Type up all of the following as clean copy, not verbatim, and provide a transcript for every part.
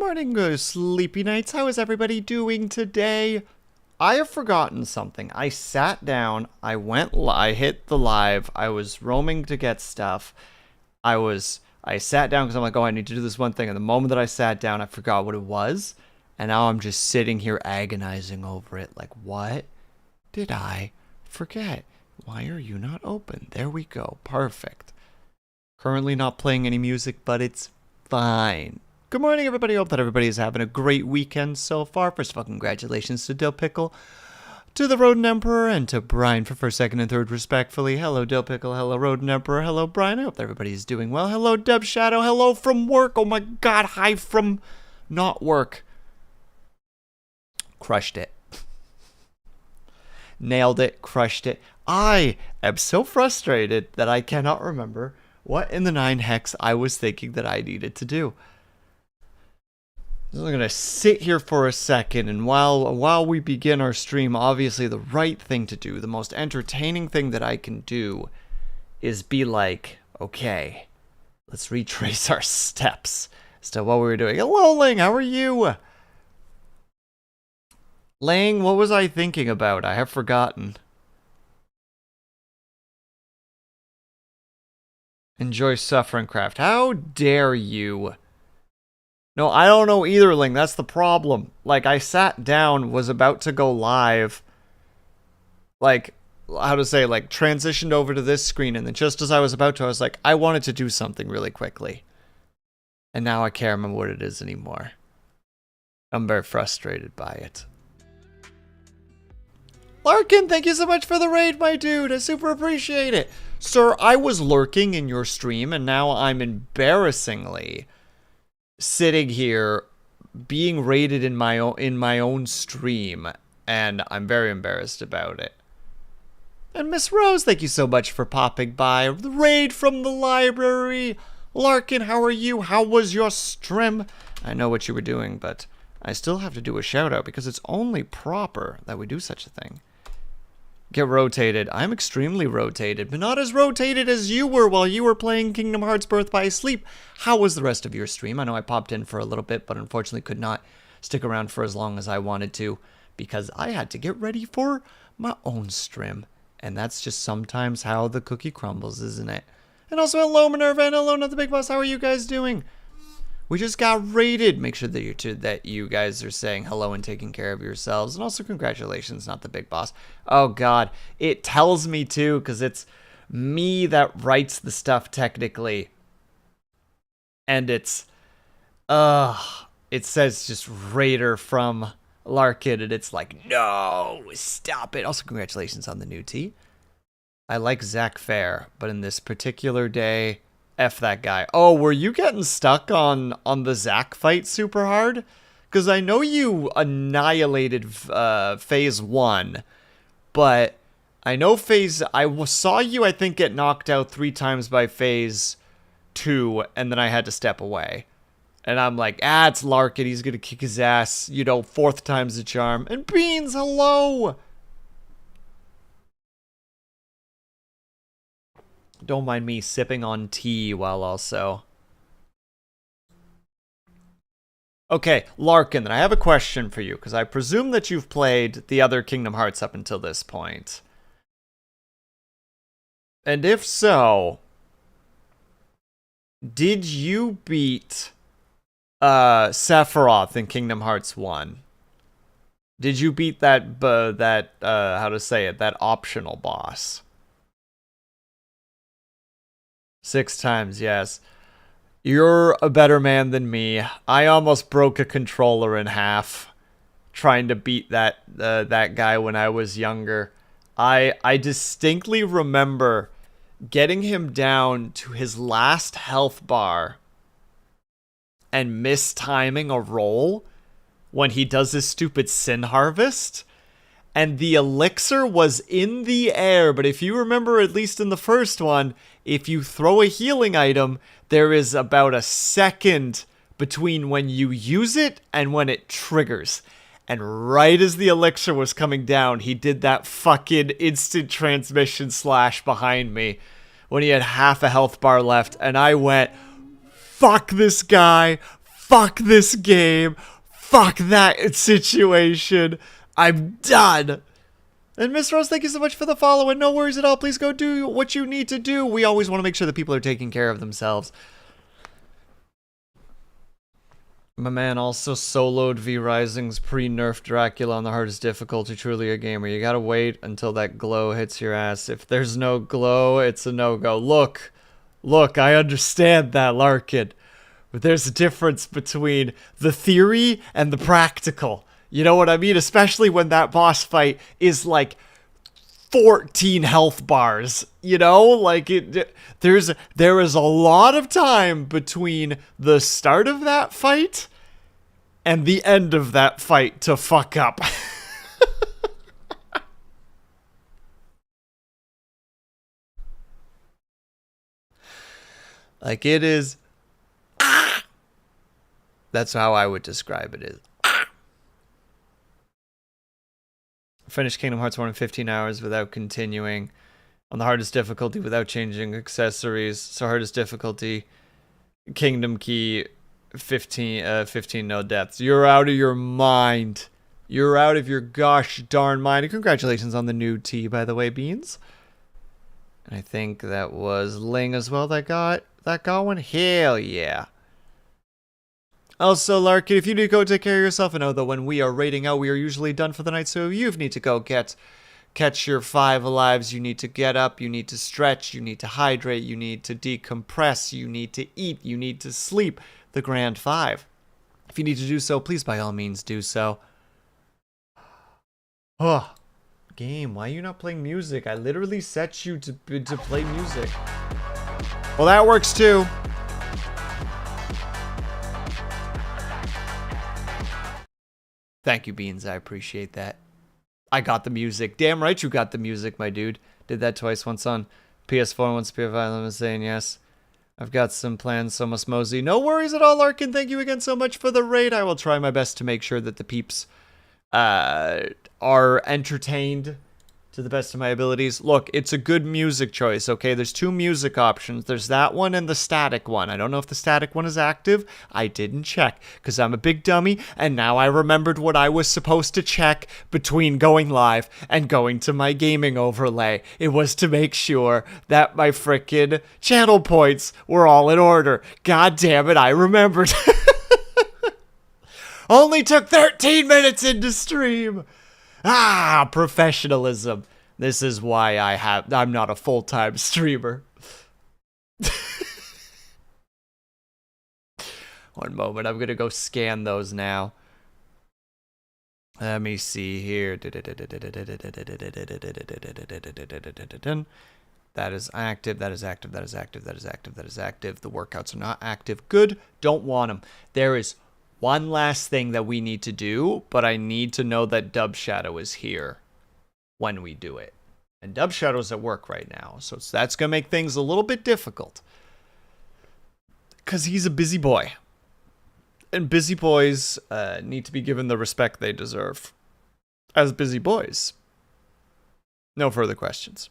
morning, sleepy nights. How is everybody doing today? I have forgotten something. I sat down, I hit the live, I was roaming to get stuff. I sat down because I'm like, oh, I need to do this one thing. And the moment that I sat down, I forgot what it was. And now I'm just sitting here agonizing over it. Like, what did I forget? Why are you not open? There we go. Perfect. Currently not playing any music, but it's fine. Good morning, everybody. Hope that everybody is having a great weekend so far. First of all, congratulations to Dill Pickle, to the Rodent Emperor, and to Brian for first, second, and third, respectfully. Hello, Dill Pickle. Hello, Rodent Emperor. Hello, Brian. I hope that everybody is doing well. Hello, Deb Shadow. Hello from work. Oh my god, hi from not work. Crushed it. Nailed it. Crushed it. I am so frustrated that I cannot remember what in the 9 hex I was thinking that I needed to do. I'm going to sit here for a second, and while we begin our stream, obviously the right thing to do, the most entertaining thing that I can do, is be like, okay, let's retrace our steps as to what we were doing. Hello, Ling, how are you? Ling, what was I thinking about? I have forgotten. Enjoy Suffering Craft. How dare you? No, I don't know either, Ling. That's the problem. Like, I sat down, was about to go live. Like, how to say, like, transitioned over to this screen, and then just as I was about to, I was like, I wanted to do something really quickly. And now I can't remember what it is anymore. I'm very frustrated by it. Larkin, thank you so much for the raid, my dude. I super appreciate it. Sir, I was lurking in your stream, and now I'm embarrassingly sitting here being raided in my own stream, and I'm very embarrassed about it. And Miss Rose, thank you so much for popping by. The raid from the library. Larkin, how are you? How was your stream? I know what you were doing, but I still have to do a shout out because it's only proper that we do such a thing. Get rotated. I'm extremely rotated, but not as rotated as you were while you were playing Kingdom Hearts Birth by Sleep. How was the rest of your stream? I know I popped in for a little bit, but unfortunately could not stick around for as long as I wanted to because I had to get ready for my own stream. And that's just sometimes how the cookie crumbles, isn't it? And also, hello, Minerva, and hello, Not the Big Boss. How are you guys doing? We just got raided. Make sure that you guys are saying hello and taking care of yourselves. And also congratulations, Not the Big Boss. Oh god, it tells me too, because it's me that writes the stuff technically. And it says just Raider from Larkin, and it's like, no, stop it. Also congratulations on the new tea. I like Zach Fair, but in this particular day, F that guy. Oh, were you getting stuck on the Zack fight super hard? Because I know you annihilated phase 1, but I know I saw you, I think, get knocked out 3 times by phase 2, and then I had to step away. And I'm like, it's Larkin, he's gonna kick his ass, you know, 4th time's the charm. And Beans, hello! Don't mind me sipping on tea while also. Okay, Larkin, I have a question for you, because I presume that you've played the other Kingdom Hearts up until this point. And if so, did you beat Sephiroth in Kingdom Hearts 1? Did you beat that how to say it, that optional boss? 6 times, yes. You're a better man than me. I almost broke a controller in half trying to beat that guy when I was younger. I distinctly remember getting him down to his last health bar and mistiming a roll when he does his stupid sin harvest. And the elixir was in the air, but if you remember, at least in the first one, if you throw a healing item, there is about a second between when you use it and when it triggers. And right as the elixir was coming down, he did that fucking instant transmission slash behind me when he had half a health bar left. And I went, fuck this guy. fuck this game. Fuck that situation. I'm done. And Miss Rose, thank you so much for the follow, and no worries at all. Please go do what you need to do. We always want to make sure that people are taking care of themselves. My man also soloed V Rising's pre-nerf Dracula on the hardest difficulty. Truly a gamer. You gotta wait until that glow hits your ass. If there's no glow, it's a no-go. Look, I understand that, Larkin. But there's a difference between the theory and the practical. You know what I mean? Especially when that boss fight is like 14 health bars. You know? Like, there is a lot of time between the start of that fight and the end of that fight to fuck up. Like, it is... That's how I would describe it. Is finished Kingdom Hearts 1 in 15 hours without continuing. On the hardest difficulty without changing accessories. So hardest difficulty, Kingdom Key, 15 no deaths. You're out of your mind. You're out of your gosh darn mind. And congratulations on the new tea, by the way, Beans. And I think that was Ling as well that got one. Hell yeah. Also, Larkin, if you need to go take care of yourself, and know that when we are raiding out, we are usually done for the night. So if you need to go catch your 5 lives, you need to get up, you need to stretch, you need to hydrate, you need to decompress, you need to eat, you need to sleep. The Grand 5. If you need to do so, please by all means do so. Oh, game, why are you not playing music? I literally set you to play music. Well, that works too. Thank you, Beans. I appreciate that. I got the music. Damn right you got the music, my dude. Did that twice, once on PS4 and once PS5. I'm saying yes. I've got some plans, so must mosey. No worries at all, Larkin. Thank you again so much for the raid. I will try my best to make sure that the peeps are entertained to the best of my abilities. Look, it's a good music choice, okay? There's 2 music options. There's that one and the static one. I don't know if the static one is active. I didn't check, because I'm a big dummy, and now I remembered what I was supposed to check between going live and going to my gaming overlay. It was to make sure that my frickin' channel points were all in order. God damn it, I remembered. Only took 13 minutes into stream. Ah, professionalism. This is why I'm not a full-time streamer. One moment, I'm gonna go scan those now. Let me see here. That is active, that is active, that is active, that is active, that is active. The workouts are not active. Good, don't want them. There is one last thing that we need to do, but I need to know that Dub Shadow is here when we do it. And Dub Shadow's at work right now, so that's going to make things a little bit difficult. Because he's a busy boy. And busy boys need to be given the respect they deserve. As busy boys. No further questions.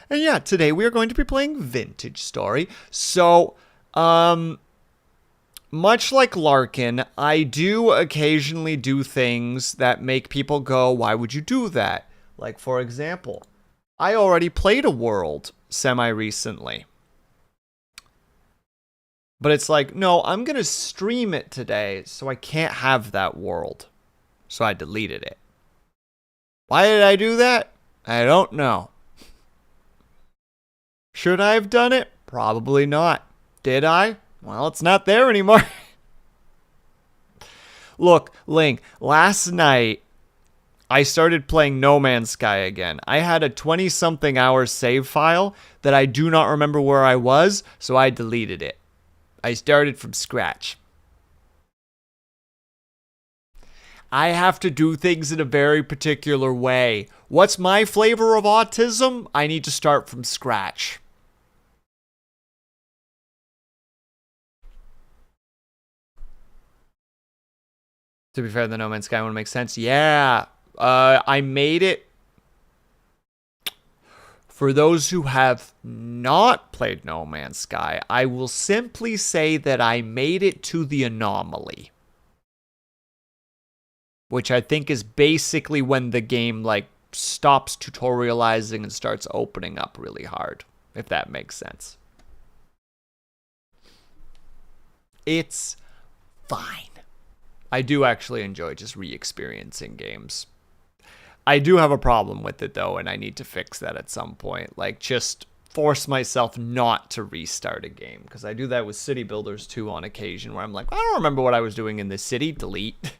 And yeah, today we are going to be playing Vintage Story. So, much like Larkin, I do occasionally do things that make people go, why would you do that? Like, for example, I already played a world semi-recently. But it's like, no, I'm going to stream it today, so I can't have that world. So I deleted it. Why did I do that? I don't know. Should I have done it? Probably not. Did I? Well, it's not there anymore. Look, Ling, last night, I started playing No Man's Sky again. I had a 20-something hour save file that I do not remember where I was, so I deleted it. I started from scratch. I have to do things in a very particular way. What's my flavor of autism? I need to start from scratch. To be fair, the No Man's Sky one makes sense. Yeah, I made it For those who have not played No Man's Sky, I will simply say that I made it to the anomaly, which I think is basically when the game like stops tutorializing and starts opening up really hard, if that makes sense. It's fine. I do actually enjoy just re-experiencing games. I do have a problem with it though, and I need to fix that at some point. Like, just force myself not to restart a game, because I do that with City Builders too on occasion, where I'm like, I don't remember what I was doing in this city, delete.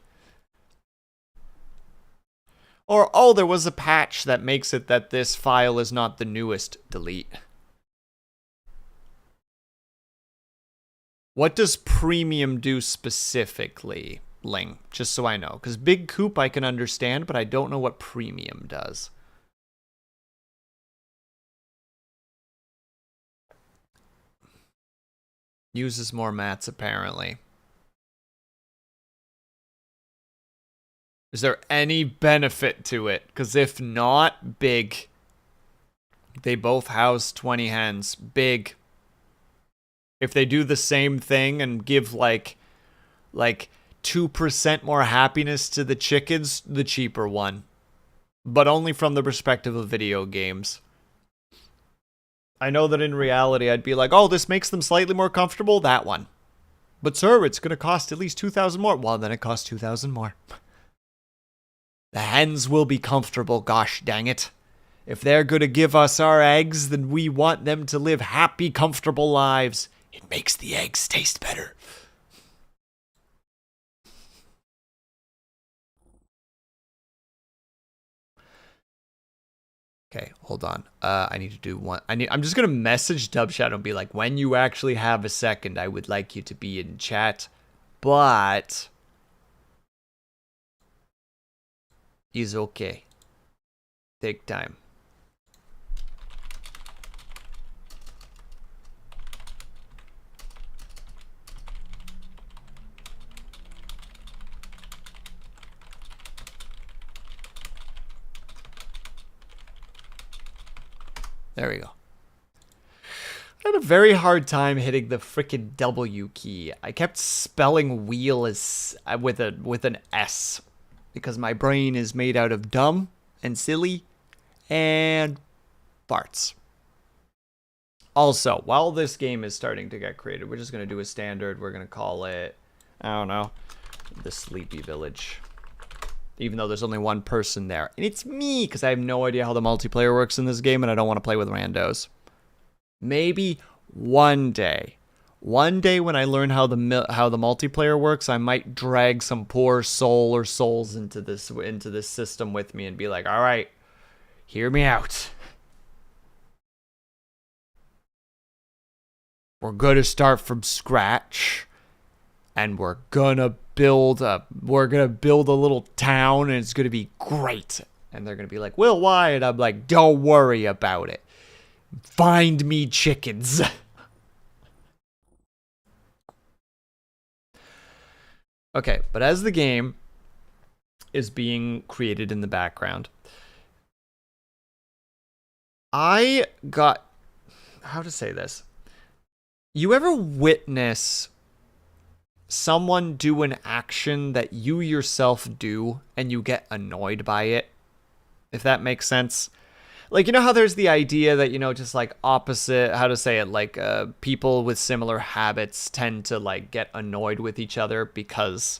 Or, oh, there was a patch that makes it that this file is not the newest, delete. What does premium do specifically, Ling? Just so I know. Because Big Coop I can understand, but I don't know what premium does. Uses more mats, apparently. Is there any benefit to it? Because if not, big. They both house 20 hens. Big. If they do the same thing and give like 2% more happiness to the chickens, the cheaper one. But only from the perspective of video games. I know that in reality I'd be like, oh, this makes them slightly more comfortable, that one. But sir, it's going to cost at least 2,000 more. Well, then it costs 2,000 more. The hens will be comfortable, gosh dang it. If they're going to give us our eggs, then we want them to live happy, comfortable lives. It makes the eggs taste better. Okay, hold on. I need to do one. I'm just gonna message Dubshadow and be like, when you actually have a second, I would like you to be in chat. But is okay. Take time. There we go. I had a very hard time hitting the frickin' W key. I kept spelling wheel as with an S because my brain is made out of dumb and silly and farts. Also, while this game is starting to get created, we're just gonna do a standard. We're gonna call it, I don't know, the Sleepy Village. Even though there's only one person there. And it's me, because I have no idea how the multiplayer works in this game, and I don't want to play with randos. Maybe one day. One day when I learn how the multiplayer works, I might drag some poor soul or souls into this system with me and be like, all right, hear me out. We're going to start from scratch. And we're gonna build a little town, and it's gonna be great. And they're gonna be like, Will, why? And I'm like, don't worry about it. Find me chickens. Okay, but as the game is being created in the background, I got, how to say this? You ever witness someone do an action that you yourself do and you get annoyed by it? If that makes sense. Like, you know how there's the idea that, you know, just like opposite, how to say it, like people with similar habits tend to like get annoyed with each other because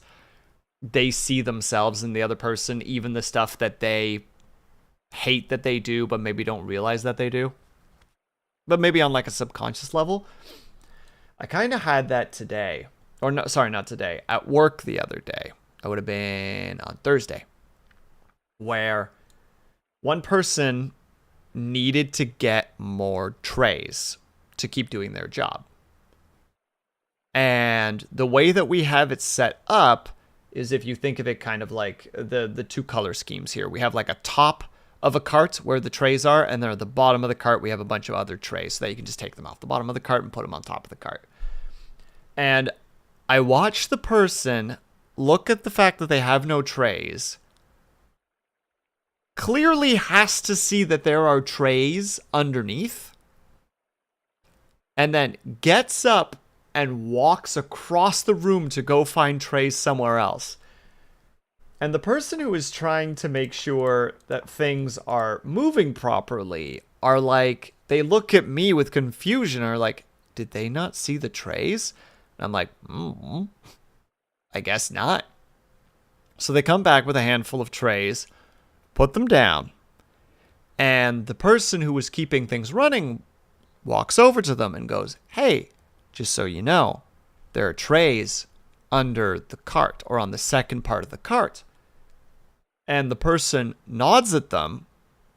they see themselves in the other person, even the stuff that they hate that they do, but maybe don't realize that they do. But maybe on like a subconscious level. I kind of had that today. Or no, sorry, not today. At work the other day. That would have been on Thursday. Where one person needed to get more trays to keep doing their job. And the way that we have it set up is, if you think of it kind of like the two color schemes here. We have like a top of a cart where the trays are, and then at the bottom of the cart we have a bunch of other trays so that you can just take them off the bottom of the cart and put them on top of the cart. And I watched the person look at the fact that they have no trays clearly has to see that there are trays underneath, and then gets up and walks across the room to go find trays somewhere else. And the person who is trying to make sure that things are moving properly are like, they look at me with confusion, are like, did they not see the trays? And I'm like, I guess not. So they come back with a handful of trays, put them down, and the person who was keeping things running walks over to them and goes, hey, just so you know, there are trays under the cart, or on the second part of the cart. And the person nods at them,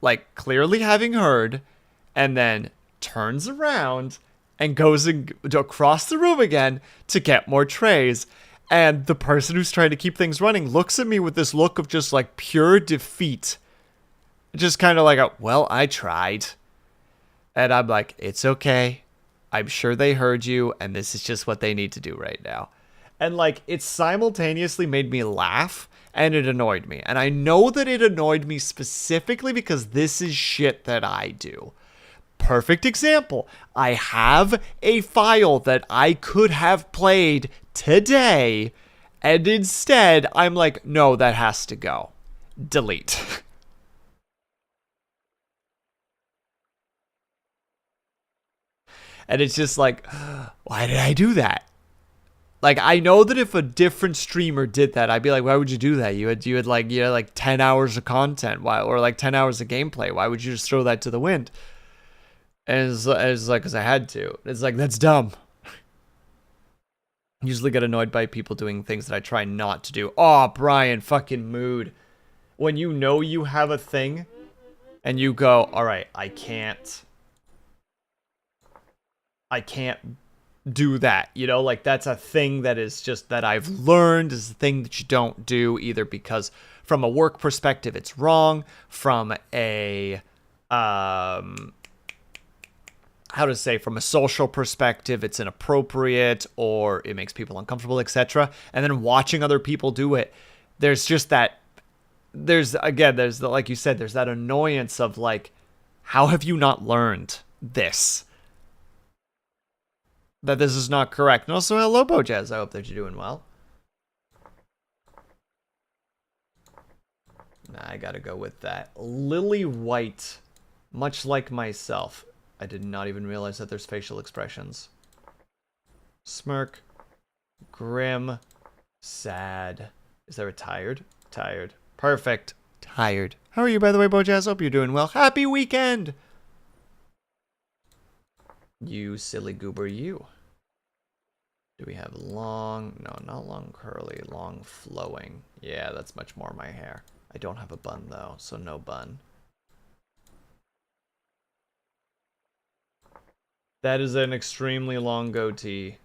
like clearly having heard, and then turns around and goes across the room again to get more trays. And the person who's trying to keep things running looks at me with this look of just like pure defeat. Just kind of like, well, I tried. And I'm like, it's okay. I'm sure they heard you, and this is just what they need to do right now. And like, it simultaneously made me laugh, and it annoyed me. And I know that it annoyed me specifically because this is shit that I do. Perfect example. I have a file that I could have played today, and instead I'm like, no, that has to go. Delete. And it's just like, why did I do that? Like, I know that if a different streamer did that, I'd be like, why would you do that? You had like 10 hours of content, or like 10 hours of gameplay. Why would you just throw that to the wind? And it's like, because I had to. It's like, that's dumb. I usually get annoyed by people doing things that I try not to do. Oh, Brian, fucking mood. When you know you have a thing, and you go, all right, I can't do that, you know, like that's a thing that is just that I've learned is a thing that you don't do, either because from a work perspective it's wrong, from a from a social perspective it's inappropriate, or it makes people uncomfortable, etc. And then watching other people do it, there's just that, like you said, there's that annoyance of like, how have you not learned this? That this is not correct. And also, hello, Bojaz. I hope that you're doing well. Nah, I gotta go with that. Lily White, much like myself. I did not even realize that there's facial expressions. Smirk. Grim. Sad. Is there a tired? Tired. Perfect. Tired. How are you, by the way, Bojaz? Hope you're doing well. Happy weekend! You silly goober, you. Do we have long? No, not long curly, long flowing. Yeah, that's much more my hair. I don't have a bun though, so no bun. That is an extremely long goatee.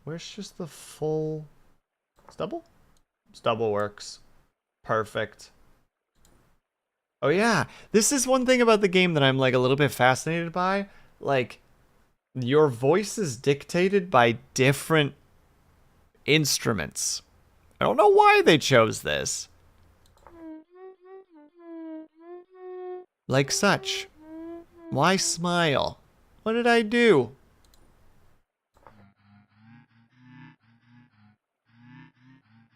Where's just the full stubble? Stubble works. Perfect. Oh yeah, this is one thing about the game that I'm like a little bit fascinated by. Like, your voice is dictated by different instruments. I don't know why they chose this. Like such. Why smile? What did I do?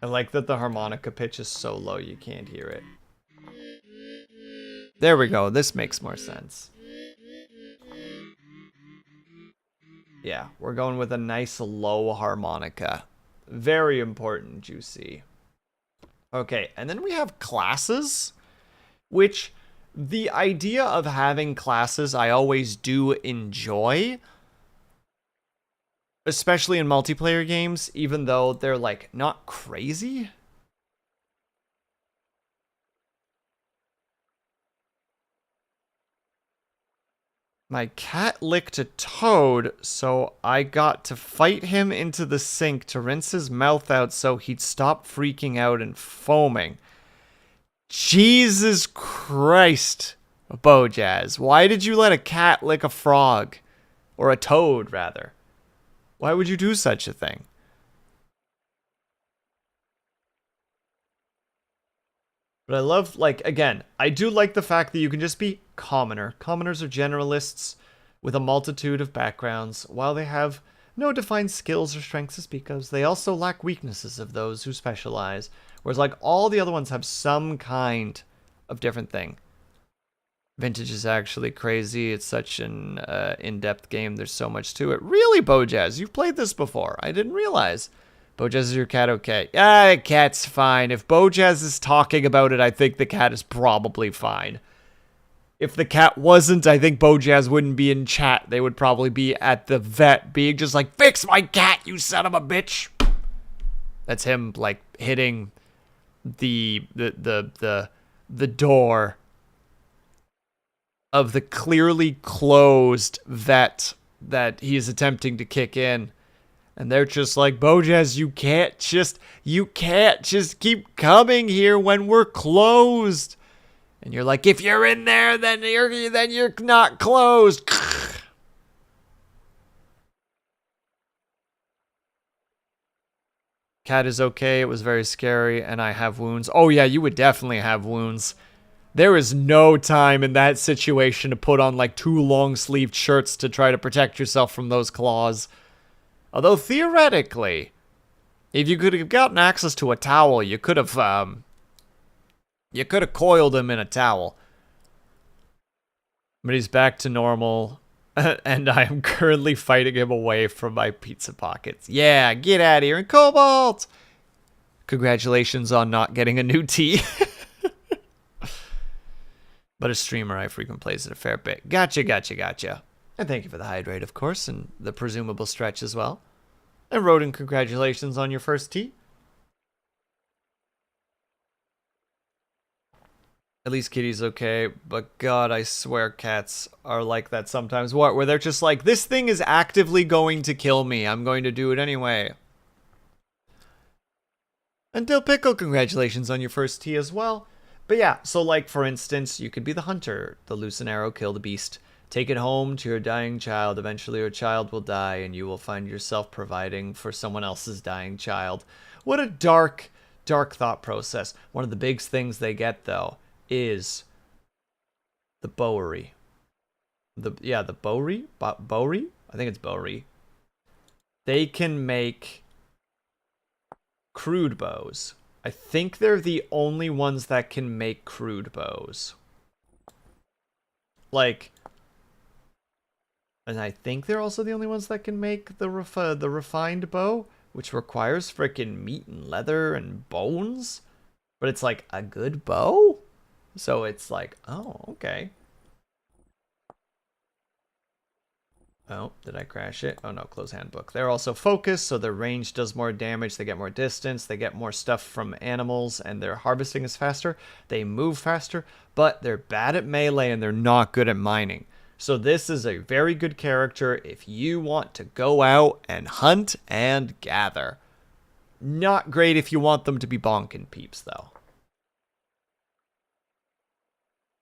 I like that the harmonica pitch is so low you can't hear it. There we go. This makes more sense. Yeah, we're going with a nice low harmonica. Very important, you see. Okay, and then we have classes, which the idea of having classes I always do enjoy, especially in multiplayer games, even though they're like not crazy. My cat licked a toad, so I got to fight him into the sink to rinse his mouth out so he'd stop freaking out and foaming. Jesus Christ, Bojaz. Why did you let a cat lick a frog? Or a toad, rather. Why would you do such a thing? But I love, like, again, I do like the fact that you can just be commoner. Commoners are generalists with a multitude of backgrounds. While they have no defined skills or strengths to speak of, they also lack weaknesses of those who specialize. Whereas, like, all the other ones have some kind of different thing. Vintage is actually crazy. It's such an in-depth game. There's so much to it. Really, Bojaz? You've played this before. I didn't realize. Bojaz, is your cat okay? Ah, the cat's fine. If Bojaz is talking about it, I think the cat is probably fine. If the cat wasn't, I think Bojaz wouldn't be in chat. They would probably be at the vet being just like, fix my cat, you son of a bitch. That's him, like, hitting the door of the clearly closed vet that he is attempting to kick in. And they're just like, Bojaz, you can't just keep coming here when we're closed. And you're like, if you're in there, then you're not closed. Cat is okay. It was very scary, and I have wounds. Oh yeah, you would definitely have wounds. There is no time in that situation to put on like 2 long-sleeved shirts to try to protect yourself from those claws. Although theoretically, if you could have gotten access to a towel, you could have coiled him in a towel. But he's back to normal, and I am currently fighting him away from my pizza pockets. Yeah, get out of here. And Cobalt! Congratulations on not getting a new tee. But a streamer I frequent plays it a fair bit. Gotcha. And thank you for the hydrate, of course, and the presumable stretch as well. And Rodin, congratulations on your first tee. At least Kitty's okay, but God, I swear cats are like that sometimes. What? Where they're just like, this thing is actively going to kill me. I'm going to do it anyway. And Dill Pickle, congratulations on your first tee as well. But yeah, so like, for instance, you could be the hunter, the loose an arrow, kill the beast. Take it home to your dying child. Eventually your child will die, and you will find yourself providing for someone else's dying child. What a dark, dark thought process. One of the big things they get, though, is the bowery. The bowery? Bowery? I think it's bowery. They can make crude bows. I think they're the only ones that can make crude bows. Like, and I think they're also the only ones that can make the refined bow, which requires frickin' meat and leather and bones. But it's like a good bow? So it's like, oh, okay. Oh, did I crash it? Oh no, close handbook. They're also focused, so their range does more damage, they get more distance, they get more stuff from animals, and their harvesting is faster. They move faster, but they're bad at melee and they're not good at mining. So this is a very good character if you want to go out and hunt and gather. Not great if you want them to be bonking peeps, though.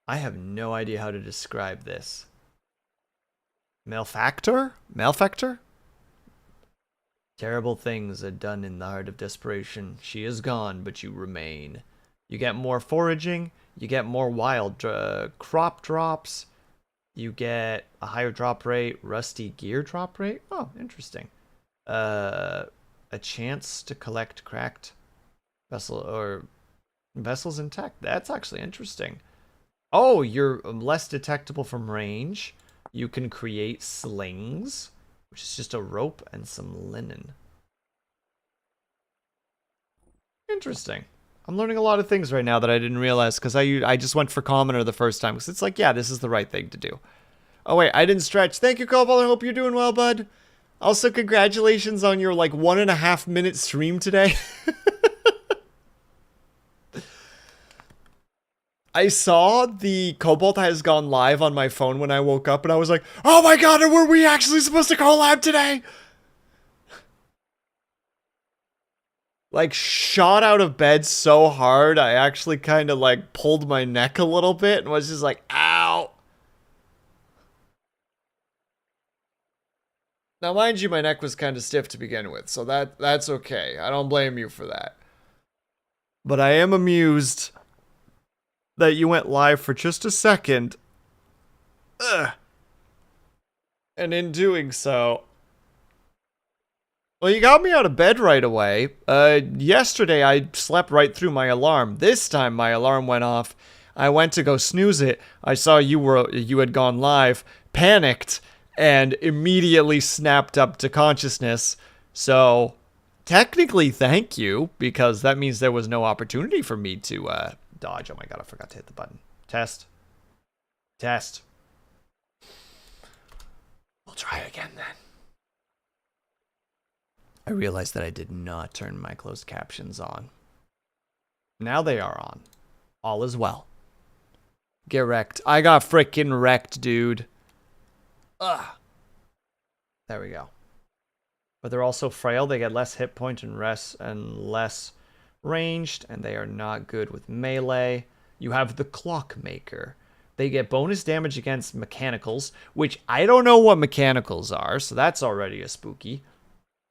I have no idea how to describe this. Malefactor? Malefactor? Terrible things are done in the heart of desperation. She is gone, but you remain. You get more foraging. You get more wild crop drops. You get a higher drop rate. Rusty gear drop rate. Oh, interesting. A chance to collect cracked vessels intact. That's actually interesting. Oh, you're less detectable from range. You can create slings, which is just a rope and some linen. Interesting. I'm learning a lot of things right now that I didn't realize because I just went for commoner the first time because it's like, yeah, this is the right thing to do. Oh, wait, I didn't stretch. Thank you, Cobalt. I hope you're doing well, bud. Also, congratulations on your, like, 1.5 minute stream today. I saw the Cobalt has gone live on my phone when I woke up, and I was like, oh my god, were we actually supposed to collab today? Like, shot out of bed so hard, I actually kind of, like, pulled my neck a little bit and was just like, ow. Now, mind you, my neck was kind of stiff to begin with, so that's okay. I don't blame you for that. But I am amused that you went live for just a second. Ugh. And in doing so, well, you got me out of bed right away. Yesterday I slept right through my alarm. This time my alarm went off. I went to go snooze it. I saw you had gone live, panicked, and immediately snapped up to consciousness. So, technically, thank you, because that means there was no opportunity for me to dodge. Oh my god, I forgot to hit the button. Test. Test. We'll try again then. I realized that I did not turn my closed captions on. Now they are on. All is well. Get wrecked. I got frickin' wrecked, dude. Ugh. There we go. But they're also frail. They get less hit point and less ranged, and they are not good with melee. You have the Clockmaker. They get bonus damage against mechanicals, which I don't know what mechanicals are, so that's already a spooky.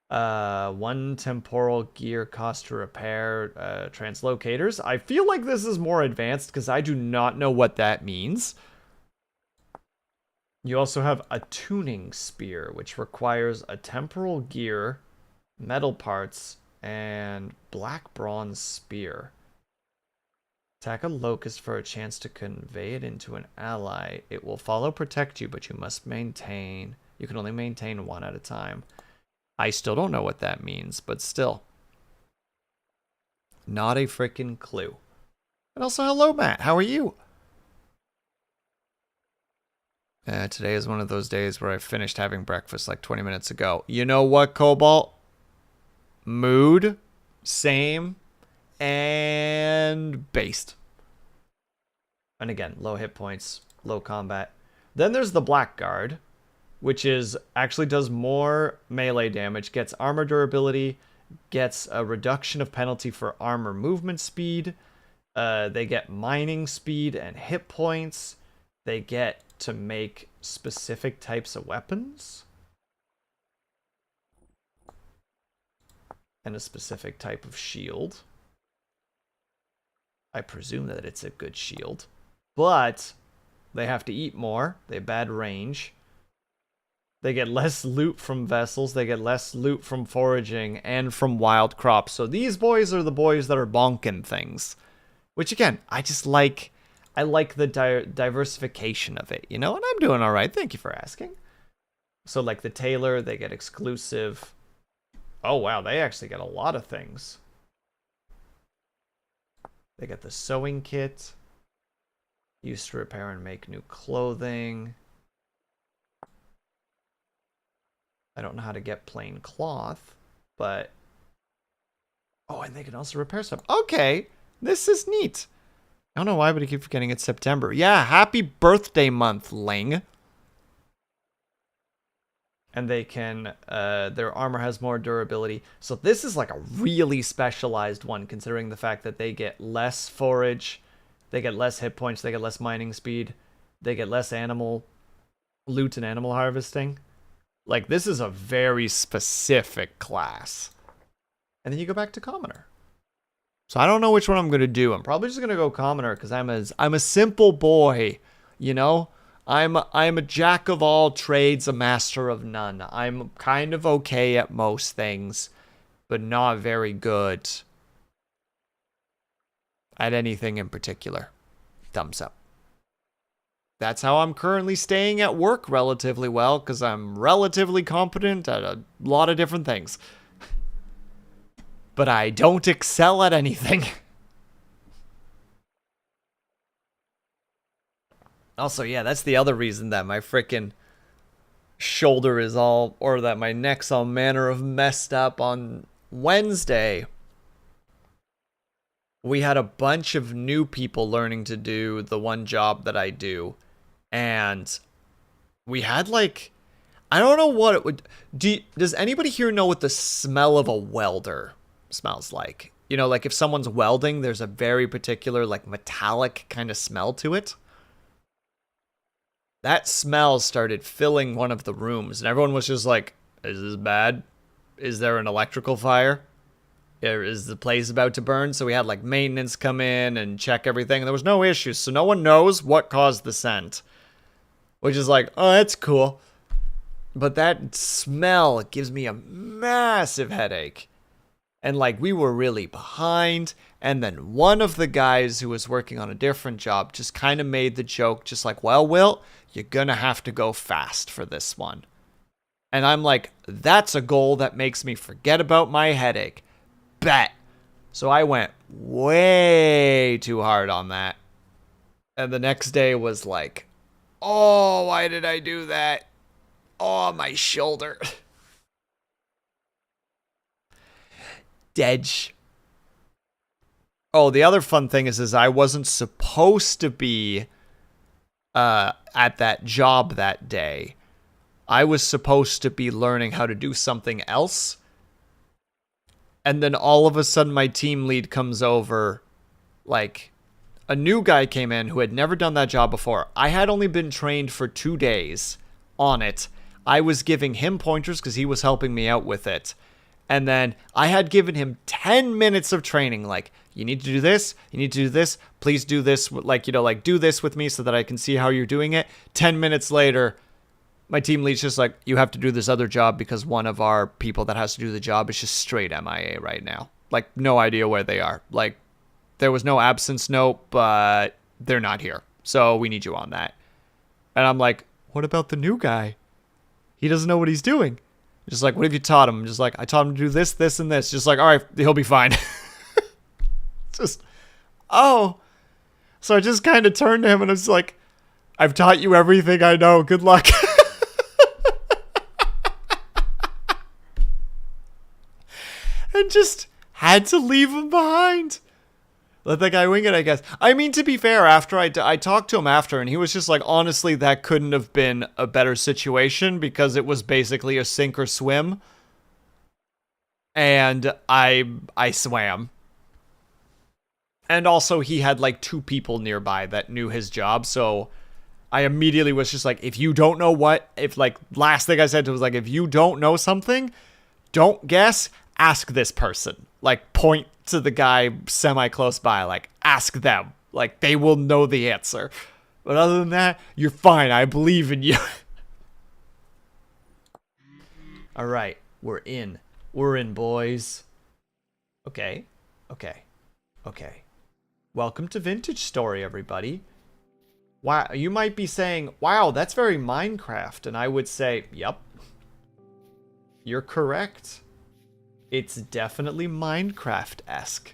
1 temporal gear cost to repair translocators. I feel like this is more advanced because I do not know what that means. You also have a tuning spear, which requires a temporal gear, metal parts, and black bronze spear. Attack a locust for a chance to convey it into an ally. It will follow protect you, but you must maintain. You can only maintain one at a time. I still don't know what that means, but still. Not a freaking clue. And also, hello, Matt. How are you? Today is one of those days where I finished having breakfast like 20 minutes ago. You know what, Cobalt? Mood, same, and based. And again, low hit points, low combat. Then there's the Blackguard, which is actually does more melee damage, gets armor durability, gets a reduction of penalty for armor movement speed. They get mining speed and hit points. They get to make specific types of weapons. And a specific type of shield. I presume that it's a good shield. But they have to eat more. They have bad range. They get less loot from vessels. They get less loot from foraging and from wild crops. So these boys are the boys that are bonking things. Which again, I just like... I like the diversification of it, you know? And I'm doing all right. Thank you for asking. So like the tailor, they get exclusive. Oh, wow. They actually get a lot of things. They get the sewing kit. Used to repair and make new clothing. I don't know how to get plain cloth, but... Oh, and they can also repair stuff. Okay, this is neat. I don't know why, but I keep forgetting it's September. Yeah, happy birthday month, Ling. And they can, their armor has more durability. So this is like a really specialized one, considering the fact that they get less forage, they get less hit points, they get less mining speed, they get less animal loot and animal harvesting. Like, this is a very specific class. And then you go back to Commoner. So I don't know which one I'm going to do. I'm probably just going to go Commoner because I'm a simple boy, you know? I'm a jack of all trades, a master of none. I'm kind of okay at most things, but not very good at anything in particular. Thumbs up. That's how I'm currently staying at work relatively well, because I'm relatively competent at a lot of different things. But I don't excel at anything. Also, yeah, that's the other reason that my frickin' shoulder is all, or that my neck's all manner of messed up. On Wednesday, we had a bunch of new people learning to do the one job that I do. And we had like, I don't know what it would, does anybody here know what the smell of a welder smells like? You know, like if someone's welding, there's a very particular like metallic kind of smell to it. That smell started filling one of the rooms, and everyone was just like, is this bad? Is there an electrical fire? is the place about to burn? So we had like maintenance come in and check everything. And there was no issues. So no one knows what caused the scent. Which is like, oh, that's cool. But that smell gives me a massive headache. And like we were really behind. And then one of the guys who was working on a different job just kind of made the joke, just like, well, Will, you're going to have to go fast for this one. And I'm like, that's a goal that makes me forget about my headache. Bet. So I went way too hard on that. And the next day was like, oh, why did I do that? Oh, my shoulder. Dead. Oh, the other fun thing is I wasn't supposed to be at that job that day. I was supposed to be learning how to do something else. And then all of a sudden my team lead comes over. Like, a new guy came in who had never done that job before. I had only been trained for 2 days on it. I was giving him pointers because he was helping me out with it. And then I had given him 10 minutes of training. Like, you need to do this. You need to do this. Please do this. Like, you know, like do this with me so that I can see how you're doing it. 10 minutes later, my team lead's just like, you have to do this other job because one of our people that has to do the job is just straight MIA right now. Like, no idea where they are. Like, there was no absence note, but they're not here. So we need you on that. And I'm like, what about the new guy? He doesn't know what he's doing. Just like, what have you taught him? Just like, I taught him to do this, this, and this. Just like, all right, he'll be fine. Just, oh. So I just kind of turned to him and I was like, I've taught you everything I know. Good luck. And just had to leave him behind. Let that guy wing it, I guess. I mean, to be fair, after I talked to him after, and he was just like, honestly, that couldn't have been a better situation because it was basically a sink or swim. And I swam. And also, he had like 2 people nearby that knew his job, so I immediately was just like, if you don't know what, if like, last thing I said to him was like, if you don't know something, don't guess, ask this person. Like, point to the guy semi-close by, like, ask them. Like, they will know the answer. But other than that, you're fine. I believe in you. Alright, we're in. We're in, boys. Okay. Welcome to Vintage Story, everybody. Wow, you might be saying, wow, that's very Minecraft. And I would say, yep. You're correct. It's definitely Minecraft-esque.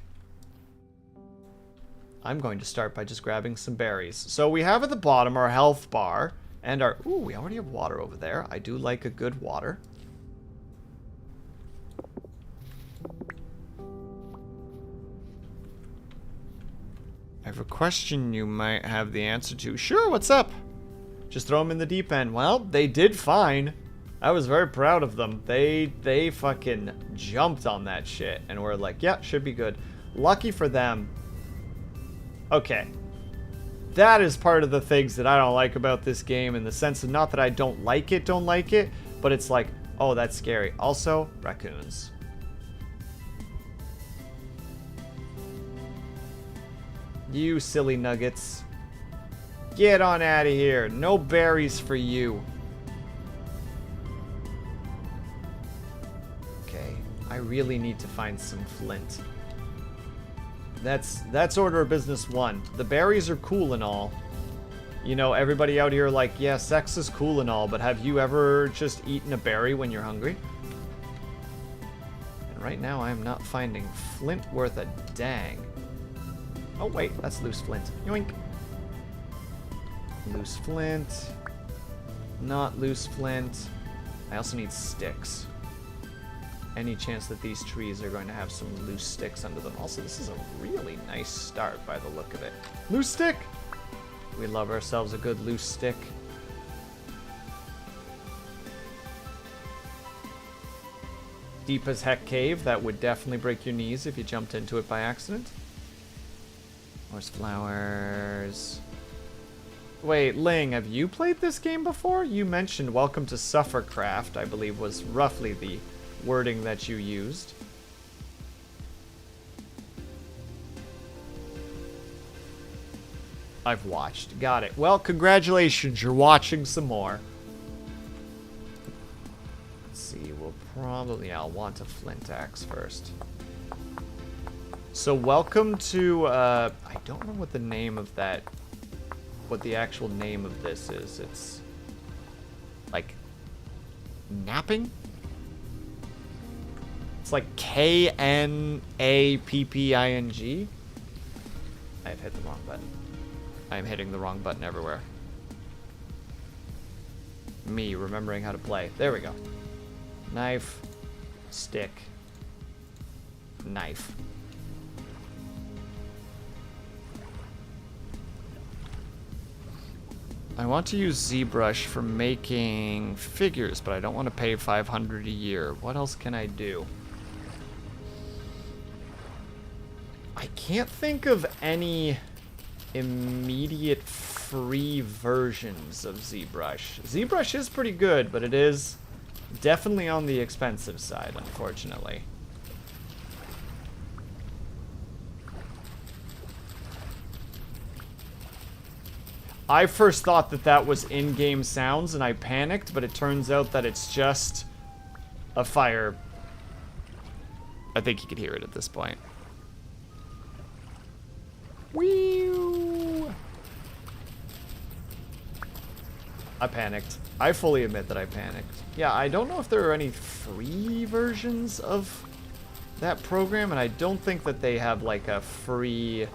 I'm going to start by just grabbing some berries. So we have at the bottom our health bar and our... Ooh, we already have water over there. I do like a good water. I have a question you might have the answer to. Sure, what's up? Just throw them in the deep end. Well, they did fine. I was very proud of them. They fucking jumped on that shit and were like, yeah, should be good. Lucky for them. Okay. That is part of the things that I don't like about this game, in the sense of not that I don't like it, but it's like, oh, that's scary. Also, raccoons. You silly nuggets. Get on out of here. No berries for you. I really need to find some flint. That's order of business 1. The berries are cool and all. You know, everybody out here like, yeah, sex is cool and all, but have you ever just eaten a berry when you're hungry? And right now I am not finding flint worth a dang. Oh wait, that's loose flint. Yoink. Loose flint. Not loose flint. I also need sticks. Any chance that these trees are going to have some loose sticks under them. Also, this is a really nice start by the look of it. Loose stick! We love ourselves a good loose stick. Deep as heck cave. That would definitely break your knees if you jumped into it by accident. Horse flowers. Wait, Ling, have you played this game before? You mentioned Welcome to Suffercraft, I believe was roughly the wording that you used. I've watched. Got it. Well, congratulations. You're watching some more. Let's see. We'll probably... I'll want a flint axe first. So welcome to... I don't know what the name of that... What the actual name of this is. It's... like... napping? It's like K-N-A-P-P-I-N-G. I've hit the wrong button. I'm hitting the wrong button everywhere. Me remembering how to play. There we go. Knife. Stick. Knife. I want to use ZBrush for making figures, but I don't want to pay 500 a year. What else can I do? I can't think of any immediate free versions of ZBrush. ZBrush is pretty good, but it is definitely on the expensive side, unfortunately. I first thought that that was in-game sounds, and I panicked, but it turns out that it's just a fire. I think you could hear it at this point. Whee! I panicked. I fully admit that I panicked. Yeah, I don't know if there are any free versions of that program, and I don't think that they have like a free,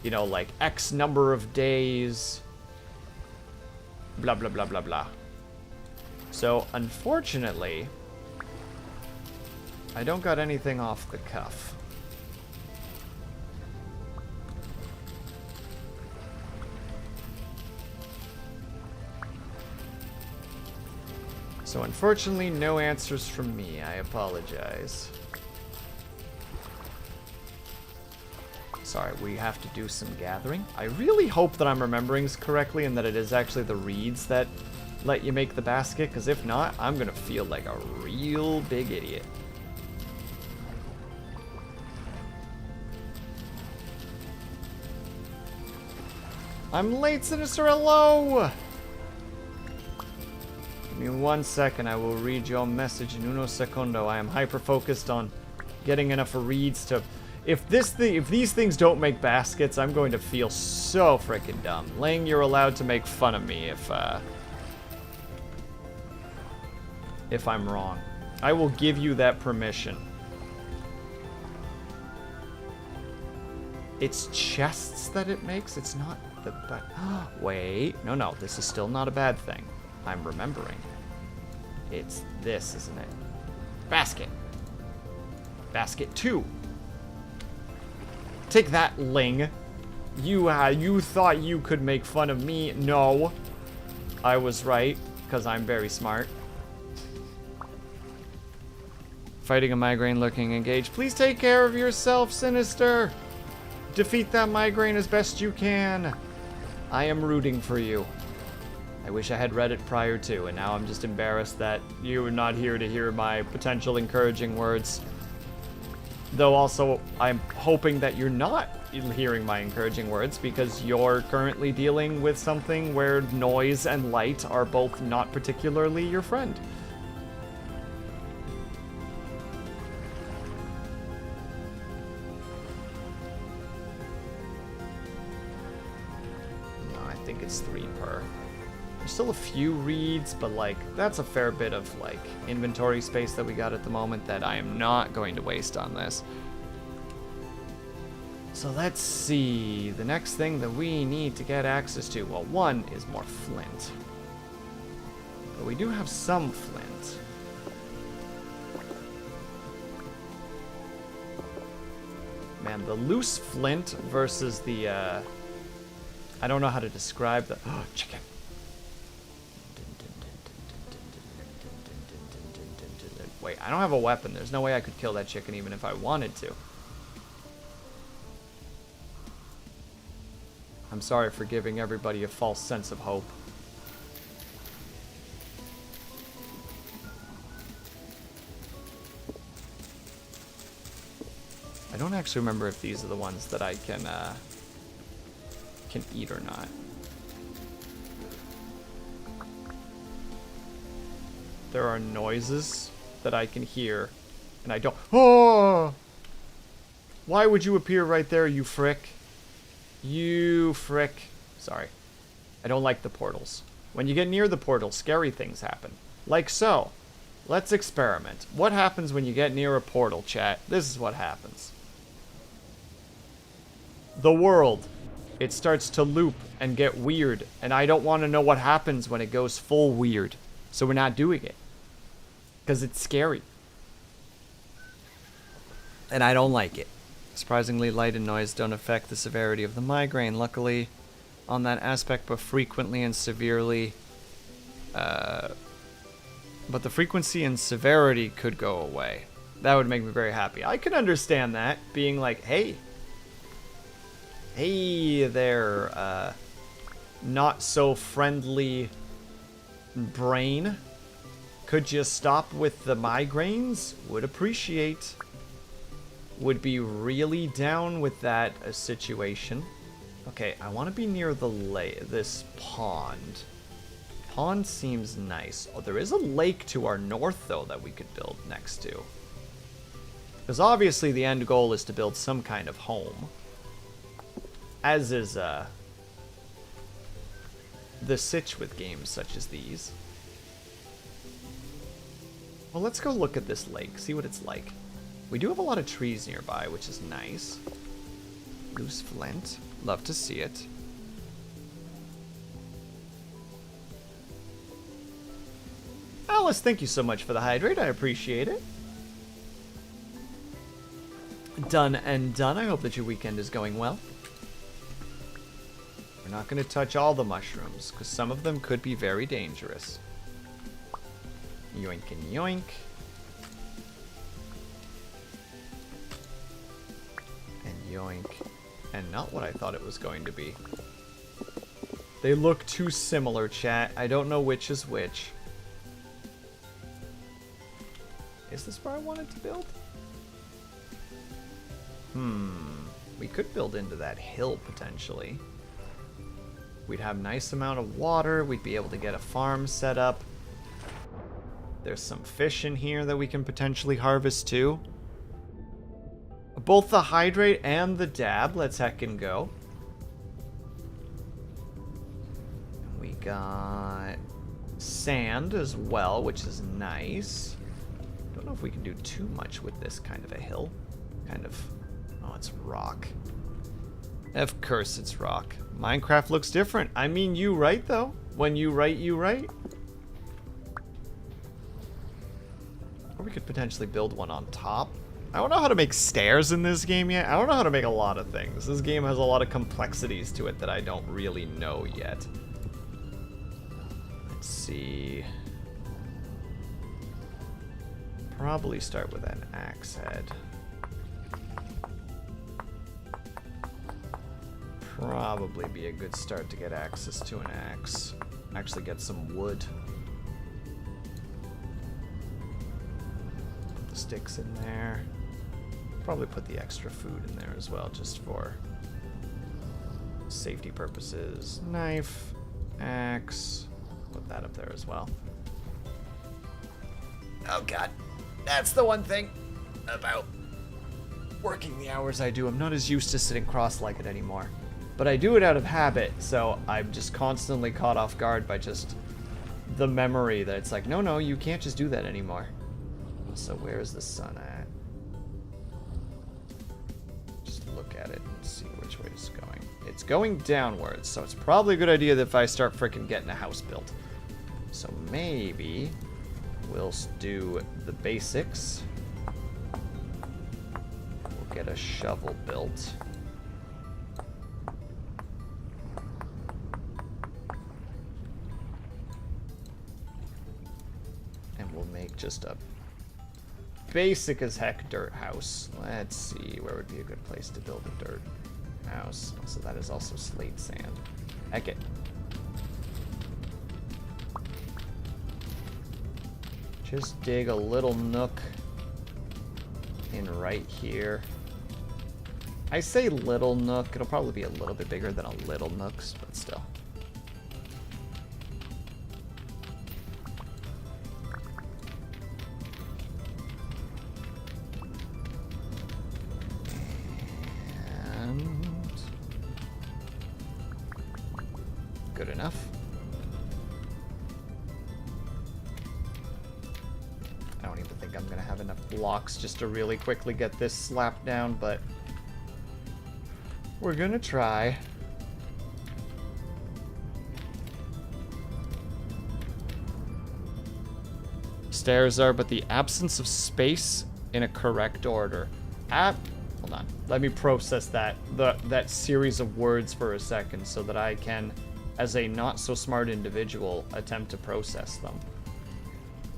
you know, like X number of days, blah, blah, blah, blah, blah. So, unfortunately, I don't got anything off the cuff. So unfortunately, no answers from me. I apologize. Sorry, we have to do some gathering. I really hope that I'm remembering this correctly and that it is actually the reeds that let you make the basket, because if not, I'm gonna feel like a real big idiot. I'm late, Sinister. Hello! Give me 1 second, I will read your message in uno secondo. I am hyper-focused on getting enough reeds to... If these things don't make baskets, I'm going to feel so freaking dumb. Ling, you're allowed to make fun of me if I'm wrong. I will give you that permission. It's chests that it makes? It's not the... Wait. No, this is still not a bad thing. I'm remembering. It's this, isn't it? Basket. Basket 2. Take that, Ling. You thought you could make fun of me. No. I was right, because I'm very smart. Fighting a migraine, looking engaged. Please take care of yourself, Sinister. Defeat that migraine as best you can. I am rooting for you. I wish I had read it prior to, and now I'm just embarrassed that you are not here to hear my potential encouraging words. Though also, I'm hoping that you're not hearing my encouraging words, because you're currently dealing with something where noise and light are both not particularly your friend. No, I think it's 3 per. There's still a few reeds, but like, that's a fair bit of like inventory space that we got at the moment that I am not going to waste on this. So let's see, the next thing that we need to get access to, well, one is more flint. But we do have some flint. Man, the loose flint versus the, I don't know how to describe the, oh, chicken. Wait, I don't have a weapon. There's no way I could kill that chicken even if I wanted to. I'm sorry for giving everybody a false sense of hope. I don't actually remember if these are the ones that I can can eat or not. There are noises that I can hear, and I don't... Oh! Why would you appear right there, you frick? You frick. Sorry. I don't like the portals. When you get near the portal, scary things happen. Like so. Let's experiment. What happens when you get near a portal, chat? This is what happens. The world. It starts to loop and get weird, and I don't want to know what happens when it goes full weird. So we're not doing it. Because it's scary. And I don't like it. Surprisingly, light and noise don't affect the severity of the migraine. Luckily, on that aspect, but frequently and severely... but the frequency and severity could go away. That would make me very happy. I can understand that. Being like, hey. Hey there, not so friendly brain. Could you stop with the migraines? Would appreciate. Would be really down with that situation. Okay, I want to be near the this pond. Pond seems nice. Oh, there is a lake to our north, though, that we could build next to. Because obviously the end goal is to build some kind of home. As is, the sitch with games such as these. Well, let's go look at this lake, see what it's like. We do have a lot of trees nearby, which is nice. Loose flint. Love to see it. Alice, thank you so much for the hydrate. I appreciate it. Done and done. I hope that your weekend is going well. We're not going to touch all the mushrooms, because some of them could be very dangerous. Yoink and yoink. And yoink. And not what I thought it was going to be. They look too similar, chat. I don't know which is which. Is this where I wanted to build? We could build into that hill, potentially. We'd have a nice amount of water. We'd be able to get a farm set up. There's some fish in here that we can potentially harvest too. Both the hydrate and the dab. Let's heckin' go. We got sand as well, which is nice. Don't know if we can do too much with this kind of a hill. Kind of... Oh, it's rock. Of course it's rock. Minecraft looks different. I mean, you right, though. When you write, you write. Or we could potentially build one on top. I don't know how to make stairs in this game yet. I don't know how to make a lot of things. This game has a lot of complexities to it that I don't really know yet. Let's see. Probably start with an axe head. Probably be a good start to get access to an axe. Actually get some wood. Put the sticks in there. Probably put the extra food in there as well, just for safety purposes. Knife, axe. Put that up there as well. Oh god. That's the one thing about working the hours I do. I'm not as used to sitting cross-legged anymore. But I do it out of habit, so I'm just constantly caught off guard by just the memory that it's like, no, no, you can't just do that anymore. So where's the sun at? Just look at it and see which way it's going. It's going downwards, so it's probably a good idea that if I start frickin' getting a house built. So maybe we'll do the basics. We'll get a shovel built. We'll make just a basic as heck dirt house. Let's see, where would be a good place to build a dirt house? So that is also slate sand. Heck it. Just dig a little nook in right here. I say little nook. It'll probably be a little bit bigger than a little nooks, but still. And good enough. I don't even think I'm gonna have enough blocks just to really quickly get this slapped down, but we're gonna try. Stairs are, but the absence of space in a correct order. Hold on. Let me process that series of words for a second so that I can, as a not so smart individual, attempt to process them.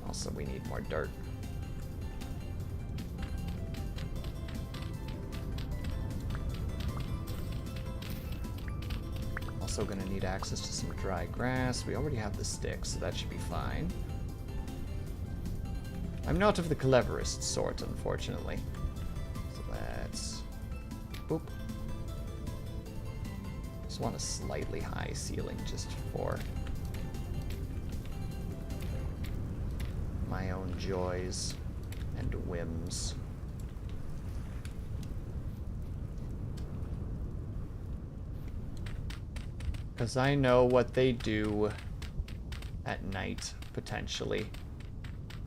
Also, we need more dirt. Also gonna need access to some dry grass. We already have the sticks, so that should be fine. I'm not of the cleverest sort, unfortunately. So let's... boop. Just want a slightly high ceiling just for my own joys and whims. Because I know what they do at night, potentially.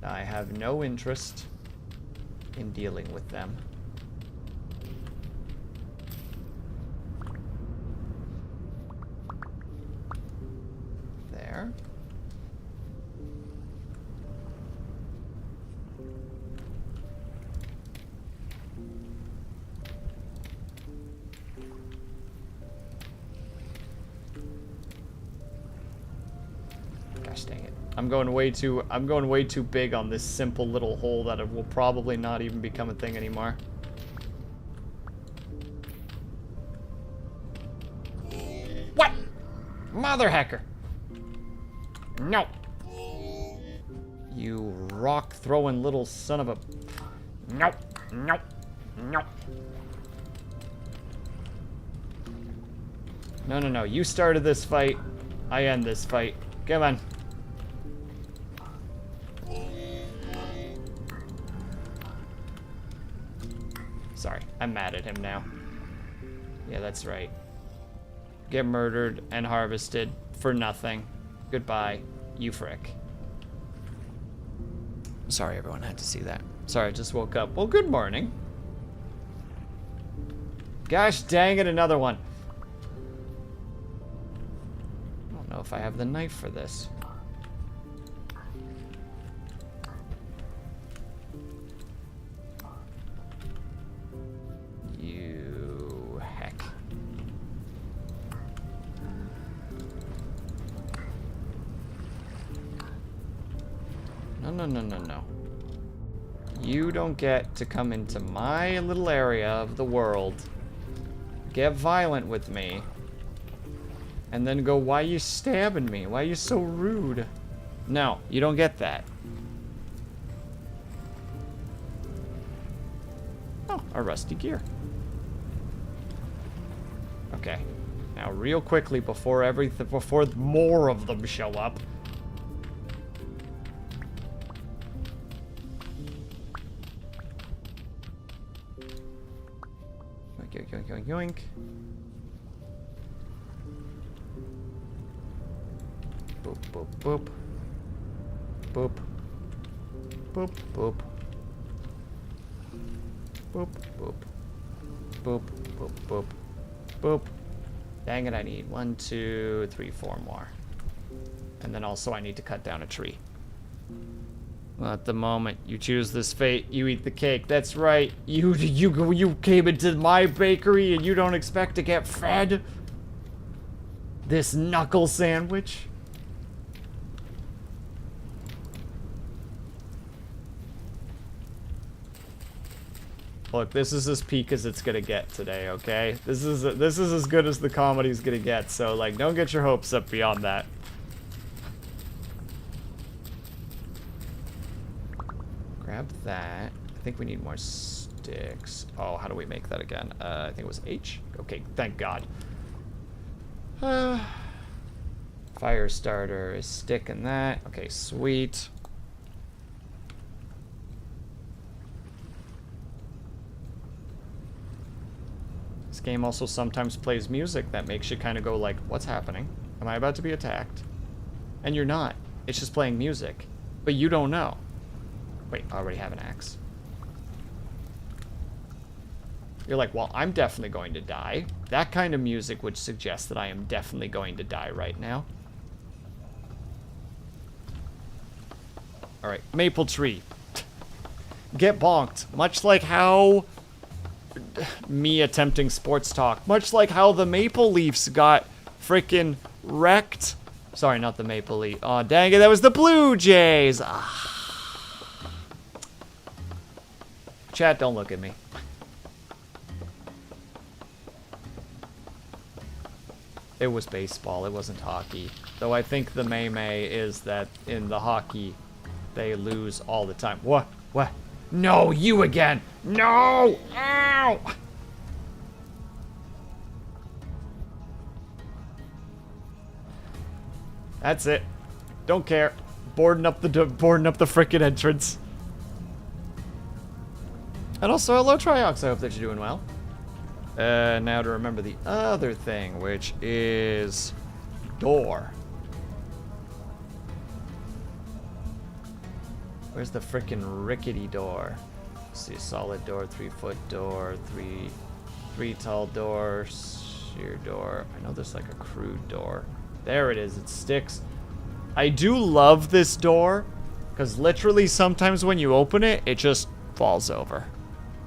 I have no interest in dealing with them. There. Gosh dang it. I'm going way too big on this simple little hole that it will probably not even become a thing anymore. What? Mother hecker. No. You rock throwing little son of a... Nope. Nope. Nope. No, no, no. You started this fight. I end this fight. Come on. Sorry, I'm mad at him now. Yeah, that's right. Get murdered and harvested for nothing. Goodbye, you frick. Sorry everyone had to see that. Sorry, I just woke up. Well, good morning. Gosh dang it, another one. I don't know if I have the knife for this. You heck. No, no, no, no, no. You don't get to come into my little area of the world, get violent with me, and then go, why you stabbing me? Why you so rude? No, you don't get that. Oh, a rusty gear. Okay. Now, real quickly, before more of them show up. Yoink, yoink, yoink, yoink. Boop, boop, boop. Boop. Boop, boop. Boop, boop. Boop, boop, boop. Boop. Dang it, I need 1, 2, 3, 4 more. And then also I need to cut down a tree. Well, at the moment you choose this fate, you eat the cake. That's right. You came into my bakery and you don't expect to get fed? This knuckle sandwich? Look, this is as peak as it's gonna get today, okay? This is as good as the comedy's gonna get, so like don't get your hopes up beyond that. Grab that. I think we need more sticks. sticks. Oh, how do we make that again? I think it was H. Okay, thank God. Fire starter is stick in that. Okay, sweet. This game also sometimes plays music that makes you kind of go like, what's happening? Am I about to be attacked? And you're not. It's just playing music. But you don't know. Wait, I already have an axe. You're like, well, I'm definitely going to die. That kind of music would suggest that I am definitely going to die right now. Alright, maple tree. Get bonked. Much like how... me attempting sports talk. Much like how the Maple Leafs got freaking wrecked. Sorry, not the Maple Leaf. Oh, dang it, that was the Blue Jays. Ah. Chat, don't look at me. It was baseball, it wasn't hockey. Though I think the meme is that in the hockey, they lose all the time. What? What? No, you again! No! Ow! That's it. Don't care. Boarding up the frickin' entrance. And also, hello Triox. I hope that you're doing well. Now to remember the other thing, which is door. Where's the frickin' rickety door? Let's see, solid door, 3-foot door, three tall doors, sheer door. I know there's like a crude door. There it is, it sticks. I do love this door, because literally sometimes when you open it, it just falls over.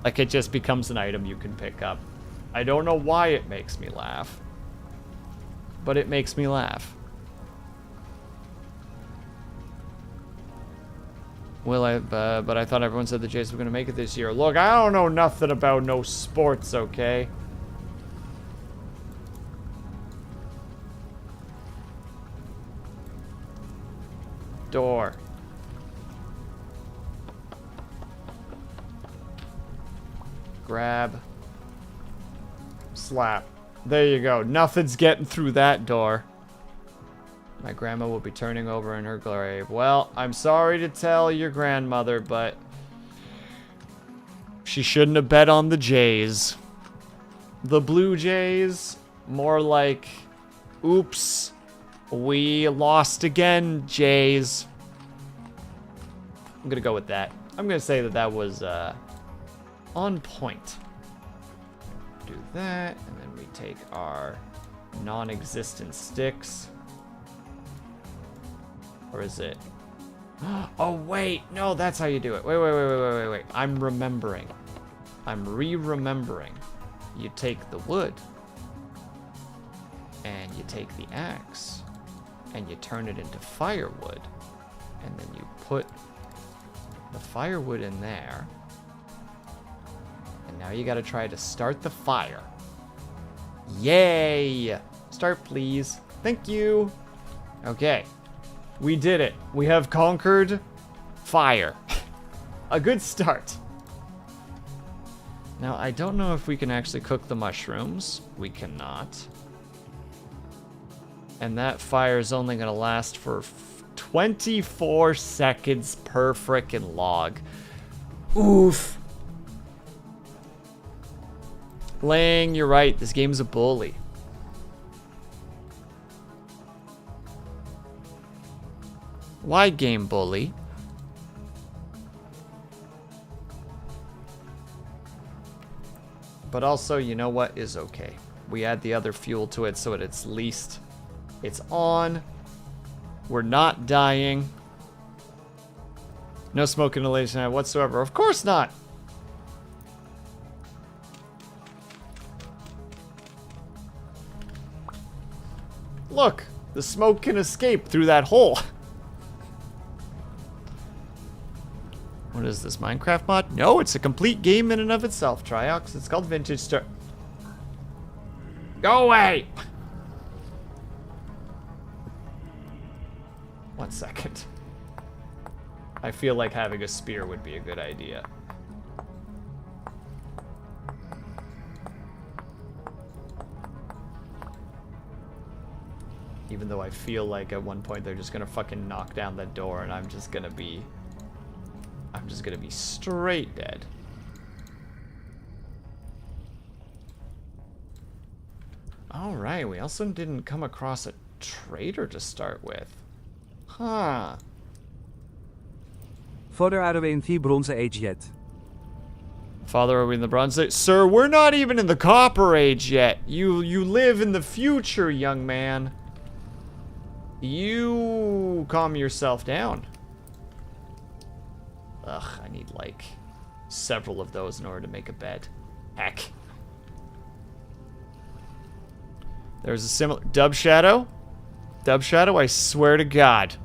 Like it just becomes an item you can pick up. I don't know why it makes me laugh, but it makes me laugh. Well, but I thought everyone said the Jays were going to make it this year. Look, I don't know nothing about no sports, okay? Door. Grab. Slap. There you go. Nothing's getting through that door. My grandma will be turning over in her grave. Well, I'm sorry to tell your grandmother, but she shouldn't have bet on the Jays. The Blue Jays, more like, oops, we lost again, Jays. I'm gonna go with that. I'm gonna say that that was on point. Do that, and then we take our non-existent sticks. Or is it? Oh, wait. No, that's how you do it. Wait. I'm remembering. I'm re-remembering. You take the wood. And you take the axe. And you turn it into firewood. And then you put the firewood in there. And now you gotta try to start the fire. Yay! Start, please. Thank you. Okay. We did it. We have conquered fire. A good start. Now, I don't know if we can actually cook the mushrooms. We cannot. And that fire is only going to last for 24 seconds per frickin' log. Oof. Lang, you're right. This game's a bully. Why game bully? But also, you know what is okay. We add the other fuel to it so it's least it's on. We're not dying. No smoke inhalation whatsoever. Of course not. Look, the smoke can escape through that hole. What is this, Minecraft mod? No, it's a complete game in and of itself, Triox. It's called Vintage Star. Go away! 1 second. I feel like having a spear would be a good idea. Even though I feel like at one point they're just gonna fucking knock down that door and I'm just gonna be straight dead. Alright, we also didn't come across a trader to start with. Huh. Father, are we in the Bronze Age yet? Father, are we in the Bronze Age? Sir, we're not even in the Copper Age yet. You live in the future, young man. You calm yourself down. Ugh, I need like several of those in order to make a bed. Heck. There's a similar Dub Shadow. Dub Shadow, I swear to God.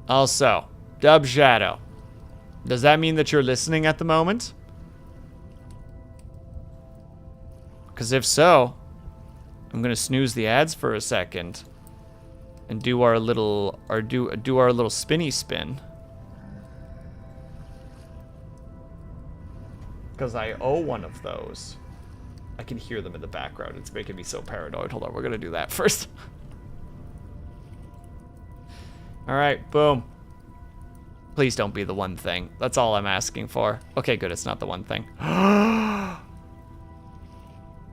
Also, Dub Shadow. Does that mean that you're listening at the moment? Because if so, I'm gonna snooze the ads for a second and do our little do our little spinny spin. Because I owe one of those. I can hear them in the background. It's making me so paranoid. Hold on, we're gonna do that first. Alright, boom. Please don't be the one thing. That's all I'm asking for. Okay, good, it's not the one thing.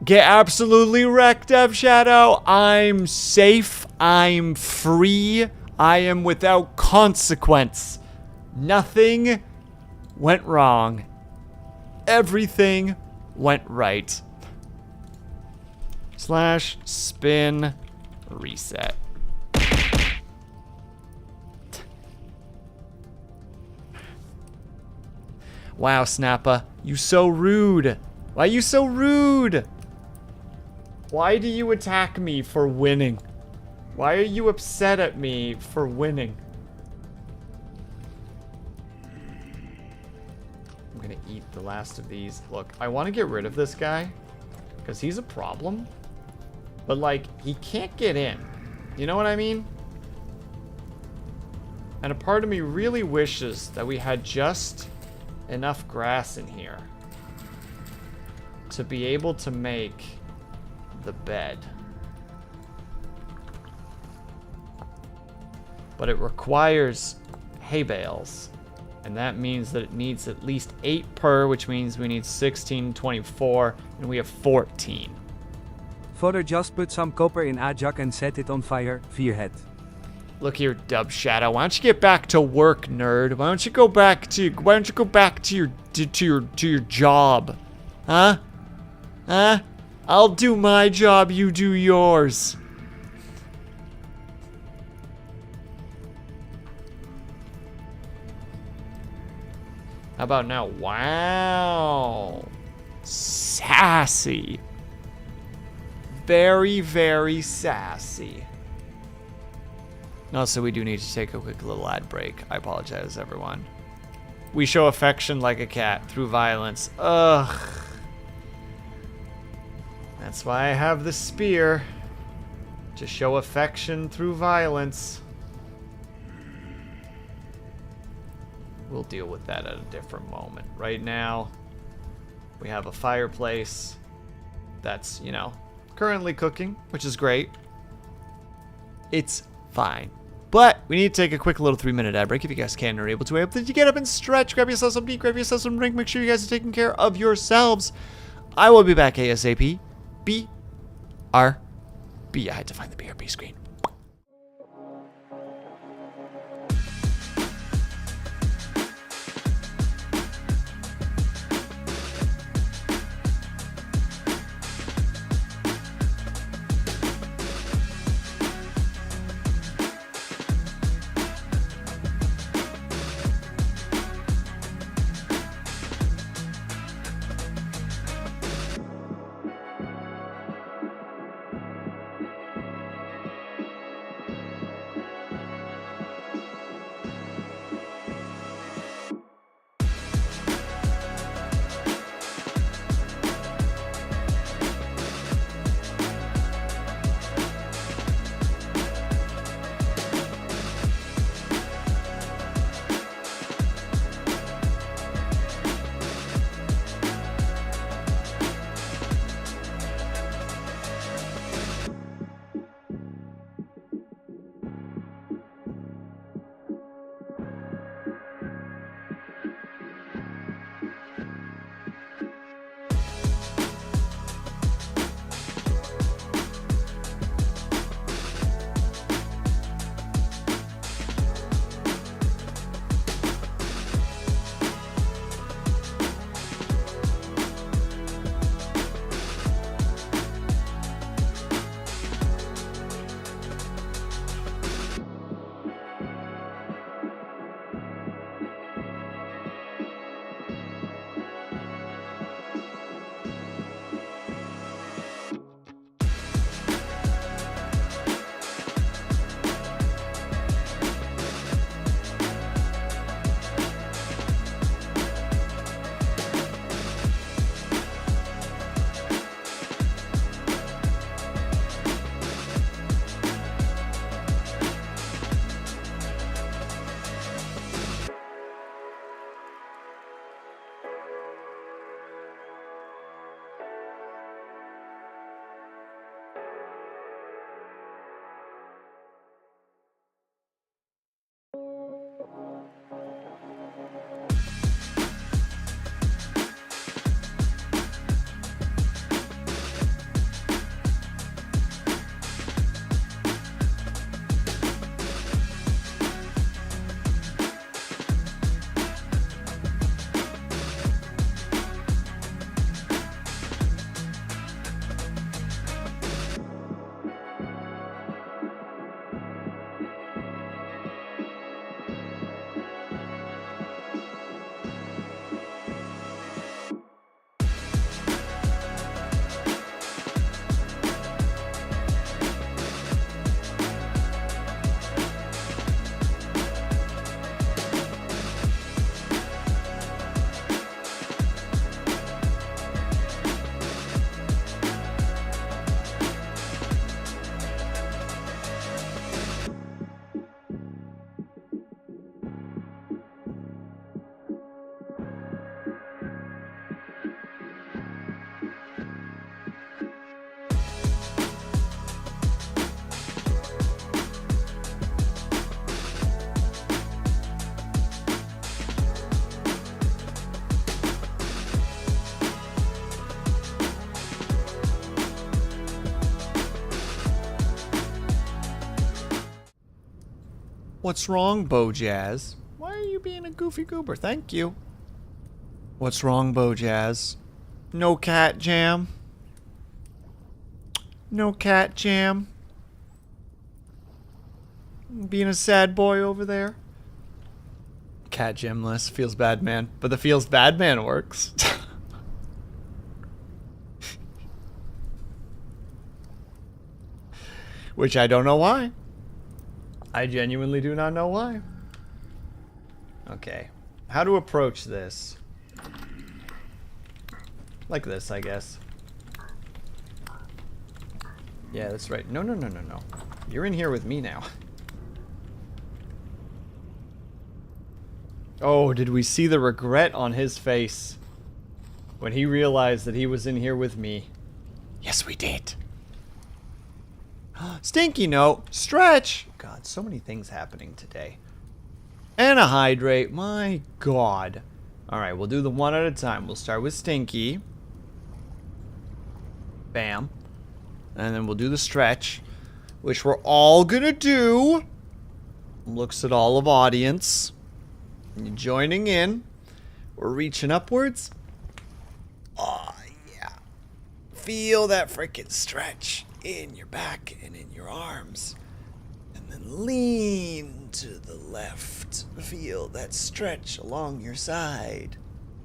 Get absolutely wrecked, Dev Shadow. I'm safe. I'm free. I am without consequence. Nothing went wrong. Everything went right. Slash spin reset. Wow, Snappa, you so rude. Why are you so rude? Why do you attack me for winning? Why are you upset at me for winning? I'm gonna eat the last of these. Look, I want to get rid of this guy because he's a problem. But like, he can't get in. You know what I mean? And a part of me really wishes that we had just enough grass in here to be able to make the bed. But it requires hay bales, and that means that it needs at least 8 per, which means we need 16, 24, and we have 14. Father, just put some copper in a jug and set it on fire. Fearhead. Look here, Dub Shadow. Why don't you get back to work, nerd? Why don't you go back to your job? Huh? Huh? I'll do my job, you do yours. How about now? Wow. Sassy. Very, very sassy. Also, we do need to take a quick little ad break. I apologize, everyone. We show affection like a cat through violence. Ugh. That's why I have the spear. To show affection through violence. We'll deal with that at a different moment. Right now, we have a fireplace that's, you know, currently cooking, which is great. It's fine. But we need to take a quick little 3-minute ad break if you guys can or are able to. I hope that you get up and stretch, grab yourself some tea, grab yourself some drink. Make sure you guys are taking care of yourselves. I will be back ASAP. BRB. I had to find the BRB screen. What's wrong, Bojazz? Why are you being a goofy goober? Thank you. What's wrong, Bojazz? No cat jam? No cat jam? Being a sad boy over there? Cat jamless. Feels bad, man. But the feels bad man works. Which I don't know why. I genuinely do not know why. Okay. How to approach this? Like this, I guess. Yeah, that's right. No, no, no, no, no. You're in here with me now. Oh, did we see the regret on his face when he realized that he was in here with me? Yes, we did. Stinky note. Stretch. God, so many things happening today. And a hydrate. My God. Alright, we'll do the one at a time. We'll start with Stinky. Bam. And then we'll do the stretch, which we're all gonna do. Looks at all of audience. And you're joining in. We're reaching upwards. Oh, yeah. Feel that freaking stretch in your back and in your arms. And then lean to the left. Feel that stretch along your side.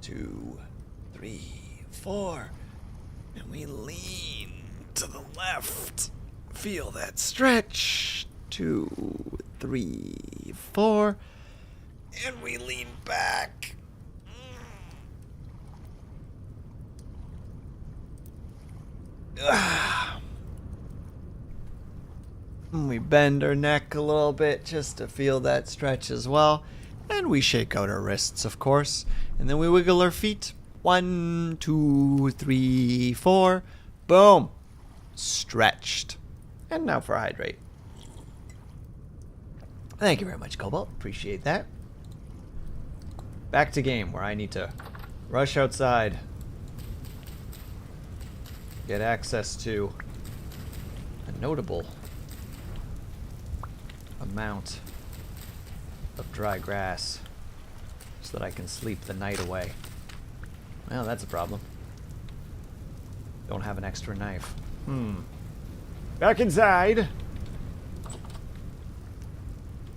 2, 3, 4. And we lean to the left. Feel that stretch. 2, 3, 4. And we lean back. And we bend our neck a little bit just to feel that stretch as well. And we shake out our wrists, of course. And then we wiggle our feet. 1, 2, 3, 4. Boom. Stretched. And now for a hydrate. Thank you very much, Cobalt. Appreciate that. Back to game where I need to rush outside. Get access to a notable amount of dry grass so that I can sleep the night away. Well, that's a problem. Don't have an extra knife. Back inside.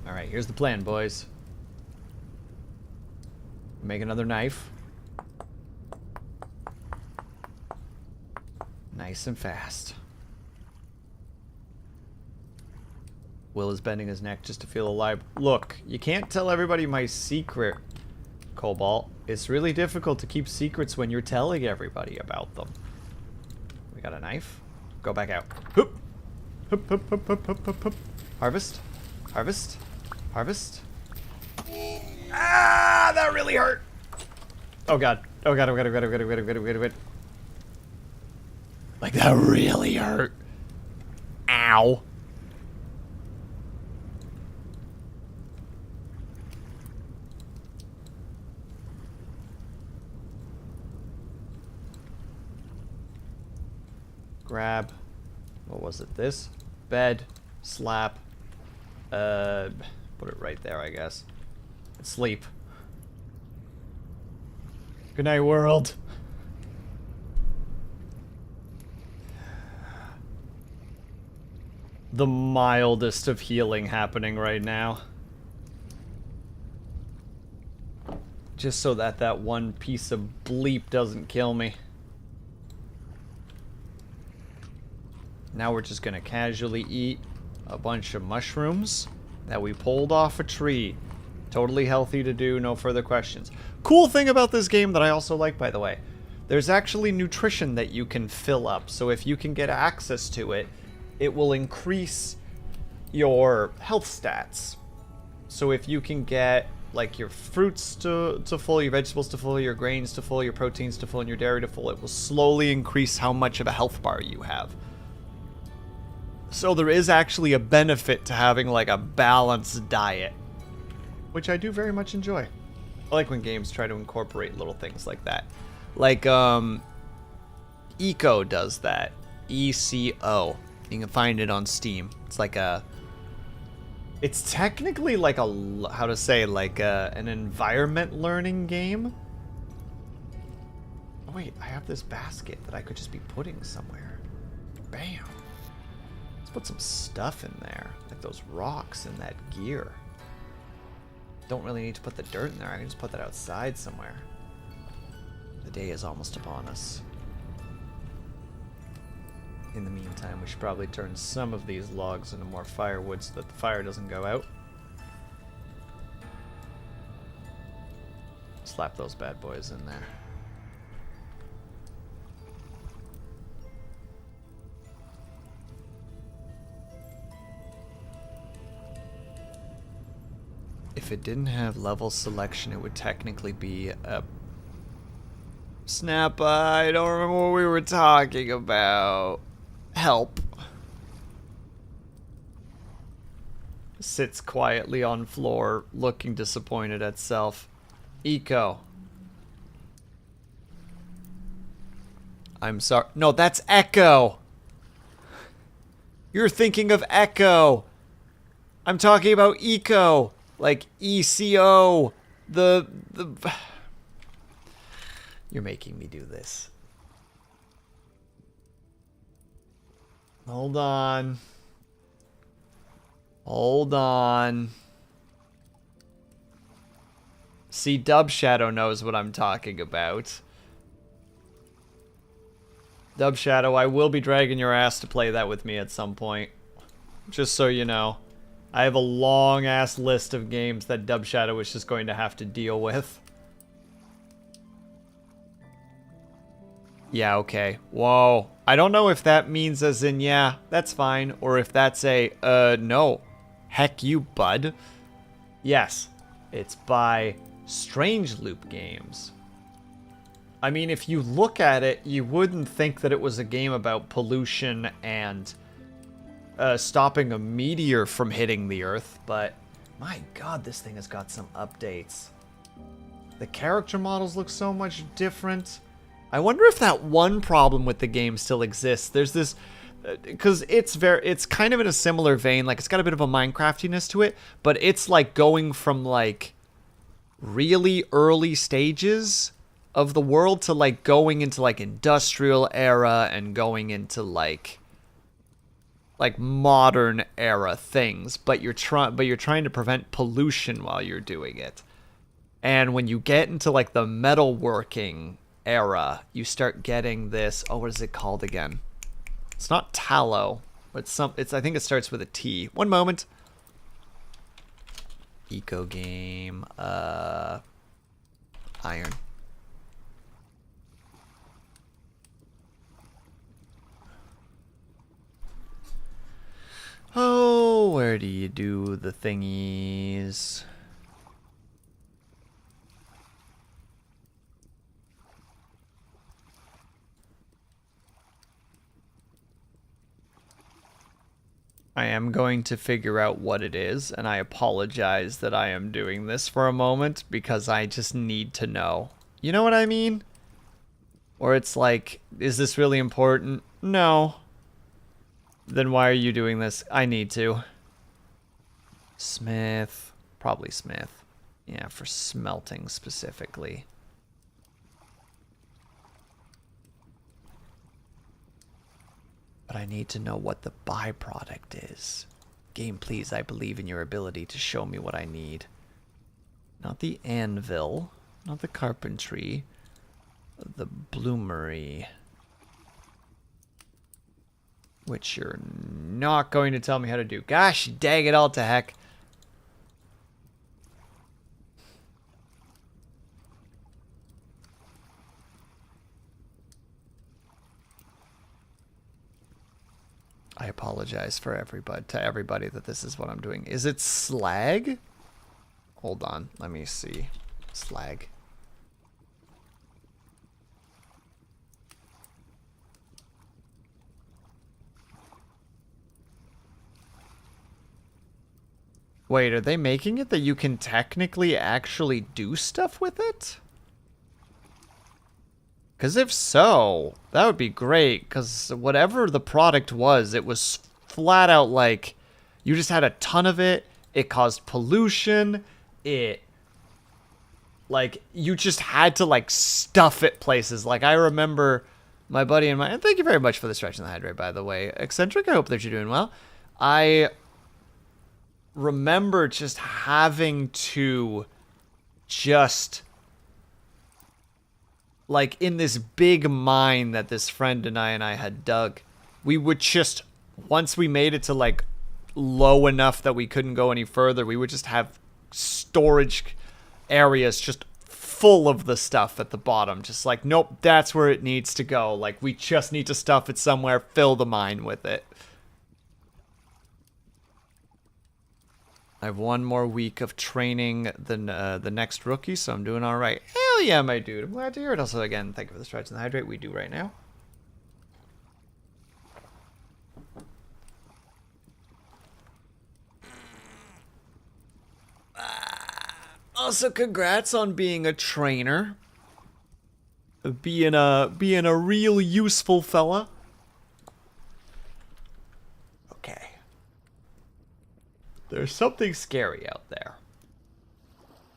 Alright, here's the plan, boys. Make another knife. Nice and fast. Will is bending his neck just to feel alive. Look, you can't tell everybody my secret, Cobalt. It's really difficult to keep secrets when you're telling everybody about them. We got a knife. Go back out. Hoop. Hoop, hoop, hoop, hoop, hoop, hoop, hoop. Harvest. Harvest. Harvest. Ah, that really hurt. Oh god. Oh god, oh god, oh god, oh god, oh god, oh god, oh god, oh god. Like, that really hurt. Ow. Grab. What was it? This? Bed. Slap. Put it right there, I guess. And sleep. Good night, world. The mildest of healing happening right now. Just so that that one piece of bleep doesn't kill me. Now we're just gonna casually eat a bunch of mushrooms that we pulled off a tree. Totally healthy to do, no further questions. Cool thing about this game that I also like, by the way. There's actually nutrition that you can fill up. So if you can get access to it, it will increase your health stats. So if you can get like your fruits to full, your vegetables to full, your grains to full, your proteins to full, and your dairy to full, it will slowly increase how much of a health bar you have. So there is actually a benefit to having like a balanced diet, which I do very much enjoy. I like when games try to incorporate little things like that. Like Eco does that. ECO. You can find it on Steam. It's like a... It's technically like a... How to say? Like an environment learning game. Oh wait, I have this basket that I could just be putting somewhere. Bam. Let's put some stuff in there. Like those rocks and that gear. Don't really need to put the dirt in there. I can just put that outside somewhere. The day is almost upon us. In the meantime, we should probably turn some of these logs into more firewood so that the fire doesn't go out. Slap those bad boys in there. If it didn't have level selection, it would technically be a... Snap, I don't remember what we were talking about. Help. Sits quietly on floor, looking disappointed at self. Eco. I'm sorry. No, that's Echo. You're thinking of Echo. I'm talking about Eco. Like ECO. The... You're making me do this. Hold on. Hold on. See, Dub Shadow knows what I'm talking about. Dub Shadow, I will be dragging your ass to play that with me at some point. Just so you know. I have a long-ass list of games that Dub Shadow is just going to have to deal with. Yeah, okay. Whoa. I don't know if that means as in, yeah, that's fine, or if that's a, no. Heck you, bud. Yes, it's by Strange Loop Games. I mean, if you look at it, you wouldn't think that it was a game about pollution and stopping a meteor from hitting the Earth, but my god, this thing has got some updates. The character models look so much different. I wonder if that one problem with the game still exists. There's this, because it's kind of in a similar vein. Like, it's got a bit of a Minecraftiness to it, but it's like going from like really early stages of the world to like going into like industrial era and going into like modern era things. But you're trying to prevent pollution while you're doing it. And when you get into like the metalworking era, you start getting this, oh, what is it called again? It's not tallow, but I think it starts with a T. One moment. Eco game, iron. Oh, where do you do the thingies? I am going to figure out what it is, and I apologize that I am doing this for a moment, because I just need to know. You know what I mean? Or it's like, is this really important? No. Then why are you doing this? I need to. Smith. Probably Smith. Yeah, for smelting specifically. But I need to know what the byproduct is. Game, please, I believe in your ability to show me what I need. Not the anvil. Not the carpentry. The bloomery. Which you're not going to tell me how to do. Gosh, dang it all to heck. I apologize for everybody that this is what I'm doing. Is it slag? Hold on, let me see. Slag. Wait, are they making it that you can technically actually do stuff with it? Because if so, that would be great. Because whatever the product was, it was flat out like, you just had a ton of it. It caused pollution. It, like, you just had to, like, stuff it places. Like, I remember my buddy and and thank you very much for the stretch and the hydrate, by the way. Eccentric, I hope that you're doing well. I remember just having to just, like, in this big mine that this friend and I had dug, we would just, once we made it to, like, low enough that we couldn't go any further, we would just have storage areas just full of the stuff at the bottom. Just like, nope, that's where it needs to go. Like, we just need to stuff it somewhere, fill the mine with it. I have one more week of training the next rookie, so I'm doing all right. Hell yeah, my dude. I'm glad to hear it. Also, again, thank you for the stretch and the hydrate we do right now. Also, congrats on being a trainer. Being a real useful fella. Okay. There's something scary out there.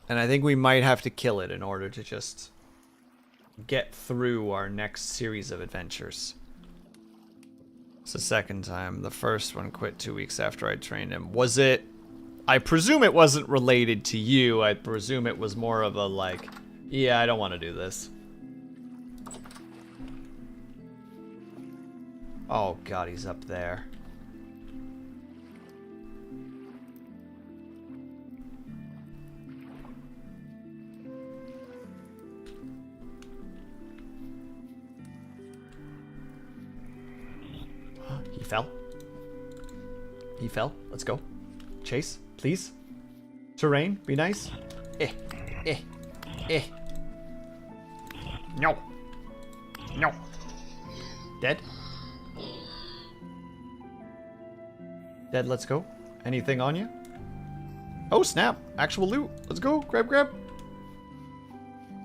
And I think we might have to kill it in order to just get through our next series of adventures. It's the second time. The first one quit 2 weeks after I trained him. Was it... I presume it wasn't related to you. I presume it was more of a like, yeah, I don't want to do this. Oh god, he's up there. He fell. He fell. Let's go. Chase, please. Terrain, be nice. Eh. No. No. Dead. Dead, let's go. Anything on you? Oh, snap. Actual loot. Let's go. Grab.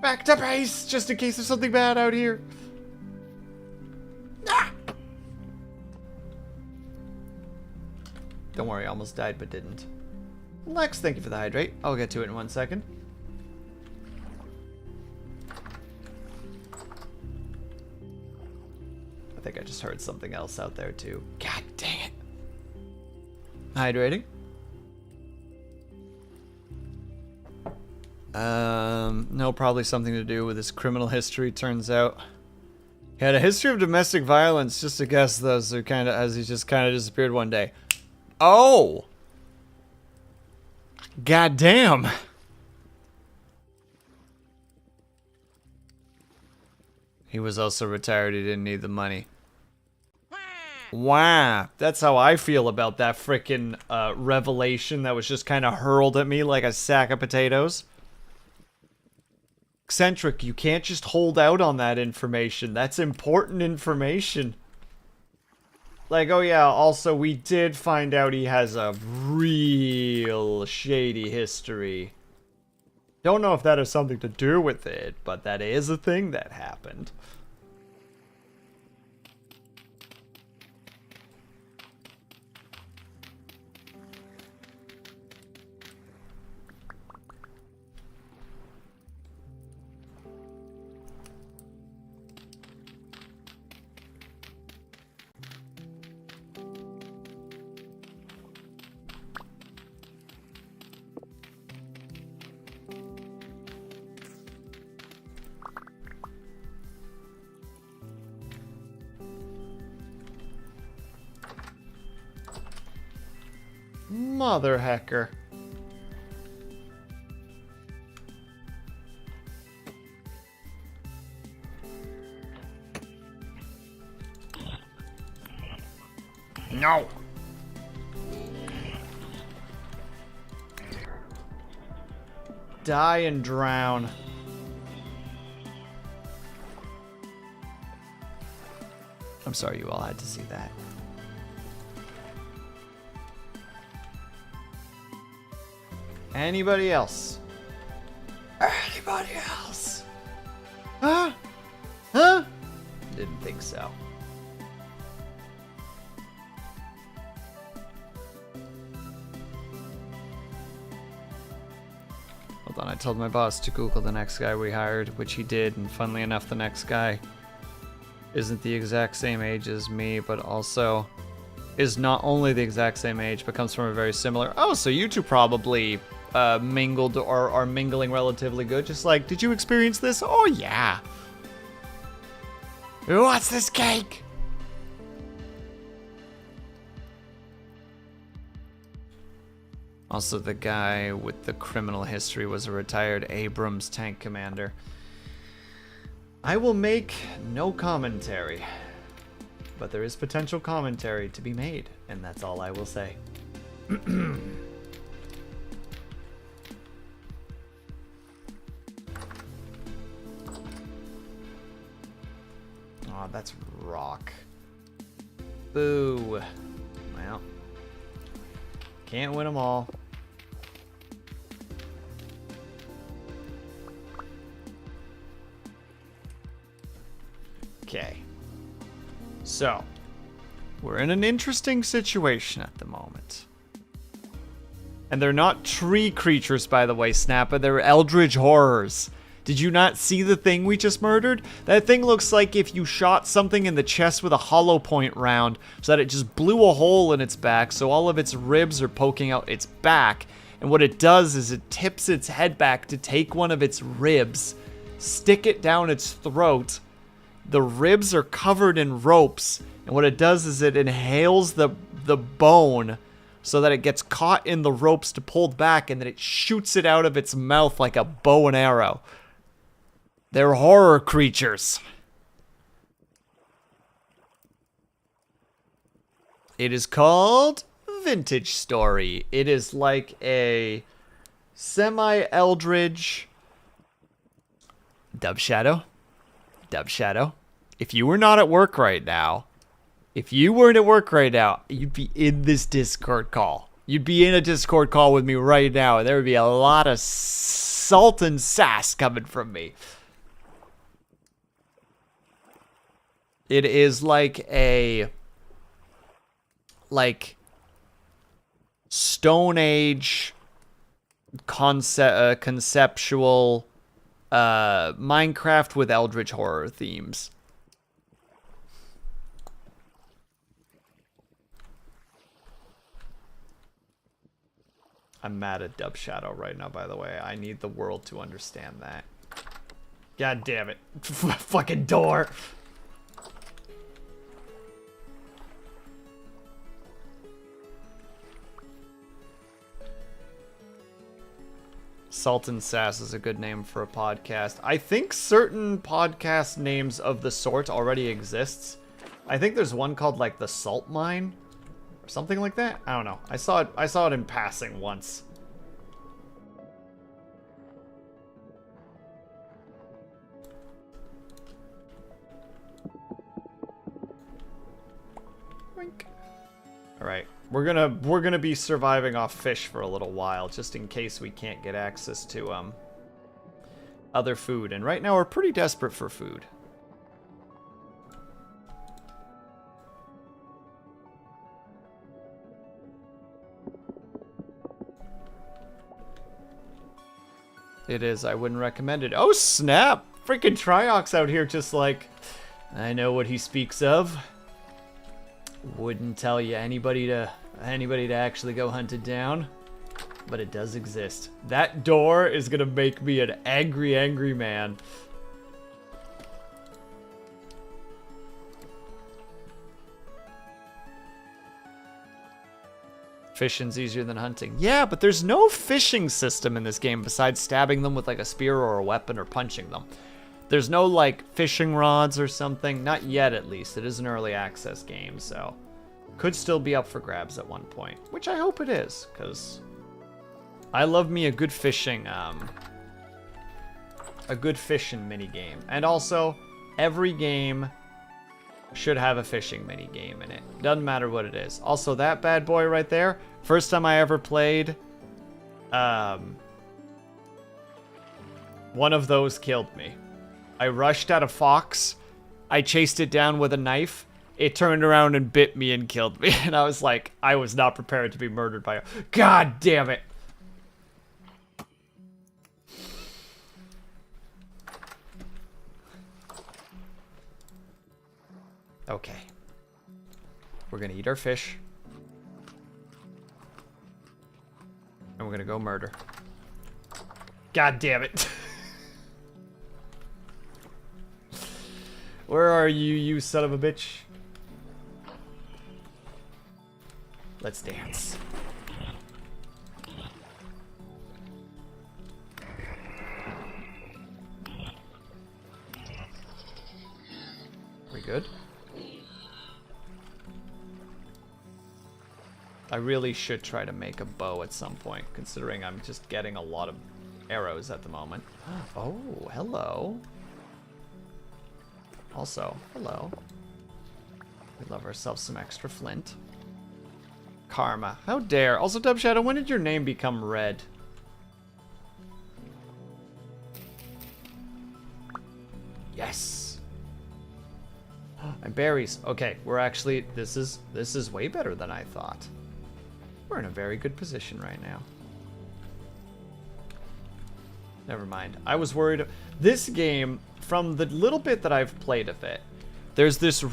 Back to base, just in case there's something bad out here. Ah! Don't worry, I almost died, but didn't. Lex, thank you for the hydrate. I'll get to it in 1 second. I think I just heard something else out there, too. God dang it. Hydrating. No, probably something to do with his criminal history, turns out. He had a history of domestic violence, just a guess, though, so kind of, as he just kind of disappeared one day. Oh! God damn! He was also retired, he didn't need the money. Wow, that's how I feel about that frickin' revelation that was just kind of hurled at me like a sack of potatoes. Eccentric, you can't just hold out on that information. That's important information. Like, oh yeah, also we did find out he has a real shady history. Don't know if that has something to do with it, but that is a thing that happened. Mother hecker. No. Die and drown. I'm sorry you all had to see that. Anybody else? Anybody else? Huh? Huh? Didn't think so. Hold on, I told my boss to Google the next guy we hired, which he did, and funnily enough, the next guy isn't the exact same age as me, but also is not only the exact same age, but comes from a very similar... Oh, so you two probably mingled or are mingling relatively good. Just like, did you experience this? Oh, yeah. Who wants this cake? Also, the guy with the criminal history was a retired Abrams tank commander. I will make no commentary, but there is potential commentary to be made, and that's all I will say. Oh, that's rock. Boo. Well, can't win them all. Okay. So, we're in an interesting situation at the moment. And they're not tree creatures, by the way, Snappa. They're eldritch horrors. Did you not see the thing we just murdered? That thing looks like if you shot something in the chest with a hollow point round so that it just blew a hole in its back so all of its ribs are poking out its back. And what it does is it tips its head back to take one of its ribs, stick it down its throat. The ribs are covered in ropes. And what it does is it inhales the bone so that it gets caught in the ropes to pull back, and then it shoots it out of its mouth like a bow and arrow. They're horror creatures. It is called Vintage Story. It is like a semi-eldritch Dub Shadow. If you were not at work right now, you'd be in this Discord call. You'd be in a Discord call with me right now, and there would be a lot of salt and sass coming from me. It is like a Stone Age conceptual Minecraft with eldritch horror themes. I'm mad at Dub Shadow right now, by the way. I need the world to understand that. God damn it. Fucking door. Salt and Sass is a good name for a podcast. I think certain podcast names of the sort already exists. I think there's one called like the Salt Mine or something like that. I don't know. I saw it in passing once. All right. We're gonna be surviving off fish for a little while, just in case we can't get access to other food. And right now we're pretty desperate for food. It is. I wouldn't recommend it. Oh snap! Freaking Triox out here, just like, I know what he speaks of. Wouldn't tell you anybody to actually go hunt it down, but it does exist. That door is gonna make me an angry, angry man. Fishing's easier than hunting. Yeah, but there's no fishing system in this game besides stabbing them with like a spear or a weapon or punching them. There's no like fishing rods or something. Not yet, at least. It is an early access game, so could still be up for grabs at one point, which I hope it is, because I love me a good fishing mini game. And also, every game should have a fishing mini game in it. Doesn't matter what it is. Also, that bad boy right there, first time I ever played, one of those killed me. I rushed at a fox, I chased it down with a knife, it turned around and bit me and killed me, and I was like, I was not prepared to be murdered by a... God damn it! Okay. We're gonna eat our fish. And we're gonna go murder. God damn it. Where are you, you son of a bitch? Let's dance. We good? I really should try to make a bow at some point, considering I'm just getting a lot of arrows at the moment. Oh, hello. Also, hello. We love ourselves some extra flint. Karma. How dare. Also, Dub Shadow, when did your name become red? Yes. And berries. Okay, we're actually... This is way better than I thought. We're in a very good position right now. Never mind. I was worried. This game, from the little bit that I've played of it, there's this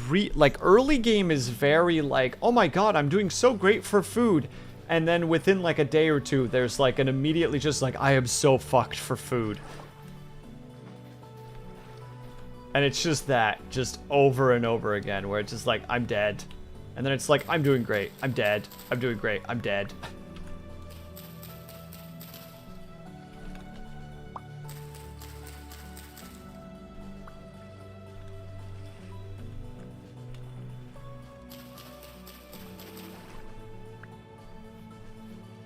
early game is very like, oh my god, I'm doing so great for food. And then within like a day or two, there's like an immediately just like, I am so fucked for food. And it's just that, just over and over again, where it's just like, I'm dead. And then it's like, I'm doing great. I'm dead. I'm doing great. I'm dead.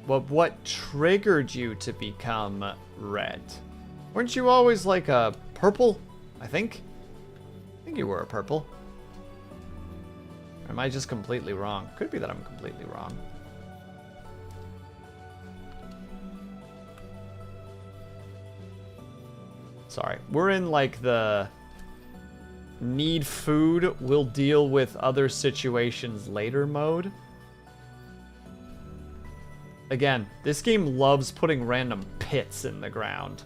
Well, what triggered you to become red? Weren't you always like a purple? I think you were a purple. Or am I just completely wrong? Could be that I'm completely wrong. Sorry. We're in like the need food, we'll deal with other situations later mode. Again, this game loves putting random pits in the ground.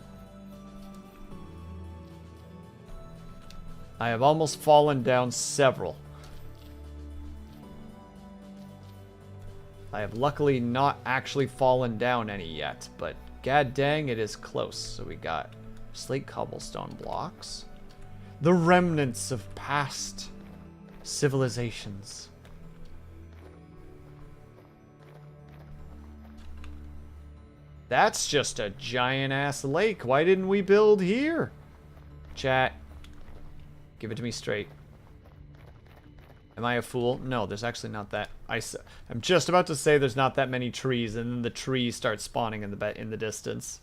I have almost fallen down several. I have luckily not actually fallen down any yet, but god dang, it is close. So we got slate cobblestone blocks. The remnants of past civilizations. That's just a giant-ass lake. Why didn't we build here? Chat. Give it to me straight. Am I a fool? No, there's actually not that. I'm just about to say there's not that many trees, and then the trees start spawning in the distance.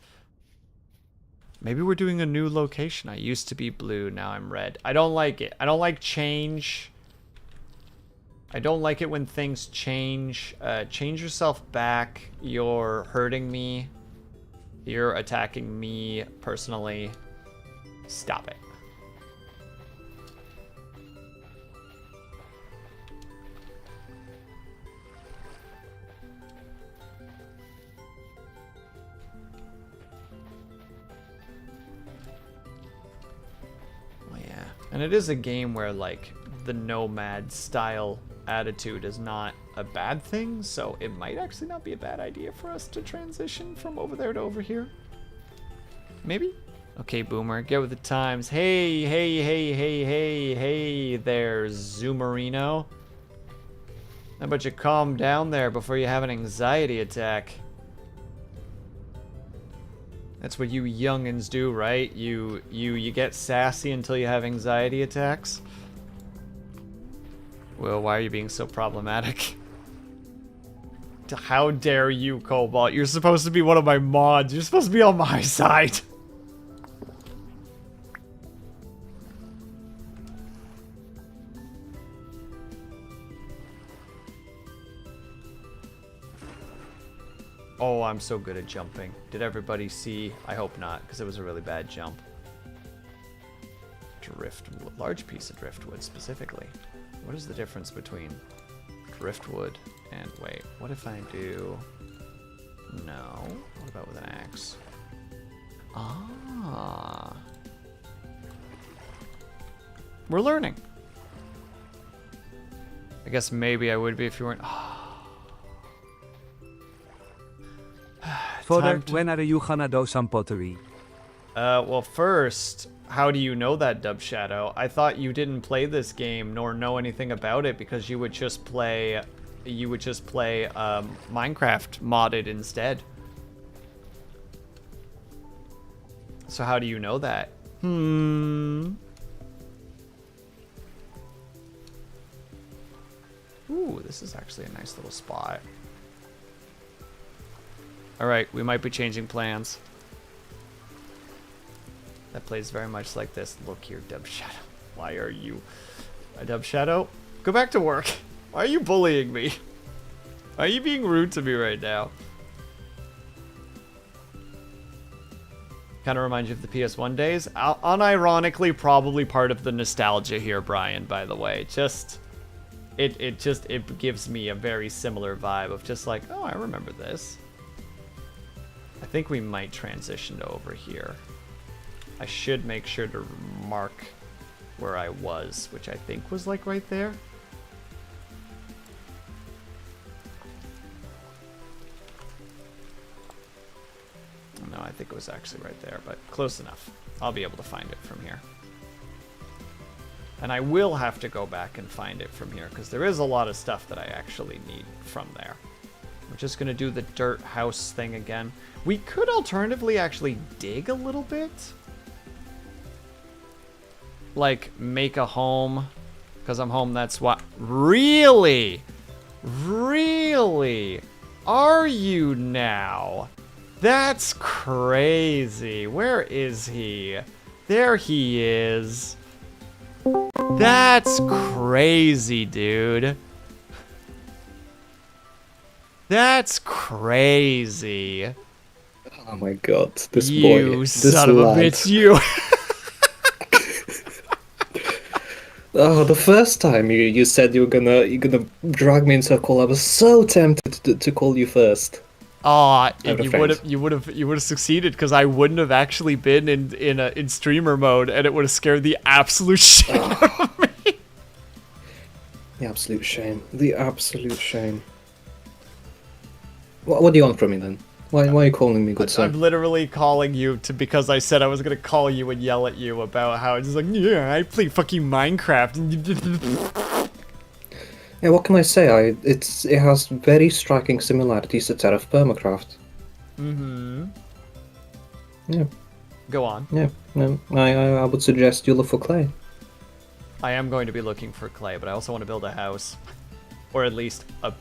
Maybe we're doing a new location. I used to be blue, now I'm red. I don't like it. I don't like change. I don't like it when things change. Change yourself back. You're hurting me. You're attacking me personally. Stop it. And it is a game where, like, the nomad style attitude is not a bad thing, so it might actually not be a bad idea for us to transition from over there to over here. Maybe? Okay, Boomer, get with the times. Hey, hey, hey, hey, hey, hey there, Zoomerino. How about you calm down there before you have an anxiety attack? That's what you youngins do, right? You get sassy until you have anxiety attacks? Well, why are you being so problematic? How dare you, Cobalt? You're supposed to be one of my mods. You're supposed to be on my side. Oh, I'm so good at jumping. Did everybody see? I hope not, because it was a really bad jump. Driftwood. Large piece of driftwood, specifically. What is the difference between driftwood and... Wait, what if I do... No. What about with an axe? Ah. We're learning. I guess maybe I would be if you weren't... Father, when are you gonna do some pottery? Well, first, how do you know that, Dub Shadow? I thought you didn't play this game nor know anything about it because you would just play, Minecraft modded instead. So how do you know that? Ooh, this is actually a nice little spot. Alright, we might be changing plans. That plays very much like this. Look here, Dub Shadow. Why are you... Dub Shadow? Go back to work. Why are you bullying me? Why are you being rude to me right now? Kind of reminds you of the PS1 days. Unironically, probably part of the nostalgia here, Brian, by the way. It gives me a very similar vibe of just like, oh, I remember this. I think we might transition to over here. I should make sure to mark where I was, which I think was like right there. No, I think it was actually right there, but close enough. I'll be able to find it from here. And I will have to go back and find it from here, because there is a lot of stuff that I actually need from there. We're just going to do the dirt house thing again. We could alternatively actually dig a little bit. Like, make a home. Because I'm home, that's what... Really? Really? Are you now? That's crazy. Where is he? There he is. That's crazy, dude. That's crazy. Oh my god, this you boy. You this son of a bitch, you. Oh, the first time you said you're gonna drag me into a call, I was so tempted to call you first. Ah, you would have succeeded because I wouldn't have actually been in streamer mode, and it would have scared the absolute shit out of me. The absolute shame. The absolute shame. What do you want from me then? Why are you calling me good sir? I'm literally calling you because I said I was gonna call you and yell at you about how it's just like, yeah, I play fucking Minecraft. Yeah, what can I say? It has very striking similarities to Terra Permacraft. Mm-hmm. Yeah. Go on. Yeah. I would suggest you look for clay. I am going to be looking for clay, but I also want to build a house, or at least a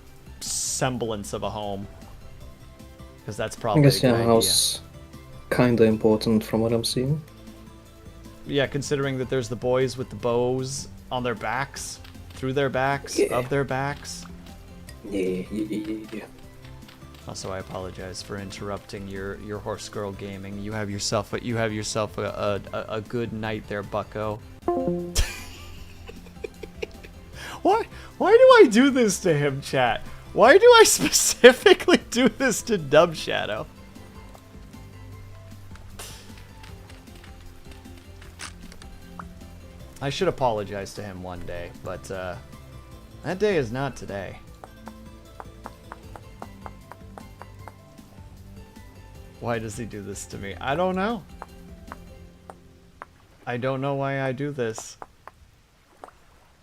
semblance of a home. Because that's probably I guess a good house kinda important from what I'm seeing. Yeah, considering that there's the boys with the bows on their backs, through their backs, of their backs. Yeah. Also, I apologize for interrupting your horse girl gaming. You have yourself a good night there, bucko. Why do I do this to him, chat? Why do I specifically do this to Dub Shadow? I should apologize to him one day, but that day is not today. Why does he do this to me? I don't know. I don't know why I do this.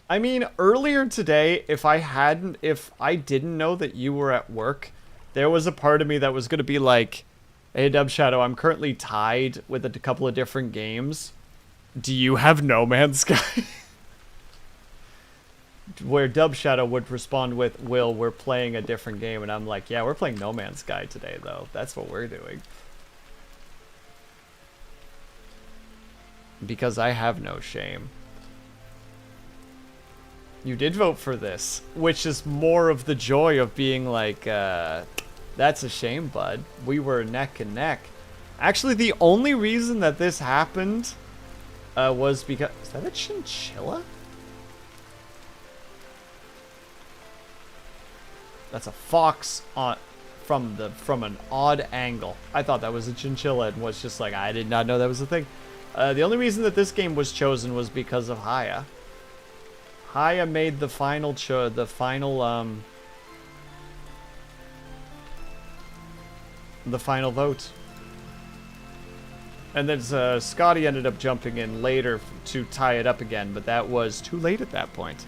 I mean, earlier today, if I didn't know that you were at work, there was a part of me that was going to be like, hey, Dub Shadow, I'm currently tied with a couple of different games. Do you have No Man's Sky? Where Dub Shadow would respond with, Will, we're playing a different game. And I'm like, yeah, we're playing No Man's Sky today, though. That's what we're doing. Because I have no shame. You did vote for this, which is more of the joy of being like, that's a shame, bud. We were neck and neck. Actually, the only reason that this happened was because... Is that a chinchilla? That's a fox from an odd angle. I thought that was a chinchilla and was just like, I did not know that was a thing. The only reason that this game was chosen was because of Haya. Haya made the final vote. And then Scotty ended up jumping in later to tie it up again, but that was too late at that point.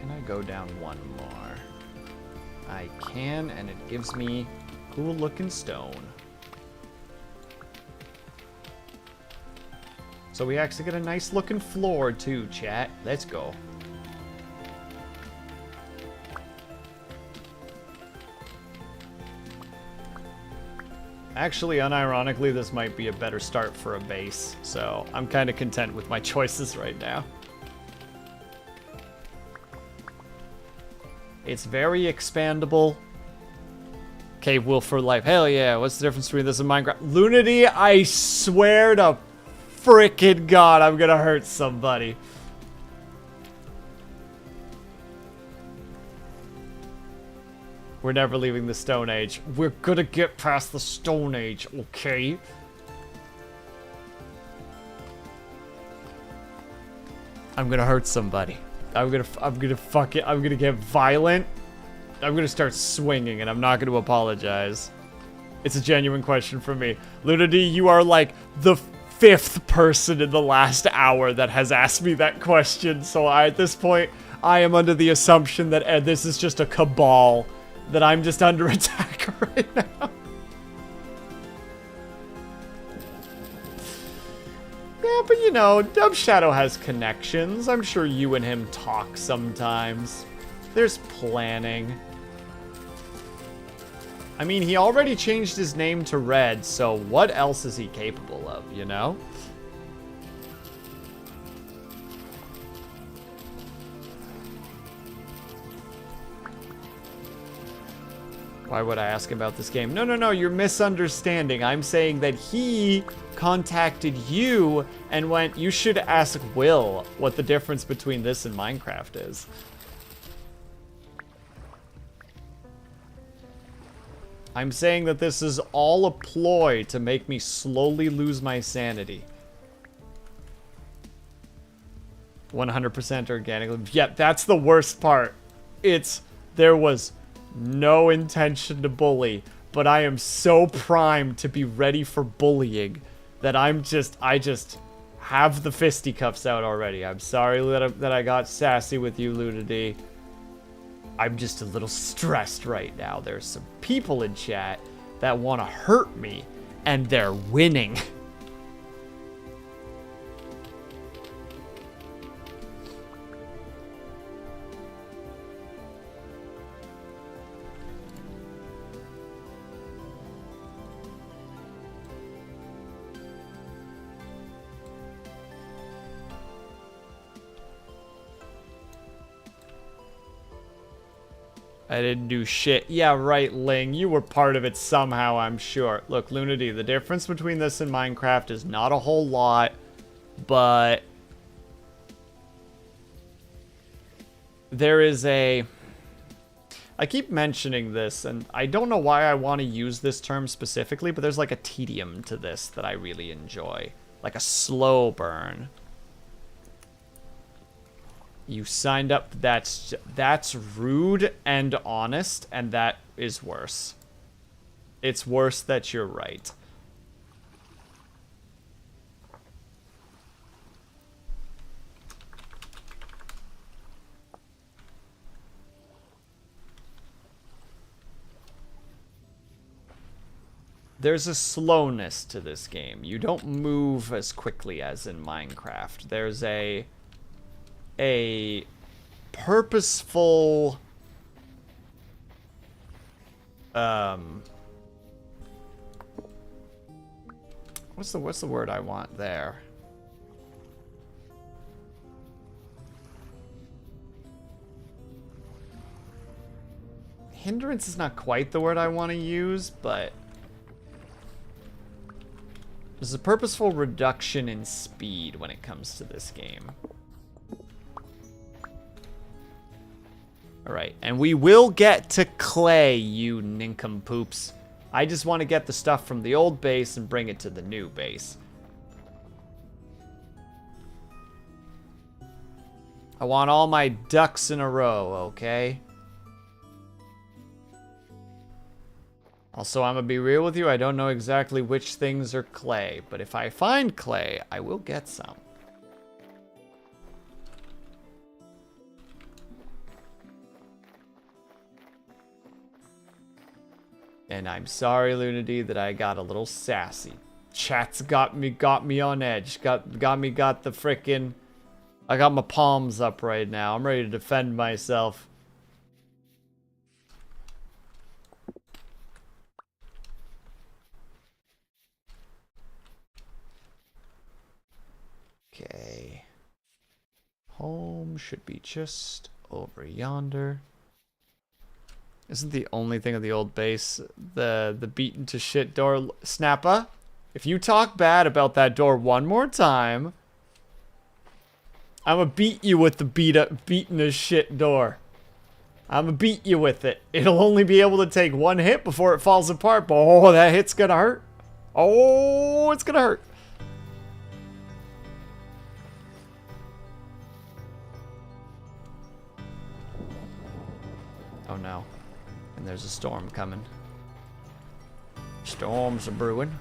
Can I go down one more? I can, and it gives me cool looking stone. So we actually get a nice looking floor too, chat. Let's go. Actually, unironically, this might be a better start for a base. So I'm kind of content with my choices right now. It's very expandable. Cave Wolf for life. Hell yeah. What's the difference between this and Minecraft? Lunity, I swear to frickin' God, I'm gonna hurt somebody. We're never leaving the Stone Age. We're gonna get past the Stone Age, okay? I'm gonna hurt somebody. I'm gonna get violent. I'm gonna start swinging, and I'm not gonna apologize. It's a genuine question from me. Lunity, you are like the 5th person in the last hour that has asked me that question, so at this point, I am under the assumption that this is just a cabal, that I'm just under attack right now. Yeah, but you know, Dub Shadow has connections. I'm sure you and him talk sometimes. There's planning. I mean, he already changed his name to Red, so what else is he capable of, you know? Why would I ask about this game? No, you're misunderstanding. I'm saying that he contacted you and went, you should ask Will what the difference between this and Minecraft is. I'm saying that this is all a ploy to make me slowly lose my sanity. 100% organically. Yeah, that's the worst part. There was no intention to bully, but I am so primed to be ready for bullying that I just have the fisticuffs out already. I'm sorry that I got sassy with you, Lunity. I'm just a little stressed right now. There's some people in chat that want to hurt me, and they're winning. I didn't do shit. Yeah, right, Ling. You were part of it somehow, I'm sure. Look, Lunity, the difference between this and Minecraft is not a whole lot, but there is a... I keep mentioning this, and I don't know why I want to use this term specifically, but there's like a tedium to this that I really enjoy. Like a slow burn. You signed up, that's rude and honest, and that is worse. It's worse that you're right. there's a slowness to this game. You don't move as quickly as in Minecraft. There's a purposeful what's the word I want there? Hindrance is not quite the word I want to use, but there's a purposeful reduction in speed when it comes to this game. Alright, and we will get to clay, you nincompoops. I just want to get the stuff from the old base and bring it to the new base. I want all my ducks in a row, okay? Also, I'm gonna be real with you, I don't know exactly which things are clay, but if I find clay, I will get some. And I'm sorry, Lunity, that I got a little sassy. Chat's got me on edge. Got the frickin'... I got my palms up right now. I'm ready to defend myself. Okay. Home should be just over yonder. Isn't the only thing of the old base the beaten to shit door? Snappa, if you talk bad about that door one more time, I'ma beat you with the beaten to shit door. I'ma beat you with it. It'll only be able to take one hit before it falls apart, but oh, that hit's gonna hurt. Oh, it's gonna hurt. Oh no. And there's a storm coming. Storms are brewing.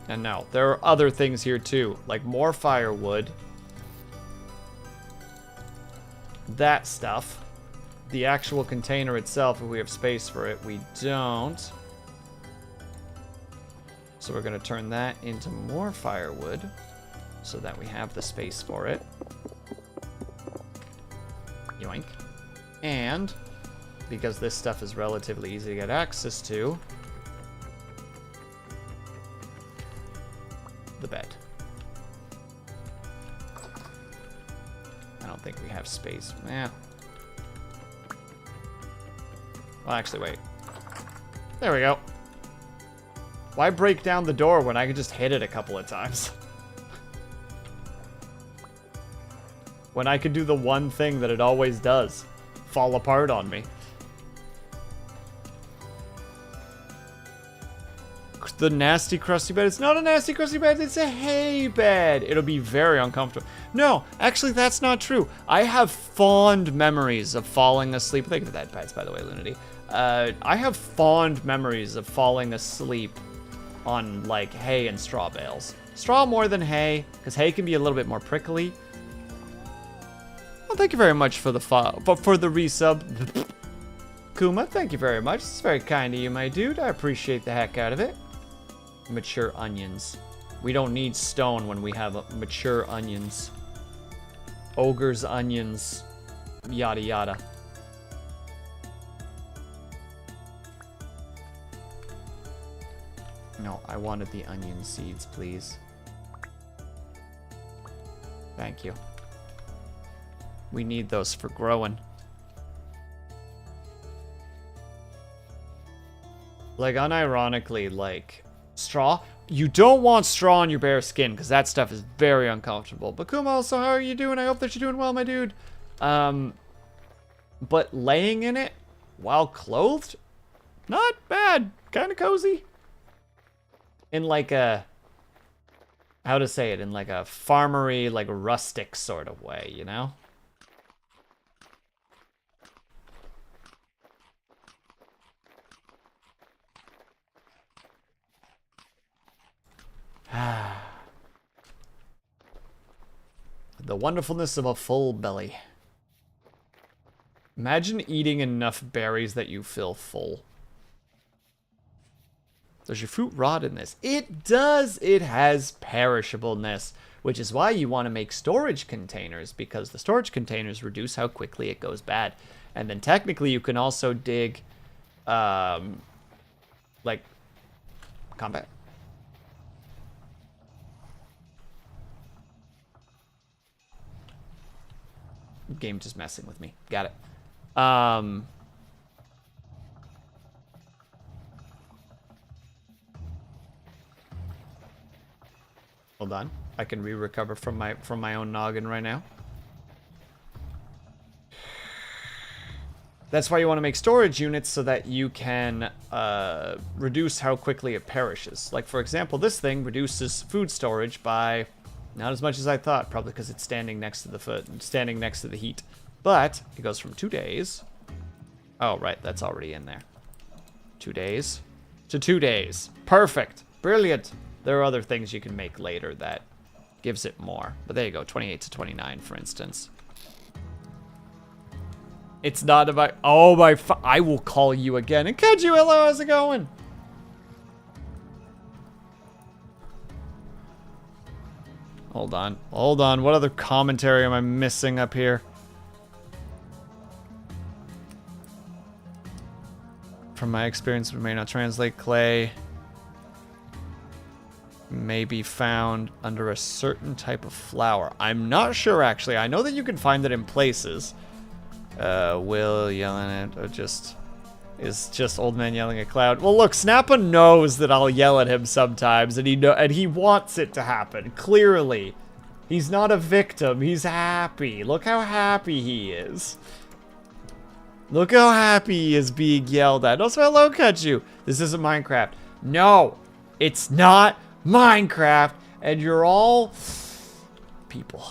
And no, there are other things here too, like more firewood. That stuff. The actual container itself, if we have space for it, we don't. So we're gonna turn that into more firewood so that we have the space for it. Yoink. And because this stuff is relatively easy to get access to, the bed. I don't think we have space. Yeah. Well, actually, wait. There we go. Why break down the door when I could just hit it a couple of times? When I could do the one thing that it always does. Fall apart on me. The nasty crusty bed. It's not a nasty crusty bed, it's a hay bed. It'll be very uncomfortable. No, actually that's not true. I have fond memories of falling asleep. Thank you for that pets, by the way, Lunity. I have fond memories of falling asleep on like hay and straw bales. Straw more than hay, because hay can be a little bit more prickly. Well, thank you very much for the resub. Kuma, thank you very much. It's very kind of you, my dude. I appreciate the heck out of it. Mature onions. We don't need stone when we have mature onions. Ogre's onions. Yada yada. No, I wanted the onion seeds, please. Thank you. We need those for growing. Like, unironically, like, straw. You don't want straw on your bare skin, because that stuff is very uncomfortable. But Kuma, so how are you doing? I hope that you're doing well, my dude. But laying in it while clothed? Not bad. Kind of cozy. In like a... How to say it? In like a farmery, like rustic sort of way, you know? The wonderfulness of a full belly. Imagine eating enough berries that you feel full. Does your fruit rot in this? It does. It has perishableness, which is why you want to make storage containers, because the storage containers reduce how quickly it goes bad. And then technically you can also dig, like, combat. Game just messing with me. Got it. Hold on. I can recover from my own noggin right now. That's why you want to make storage units, so that you can reduce how quickly it perishes. Like, for example, this thing reduces food storage by not as much as I thought, probably because it's standing next to the heat. But it goes from 2 days. Oh, right, that's already in there. 2 days to 2 days. Perfect. Brilliant. There are other things you can make later that gives it more. But there you go, 28 to 29, for instance. It's not about... Oh, I will call you again. And Kaju, hello, how's it going? Hold on. Hold on. What other commentary am I missing up here? From my experience, we may not translate clay. May be found under a certain type of flower. I'm not sure, actually. I know that you can find it in places. Will yelling at, or just... Is just old man yelling at cloud. Well, look, Snappa knows that I'll yell at him sometimes, and he wants it to happen. Clearly, he's not a victim. He's happy. Look how happy he is. Look how happy he is being yelled at. Also, hello, Kachu. This isn't Minecraft. No, it's not Minecraft, and you're all people.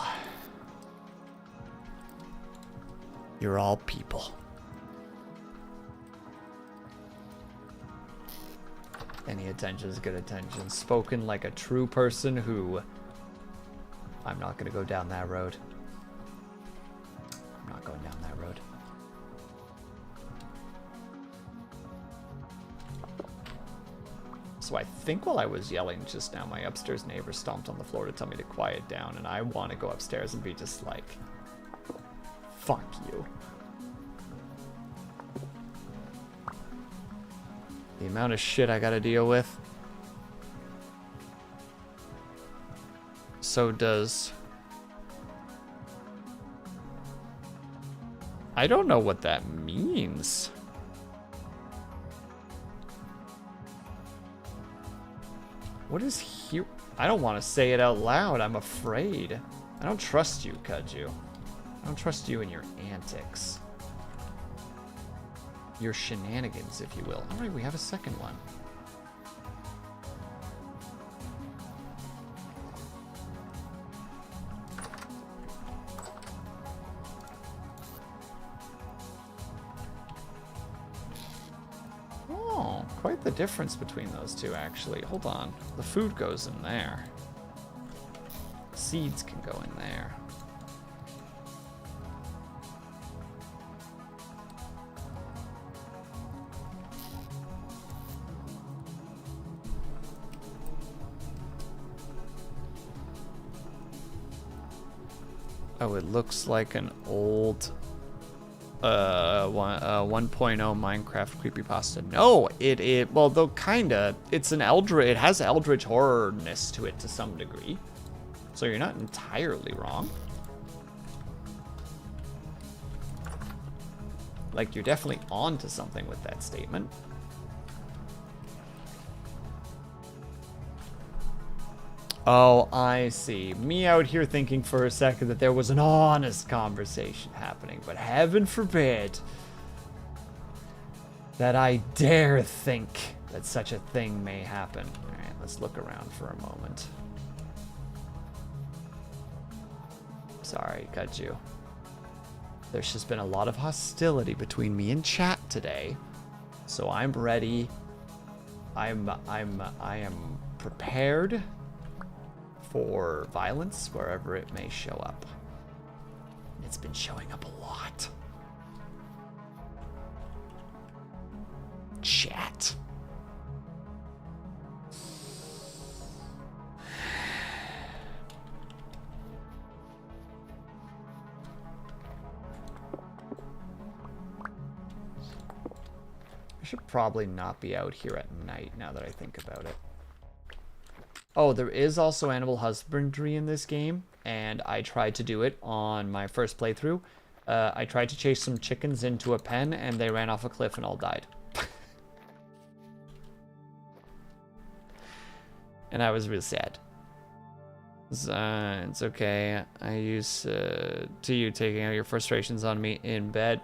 You're all people. Any attention is good attention. Spoken like a true person who... I'm not going to go down that road. I'm not going down that road. So I think while I was yelling just now, my upstairs neighbor stomped on the floor to tell me to quiet down, and I want to go upstairs and be just like, fuck you. The amount of shit I gotta deal with. So does... I don't know what that means. What is here? I don't want to say it out loud. I'm afraid. I don't trust you, Kaju. I don't trust you and your antics. Your shenanigans, if you will. Alright, we have a second one. Oh, quite the difference between those two, actually. Hold on. The food goes in there. Seeds can go in there. Oh, it looks like an old 1.0 Minecraft creepypasta. No, well, though kinda. It's an it has eldritch horrorness to it to some degree. So you're not entirely wrong. Like, you're definitely onto something with that statement. Oh, I see. Me out here thinking for a second that there was an honest conversation happening, but heaven forbid that I dare think that such a thing may happen. Alright, let's look around for a moment. Sorry, cut you. There's just been a lot of hostility between me and chat today, so I'm ready. I am prepared for violence wherever it may show up. It's been showing up a lot. Chat. should probably not be out here at night now that I think about it. Oh, there is also animal husbandry in this game, and I tried to do it on my first playthrough. I tried to chase some chickens into a pen, and they ran off a cliff and all died. And I was real sad. It's okay. I used to you taking out your frustrations on me in bed.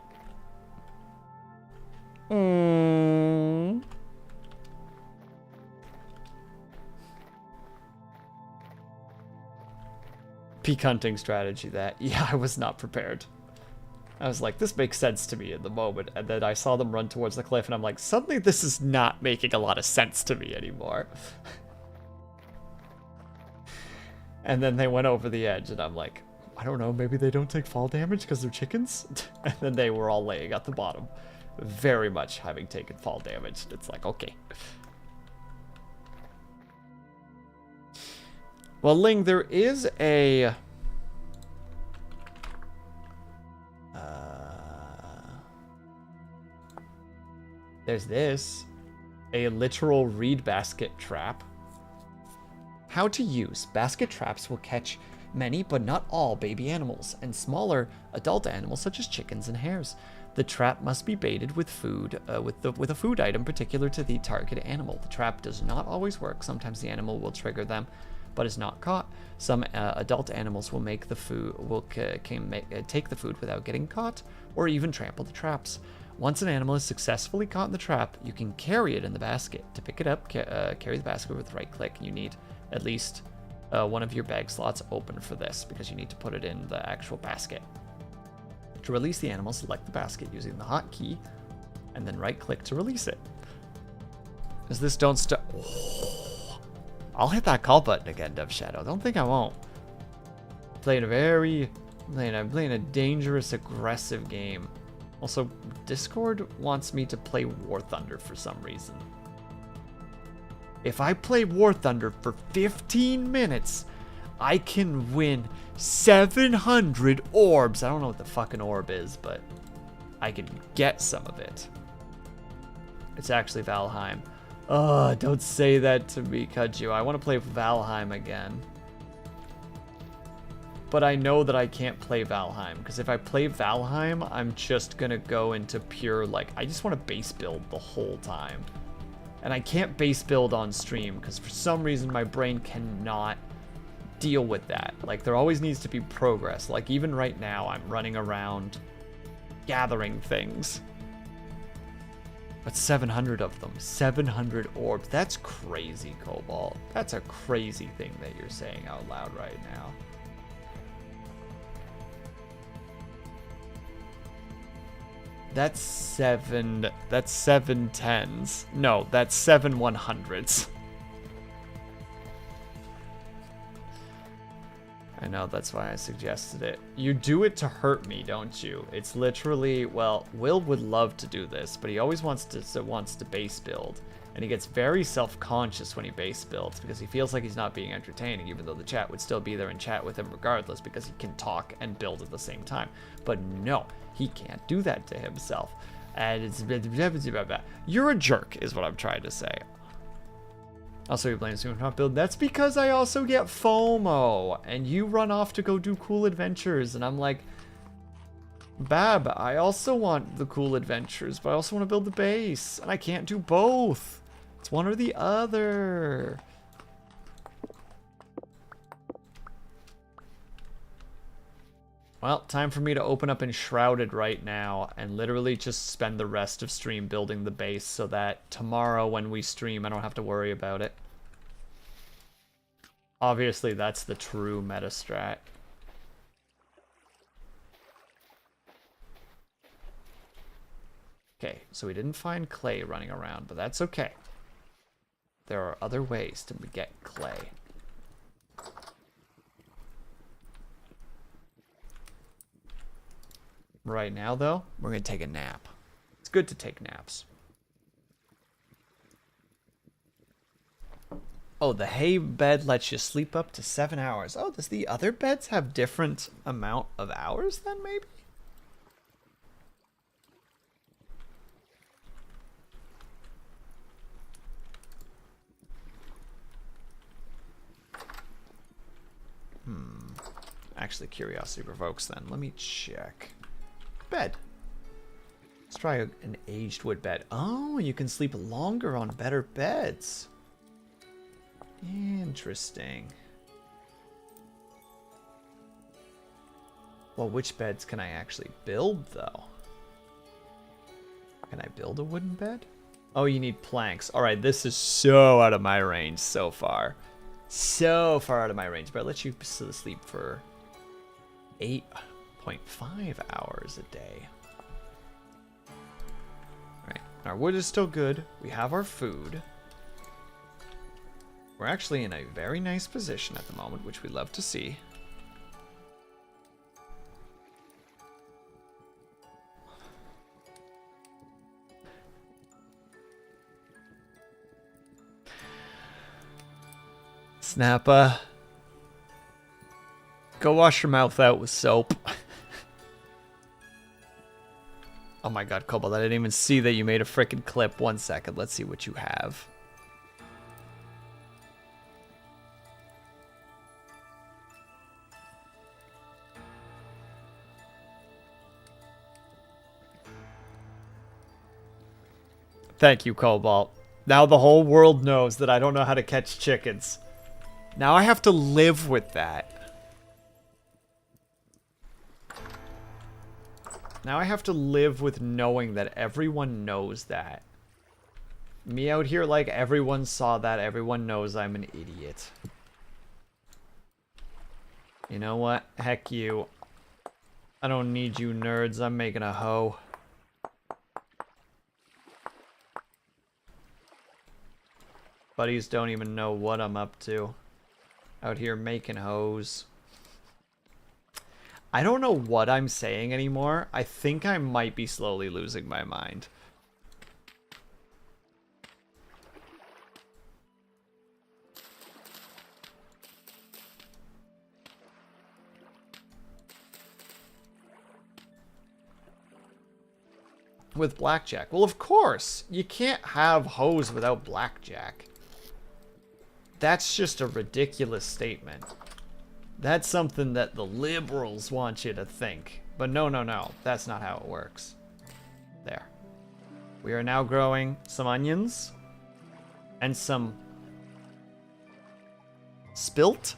Peak hunting strategy that. Yeah, I was not prepared. I was like, this makes sense to me in the moment. And then I saw them run towards the cliff and I'm like, suddenly this is not making a lot of sense to me anymore. And then they went over the edge and I'm like, I don't know, maybe they don't take fall damage because they're chickens? And then they were all laying at the bottom. Very much having taken fall damage. It's like, okay. Well, Ling, there is a... there's this. A literal reed basket trap. How to use. Basket traps will catch many, but not all, baby animals, and smaller adult animals such as chickens and hares. The trap must be baited with food, with a food item particular to the target animal. The trap does not always work. Sometimes the animal will trigger them, but is not caught. Some adult animals will make the food, take the food without getting caught, or even trample the traps. Once an animal is successfully caught in the trap, you can carry it in the basket. To pick it up, carry the basket with right click. You need at least one of your bag slots open for this because you need to put it in the actual basket. To release the animal, select the basket using the hotkey and then right click to release it. Is this don't stop? Oh, I'll hit that call button again, Dove Shadow. Don't think I won't. Playing a dangerous, aggressive game. Also, Discord wants me to play War Thunder for some reason. If I play War Thunder for 15 minutes, I can win 700 orbs. I don't know what the fucking orb is, but I can get some of it. It's actually Valheim. Oh, don't say that to me, Kaju. I want to play Valheim again. But I know that I can't play Valheim, because if I play Valheim, I'm just gonna go into pure, like, I just want to base build the whole time. And I can't base build on stream, because for some reason my brain cannot deal with that. Like, there always needs to be progress. Like, even right now, I'm running around gathering things. But 700 of them. 700 orbs. That's crazy, Cobalt. That's a crazy thing that you're saying out loud right now. That's seven tens. No, that's 7 100s. I know, that's why I suggested it. You do it to hurt me, don't you? It's literally, well, Will would love to do this, but he always wants to base build. And he gets very self-conscious when he base builds because he feels like he's not being entertaining, even though the chat would still be there and chat with him regardless because he can talk and build at the same time. But no, he can't do that to himself. And it's... You're a jerk, is what I'm trying to say. Also, you're playing Super Build. That's because I also get FOMO. And you run off to go do cool adventures. And I'm like, Bab, I also want the cool adventures, but I also want to build the base. And I can't do both. It's one or the other. Well, time for me to open up Enshrouded right now and literally just spend the rest of stream building the base so that tomorrow when we stream, I don't have to worry about it. Obviously, that's the true meta strat. Okay, so we didn't find clay running around, but that's okay. There are other ways to get clay. Right now, though, we're going to take a nap. It's good to take naps. Oh, the hay bed lets you sleep up to 7 hours. Oh, does the other beds have different amount of hours then, maybe? actually curiosity provokes then. Let me check. Bed. Let's try an aged wood bed. Oh, you can sleep longer on better beds. Interesting. Well, which beds can I actually build, though? Can I build a wooden bed? Oh, you need planks. All right, this is so out of my range so far. So far out of my range. But I'll let you sleep for 8.5 hours a day. All right, our wood is still good. We have our food. We're actually in a very nice position at the moment, which we love to see. Snappa. Go wash your mouth out with soap. Oh my god, Cobalt, I didn't even see that you made a frickin' clip. 1 second, let's see what you have. Thank you, Cobalt. Now the whole world knows that I don't know how to catch chickens. Now I have to live with that. Now I have to live with knowing that everyone knows that. Me out here like everyone saw that. Everyone knows I'm an idiot. You know what? Heck you. I don't need you nerds. I'm making a hoe. Buddies don't even know what I'm up to. Out here making hoes. I don't know what I'm saying anymore. I think I might be slowly losing my mind. With blackjack. Well, of course. You can't have hoes without blackjack. That's just a ridiculous statement. That's something that the liberals want you to think. But no, no, no. That's not how it works. There. We are now growing some onions. And some... Spelt?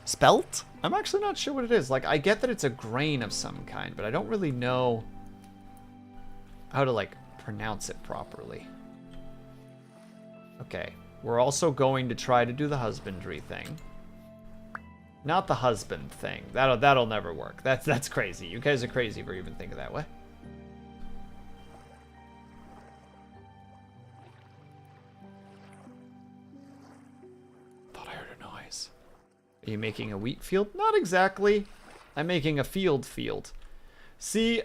I'm actually not sure what it is. Like, I get that it's a grain of some kind, but I don't really know how to, like, pronounce it properly. Okay. We're also going to try to do the husbandry thing. Not the husband thing. That'll never work. That's crazy. You guys are crazy for even thinking that way. Thought I heard a noise. Are you making a wheat field? Not exactly. I'm making a field. See,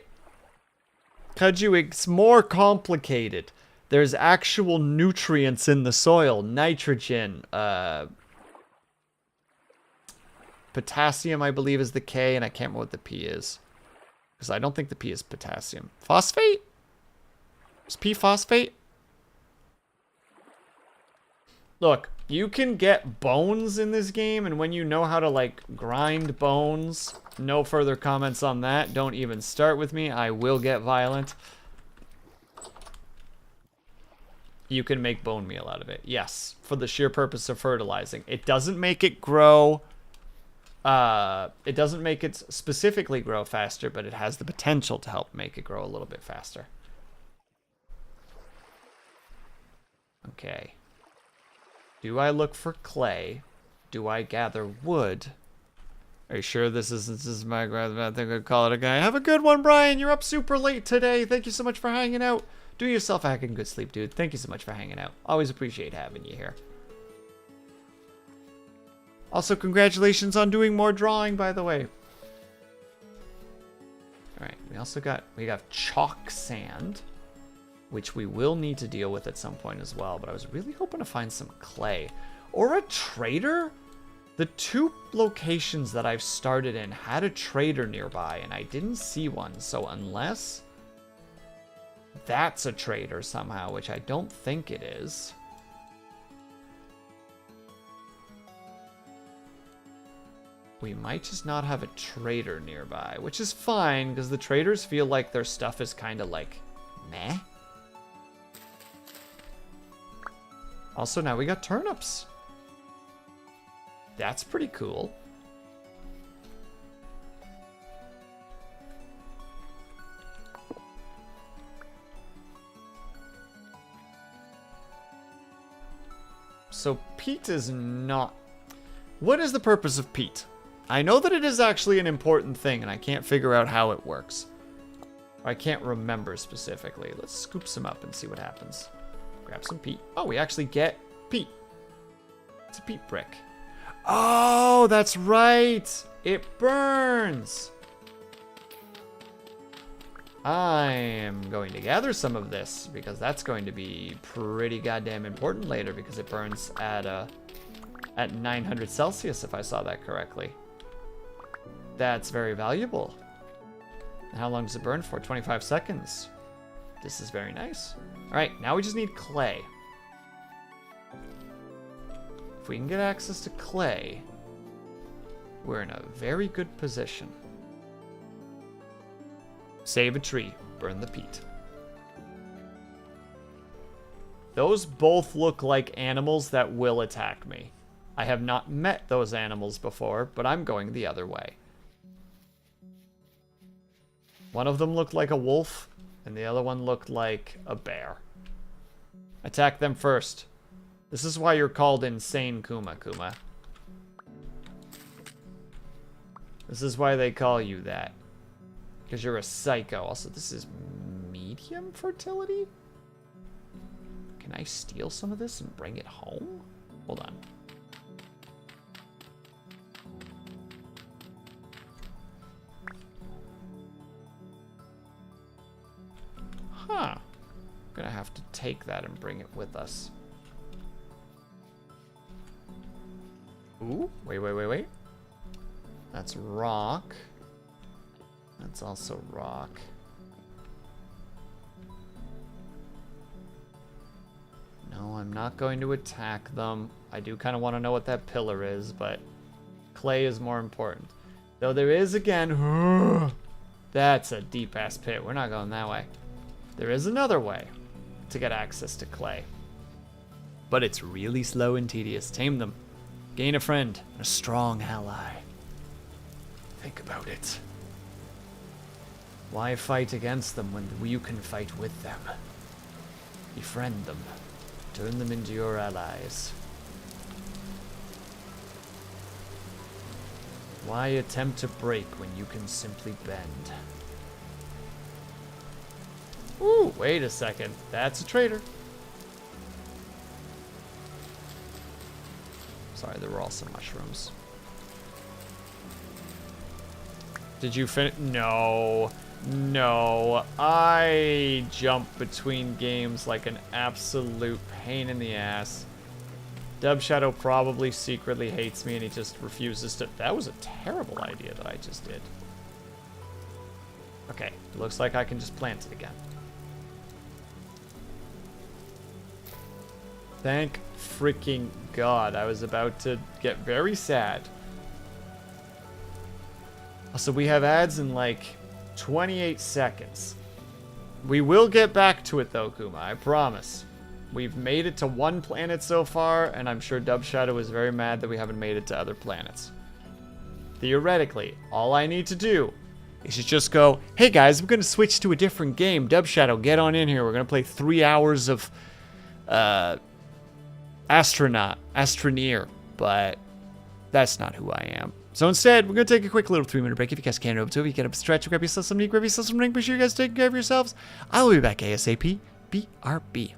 Kaju, it's more complicated. There's actual nutrients in the soil. Nitrogen, potassium, I believe, is the K, and I can't remember what the P is. Because I don't think the P is potassium. Phosphate? Is P phosphate? Look, you can get bones in this game, and when you know how to, like, grind bones, no further comments on that. Don't even start with me. I will get violent. You can make bone meal out of it. Yes, for the sheer purpose of fertilizing. It doesn't make it grow... it doesn't make it specifically grow faster, but it has the potential to help make it grow a little bit faster. Okay. Do I look for clay? Do I gather wood? Are you sure this is my grad? I think I'd call it a guy. Have a good one, Brian. You're up super late today. Thank you so much for hanging out. Do yourself a heckin' good sleep, dude. Thank you so much for hanging out. Always appreciate having you here. Also, congratulations on doing more drawing, by the way. Alright, we have chalk sand, which we will need to deal with at some point as well, but I was really hoping to find some clay. Or a trader? The two locations that I've started in had a trader nearby, and I didn't see one, so unless that's a trader somehow, which I don't think it is. we might just not have a trader nearby, which is fine because the traders feel like their stuff is kind of like meh. Also, now we got turnips. That's pretty cool. So peat is not... What is the purpose of peat? I know that it is actually an important thing, and I can't figure out how it works. I can't remember specifically. Let's scoop some up and see what happens. Grab some peat. Oh, we actually get peat. It's a peat brick. Oh, that's right. It burns. I am going to gather some of this because that's going to be pretty goddamn important later because it burns at 900 Celsius if I saw that correctly. That's very valuable. And how long does it burn for? 25 seconds. This is very nice. All right, now we just need clay. If we can get access to clay, we're in a very good position. Save a tree, burn the peat. Those both look like animals that will attack me. I have not met those animals before, but I'm going the other way. One of them looked like a wolf, and the other one looked like a bear. Attack them first. This is why you're called Insane Kuma. This is why they call you that. Because you're a psycho. Also, this is medium fertility? Can I steal some of this and bring it home? Hold on. Huh. I'm gonna have to take that and bring it with us. Ooh, wait. That's rock. That's also rock. No, I'm not going to attack them. I do kind of want to know what that pillar is, but clay is more important. Though there is, again... That's a deep-ass pit. We're not going that way. There is another way to get access to clay. But it's really slow and tedious. Tame them. Gain a friend. A strong ally. Think about it. Why fight against them when you can fight with them? Befriend them. Turn them into your allies. Why attempt to break when you can simply bend? Ooh, wait a second. That's a traitor. Sorry, there were also mushrooms. Did you finish? No. I jump between games like an absolute pain in the ass. Dub Shadow probably secretly hates me and he just refuses to... That was a terrible idea that I just did. Okay, looks like I can just plant it again. Thank freaking God. I was about to get very sad. So we have ads in like 28 seconds. We will get back to it though, Kuma, I promise. We've made it to one planet so far, and I'm sure Dub Shadow is very mad that we haven't made it to other planets. Theoretically, all I need to do is just go, hey guys, I'm going to switch to a different game. Dub Shadow, get on in here. We're going to play 3 hours of Astroneer, but that's not who I am. So instead, we're going to take a quick little 3-minute break. If you guys can't over to it, you get up, stretch, grab yourself some meat, grab yourself some drink. Make sure you guys take care of yourselves. I will be back ASAP. BRB.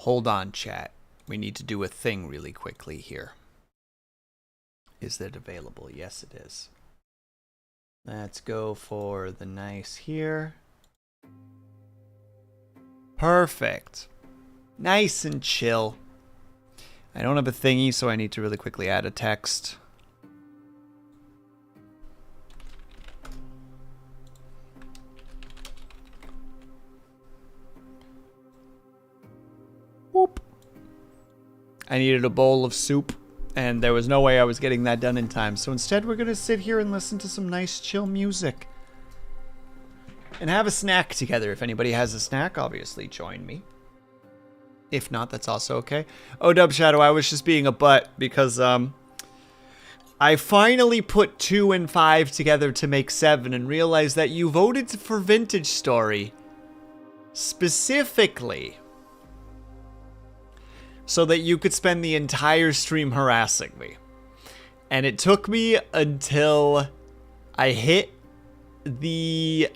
Hold on, chat. We need to do a thing really quickly here. Is it available? Yes, it is. Let's go for the nice here. Perfect. Nice and chill. I don't have a thingy, so I need to really quickly add a text. Whoop. I needed a bowl of soup, and there was no way I was getting that done in time. So instead, we're going to sit here and listen to some nice, chill music. And have a snack together. If anybody has a snack, obviously join me. If not, that's also okay. Oh, Dub Shadow, I was just being a butt because I finally put 2 and 5 together to make 7 and realized that you voted for Vintage Story specifically so that you could spend the entire stream harassing me. And it took me until I hit the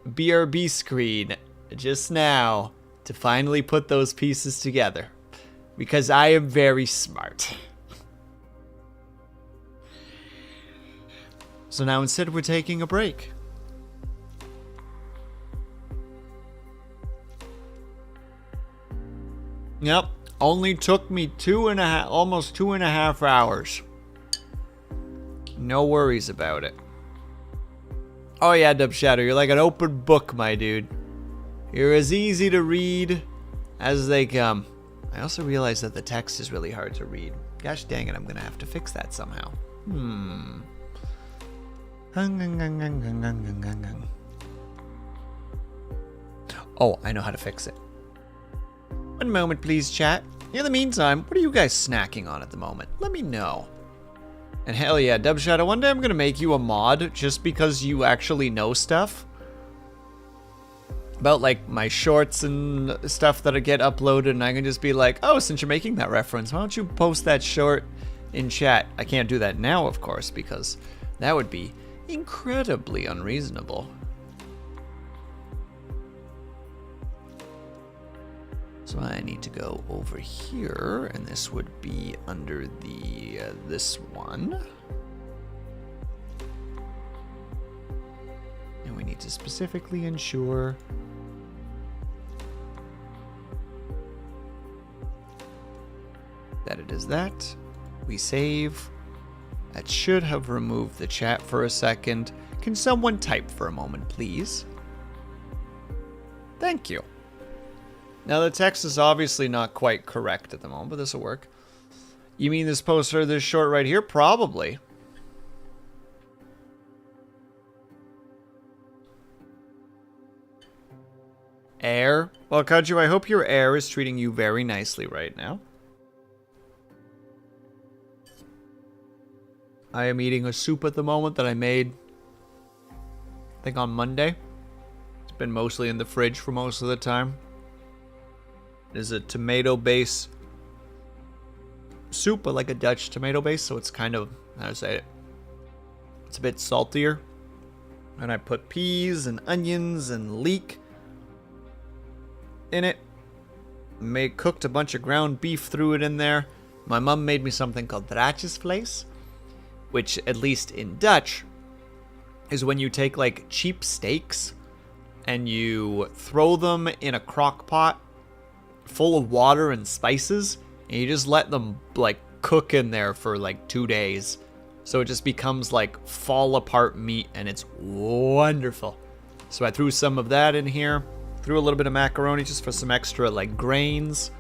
BRB screen just now to finally put those pieces together. Because I am very smart. So now instead we're taking a break. Yep. Only took me almost 2.5 hours. No worries about it. Oh yeah, Dub Shadow, you're like an open book, my dude. You're as easy to read as they come. I also realized that the text is really hard to read. Gosh dang it, I'm gonna have to fix that somehow. Oh, I know how to fix it. One moment, please, chat. In the meantime, what are you guys snacking on at the moment? Let me know. And hell yeah, Dub Shadow, one day I'm gonna make you a mod just because you actually know stuff about like my shorts and stuff that get uploaded, and I can just be like, oh, since you're making that reference, why don't you post that short in chat? I can't do that now, of course, because that would be incredibly unreasonable. So I need to go over here, and this would be under the this one. And we need to specifically ensure that it is that. We save. That should have removed the chat for a second. Can someone type for a moment, please? Thank you. Now the text is obviously not quite correct at the moment, but this will work. You mean this poster, this short right here? Probably. Air. Well, Kaju, I hope your air is treating you very nicely right now. I am eating a soup at the moment that I made, I think on Monday. It's been mostly in the fridge for most of the time. It is a tomato-based soup, but like a Dutch tomato base, so it's kind of, how to say it, it's a bit saltier. And I put peas and onions and leek in it. Cooked a bunch of ground beef, threw it in there. My mom made me something called draadjesvlees, which, at least in Dutch, is when you take like cheap steaks and you throw them in a crock pot full of water and spices, and you just let them like cook in there for like 2 days. So it just becomes like fall apart meat, and it's wonderful. So I threw some of that in here, threw a little bit of macaroni just for some extra like grains,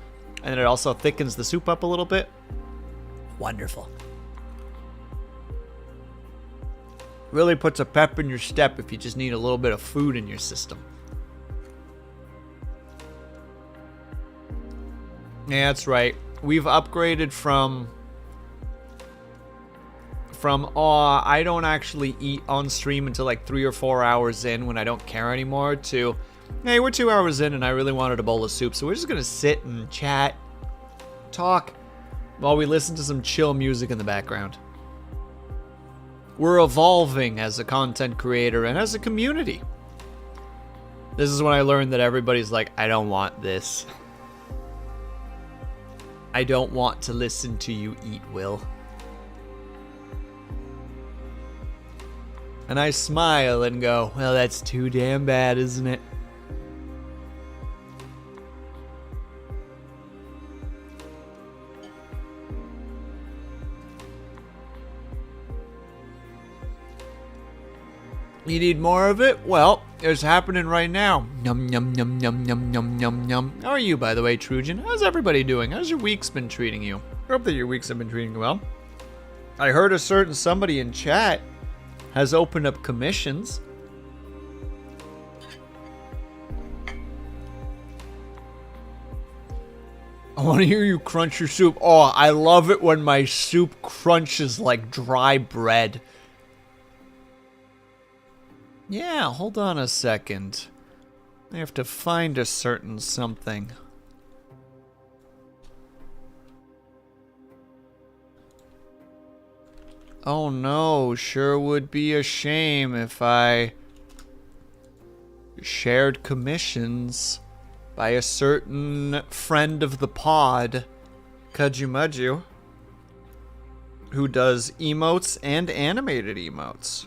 and then it also thickens the soup up a little bit. Wonderful. Really puts a pep in your step if you just need a little bit of food in your system. Yeah, that's right. We've upgraded from I don't actually eat on stream until like 3 or 4 hours in when I don't care anymore, to hey, we're 2 hours in and I really wanted a bowl of soup, so we're just gonna sit and chat, talk, while we listen to some chill music in the background. We're evolving as a content creator and as a community. This is when I learned that everybody's like, I don't want this. I don't want to listen to you eat, Will. And I smile and go, well, that's too damn bad, isn't it? You need more of it? Well, it's happening right now. Yum, yum, yum, yum, yum, yum, yum, yum. How are you, by the way, Trujan? How's everybody doing? How's your week's been treating you? I hope that your weeks have been treating you well. I heard a certain somebody in chat has opened up commissions. I want to hear you crunch your soup. Oh, I love it when my soup crunches like dry bread. Yeah, hold on a second. I have to find a certain something. Oh no, sure would be a shame if I shared commissions by a certain friend of the pod, Kajumaju, who does emotes and animated emotes.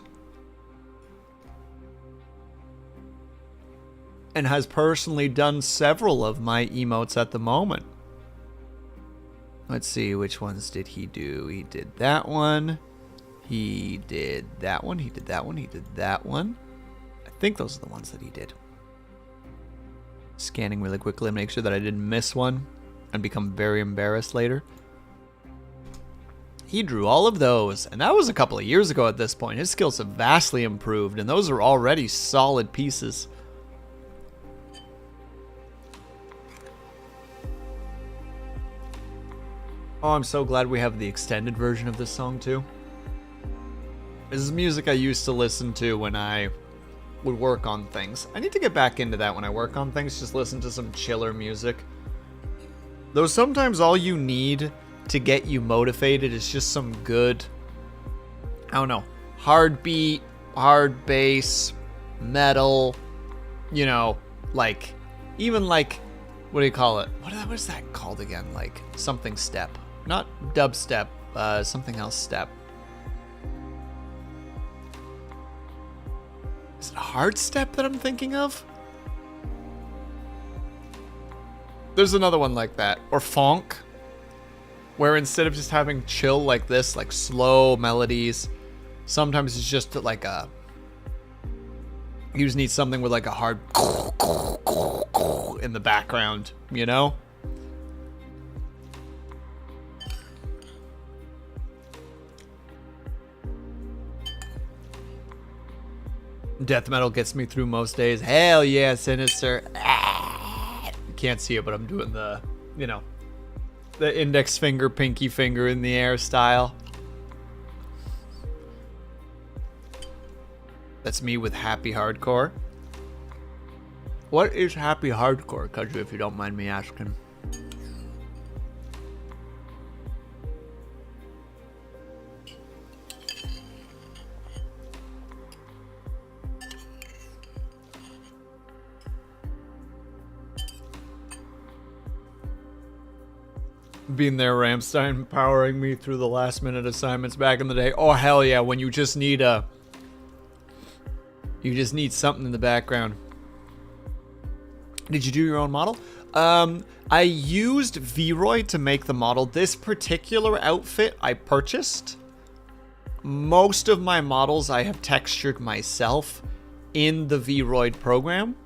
And has personally done several of my emotes at the moment. Let's see, which ones did he do? He did that one. He did that one. He did that one. He did that one. I think those are the ones that he did. Scanning really quickly to make sure that I didn't miss one and become very embarrassed later. He drew all of those, and that was a couple of years ago at this point. His skills have vastly improved, and those are already solid pieces. Oh, I'm so glad we have the extended version of this song, too. This is music I used to listen to when I would work on things. I need to get back into that when I work on things, just listen to some chiller music. Though sometimes all you need to get you motivated is just some good, I don't know, hard beat, hard bass, metal, you know, like, even like, what do you call it? What is that called again? Like, something step. Not dubstep, something else step. Is it hard step that I'm thinking of? There's another one like that. Or funk, where instead of just having chill like this, like slow melodies, sometimes it's just like a... You just need something with like a hard in the background, you know? Death metal gets me through most days. Hell yeah, Sinister. You can't see it, but I'm doing the, you know, the index finger, pinky finger in the air style. That's me with happy hardcore. What is happy hardcore, Kaju, if you don't mind me asking? Being there, Ramstein, powering me through the last minute assignments back in the day. Oh, hell yeah, when you just need something in the background. Did you do your own model? I used Vroid to make the model. This particular outfit I purchased. Most of my models I have textured myself in the Vroid program.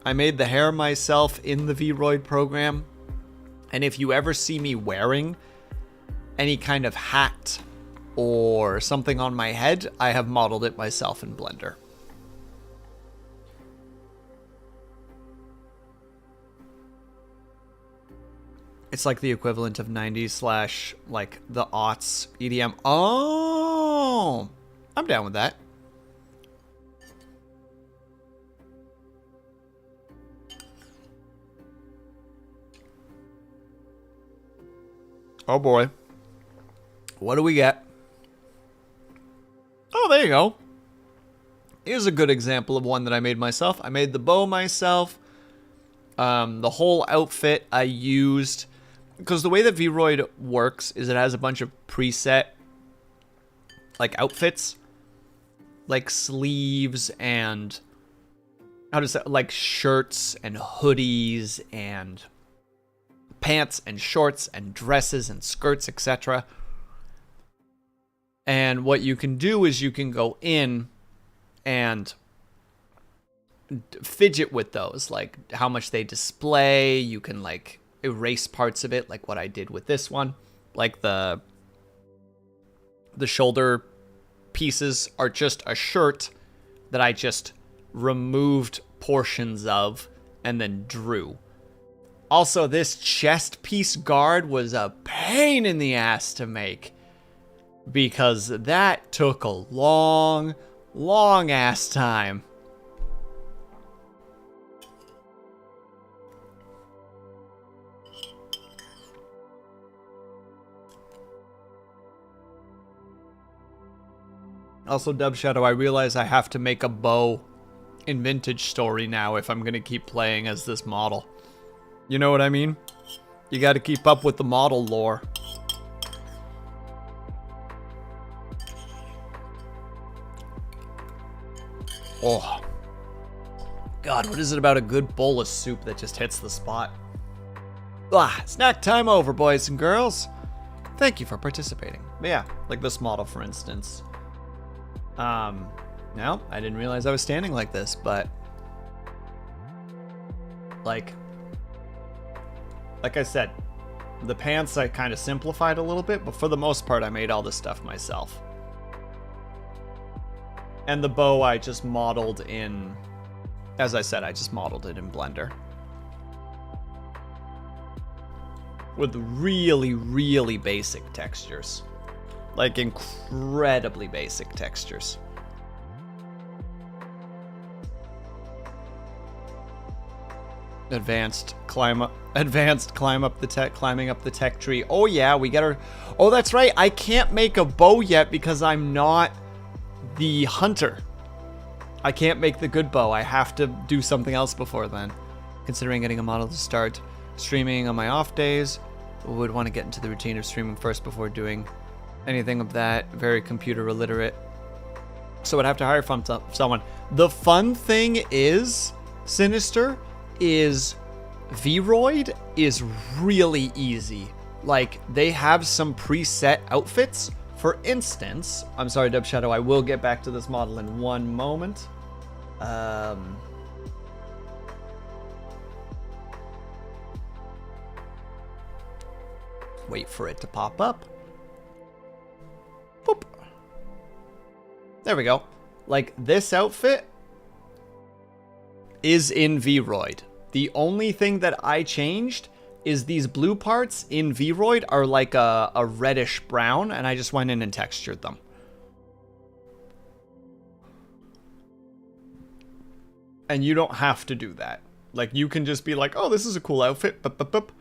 I made the hair myself in the Vroid program. And if you ever see me wearing any kind of hat or something on my head, I have modeled it myself in Blender. It's like the equivalent of 90s / like the aughts EDM. Oh, I'm down with that. Oh boy. What do we get? Oh, there you go. Here's a good example of one that I made myself. I made the bow myself. The whole outfit I used because the way that Vroid works is it has a bunch of preset like outfits, like sleeves and like shirts and hoodies and pants and shorts and dresses and skirts, etc. And what you can do is you can go in and fidget with those, like how much they display. You can like erase parts of it, like what I did with this one. Like the shoulder pieces are just a shirt that I just removed portions of and then drew. Also, this chest piece guard was a pain in the ass to make because that took a long ass time. Also, Dub Shadow, I realize I have to make a bow in Vintage Story now if I'm going to keep playing as this model. You know what I mean? You got to keep up with the model lore. Oh. God, what is it about a good bowl of soup that just hits the spot? Snack time over, boys and girls. Thank you for participating. But yeah, like this model, for instance. No, I didn't realize I was standing like this, but like I said, the pants I kind of simplified a little bit, but for the most part I made all this stuff myself. And the bow I just modeled in, as I said, I just modeled it in Blender. With really basic textures. Like incredibly basic textures. Advanced climb up the tech tree. Oh yeah, we get our. Oh, that's right. I can't make a bow yet because I'm not the hunter. I can't make the good bow. I have to do something else before then. Considering getting a model to start streaming on my off days, would want to get into the routine of streaming first before doing anything of that. Very computer illiterate, so I'd have to hire from someone. The fun thing is, Sinister, is Vroid is really easy. Like, they have some preset outfits. For instance, I'm sorry, Dub Shadow, I will get back to this model in one moment. Wait for it to pop up. Boop. There we go. Like, this outfit is in Vroid. The only thing that I changed is these blue parts in Vroid are like a reddish brown, and I just went in and textured them. And you don't have to do that. Like, you can just be like, oh, this is a cool outfit. Bup, bup, bup.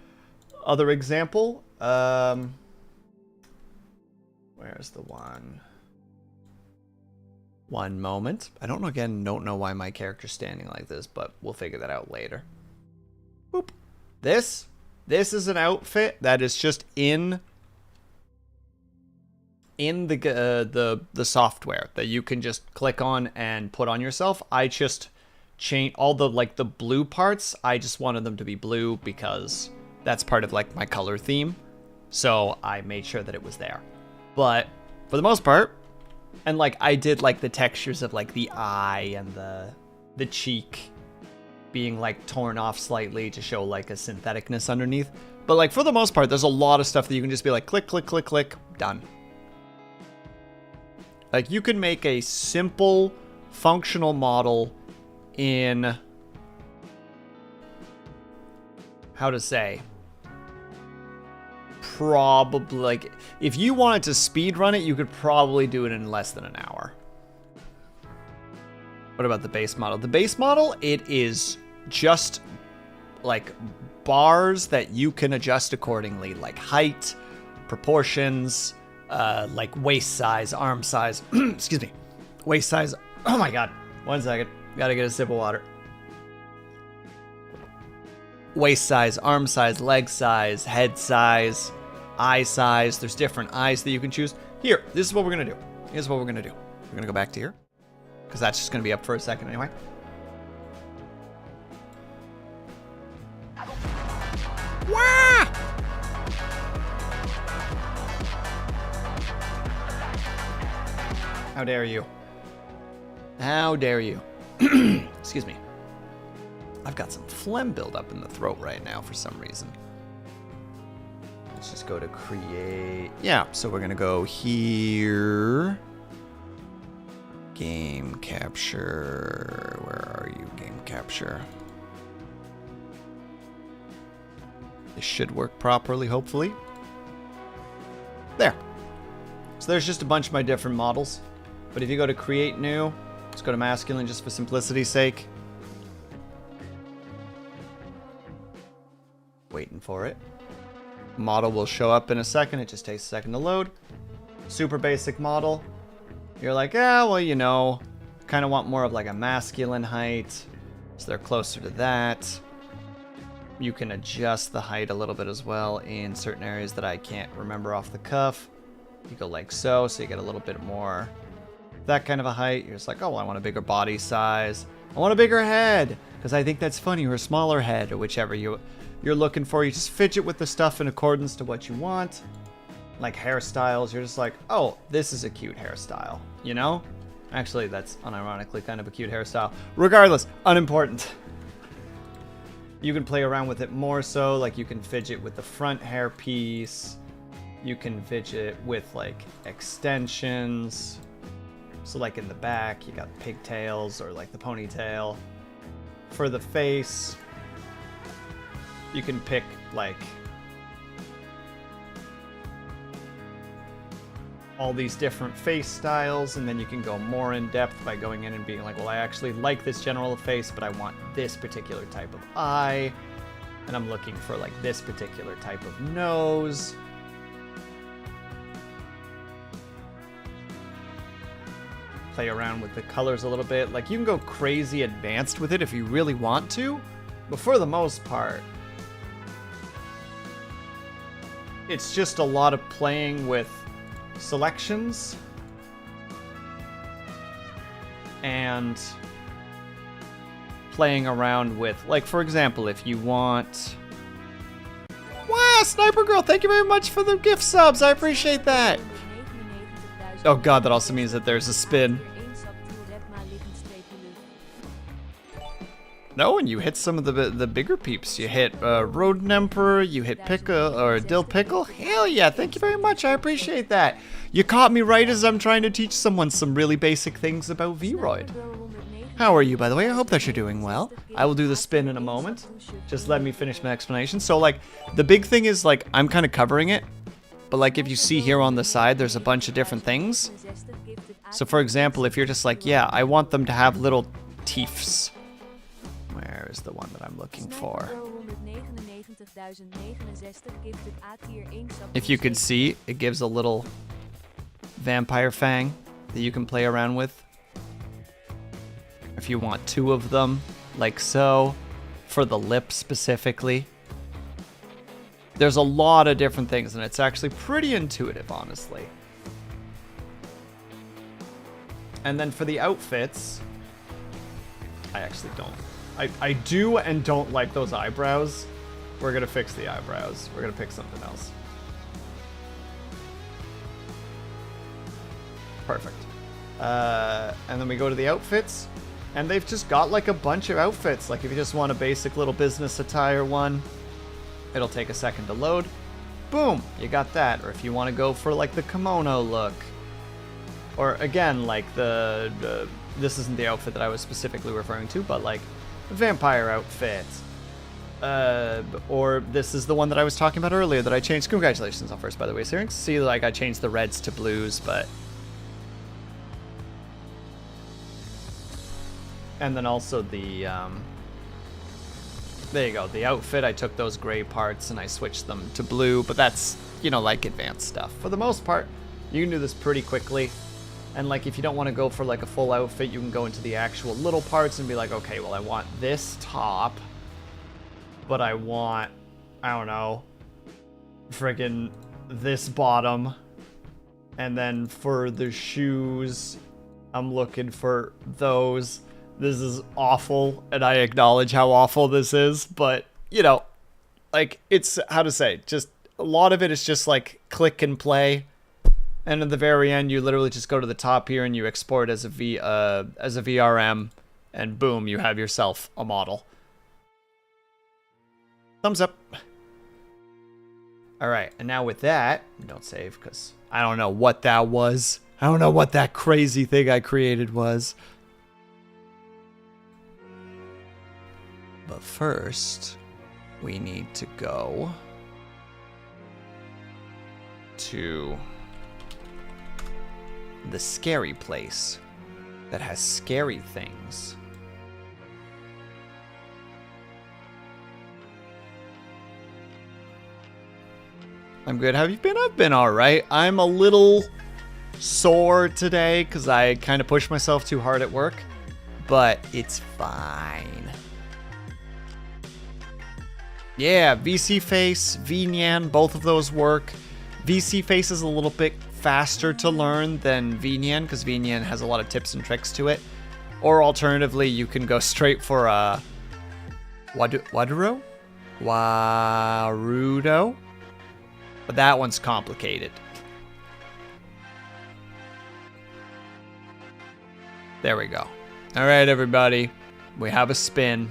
Other example. Where's the one? One moment. I don't know why my character's standing like this, but we'll figure that out later. Boop. This is an outfit that is just in the software that you can just click on and put on yourself. I just change all the like the blue parts. I just wanted them to be blue because that's part of like my color theme. So I made sure that it was there. But for the most part, and like I did like the textures of like the eye and the cheek being like torn off slightly to show like a syntheticness underneath. But like for the most part, there's a lot of stuff that you can just be like click, click, click, click, done. Like you can make a simple functional model in, how to say, probably like if you wanted to speed run it, you could probably do it in less than an hour. What about the base model? The base model, it is just like bars that you can adjust accordingly, like height, proportions, like waist size, arm size, excuse me, waist size. Oh my god, 1 second, gotta get a sip of water. waist size, arm size, leg size, head size, eye size. There's different eyes that you can choose. Here, this is what we're going to do. Here's what we're going to do. We're going to go back to here, because that's just going to be up for a second anyway. Wah! How dare you? How dare you? Excuse me. I've got some phlegm buildup in the throat right now for some reason. Let's just go to create. Yeah, so we're going to go here. Game capture. Where are you, game capture? This should work properly, hopefully. There. So there's just a bunch of my different models. But if you go to create new, let's go to masculine just for simplicity's sake. Waiting for it. Model will show up in a second. It just takes a second to load. Super basic model. You're like, yeah, well, you know, kind of want more of like a masculine height. So they're closer to that. You can adjust the height a little bit as well in certain areas that I can't remember off the cuff. You go like so you get a little bit more that kind of a height. You're just like, oh, well, I want a bigger body size. I want a bigger head, because I think that's funny, or a smaller head, or whichever you're looking for. You just fidget with the stuff in accordance to what you want. Like hairstyles, you're just like, oh, this is a cute hairstyle, you know? Actually, that's unironically kind of a cute hairstyle. Regardless, unimportant. You can play around with it more so, like you can fidget with the front hair piece. You can fidget with like extensions. So like in the back, you got pigtails or like the ponytail. For the face, you can pick like all these different face styles, and then you can go more in depth by going in and being like, well, I actually like this general face, but I want this particular type of eye, and I'm looking for like this particular type of nose. Play around with the colors a little bit. Like, you can go crazy advanced with it if you really want to, but for the most part, it's just a lot of playing with selections and playing around with, like, for example, if you want... Wow, Sniper Girl, thank you very much for the gift subs. I appreciate that. Oh god, that also means that there's a spin. No, and you hit some of the bigger peeps. You hit Rodent Emperor, you hit Pickle, or Dill Pickle. Hell yeah, thank you very much, I appreciate that. You caught me right as I'm trying to teach someone some really basic things about Vroid. How are you, by the way? I hope that you're doing well. I will do the spin in a moment. Just let me finish my explanation. So, like, the big thing is, like, I'm kind of covering it. But like if you see here on the side, there's a bunch of different things. So for example, if you're just like, yeah, I want them to have little teeths. Where is the one that I'm looking for? If you can see, it gives a little vampire fang that you can play around with. If you want two of them, like so, for the lip specifically. There's a lot of different things, and it's actually pretty intuitive, honestly. And then for the outfits, I actually don't. I do and don't like those eyebrows. We're going to fix the eyebrows. We're going to pick something else. Perfect. And then we go to the outfits, and they've just got like a bunch of outfits. Like if you just want a basic little business attire one, it'll take a second to load. Boom, you got that. Or if you want to go for like the kimono look, or again, like this isn't the outfit that I was specifically referring to, but like a vampire outfit. Or this is the one that I was talking about earlier that I changed. Congratulations on first, by the way, Syrinx. See, like I changed the reds to blues, but... And then also the, there you go, the outfit, I took those gray parts and I switched them to blue, but that's, you know, like advanced stuff. For the most part, you can do this pretty quickly. And like if you don't want to go for like a full outfit, you can go into the actual little parts and be like, okay, well I want this top. but I want, I don't know, friggin' this bottom. And then for the shoes, I'm looking for those. This is awful, and I acknowledge how awful this is, but, you know, like, it's, how to say, just, a lot of it is just, like, click and play. And at the very end, you literally just go to the top here and you export as a VRM, and boom, you have yourself a model. Thumbs up. All right, and now with that, don't save because I don't know what that was. I don't know what that crazy thing I created was. But first, we need to go to the scary place that has scary things. I'm good. How have you been? I've been alright. I'm a little sore today because I kind of pushed myself too hard at work, but it's fine. Yeah, VC Face, VNyan, both of those work. VC Face is a little bit faster to learn than VNyan because VNyan has a lot of tips and tricks to it. Or alternatively, you can go straight for a Warudo? But that one's complicated. There we go. All right, everybody. We have a spin.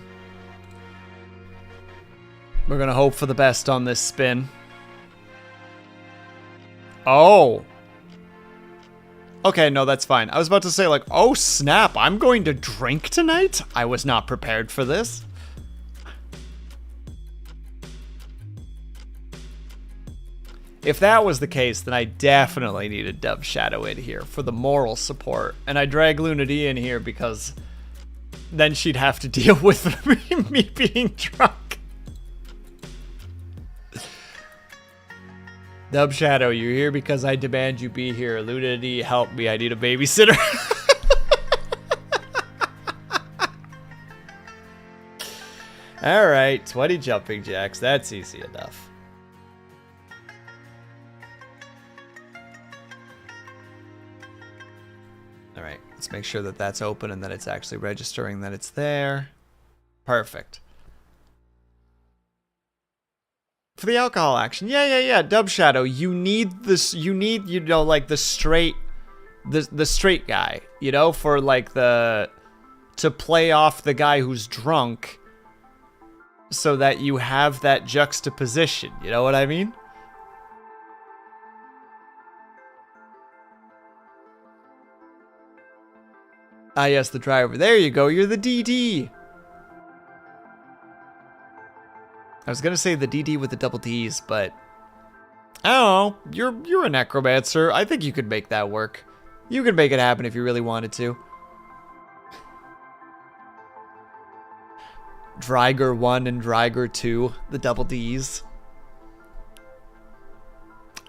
We're going to hope for the best on this spin. Oh. Okay, no, that's fine. I was about to say, like, oh, snap. I'm going to drink tonight? I was not prepared for this. If that was the case, then I definitely need a Dove Shadow in here for the moral support. And I drag Luna D in here because then she'd have to deal with me being drunk. Dove Shadow, you're here because I demand you be here. Luna D, help me. I need a babysitter. Alright, 20 jumping jacks. That's easy enough. Alright, let's make sure that that's open and that it's actually registering that it's there. Perfect. For the alcohol action, yeah. Dub Shadow, you need this. You need, you know, like the straight guy, you know, for like to play off the guy who's drunk, so that you have that juxtaposition. You know what I mean? Ah, yes, the driver. There you go. You're the DD. I was gonna say the DD with the double D's, but I don't know. You're a necromancer. I think you could make that work. You could make it happen if you really wanted to. Dryger 1 and Dryger 2, the double D's.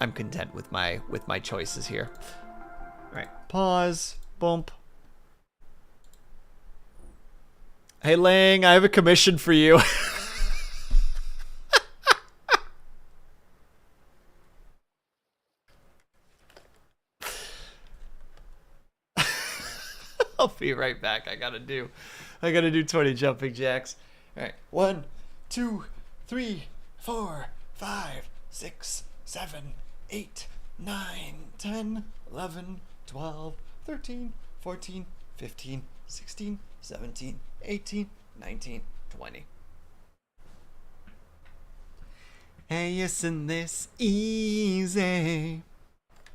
I'm content with my choices here. All right, pause. Bump. Hey Lang, I have a commission for you. I'll be right back. I gotta do 20 jumping jacks. All right, 1, 2, 3, 4, 5, 6, 7, 8, 9, 10, 11, 12, 13, 14, 15, 16, 17, 18, 19, 20. Hey, isn't this easy?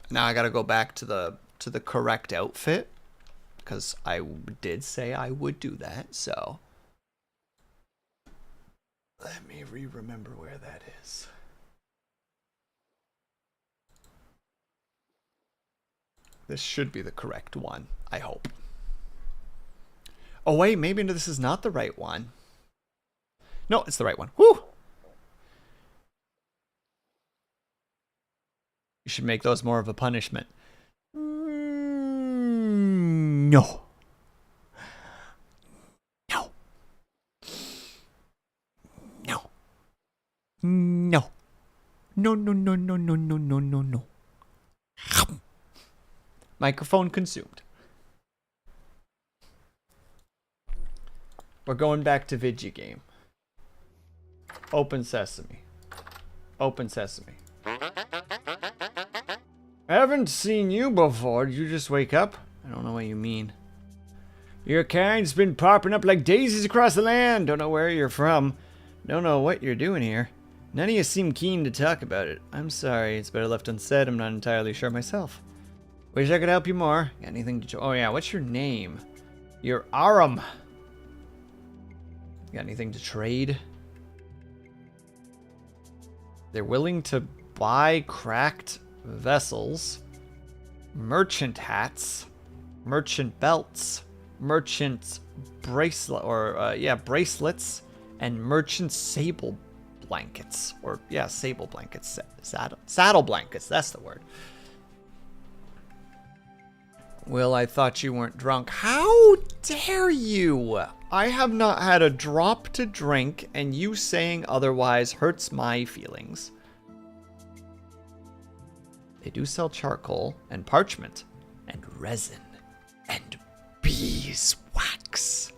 Now I gotta go back to the correct outfit, because I did say I would do that, so let me remember where that is. This should be the correct one, I hope. Oh wait, maybe this is not the right one. No, it's the right one. Woo! You should make those more of a punishment. No. No. No. No, no, no, no, no, no, no, no, no. Microphone consumed. We're going back to Vidgy game. Open sesame. Open sesame. I haven't seen you before. Did you just wake up? I don't know what you mean. Your kind's been popping up like daisies across the land. Don't know where you're from. Don't know what you're doing here. None of you seem keen to talk about it. I'm sorry. It's better left unsaid. I'm not entirely sure myself. Wish I could help you more. Got anything to... Oh, yeah. What's your name? You're Aram. Got anything to trade? They're willing to buy cracked vessels, merchant hats, merchant belts, merchant bracelet, or bracelets, and merchant sable blankets, or sable blankets, saddle blankets. That's the word. Will, I thought you weren't drunk. How dare you? I have not had a drop to drink, and you saying otherwise hurts my feelings. They do sell charcoal and parchment and resin and beeswax.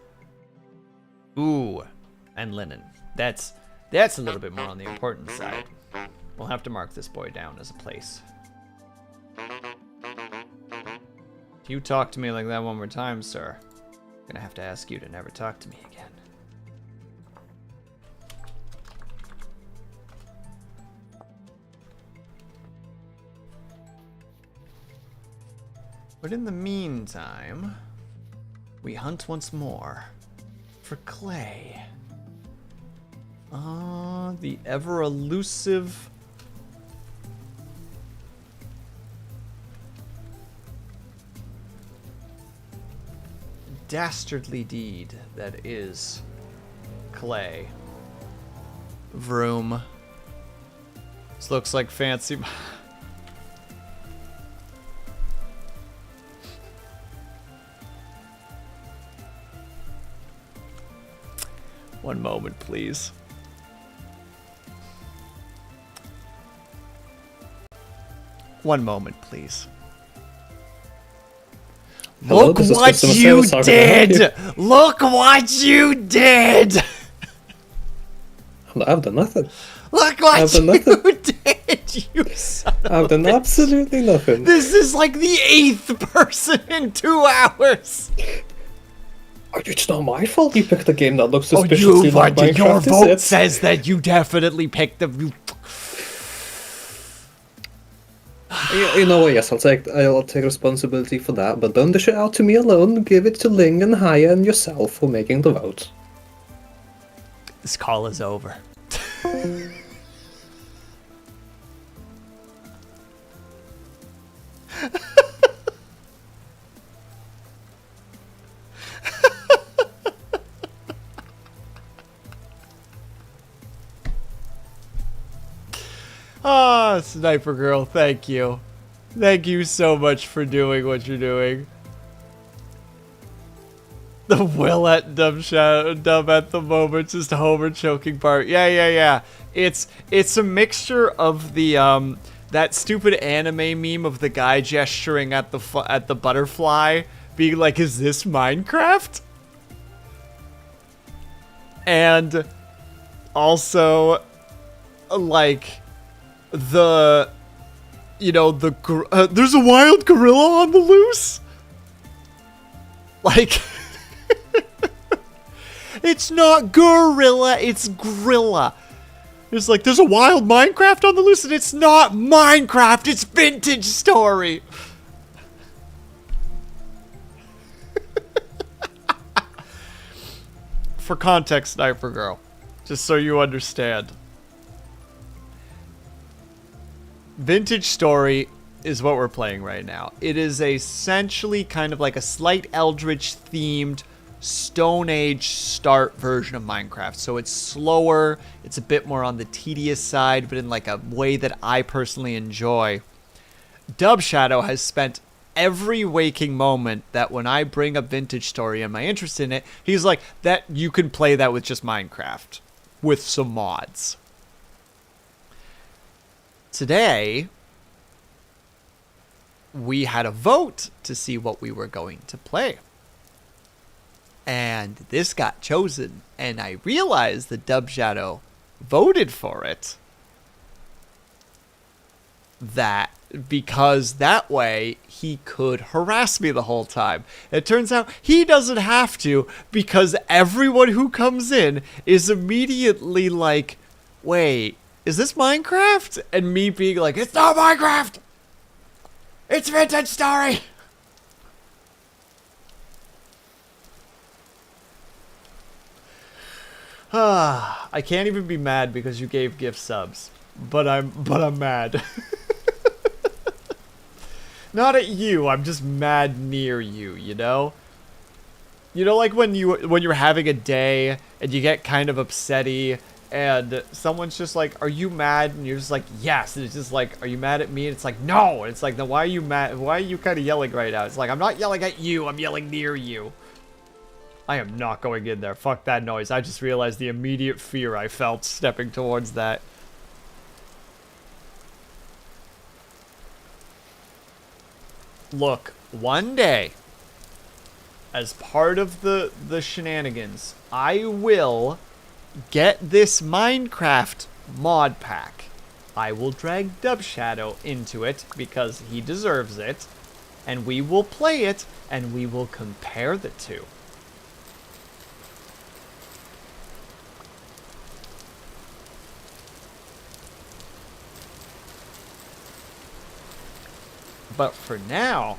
Ooh, and linen. That's a little bit more on the important side. We'll have to mark this boy down as a place. If you talk to me like that one more time, sir, I'm gonna have to ask you to never talk to me again. But in the meantime, we hunt once more for clay. The ever elusive dastardly deed that is clay. Vroom. This looks like fancy. One moment, please. One moment, please. Hello, Look this is what customer you service. How can I help did! Look what you did! I've done nothing. Look what I've done you nothing. did, you son of I've a done bitch. absolutely nothing. This is like the 8th person in 2 hours. It's not my fault you picked a game that looks Oh, suspiciously you like voted. Your Minecraft, is vote it? says that you definitely picked the... You know what? Yes, I'll take responsibility for that. But don't dish it out to me alone. Give it to Ling and Haya and yourself for making the vote. This call is over. Ah, Sniper Girl, thank you. Thank you so much for doing what you're doing. The will at dumb at the moment, just Homer choking part. Yeah. It's a mixture of the that stupid anime meme of the guy gesturing at the butterfly, being like, "Is this Minecraft?" And also, like, there's a wild gorilla on the loose. Like, it's not gorilla, it's gorilla. It's like, there's a wild Minecraft on the loose, and it's not Minecraft, it's Vintage Story. For context, Sniper Girl, just so you understand. Vintage Story is what we're playing right now. It is essentially kind of like a slight Eldritch themed Stone Age start version of Minecraft. So it's slower, it's a bit more on the tedious side, but in like a way that I personally enjoy. Dub Shadow has spent every waking moment that when I bring up Vintage Story and my interest in it, he's like, that you can play that with just Minecraft with some mods. today we had a vote to see what we were going to play. And this got chosen, and I realized that Dub Shadow voted for it. That because that way he could harass me the whole time. It turns out he doesn't have to, because everyone who comes in is immediately like, wait, is this Minecraft? And me being like, it's not Minecraft! It's Vintage Story! I can't even be mad because you gave gift subs, but I'm mad. Not at you, I'm just mad near you, you know? You know, like when you're having a day and you get kind of upsetty and someone's just like, are you mad? And you're just like, yes. And it's just like, are you mad at me? And it's like, no. And it's like, then why are you mad? Why are you kind of yelling right now? It's like, I'm not yelling at you, I'm yelling near you. I am not going in there. Fuck that noise. I just realized the immediate fear I felt stepping towards that. Look, one day, as part of the shenanigans, I will get this Minecraft mod pack. I will drag Dub Shadow into it because he deserves it, and we will play it, and we will compare the two. But for now,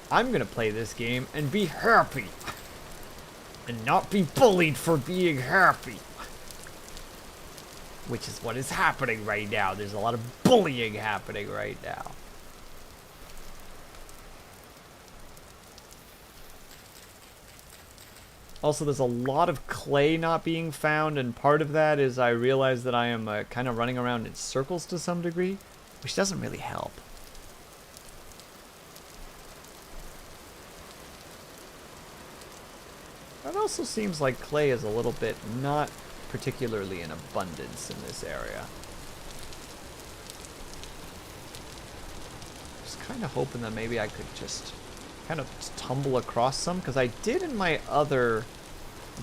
I'm gonna play this game and be happy. And not be bullied for being happy. Which is what is happening right now. There's a lot of bullying happening right now. Also, there's a lot of clay not being found, and part of that is I realize that I am kind of running around in circles to some degree, which doesn't really help. It also seems like clay is a little bit not particularly in abundance in this area. Just kind of hoping that maybe I could just kind of tumble across some, because I did in my other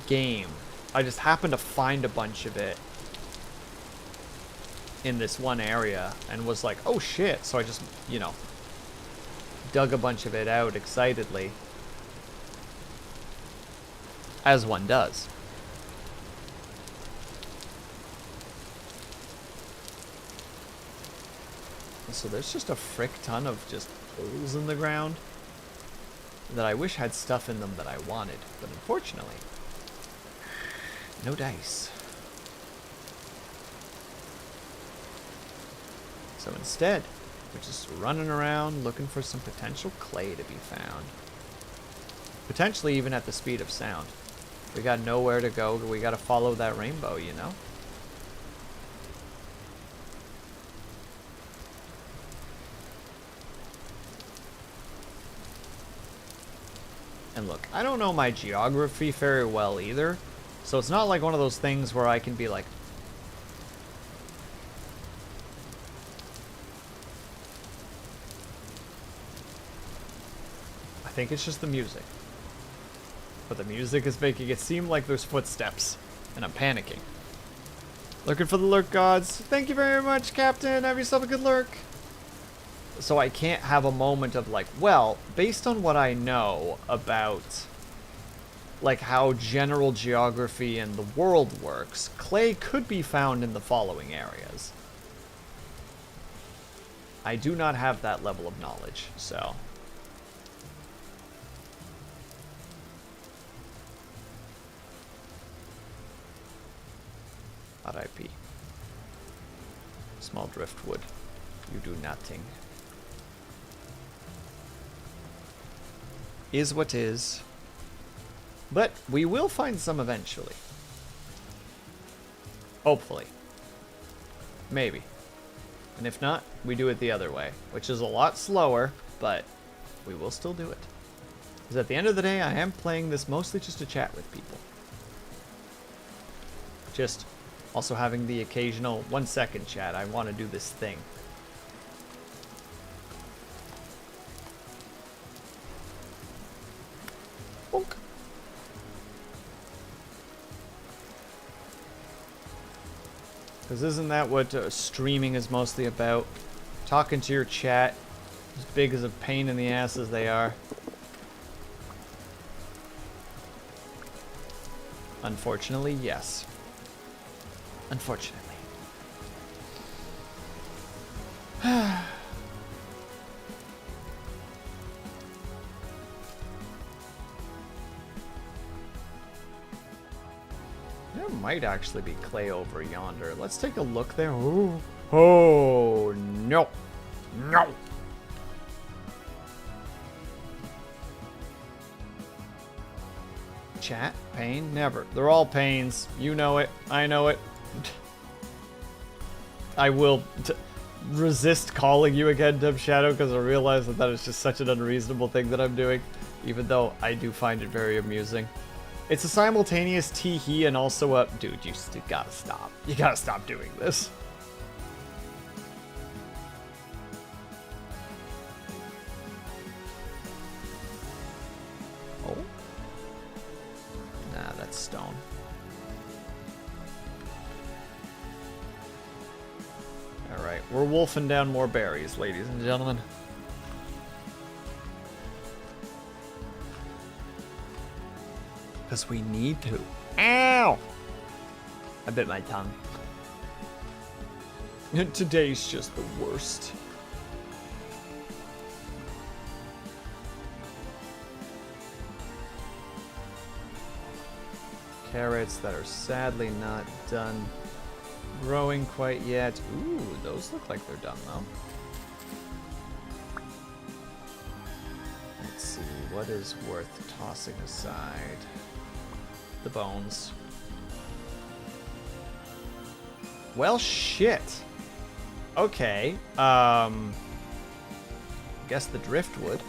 game. I just happened to find a bunch of it in this one area and was like, oh shit, so I just, you know, dug a bunch of it out excitedly. As one does. So there's just a frick ton of just holes in the ground that I wish had stuff in them that I wanted, but unfortunately, no dice. So instead, we're just running around looking for some potential clay to be found. Potentially even at the speed of sound. We got nowhere to go. We got to follow that rainbow, you know? And look, I don't know my geography very well either. So it's not like one of those things where I can be like, I think it's just the music. But the music is making it seem like there's footsteps, and I'm panicking. Looking for the lurk gods. Thank you very much, Captain. Have yourself a good lurk. So I can't have a moment of like, well, based on what I know about like how general geography and the world works, clay could be found in the following areas. I do not have that level of knowledge, so... R.I.P. Small driftwood. You do nothing. Is what is. But we will find some eventually. Hopefully. Maybe. And if not, we do it the other way, which is a lot slower, but we will still do it. Because at the end of the day, I am playing this mostly just to chat with people. Just also having the occasional 1 second chat, I want to do this thing. Because isn't that what streaming is mostly about? Talking to your chat, as big as a pain in the ass as they are. Unfortunately, yes. Unfortunately. There might actually be clay over yonder. Let's take a look there. Ooh. Oh, no. No. Chat? Pain? Never. They're all pains. You know it. I know it. I will resist calling you again, Dub Shadow, because I realize that that is just such an unreasonable thing that I'm doing, even though I do find it very amusing. It's a simultaneous tee-hee and also a... Dude, you gotta stop. You gotta stop doing this. Oh? Nah, that's stone. Alright, we're wolfing down more berries, ladies and gentlemen. Because we need to. Ow! I bit my tongue. Today's just the worst. Carrots that are sadly not done growing quite yet. Ooh, those look like they're done though. Let's see, what is worth tossing aside? The bones. Well, shit. Okay, guess the driftwood.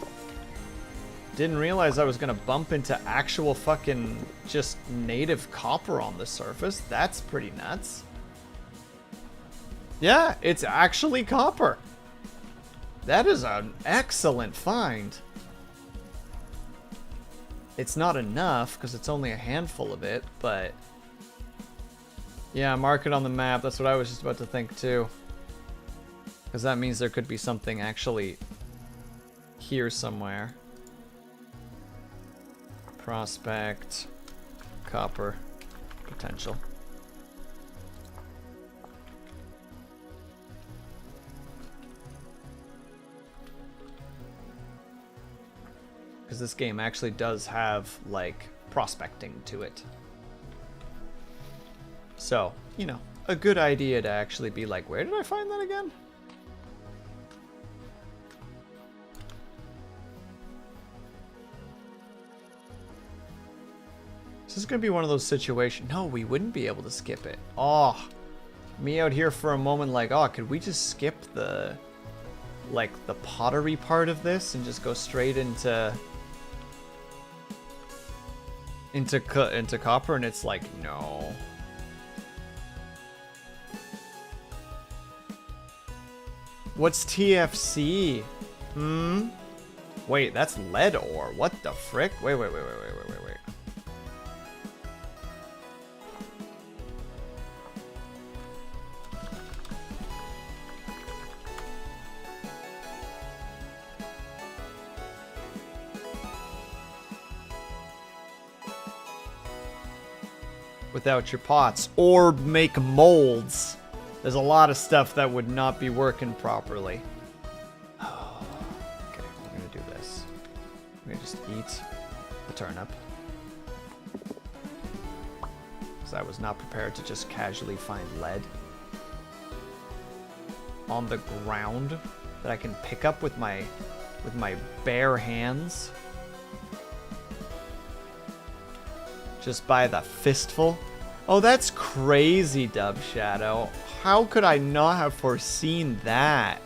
Didn't realize I was gonna bump into actual fucking just native copper on the surface. That's pretty nuts. Yeah, it's actually copper. That is an excellent find. It's not enough, because it's only a handful of it, but... Yeah, mark it on the map. That's what I was just about to think, too. Because that means there could be something actually here somewhere. Prospect. Copper. Potential. Because this game actually does have, like, prospecting to it. So, you know, a good idea to actually be like, where did I find that again? This is going to be one of those situations. No, we wouldn't be able to skip it. Oh, me out here for a moment like, oh, could we just skip the, like, the pottery part of this and just go straight into copper? And it's like, no. What's TFC? Hmm? Wait, that's lead ore. What the frick? Wait. Without your pots. Or make molds. There's a lot of stuff that would not be working properly. Okay, we're gonna do this. We're gonna just eat the turnip. Because I was not prepared to just casually find lead on the ground that I can pick up with my bare hands. Just by the fistful. Oh, that's crazy, Dub Shadow. How could I not have foreseen that?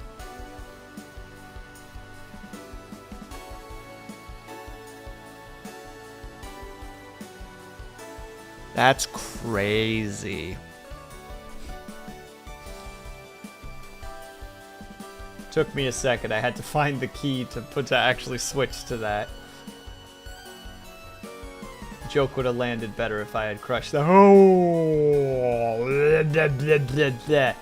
That's crazy. Took me a second. I had to find the key to actually switch to that. joke would have landed better if I had crushed the. Oh. Blah, blah, blah, blah.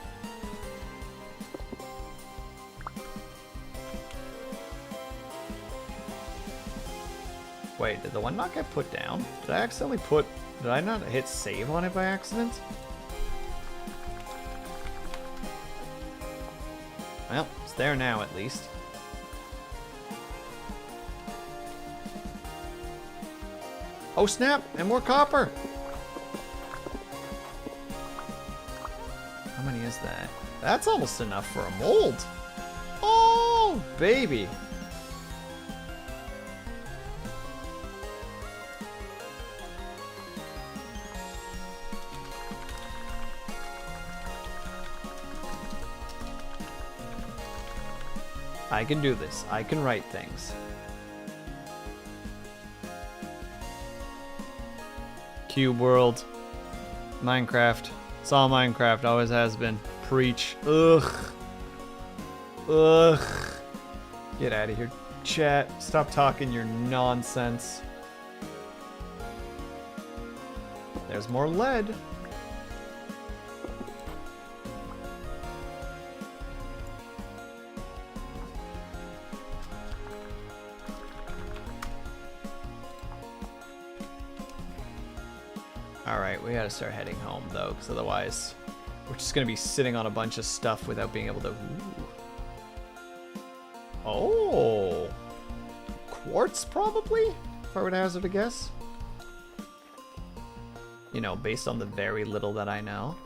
Wait, did the one not get put down? Did I accidentally put... Did I not hit save on it by accident? Well, it's there now at least. Oh snap! And more copper! How many is that? That's almost enough for a mold! Oh, baby! I can do this. I can write things. Cube world. Minecraft. It's all Minecraft. Always has been. Preach. Ugh. Ugh. Get out of here, chat. Stop talking your nonsense. There's more lead. Alright, we gotta start heading home though, because otherwise we're just gonna be sitting on a bunch of stuff without being able to... Ooh. Oh! Quartz, probably? If I were to hazard a guess. You know, based on the very little that I know.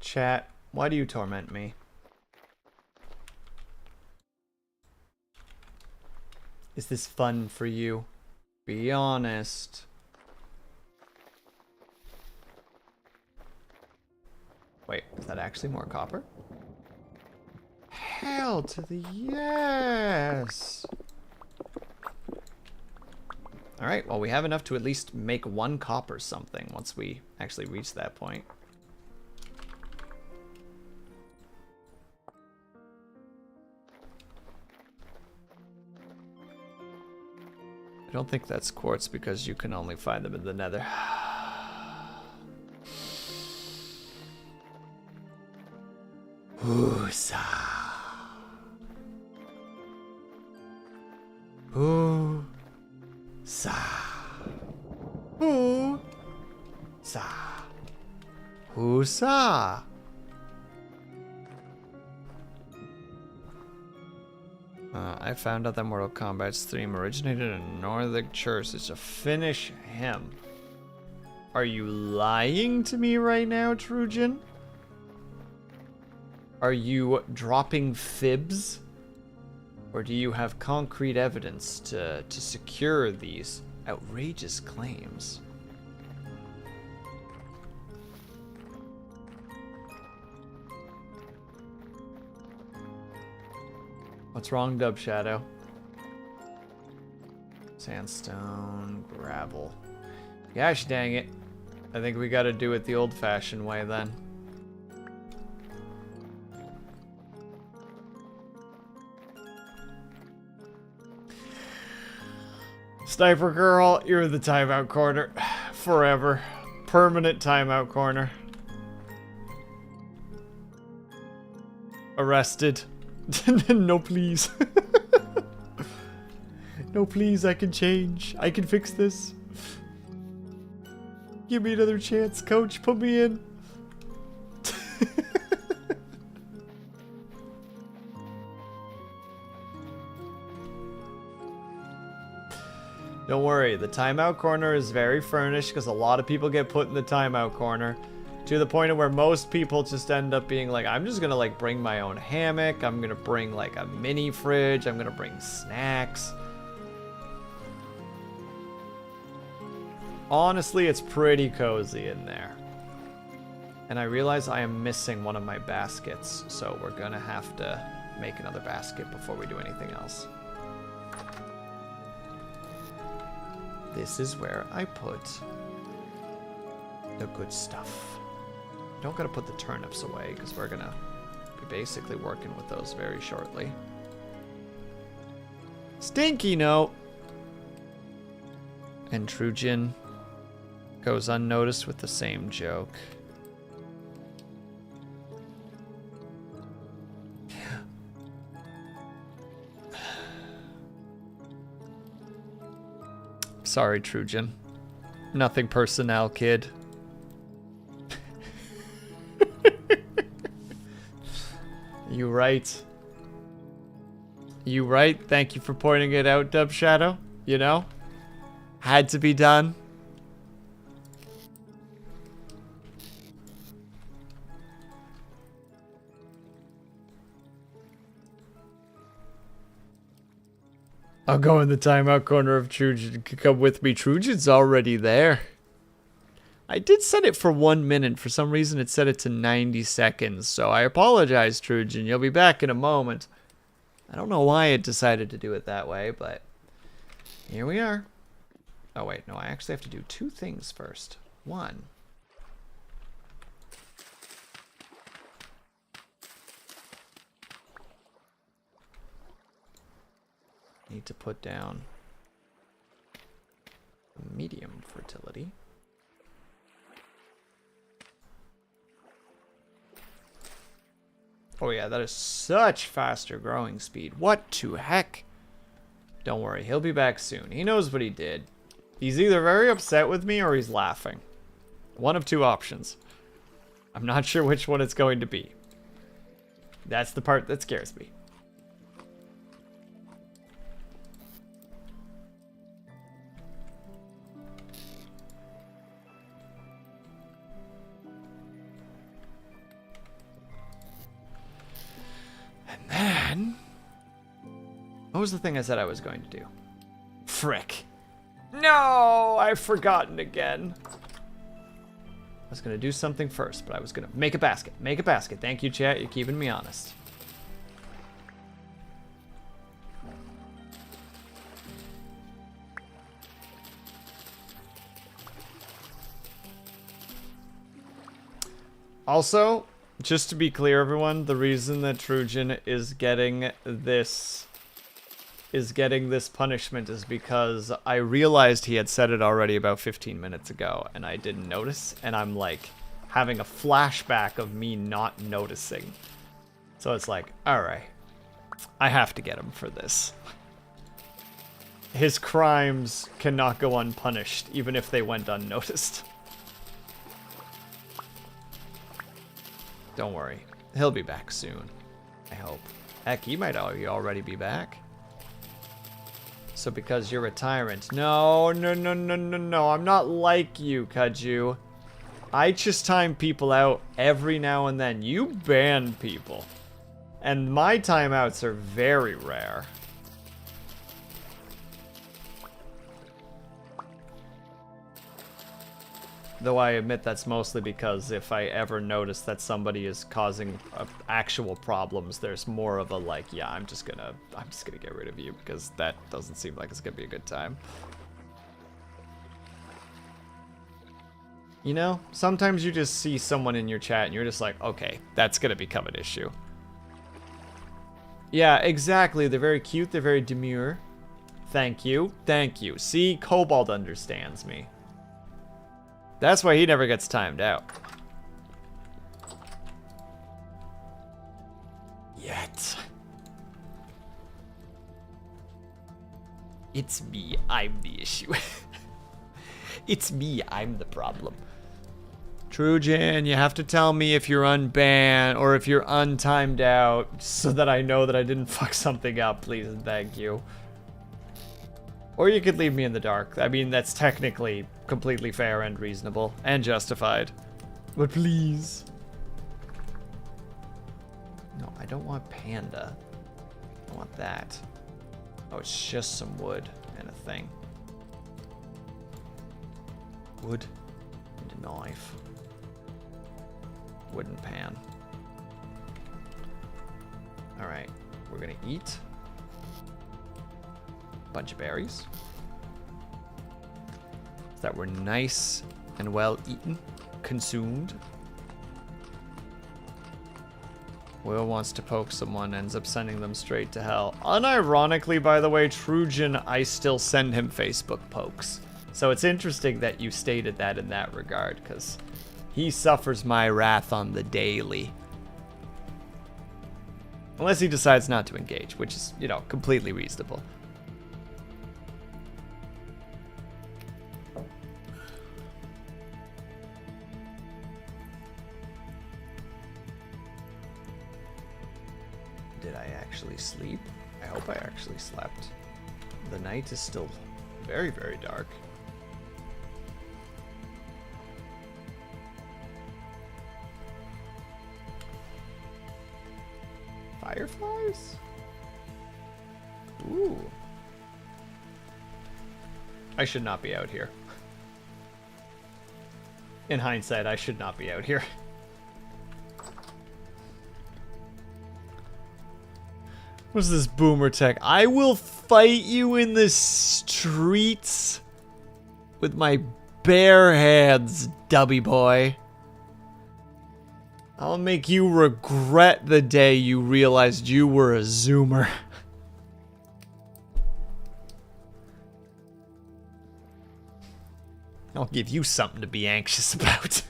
Chat, why do you torment me? Is this fun for you? Be honest. Wait, is that actually more copper? Hell to the yes! Alright, well we have enough to at least make one copper something once we actually reach that point. I don't think that's quartz because you can only find them in the nether. Oosa. Oosa. Oosa. Oosa. I found out that Mortal Kombat's theme originated in Northern Church to finish him. Are you lying to me right now, Trujan? Are you dropping fibs? Or do you have concrete evidence to secure these outrageous claims? What's wrong, Dub Shadow? Sandstone, gravel. Gosh dang it. I think we gotta do it the old-fashioned way then. Sniper girl, you're the timeout corner. Forever. Permanent timeout corner. Arrested. No, please. No, please, I can change. I can fix this. Give me another chance, coach. Put me in. Don't worry, the timeout corner is very furnished because a lot of people get put in the timeout corner. To the point of where most people just end up being like, I'm just gonna like bring my own hammock, I'm gonna bring like a mini fridge, I'm gonna bring snacks. Honestly, it's pretty cozy in there. And I realize I am missing one of my baskets, so we're gonna have to make another basket before we do anything else. This is where I put the good stuff. Don't gotta put the turnips away because we're gonna be basically working with those very shortly. Stinky note. And Trujin goes unnoticed with the same joke. Sorry, Trujin. Nothing personnel, kid. You right. You right. Thank you for pointing it out, Dub Shadow. You know? Had to be done. I'll go in the timeout corner of Trujin. Come with me. Trujin's already there. I did set it for 1 minute. For some reason, it set it to 90 seconds. So I apologize, Trujin. You'll be back in a moment. I don't know why it decided to do it that way, but here we are. Oh, wait. No, I actually have to do 2 things first. 1. Need to put down medium fertility. Oh yeah, that is such faster growing speed. What to heck? Don't worry, he'll be back soon. He knows what he did. He's either very upset with me or he's laughing. One of 2 options. I'm not sure which one it's going to be. That's the part that scares me. Then, what was the thing I said I was going to do? Frick. No, I've forgotten again. I was going to do something first, but I was going to make a basket. Make a basket. Thank you, chat. You're keeping me honest. Also, just to be clear, everyone, the reason that Trujin is getting this punishment is because I realized he had said it already about 15 minutes ago, and I didn't notice, and I'm like having a flashback of me not noticing. So it's like, alright, I have to get him for this. His crimes cannot go unpunished, even if they went unnoticed. Don't worry. He'll be back soon. I hope. Heck, he might already be back. So because you're a tyrant. No, no, no, no, no, no. I'm not like you, Kaju. I just time people out every now and then. You ban people. And my timeouts are very rare. Though I admit that's mostly because if I ever notice that somebody is causing actual problems, there's more of a like, yeah, I'm just gonna get rid of you because that doesn't seem like it's gonna be a good time. You know, sometimes you just see someone in your chat and you're just like, okay, that's gonna become an issue. Yeah, exactly. They're very cute. They're very demure. Thank you. Thank you. See, Cobalt understands me. That's why he never gets timed out. Yet. It's me, I'm the issue. It's me, I'm the problem. Trujin, you have to tell me if you're unbanned or if you're untimed out so that I know that I didn't fuck something up, please and thank you. Or you could leave me in the dark. I mean, that's technically completely fair and reasonable and justified. But please. No, I don't want panda. I want that. Oh, it's just some wood and a thing. Wood and a knife. Wooden pan. Alright, we're gonna eat. Bunch of berries. that were nice and well eaten, consumed. Will wants to poke someone, ends up sending them straight to hell. Unironically, by the way, Trojan, I still send him Facebook pokes. So it's interesting that you stated that in that regard, because he suffers my wrath on the daily. Unless he decides not to engage, which is, you know, completely reasonable. Did I actually sleep? I hope I actually slept. The night is still very, very dark. Fireflies? Ooh. I should not be out here. In hindsight, I should not be out here. What's this boomer tech? I will fight you in the streets with my bare hands, dubby boy. I'll make you regret the day you realized you were a Zoomer. I'll give you something to be anxious about.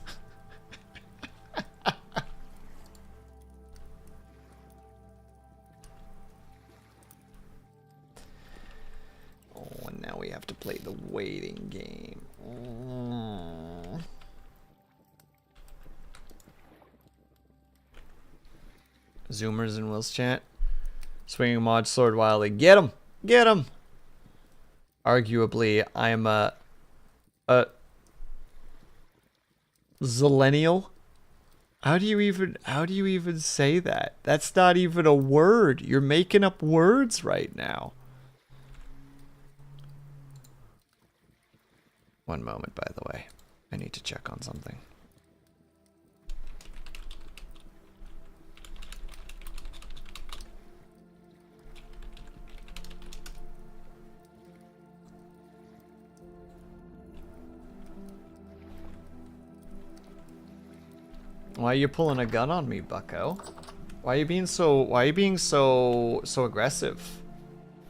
Oh, and now we have to play the waiting game. Zoomers in Will's chat. Swinging mod sword wildly. Get him! Get him! Arguably, I'm a zillennial. How do you even say that? That's not even a word. You're making up words right now. One moment, by the way. I need to check on something. Why are you pulling a gun on me, bucko? Why are you being so aggressive?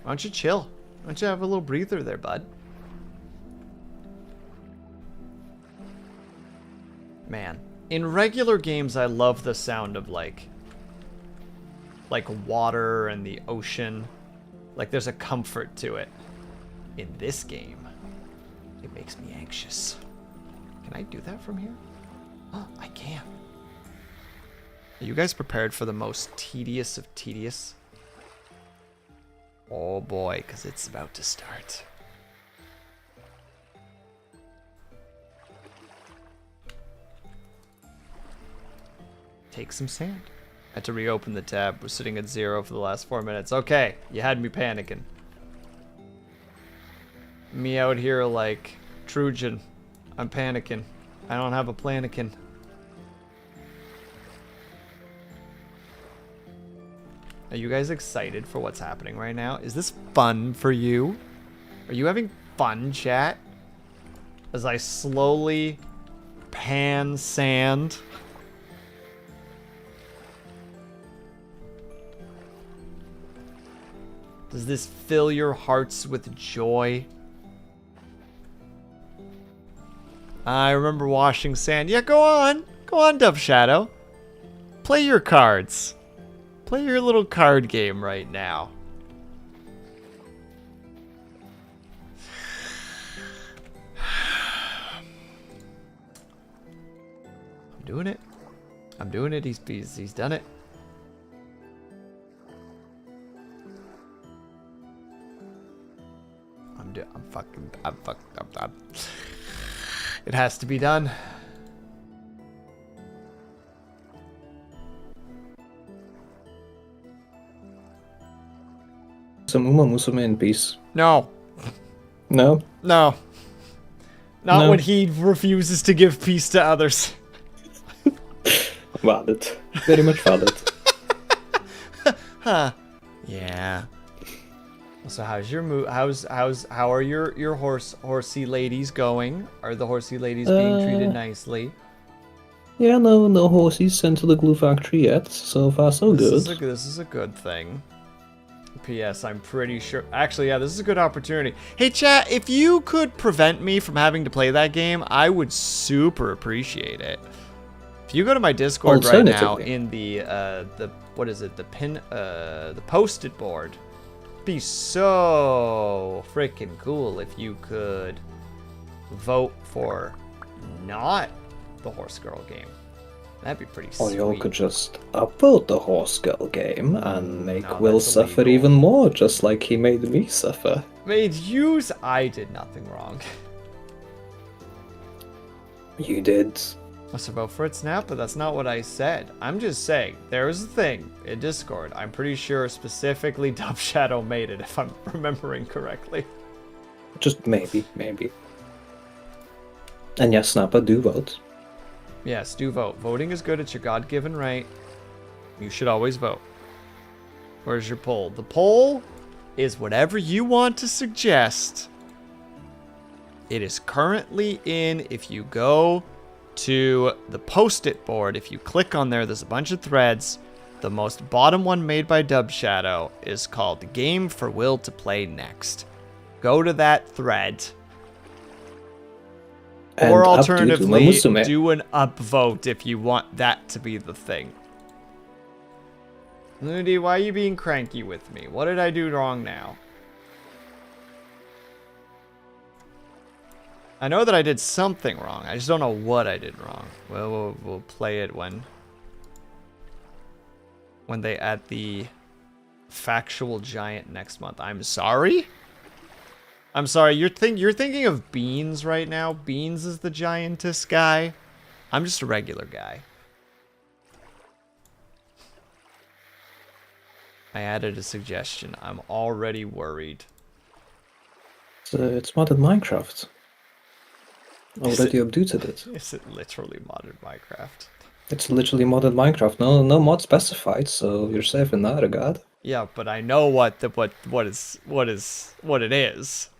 Why don't you chill? Why don't you have a little breather there, bud? Man, in regular games I love the sound of like water and the ocean. Like there's a comfort to it. In this game, it makes me anxious. Can I do that from here? Oh, I can. Are you guys prepared for the most tedious of tedious? Oh boy, because it's about to start. Take some sand. I had to reopen the tab. We're sitting at 0 for the last 4 minutes. Okay, you had me panicking. Me out here like Trojan. I'm panicking. I don't have a planikin. Are you guys excited for what's happening right now? Is this fun for you? Are you having fun, chat? As I slowly pan sand. Does this fill your hearts with joy? I remember washing sand. Yeah, go on. Go on, Dove Shadow. Play your cards. Play your little card game right now. I'm doing it. I'm doing it. He's done it. I'm It has to be done. Musume in peace. No. No? No. Not No. when he refuses to give peace to others. Valid. Very much valid. Huh. Yeah. So how's your how are your horsey ladies going? Are the horsey ladies being treated nicely? Yeah, no horses sent to the glue factory yet. So far, so good. This is a good thing. P.S. I'm pretty sure. Actually, yeah, this is a good opportunity. Hey, chat, if you could prevent me from having to play that game, I would super appreciate it. If you go to my Discord right now in the what is it? The post-it board. Be so freaking cool if you could vote for not the Horse Girl game. That'd be pretty sweet. Or you could just upvote the Horse Girl game and make No, Will that's suffer illegal. even more, just like he made me suffer. Made you? I did nothing wrong. You did. Must have voted for it, Snap, but that's not what I said. I'm just saying, there is a thing in Discord. I'm pretty sure specifically Dub Shadow made it, if I'm remembering correctly. Just maybe. And yes, Snapper, do vote. Yes, do vote. Voting is good. It's your God-given right. You should always vote. Where's your poll? The poll is whatever you want to suggest. It is currently in, if you go to the post-it board, if you click on there, there's a bunch of threads. The most bottom one made by Dub Shadow is called The Game for Will to Play Next. Go to that thread. And or alternatively, Musume. do an upvote if you want that to be the thing. Lundy, why are you being cranky with me? What did I do wrong now? I know that I did something wrong. I just don't know what I did wrong. Well, we'll play it when they add the factual giant next month. I'm sorry? I'm sorry, you're thinking of Beans right now? Beans is the giantess guy? I'm just a regular guy. I added a suggestion. I'm already worried. It's modded Minecraft. Already updated it. Is it literally modded Minecraft? It's literally modded Minecraft. No mod specified, so you're safe in that regard. Yeah, but I know what it is.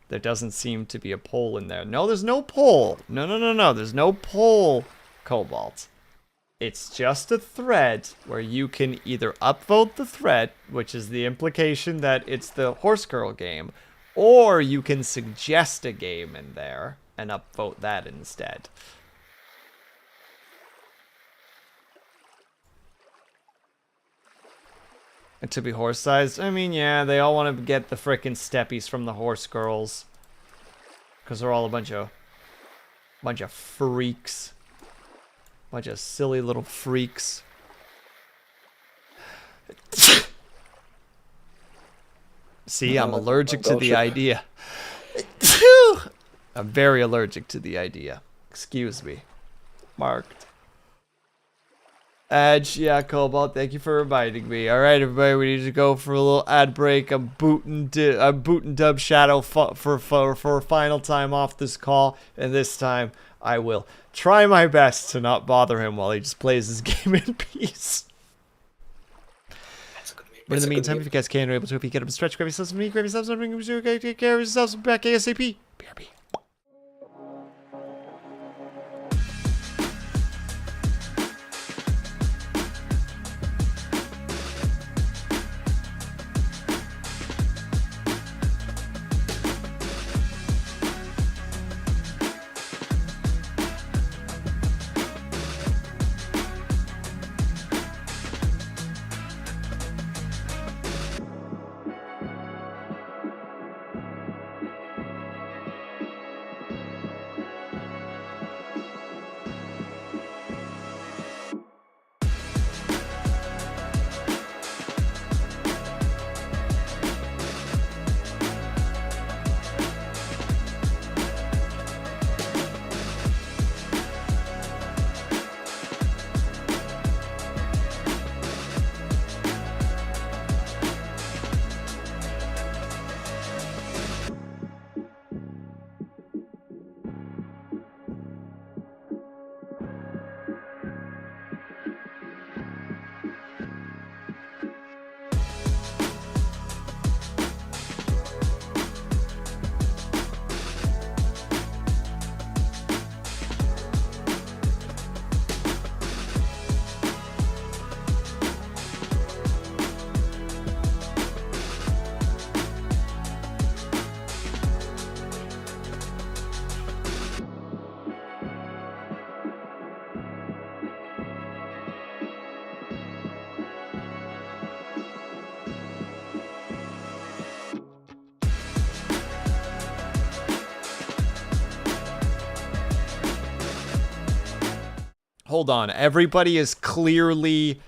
There doesn't seem to be a poll in there. No, there's no poll. No. There's no poll, Cobalt. It's just a thread where you can either upvote the thread, which is the implication that it's the Horse Girl game, or you can suggest a game in there and upvote that instead. And to be horse-sized, I mean, yeah, they all want to get the frickin' steppies from the horse girls. Because they're all a bunch of freaks. Bunch of silly little freaks. See, I'm allergic to the idea. I'm very allergic to the idea. Excuse me. Marked. Edge, yeah, Cobalt, thank you for reminding me. Alright, everybody, we need to go for a little ad break. I'm booting Dub Shadow for a final time off this call, and this time I will try my best to not bother him while he just plays his game in peace. But in the meantime, if you guys can, are able to, if you get up and stretch, grab yourself some meat, grab yourself something, take care of yourselves, back ASAP. BRB. Hold on. Everybody is clearly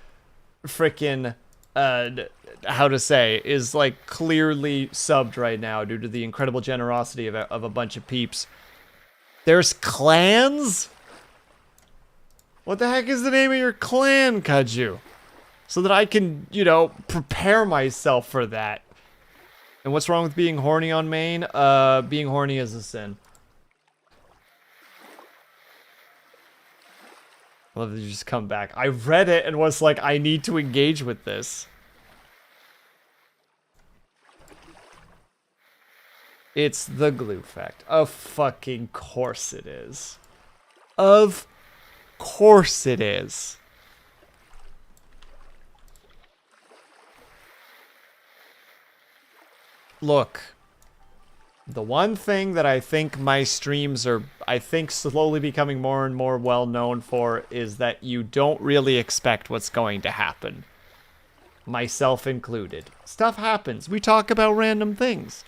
freaking, how to say, is like clearly subbed right now due to the incredible generosity of a bunch of peeps. There's clans? What the heck is the name of your clan, Kaju? So that I can, you know, prepare myself for that. And what's wrong with being horny on main? Being horny is a sin. I love that you just come back. I read it and was like, I need to engage with this. It's the glue effect. Of fucking course it is. Of course it is. Look. The one thing that I think my streams are, I think, slowly becoming more and more well known for is that you don't really expect what's going to happen. Myself included. Stuff happens. We talk about random things.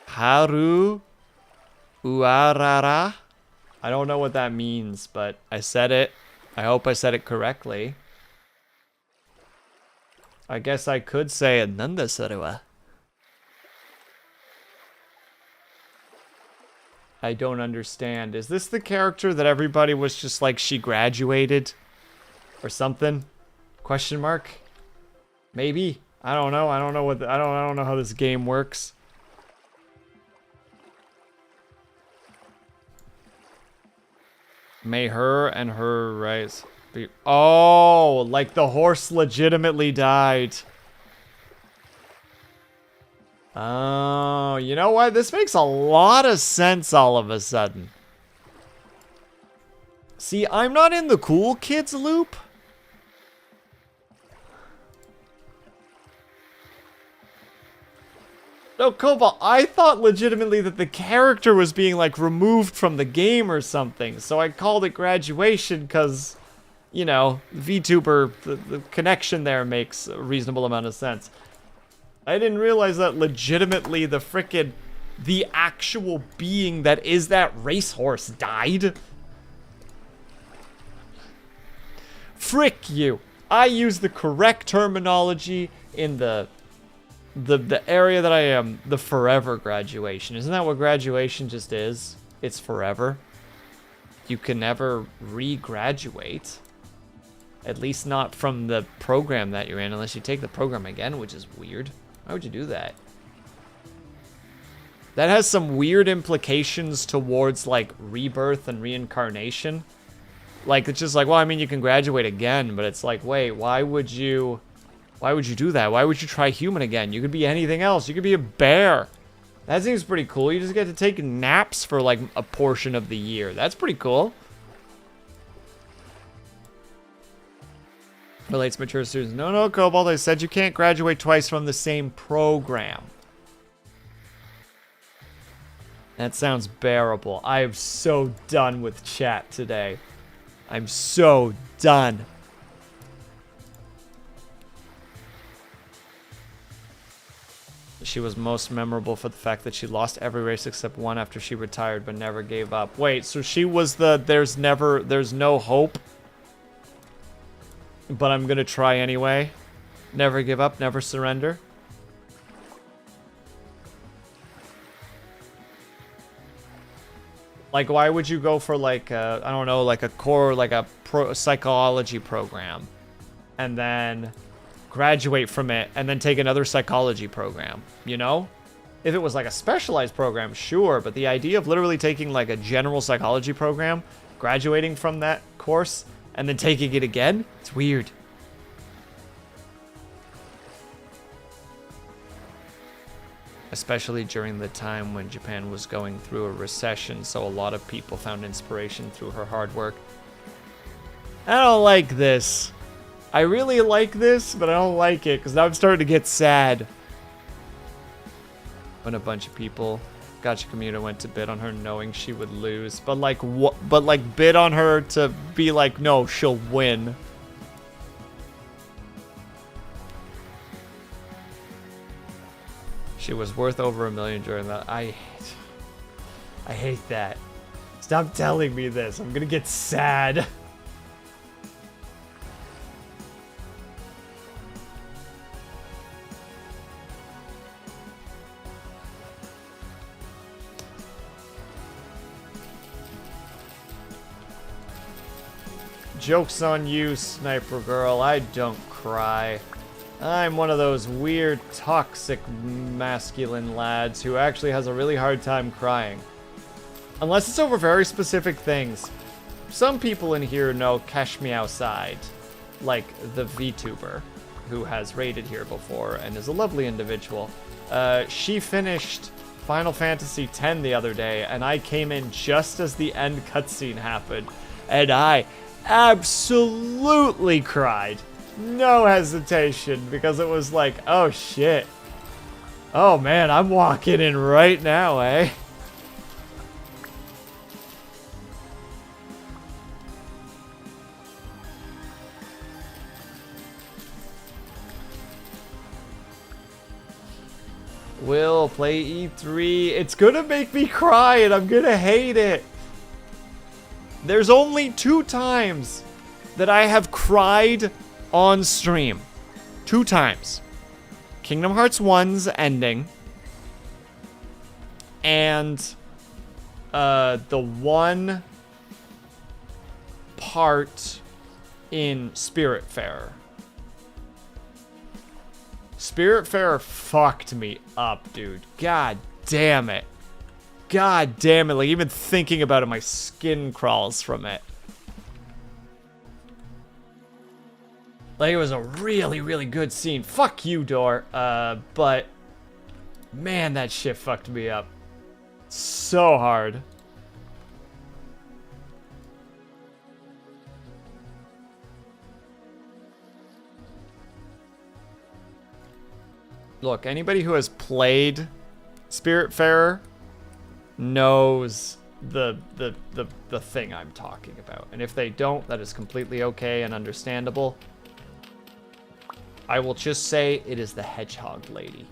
Haru Uarara. I don't know what that means, but I said it. I hope I said it correctly. I guess I could say Nanda Sarua. I don't understand. Is this the character that everybody was just like she graduated? Or something? Question mark? Maybe? I don't know. I don't know what I don't know how this game works. May her and her rise be... Oh, like the horse legitimately died. Oh, you know what? This makes a lot of sense all of a sudden. See, I'm not in the cool kids loop. No, Cobalt, I thought legitimately that the character was being, like, removed from the game or something. So I called it graduation because, you know, VTuber, the connection there makes a reasonable amount of sense. I didn't realize that legitimately the actual being that is that racehorse died. Frick you. I use the correct terminology in the area that I am, the forever graduation. Isn't that what graduation just is? It's forever. You can never re-graduate. At least not from the program that you're in, unless you take the program again, which is weird. Why would you do that? That has some weird implications towards, like, rebirth and reincarnation. Like, it's just like, well, I mean, you can graduate again, but it's like, wait, why would you do that? Why would you try human again? You could be anything else. You could be a bear. That seems pretty cool. You just get to take naps for, like, a portion of the year. That's pretty cool. Relates mature students. No, Cobalt, I said you can't graduate twice from the same program. That sounds bearable. I am so done with chat today. I'm so done. She was most memorable for the fact that she lost every race except one after she retired but never gave up. Wait, so she was the there's no hope, but I'm gonna try anyway. Never give up, never surrender. Like, why would you go for, like, I don't know, like a core, like a psychology program, and then graduate from it, and then take another psychology program, you know? If it was, like, a specialized program, sure, but the idea of literally taking, like, a general psychology program, graduating from that course, and then taking it again, it's weird. Especially during the time when Japan was going through a recession, so a lot of people found inspiration through her hard work. I don't like this. I really like this, but I don't like it, because now I'm starting to get sad. When a bunch of people, Gacha community, went to bid on her knowing she would lose. But like, what? But like, bid on her to be like, no, she'll win. She was worth over $1 million during that. I hate that. Stop telling me this. I'm gonna get sad. Joke's on you, Sniper Girl. I don't cry. I'm one of those weird, toxic, masculine lads who actually has a really hard time crying. Unless it's over very specific things. Some people in here know Cash Me Outside, like the VTuber, who has raided here before and is a lovely individual. She finished Final Fantasy X the other day, and I came in just as the end cutscene happened, and I absolutely cried. No hesitation, because it was like, oh shit. Oh man, I'm walking in right now, eh? Will play E3. It's gonna make me cry and I'm gonna hate it. There's only 2 times that I have cried on stream. 2 times. Kingdom Hearts 1's ending. And the one part in Spiritfarer. Spiritfarer fucked me up, dude. God damn it. God damn it. Like, even thinking about it, my skin crawls from it. Like, it was a really, really good scene. Fuck you, Door. But, man, that shit fucked me up. So hard. Look, anybody who has played Spiritfarer knows the thing I'm talking about. And if they don't, that is completely okay and understandable. I will just say it is the hedgehog lady.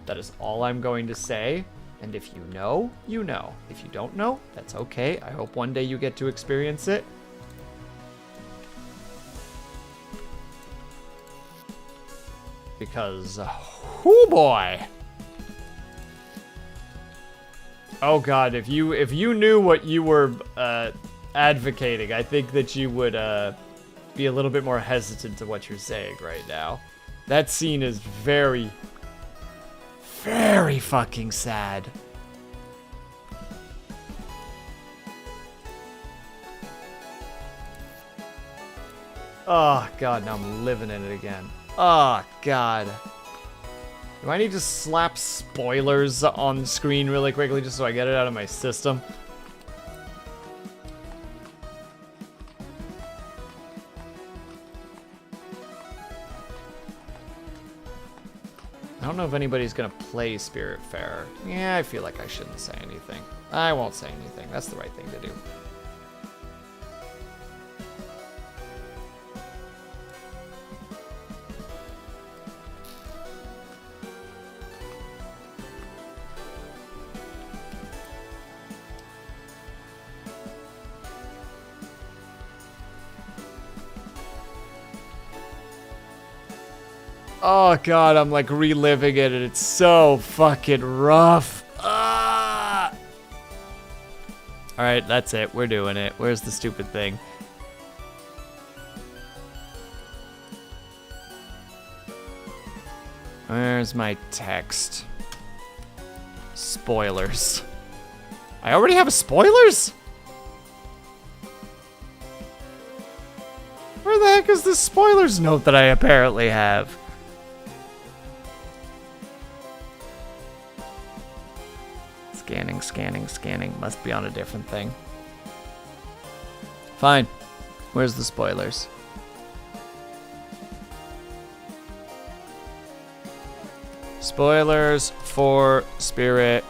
That is all I'm going to say. And if you know, you know. If you don't know, that's okay. I hope one day you get to experience it. Because, oh boy. Oh god, if you knew what you were advocating, I think that you would be a little bit more hesitant to what you're saying right now. That scene is very, very fucking sad. Oh god, now I'm living in it again. Oh god. Do I need to slap spoilers on the screen really quickly just so I get it out of my system? I don't know if anybody's gonna play Spiritfarer. Yeah, I feel like I shouldn't say anything. I won't say anything. That's the right thing to do. Oh god, I'm like reliving it and it's so fucking rough. Ah! Alright, that's it. We're doing it. Where's the stupid thing? Where's my text? Spoilers. I already have a spoilers? Where the heck is this spoilers note that I apparently have? Scanning, scanning, scanning. Must be on a different thing. Fine. Where's the spoilers? Spoilers for Spiritfarer.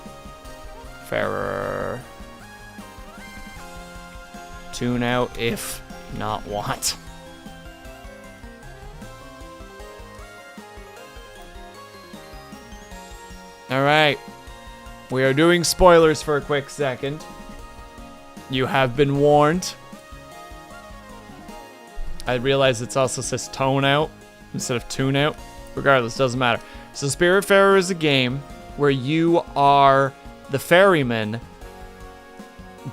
Tune out if not want. Alright. We are doing spoilers for a quick second. You have been warned. I realize it also says tone out instead of tune out. Regardless, doesn't matter. So Spiritfarer is a game where you are the ferryman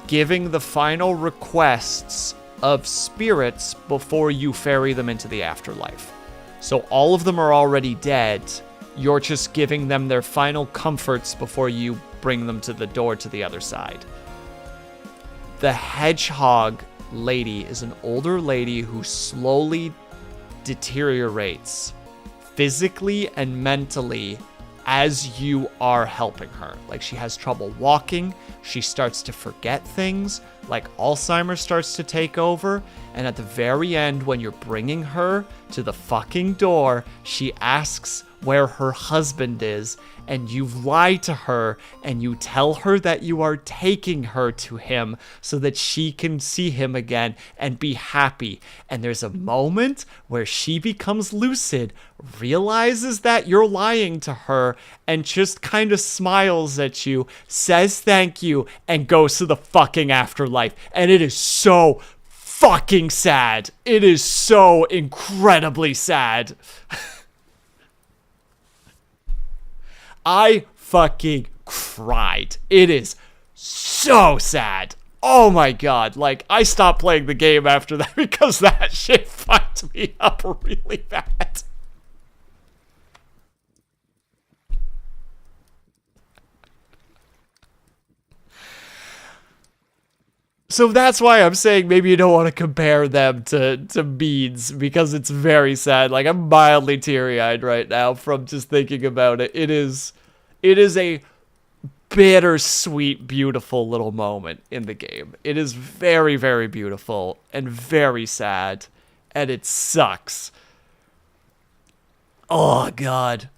giving the final requests of spirits before you ferry them into the afterlife. So all of them are already dead. You're just giving them their final comforts before you bring them to the door to the other side. The hedgehog lady is an older lady who slowly deteriorates physically and mentally as you are helping her. Like, she has trouble walking, she starts to forget things, like Alzheimer's starts to take over, and at the very end, when you're bringing her to the fucking door, she asks where her husband is, and you lie to her, and you tell her that you are taking her to him so that she can see him again and be happy. And there's a moment where she becomes lucid, realizes that you're lying to her, and just kind of smiles at you, says thank you, and goes to the fucking afterlife. And it is so fucking sad. It is so incredibly sad. I fucking cried. It is so sad. Oh my god. Like, I stopped playing the game after that because that shit fucked me up really bad. So that's why I'm saying maybe you don't want to compare them to Beads, because it's very sad. Like, I'm mildly teary-eyed right now from just thinking about it. It is a bittersweet, beautiful little moment in the game. It is very, very beautiful and very sad, and it sucks. Oh, God.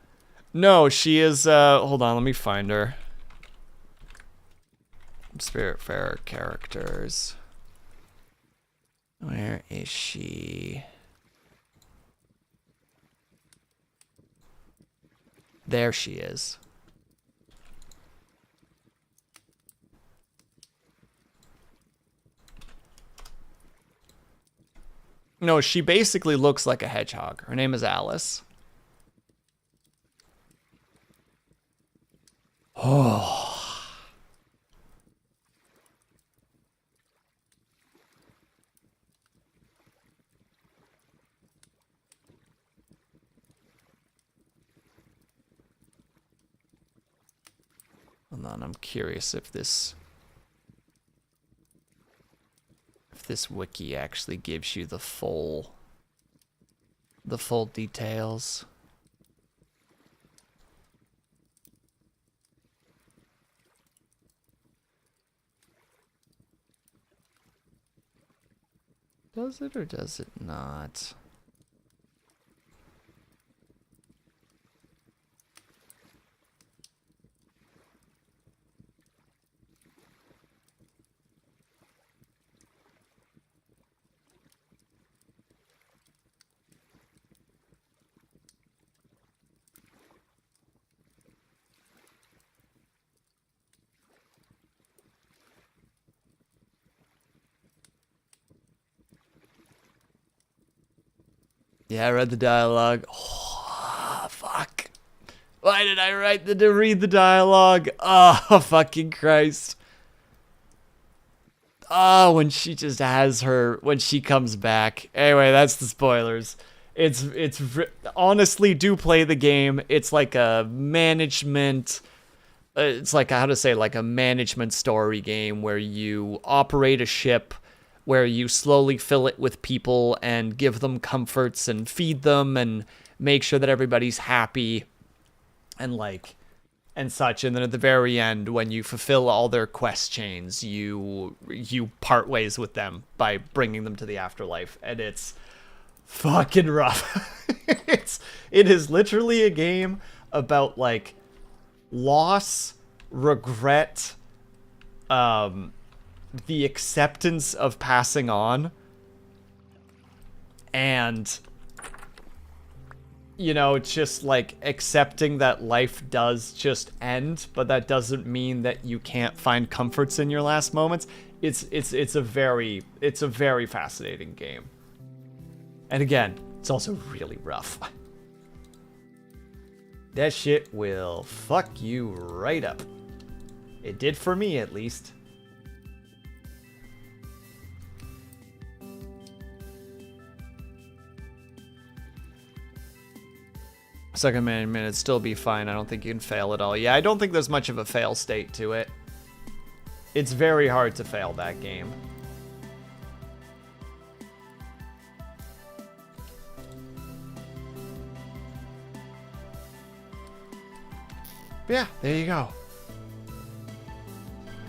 No, she is, hold on, let me find her. Spiritfarer characters. Where is she? There she is. No, she basically looks like a hedgehog. Her name is Alice. Oh. Hold on, I'm curious if this wiki actually gives you the full details. Does it or does it not? Yeah, I read the dialogue. Oh, fuck. Why did I read the dialogue? Oh, fucking Christ. Oh, when she just has her, when she comes back. Anyway, that's the spoilers. It's honestly, do play the game. It's like a management, it's like, how to say, like a management story game where you operate a ship, where you slowly fill it with people and give them comforts and feed them and make sure that everybody's happy and like, and such. And then at the very end, when you fulfill all their quest chains, you part ways with them by bringing them to the afterlife. And it's fucking rough. It is literally a game about like loss, regret, the acceptance of passing on, and you know, just like accepting that life does just end, but that doesn't mean that you can't find comforts in your last moments. It's a very fascinating game. And again, it's also really rough. That shit will fuck you right up. It did for me, at least. Second minute still be fine. I don't think you can fail at all. Yeah, I don't think there's much of a fail state to it. It's very hard to fail that game. But yeah, there you go.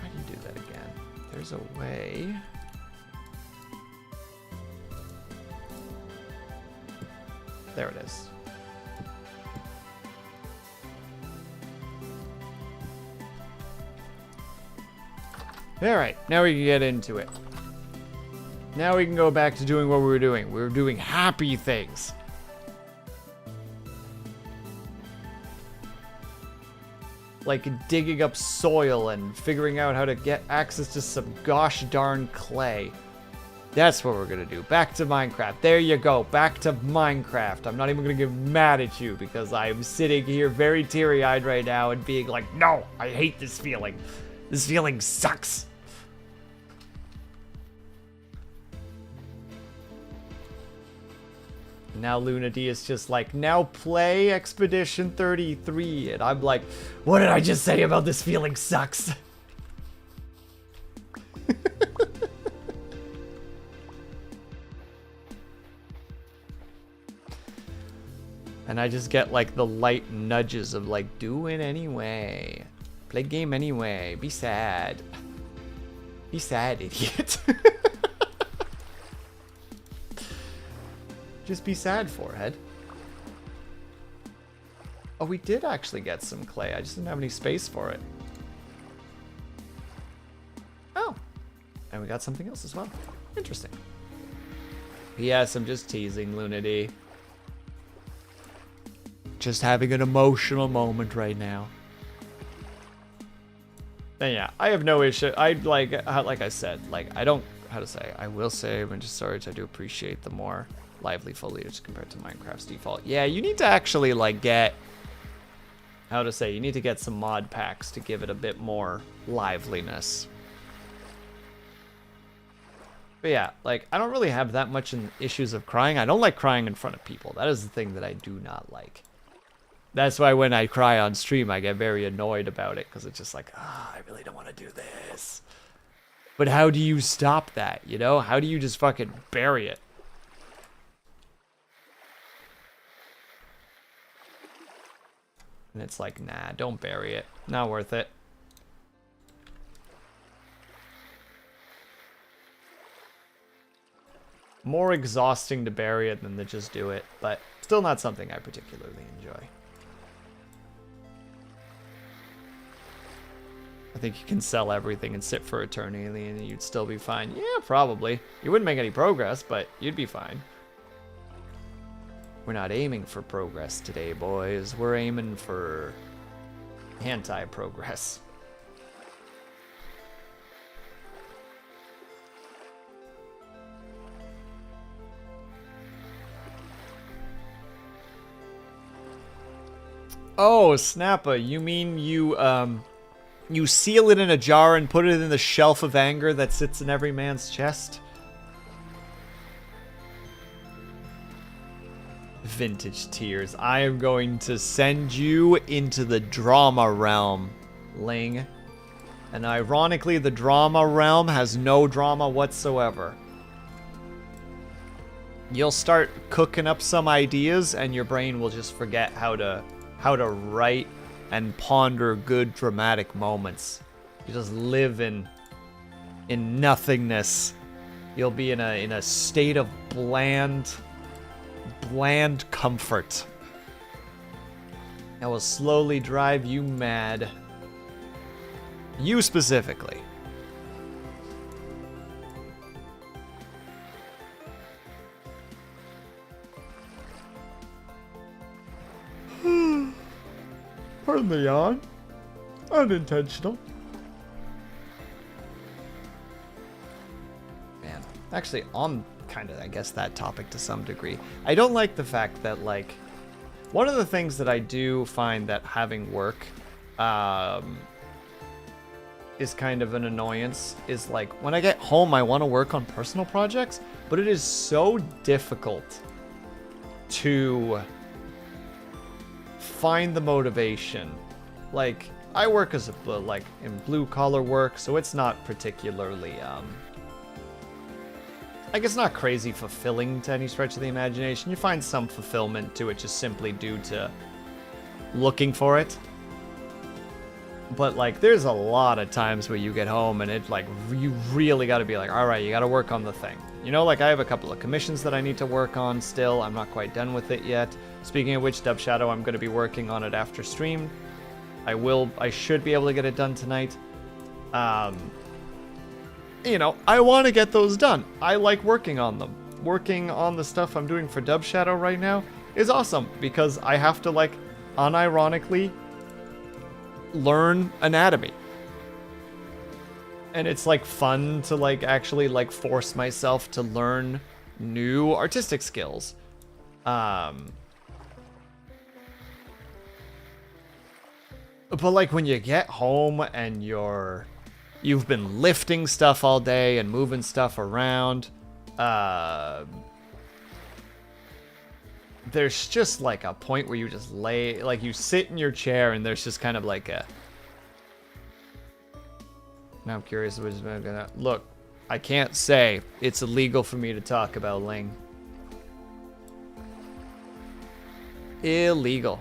How do you do that again? There's a way. There it is. Alright, now we can get into it. Now we can go back to doing what we were doing. We were doing happy things. Like digging up soil and figuring out how to get access to some gosh darn clay. That's what we're gonna do. Back to Minecraft. There you go. Back to Minecraft. I'm not even gonna get mad at you because I'm sitting here very teary-eyed right now and being like, no, I hate this feeling. This feeling sucks. Now Luna D is just like, now play Expedition 33. And I'm like, what did I just say about this feeling sucks? And I just get like the light nudges of like, do it anyway. Play game anyway. Be sad. Be sad, idiot. Just be sad, forehead. Oh, we did actually get some clay. I just didn't have any space for it. Oh. And we got something else as well. Interesting. Yes, I'm just teasing, Lunity. Just having an emotional moment right now. And yeah, I have no issue. I like I said, like I don't, how to say, I will say when just storage, I do appreciate the more lively foliage compared to Minecraft's default. Yeah, you need to actually like get, how to say, you need to get some mod packs to give it a bit more liveliness. But yeah, like I don't really have that much in issues of crying. I don't like crying in front of people. That is the thing that I do not like. That's why when I cry on stream, I get very annoyed about it because it's just like, I really don't want to do this. But how do you stop that, you know? How do you just fucking bury it? And it's like, nah, don't bury it. Not worth it. More exhausting to bury it than to just do it, but still not something I particularly enjoy. I think you can sell everything and sit for eternity and you'd still be fine. Yeah, probably. You wouldn't make any progress, but you'd be fine. We're not aiming for progress today, boys. We're aiming for anti-progress. Oh, Snappa, you mean you seal it in a jar and put it in the shelf of anger that sits in every man's chest? Vintage tears. I am going to send you into the drama realm, Ling. And ironically, the drama realm has no drama whatsoever. You'll start cooking up some ideas and your brain will just forget how to write and ponder good dramatic moments. You just live in nothingness. You'll be in a state of bland comfort. That will slowly drive you mad. You specifically. Pardon the yawn. Unintentional. Man, actually, on kind of, I guess, that topic to some degree, I don't like the fact that, like, one of the things that I do find that having work is kind of an annoyance is, like, when I get home, I want to work on personal projects, but it is so difficult to find the motivation. Like, I work as a, like, in blue collar work, so it's not particularly, like, it's not crazy fulfilling to any stretch of the imagination. You find some fulfillment to it just simply due to looking for it. But, like, there's a lot of times where you get home and it, like, you really got to be like, all right, you got to work on the thing. You know, like, I have a couple of commissions that I need to work on still. I'm not quite done with it yet. Speaking of which, Dub Shadow, I'm going to be working on it after stream. I should be able to get it done tonight. You know, I want to get those done. I like working on them. Working on the stuff I'm doing for Dub Shadow right now is awesome because I have to, like, unironically learn anatomy. And it's, like, fun to, like, actually, like, force myself to learn new artistic skills. But, like, when you get home and you've been lifting stuff all day and moving stuff around, there's just, like, a point where you just like, you sit in your chair and there's just kind of like a... Now I'm curious which I'm gonna... Look, I can't say it's illegal for me to talk about Ling. Illegal.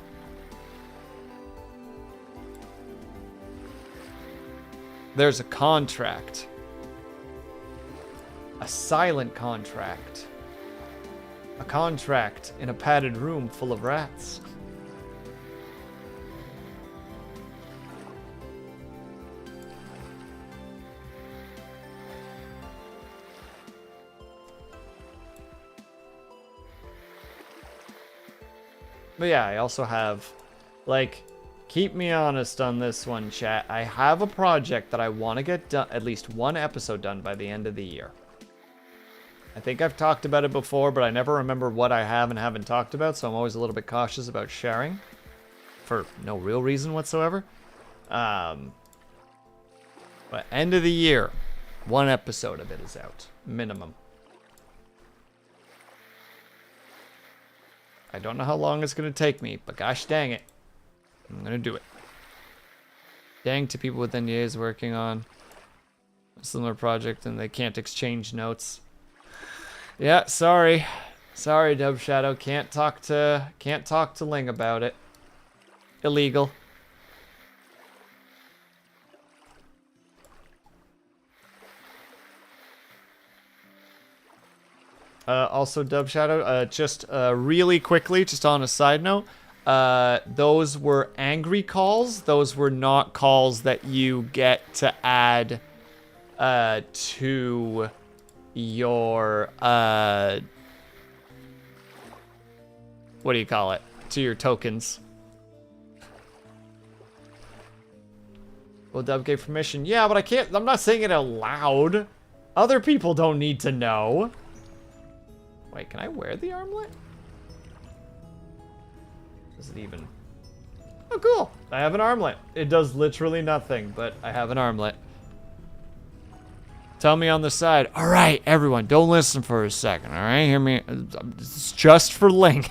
There's a contract. A silent contract. A contract in a padded room full of rats. But yeah, I also have, like, keep me honest on this one, chat. I have a project that I want to get done, at least one episode done by the end of the year. I think I've talked about it before, but I never remember what I have and haven't talked about, so I'm always a little bit cautious about sharing. For no real reason whatsoever. But end of the year, one episode of it is out. Minimum. I don't know how long it's going to take me, but gosh dang it. I'm going to do it. Dang to people with NDAs working on a similar project and they can't exchange notes. Yeah, sorry. Sorry, Dub Shadow. Can't talk to Ling about it. Illegal. Also, Dub Shadow, just really quickly, just on a side note, those were angry calls. Those were not calls that you get to add to your, what do you call it? To your tokens. Well, Dub gave permission. Yeah, but I can't, I'm not saying it out loud. Other people don't need to know. Wait, can I wear the armlet? Does it even... Oh, cool. I have an armlet. It does literally nothing, but I have an armlet. Tell me on the side. All right, everyone, don't listen for a second, all right? Hear me. It's just for Link.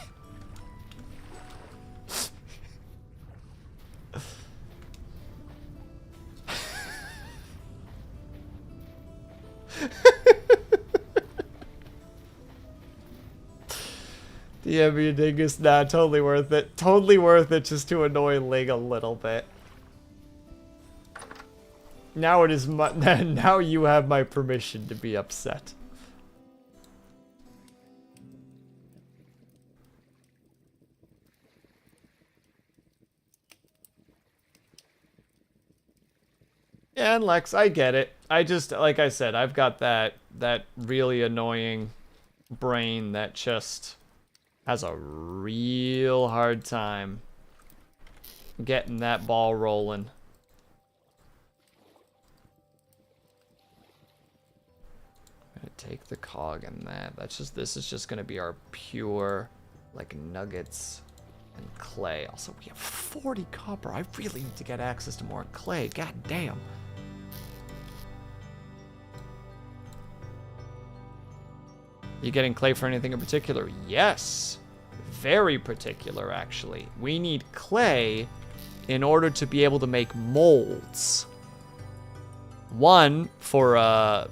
Yeah, me dingus, nah, totally worth it. Totally worth it just to annoy Ling a little bit. Now it is now you have my permission to be upset. Yeah, and Lex, I get it. I just, like I said, I've got that really annoying brain that just has a real hard time getting that ball rolling. I'm gonna take the cog and that. This is just gonna be our pure, like, nuggets and clay. Also, we have 40 copper. I really need to get access to more clay. God damn. You getting clay for anything in particular? Yes. Very particular, actually. We need clay in order to be able to make molds. One for, oh,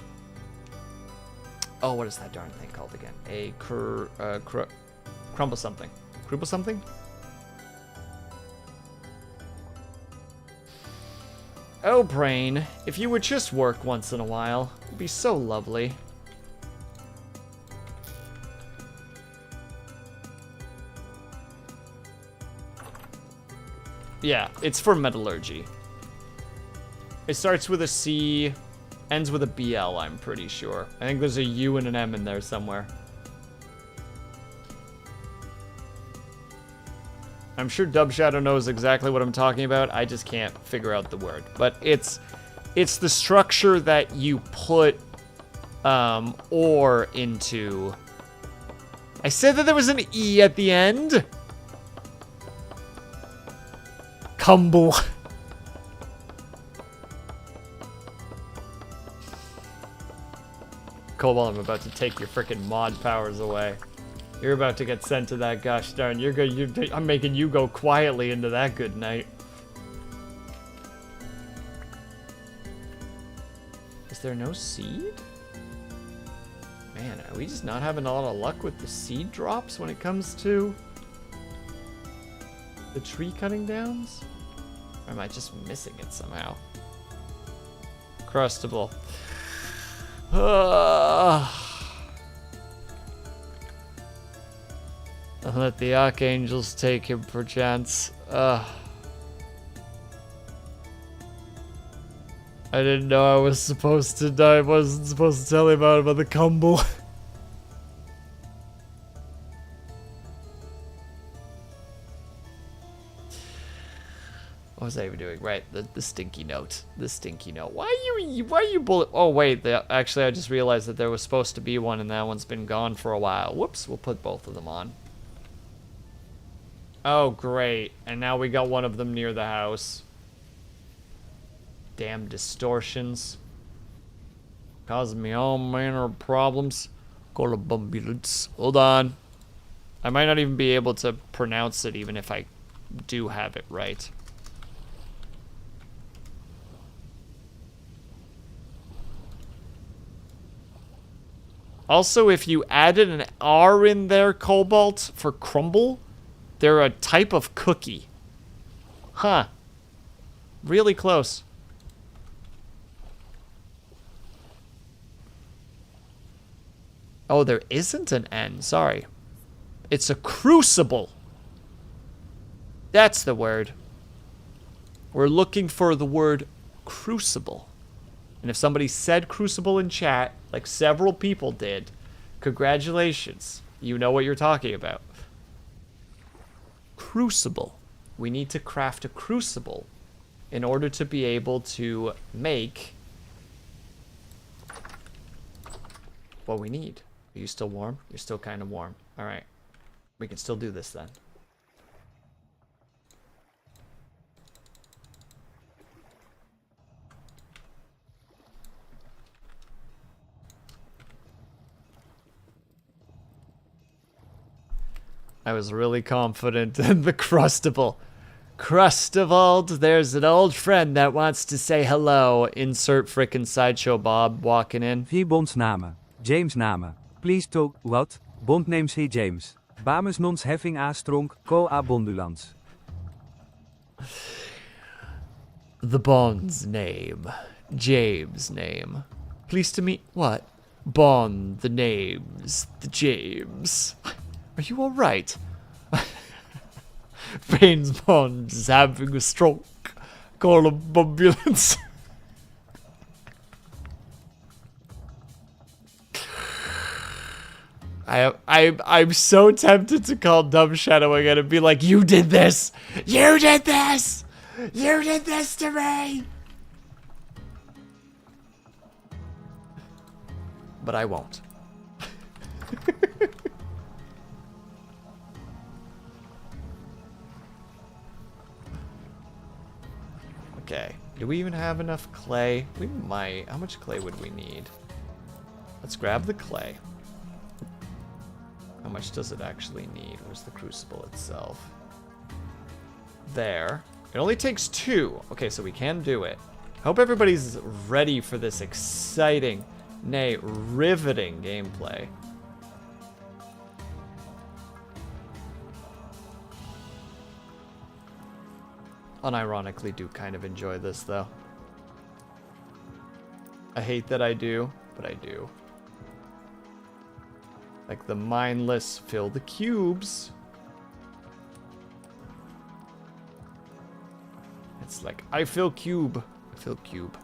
what is that darn thing called again? A crumble something. Crumble something? Oh, brain, if you would just work once in a while, it'd be so lovely. Yeah, it's for metallurgy. It starts with a C, ends with a BL, I'm pretty sure. I think there's a U and an M in there somewhere. I'm sure Dub Shadow knows exactly what I'm talking about. I just can't figure out the word. But it's the structure that you put ore into. I said that there was an E at the end. Cumble. Cobalt, I'm about to take your frickin' mod powers away. You're about to get sent to that gosh darn. I'm making you go quietly into that good night. Is there no seed? Man, are we just not having a lot of luck with the seed drops when it comes to the tree cutting downs? Or am I just missing it somehow? Crustable. I'll let the archangels take him perchance. I didn't know I was supposed to die. I wasn't supposed to tell him about the cumble. What was I even doing? Right, the stinky note. The stinky note. Why are you bullet? Oh wait, actually I just realized that there was supposed to be one and that one's been gone for a while. Whoops, we'll put both of them on. Oh great, and now we got one of them near the house. Damn distortions. Causing me all manner of problems. Call a ambulance. Hold on. I might not even be able to pronounce it even if I do have it right. Also, if you added an R in there, Cobalt, for crumble, they're a type of cookie. Huh. Really close. Oh, there isn't an N. Sorry. It's a crucible. That's the word. We're looking for the word crucible. And if somebody said crucible in chat, like several people did, congratulations. You know what you're talking about. Crucible. We need to craft a crucible in order to be able to make what we need. Are you still warm? You're still kind of warm. All right. We can still do this then. I was really confident in the crustable. Crustable, there's an old friend that wants to say hello. Insert frickin' Sideshow Bob walking in. 4 bondsnamen. James namen. Please talk. What? Bond names he James. Bamus nons having a strong co abundulance. The Bond's name. James' name. Pleased to meet what? Bond, the names, the James. Are you alright? Baines Bond is having a stroke. Call an ambulance. I'm so tempted to call Dumb Shadow again and be like, you did this! You did this! You did this to me! But I won't. Okay. Do we even have enough clay? We might. How much clay would we need? Let's grab the clay. How much does it actually need? Where's the crucible itself? There. It only takes 2. Okay, so we can do it. Hope everybody's ready for this exciting, nay, riveting gameplay. Unironically do kind of enjoy this, though. I hate that I do, but I do. Like the mindless fill the cubes. It's like, I fill cube. I fill cube.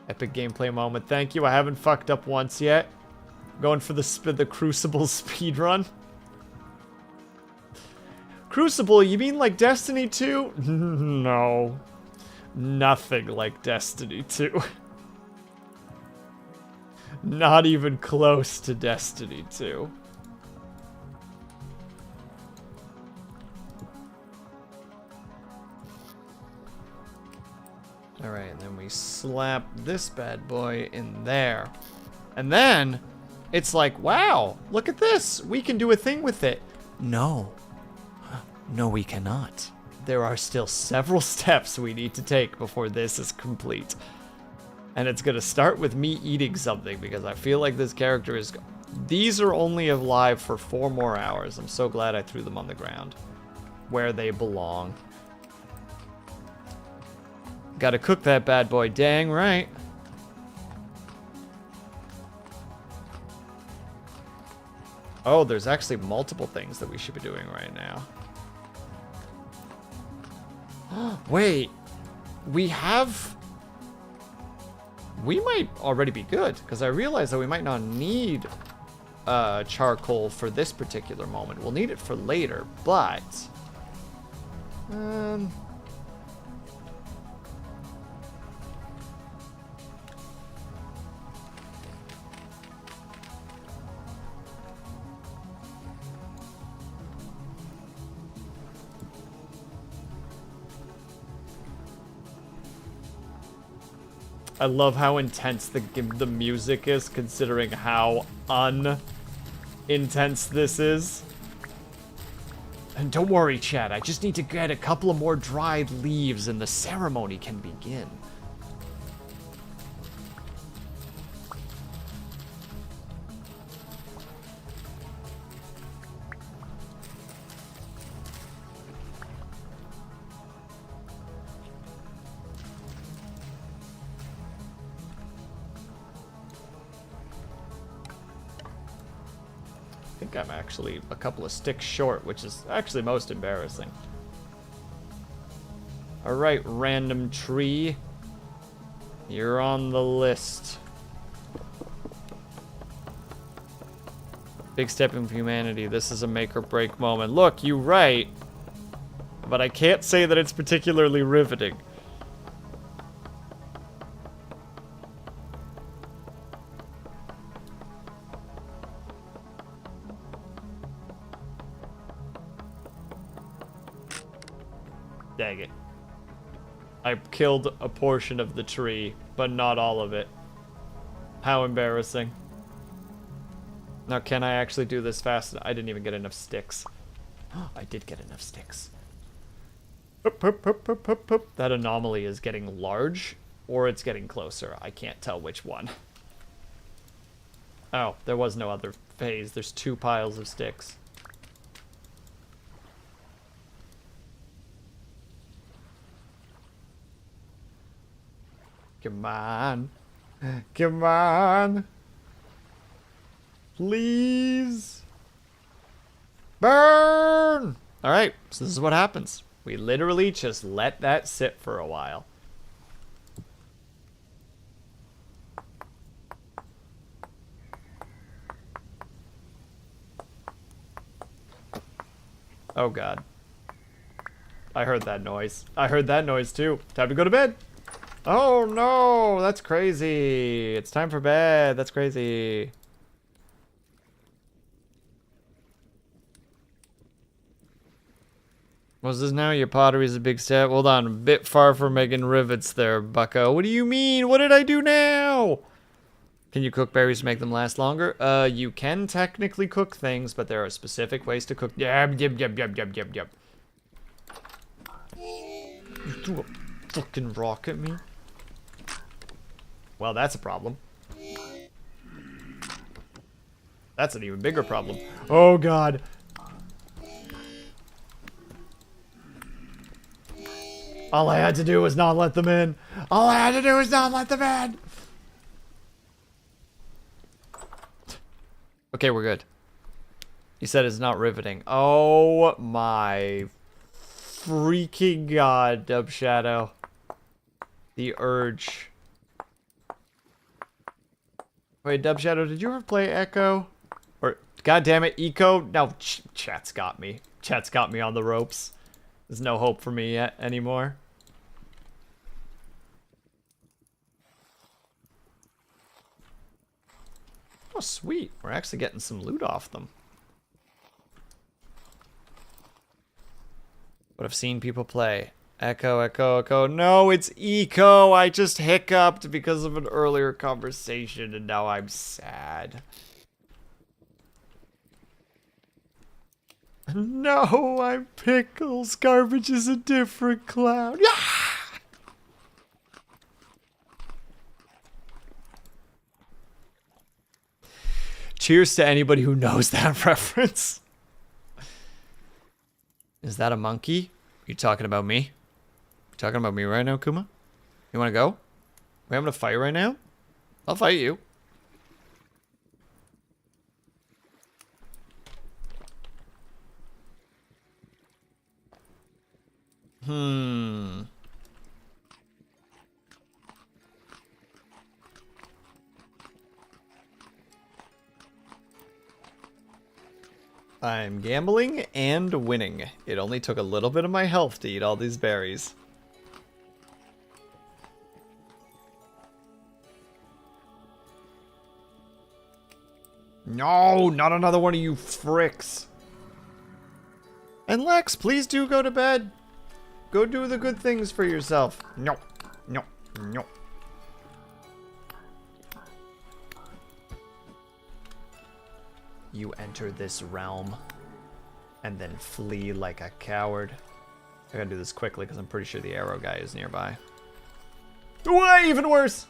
Epic gameplay moment. Thank you. I haven't fucked up once yet. Going for the Crucible speedrun. Crucible, you mean like Destiny 2? No. Nothing like Destiny 2. Not even close to Destiny 2. Alright, and then we slap this bad boy in there. And then, it's like, wow, look at this. We can do a thing with it. No. No, we cannot. There are still several steps we need to take before this is complete. And it's gonna start with me eating something because I feel like this character is... These are only alive for 4 more hours. I'm so glad I threw them on the ground. Where they belong. Gotta cook that bad boy, dang right. Oh, there's actually multiple things that we should be doing right now. Wait, we have... We might already be good, because I realize that we might not need charcoal for this particular moment. We'll need it for later, but... I love how intense the music is, considering how intense this is. And don't worry, Chad, I just need to get a couple of more dried leaves and the ceremony can begin. I'm actually a couple of sticks short, which is actually most embarrassing. Alright, random tree. You're on the list. Big step in humanity. This is a make or break moment. Look, you're right. But I can't say that it's particularly riveting. Dang it. I killed a portion of the tree, but not all of it. How embarrassing. Now, can I actually do this fast? I didn't even get enough sticks. I did get enough sticks. That anomaly is getting large, or it's getting closer. I can't tell which one. Oh, there was no other phase. There's 2 piles of sticks. Come on. Come on. Please. Burn! Alright, so this is what happens. We literally just let that sit for a while. Oh god. I heard that noise. I heard that noise too. Time to go to bed. Oh no, that's crazy. It's time for bed. That's crazy. What's this now? Your pottery is a big step. Hold on, a bit far from making rivets there, bucko. What do you mean? What did I do now? Can you cook berries to make them last longer? You can technically cook things, but there are specific ways to cook. Yep. You threw a fucking rock at me? Well, that's a problem. That's an even bigger problem. Oh, God. All I had to do was not let them in. All I had to do was not let them in. Okay, we're good. He said it's not riveting. Oh my freaking god, Dub Shadow. The urge. Wait, Dub Shadow, did you ever play Echo? Or, goddammit, Eco? No, chat's got me. Chat's got me on the ropes. There's no hope for me yet anymore. Oh, sweet. We're actually getting some loot off them. But I've seen people play. Echo, Echo, Echo. No, it's Eco. I just hiccuped because of an earlier conversation, and now I'm sad. No, I'm Pickles. Garbage is a different cloud. Yeah! Cheers to anybody who knows that reference. Is that a monkey? You talking about me? You talking about me right now, Kuma? You want to go? We having a fight right now? I'll fight you. I'm gambling and winning. It only took a little bit of my health to eat all these berries. No, not another one of you fricks. And Lex, please do go to bed. Go do the good things for yourself. No, no, no. You enter this realm and then flee like a coward. I gotta do this quickly because I'm pretty sure the arrow guy is nearby. Way even worse!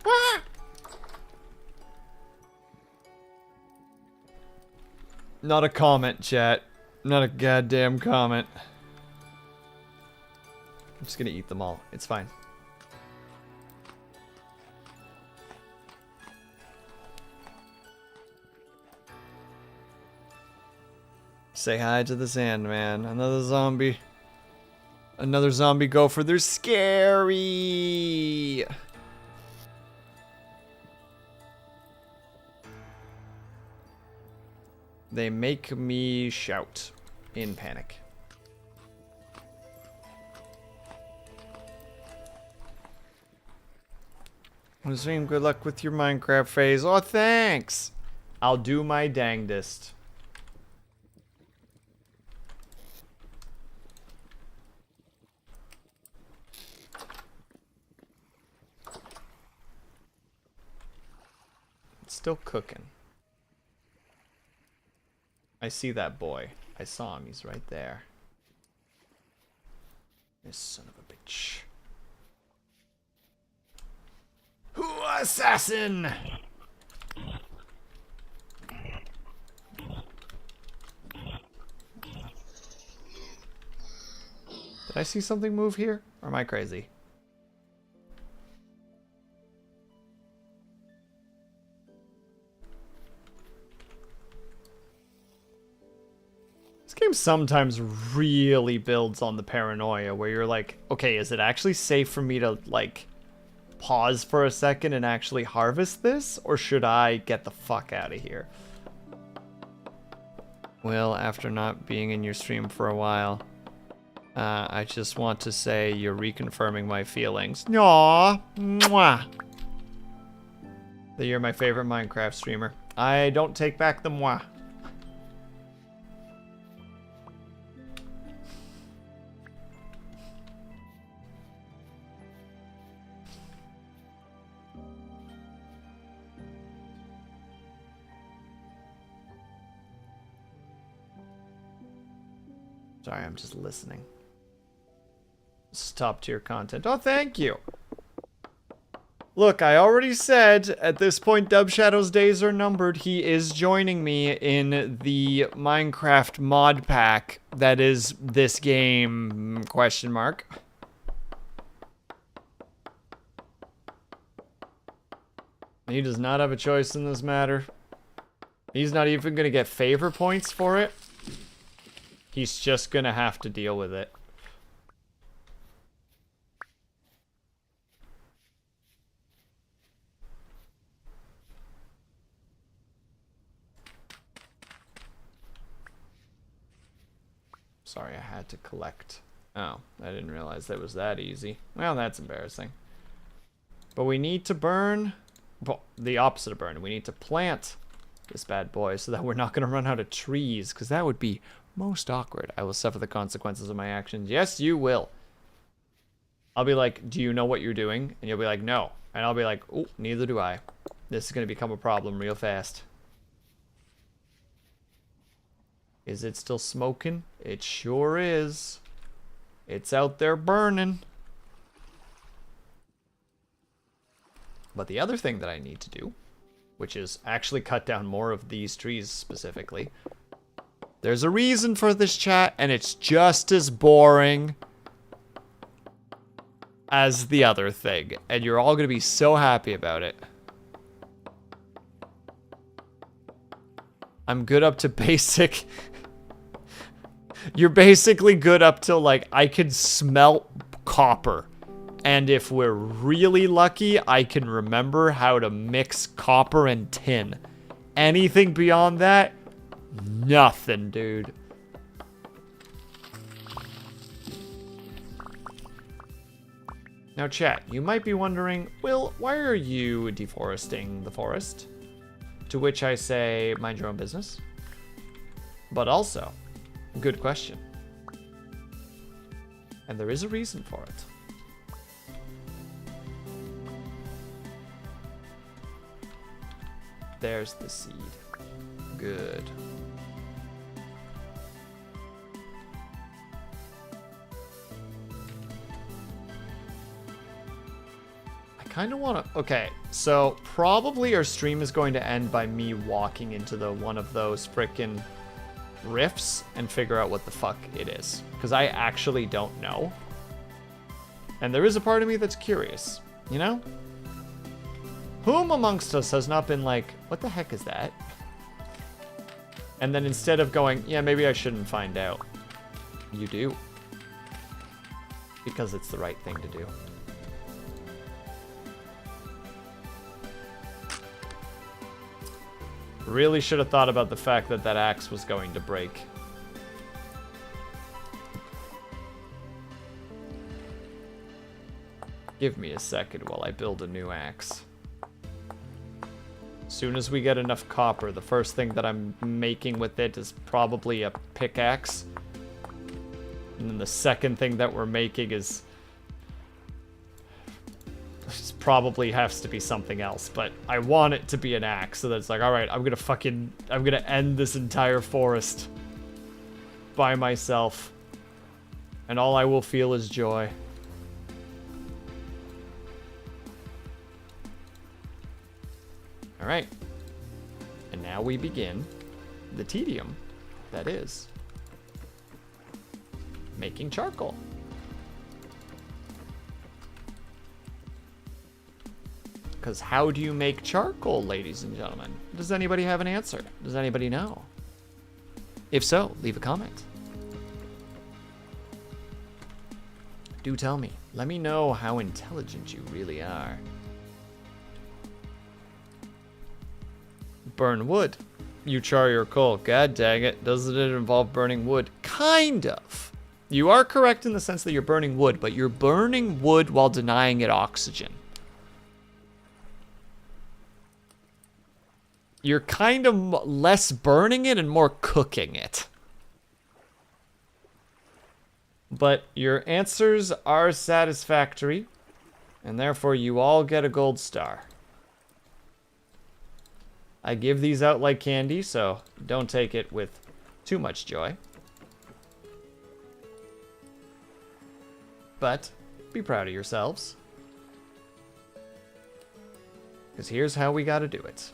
Ah! Not a comment, chat. Not a goddamn comment. I'm just gonna eat them all. It's fine. Say hi to the Sandman. Another zombie. Another zombie gopher. They're scary. They make me shout in panic. Resume, good luck with your Minecraft phase. Oh, thanks. I'll do my dangdest. It's still cooking. I see that boy. I saw him. He's right there. This son of a bitch. Who assassin? Did I see something move here? Or am I crazy? This game sometimes really builds on the paranoia where you're like, okay, is it actually safe for me to, like, pause for a second and actually harvest this? Or should I get the fuck out of here? Will, after not being in your stream for a while, I just want to say you're reconfirming my feelings. Aww. Mwah. That you're my favorite Minecraft streamer. I don't take back the mwah. Sorry, I'm just listening. This is top tier content. Oh, thank you. Look, I already said at this point Dub Shadow's days are numbered. He is joining me in the Minecraft mod pack that is this game, question mark. He does not have a choice in this matter. He's not even going to get favor points for it. He's just going to have to deal with it. Sorry, I had to collect. Oh, I didn't realize that was that easy. Well, that's embarrassing. But we need to burn... Well, the opposite of burn. We need to plant this bad boy so that we're not going to run out of trees, because that would be most awkward. I will suffer the consequences of my actions. Yes, you will. I'll be like, do you know what you're doing? And you'll be like, no. And I'll be like, oh, neither do I. This is going to become a problem real fast. Is it still smoking? It sure is. It's out there burning. But the other thing that I need to do, which is actually cut down more of these trees specifically. There's a reason for this, chat, and it's just as boring as the other thing. And you're all going to be so happy about it. I'm good up to basic... You're basically good up till, like, I can smelt copper. And if we're really lucky, I can remember how to mix copper and tin. Anything beyond that, nothing, dude. Now, chat, you might be wondering, Will, why are you deforesting the forest? To which I say, mind your own business. But also, good question. And there is a reason for it. There's the seed. Good. I kind of want to... Okay, so probably our stream is going to end by me walking into one of those frickin' rifts and figure out what the fuck it is. Because I actually don't know. And there is a part of me that's curious, you know? Whom amongst us has not been like, what the heck is that? And then instead of going, yeah, maybe I shouldn't find out, you do. Because it's the right thing to do. Really should have thought about the fact that that axe was going to break. Give me a second while I build a new axe. As soon as we get enough copper, the first thing that I'm making with it is probably a pickaxe. And then the second thing that we're making is... It probably has to be something else, but I want it to be an axe, so that it's like, alright, I'm gonna end this entire forest by myself. And all I will feel is joy. Alright. And now we begin the tedium that is making charcoal. Because how do you make charcoal, ladies and gentlemen? Does anybody have an answer? Does anybody know? If so, leave a comment. Do tell me. Let me know how intelligent you really are. Burn wood. you char your coal. God dang it. Doesn't it involve burning wood? Kind of. You are correct in the sense that you're burning wood, but you're burning wood while denying it oxygen. You're kind of less burning it and more cooking it. But your answers are satisfactory, and therefore you all get a gold star. I give these out like candy, so don't take it with too much joy. But be proud of yourselves. Because here's how we gotta do it.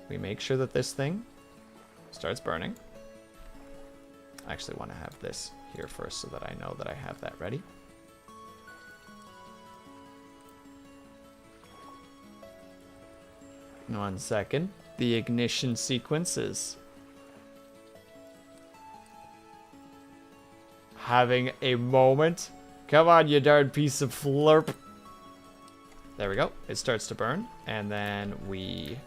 We make sure that this thing starts burning. I actually want to have this here first so that I know that I have that ready. One second. The ignition sequence is having a moment. Come on, you darn piece of flurp. There we go. It starts to burn, and then we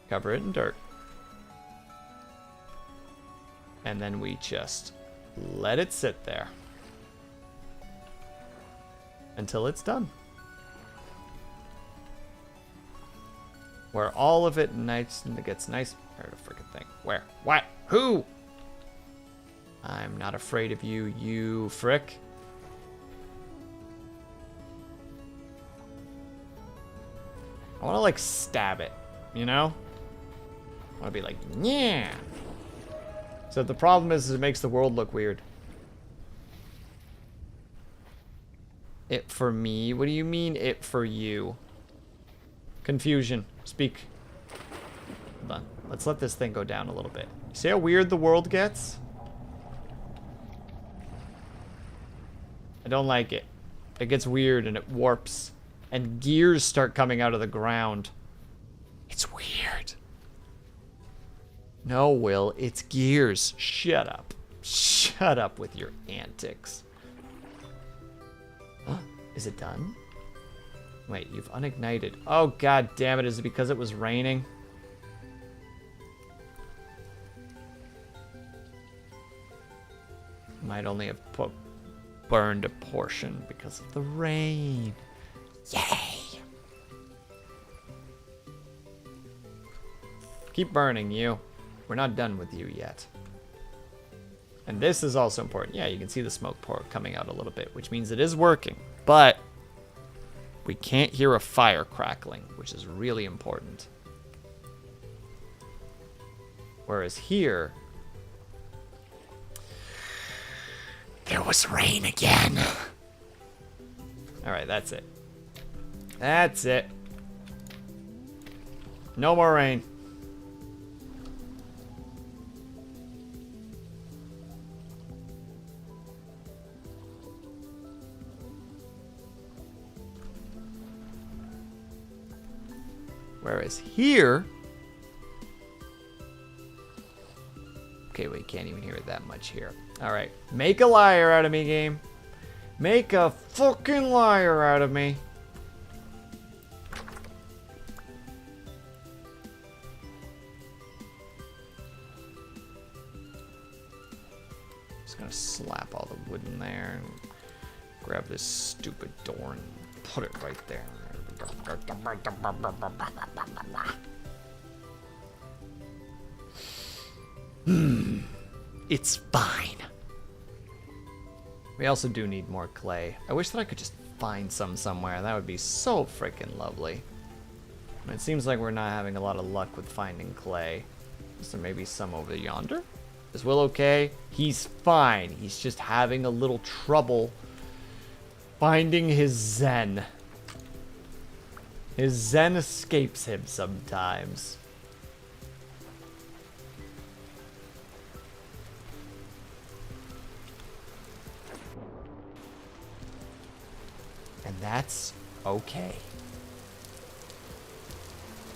cover it in dirt. And then we just let it sit there until it's done. Where all of it gets nice. Where the freaking thing? Where? What? Who? I'm not afraid of you, you frick. I want to like stab it, you know? I want to be like, yeah. So the problem is it makes the world look weird. It for me? What do you mean it for you? Confusion. Speak. Hold on. Let's let this thing go down a little bit. See how weird the world gets? I don't like it. It gets weird and it warps. And gears start coming out of the ground. It's weird. No, Will, it's gears. Shut up. Shut up with your antics. Is it done? Wait, you've unignited. Oh, god damn it. Is it because it was raining? Might only have burned a portion because of the rain. Yay! Keep burning, you. We're not done with you yet. And this is also important. Yeah, you can see the smoke coming out a little bit, which means it is working. But we can't hear a fire crackling, which is really important. Whereas here, there was rain again. All right, that's it. That's it. No more rain. Whereas here... Okay, we can't even hear it that much here. Alright, make a liar out of me, game. Make a fucking liar out of me. Just gonna slap all the wood in there and grab this stupid door and put it right there. It's fine. We also do need more clay. I wish that I could just find some somewhere. That would be so freaking lovely. And it seems like we're not having a lot of luck with finding clay. Is there maybe some over yonder? Is Will okay? He's fine. He's just having a little trouble finding his zen. His zen escapes him sometimes. And that's okay.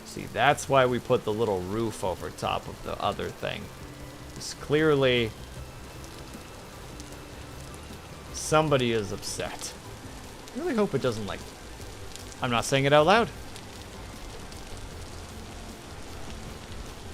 See, that's why we put the little roof over top of the other thing. Because clearly somebody is upset. I really hope it doesn't, like... I'm not saying it out loud.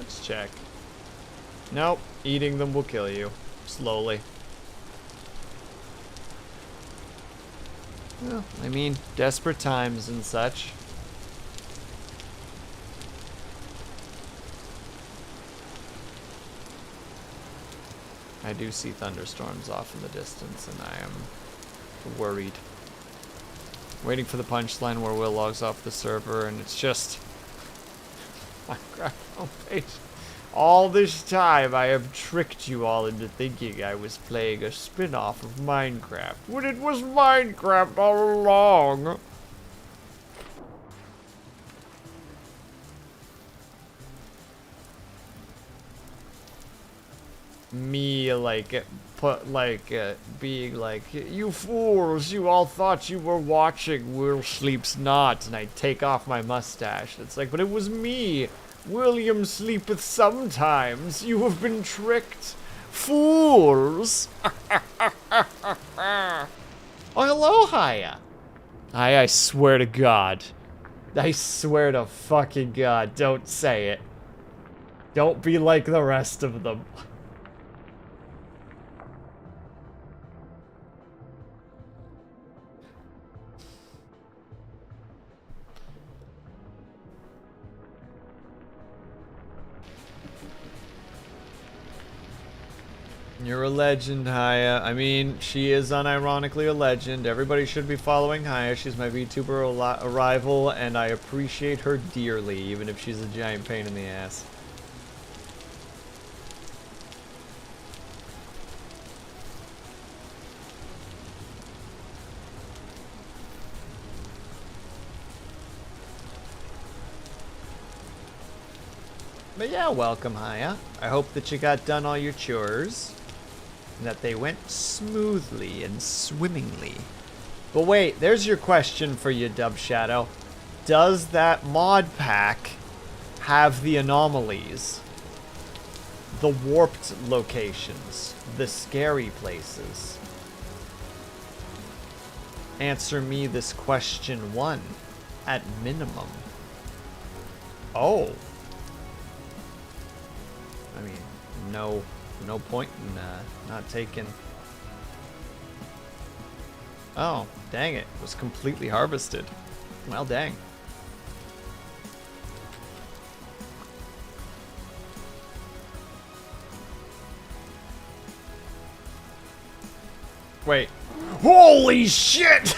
Let's check. Nope. Eating them will kill you. Slowly. Well, I mean, desperate times and such. I do see thunderstorms off in the distance, and I am worried. Waiting for the punchline where Will logs off the server, and it's just... Minecraft homepage. All this time, I have tricked you all into thinking I was playing a spin-off of Minecraft, when it was Minecraft all along. Me, like, being like, you fools, you all thought you were watching Will Sleeps Not, and I take off my mustache. It's like, but it was me. William sleepeth sometimes. You have been tricked. Fools. Oh, hello, Haya. I swear to God. I swear to fucking God, don't say it. Don't be like the rest of them. You're a legend, Haya. I mean, she is unironically a legend. Everybody should be following Haya. She's my VTuber arrival, and I appreciate her dearly, even if she's a giant pain in the ass. But yeah, welcome, Haya. I hope that you got done all your chores. And that they went smoothly and swimmingly. But wait, there's your question for you, Dub Shadow. Does that mod pack have the anomalies? The warped locations? The scary places? Answer me this question one, at minimum. Oh. I mean, no point in not taking... Oh, dang it. It was completely harvested. Well, dang. Wait. Holy shit!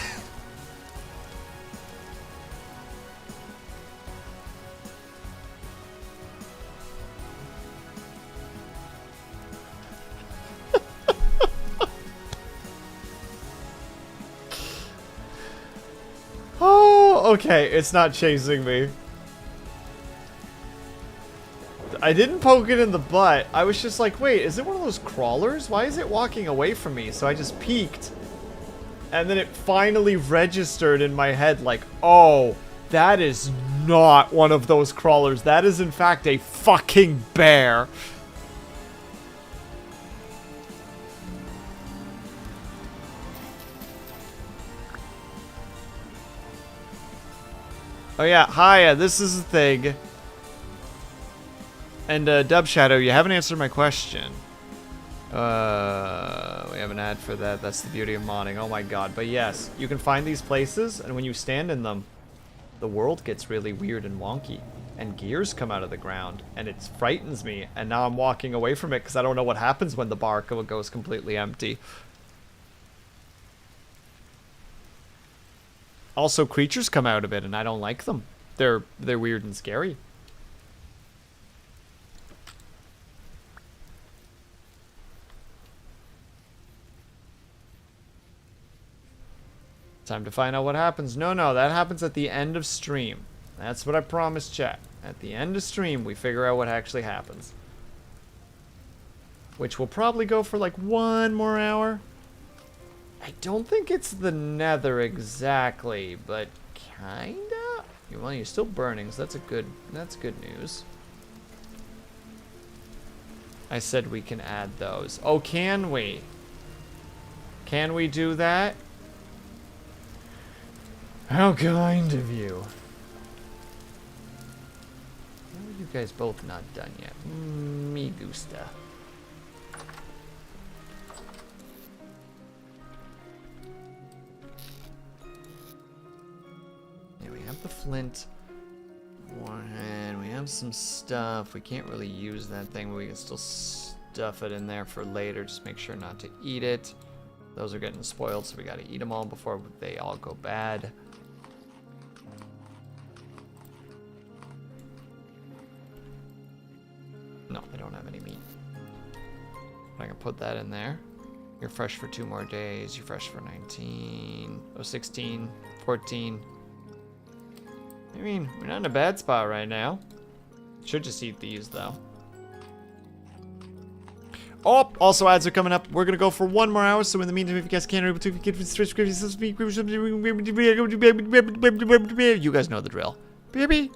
Okay, it's not chasing me. I didn't poke it in the butt. I was just like, wait, is it one of those crawlers? Why is it walking away from me? So I just peeked. And then it finally registered in my head like, oh, that is not one of those crawlers. That is in fact a fucking bear. Oh yeah, Haya, this is the thing. And Dub Shadow, you haven't answered my question. We have an ad for that. That's the beauty of modding. Oh my god. But yes, you can find these places, and when you stand in them, the world gets really weird and wonky. And gears come out of the ground, and it frightens me. And now I'm walking away from it because I don't know what happens when the bar goes completely empty. Also, creatures come out of it, and I don't like them. They're weird and scary. Time to find out what happens. No, that happens at the end of stream. That's what I promised chat. At the end of stream, we figure out what actually happens. Which will probably go for like 1 more hour. I don't think it's the nether exactly, but kinda? Well, you're still burning, so that's good news. I said we can add those. Oh, can we? Can we do that? How kind of you. You guys both not done yet. Me gusta. Yeah, we have the flint. Warhead. We have some stuff. We can't really use that thing, but we can still stuff it in there for later. Just make sure not to eat it. Those are getting spoiled, so we gotta eat them all before they all go bad. No, they don't have any meat. I can put that in there. You're fresh for 2 more days. You're fresh for 19. Oh, 16. 14. I mean, we're not in a bad spot right now. Should just eat these, though. Oh, also ads are coming up. We're going to go for 1 more hour. So in the meantime, if you guys can't, able to get you guys know the drill. Baby.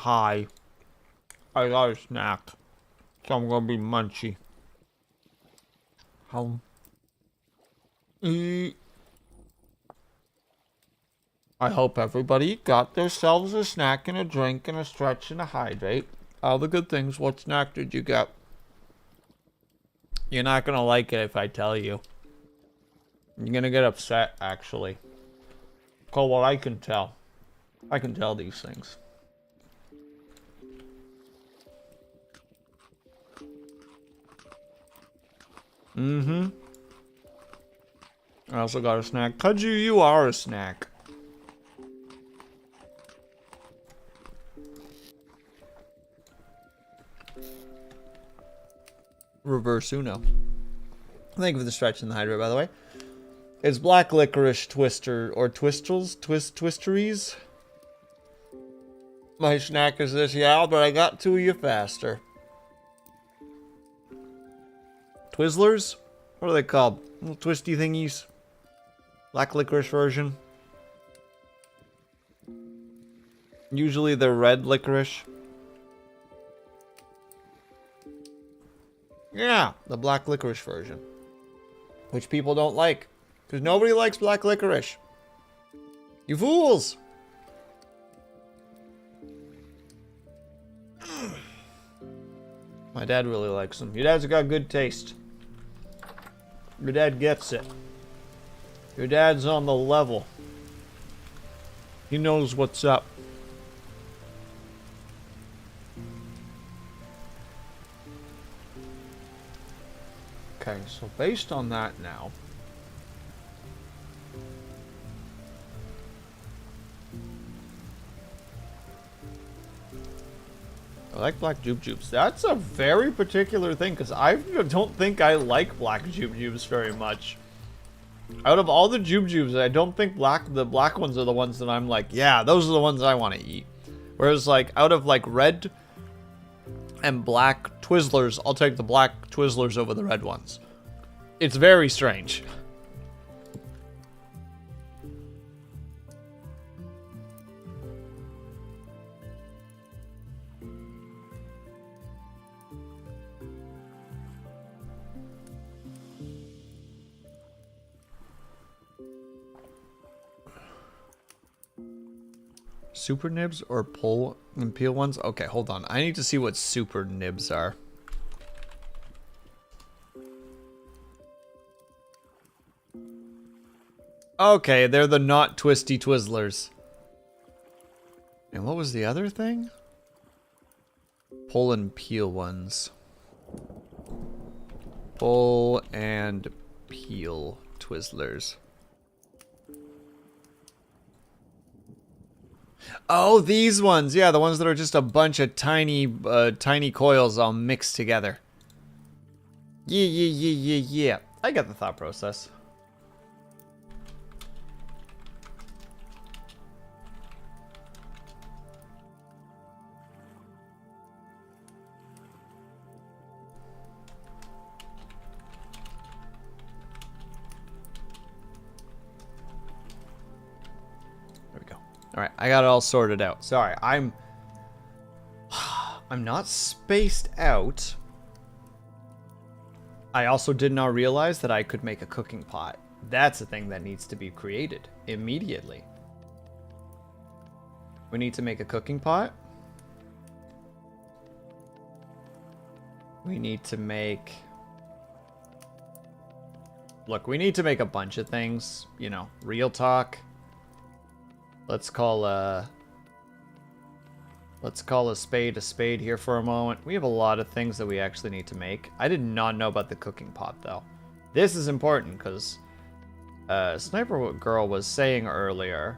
high. I got a snack. So I'm gonna be munchy. I hope everybody got themselves a snack and a drink and a stretch and a hydrate. All the good things. What snack did you get? You're not gonna like it if I tell you. You're gonna get upset, actually. Call what I can tell. I can tell these things. Mm-hmm. I also got a snack. Kudju, you are a snack. Reverse Uno. Thank you for the stretch and the hydrate, by the way. It's black licorice twister or twistles, twisteries. My snack is this, yeah, but I got to you faster. Twizzlers? What are they called? Little twisty thingies. Black licorice version. Usually they're red licorice. Yeah, the black licorice version. Which people don't like. Because nobody likes black licorice. You fools! My dad really likes them. Your dad's got good taste. Your dad gets it. Your dad's on the level. He knows what's up. Okay, so based on that now. I like black jubes. That's a very particular thing, because I don't think I like black jubes very much. Out of all the jubes, I don't think the black ones are the ones that I'm like, yeah, those are the ones I want to eat. Whereas, like, out of, like, red and black Twizzlers, I'll take the black Twizzlers over the red ones. It's very strange. Super nibs or pull and peel ones? Okay, hold on. I need to see what super nibs are. Okay, they're the not twisty Twizzlers. And what was the other thing? Pull and peel ones. Pull and peel Twizzlers. Oh, these ones. Yeah, the ones that are just a bunch of tiny coils all mixed together. Yeah. I get the thought process. Alright, I got it all sorted out. Sorry, I'm not spaced out. I also did not realize that I could make a cooking pot. That's a thing that needs to be created immediately. We need to make a cooking pot. We need to make... Look, we need to make a bunch of things. You know, real talk. Let's call a spade here for a moment. We have a lot of things that we actually need to make. I did not know about the cooking pot, though. This is important, because Sniper Girl was saying earlier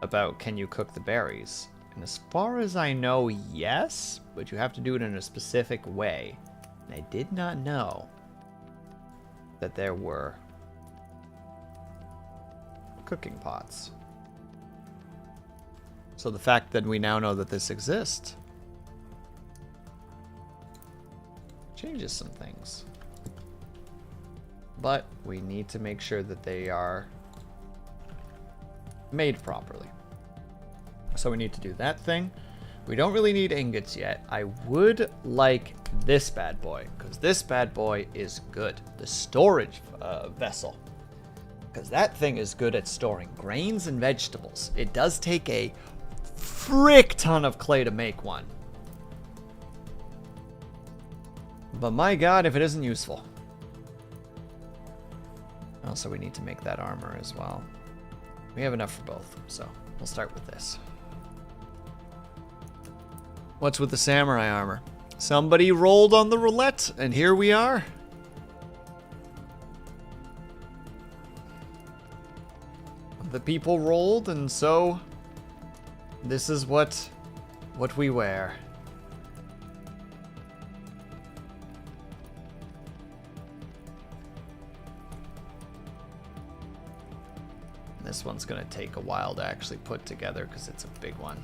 about can you cook the berries. And as far as I know, yes, but you have to do it in a specific way. And I did not know that there were cooking pots. So the fact that we now know that this exists changes some things. But we need to make sure that they are made properly. So we need to do that thing. We don't really need ingots yet. I would like this bad boy, because this bad boy is good. The storage vessel. Because that thing is good at storing grains and vegetables. It does take a frick ton of clay to make one. But my god, if it isn't useful. Also, we need to make that armor as well. We have enough for both, so we'll start with this. What's with the samurai armor? Somebody rolled on the roulette, and here we are. The people rolled, and so this is what we wear. This one's gonna take a while to actually put together because it's a big one.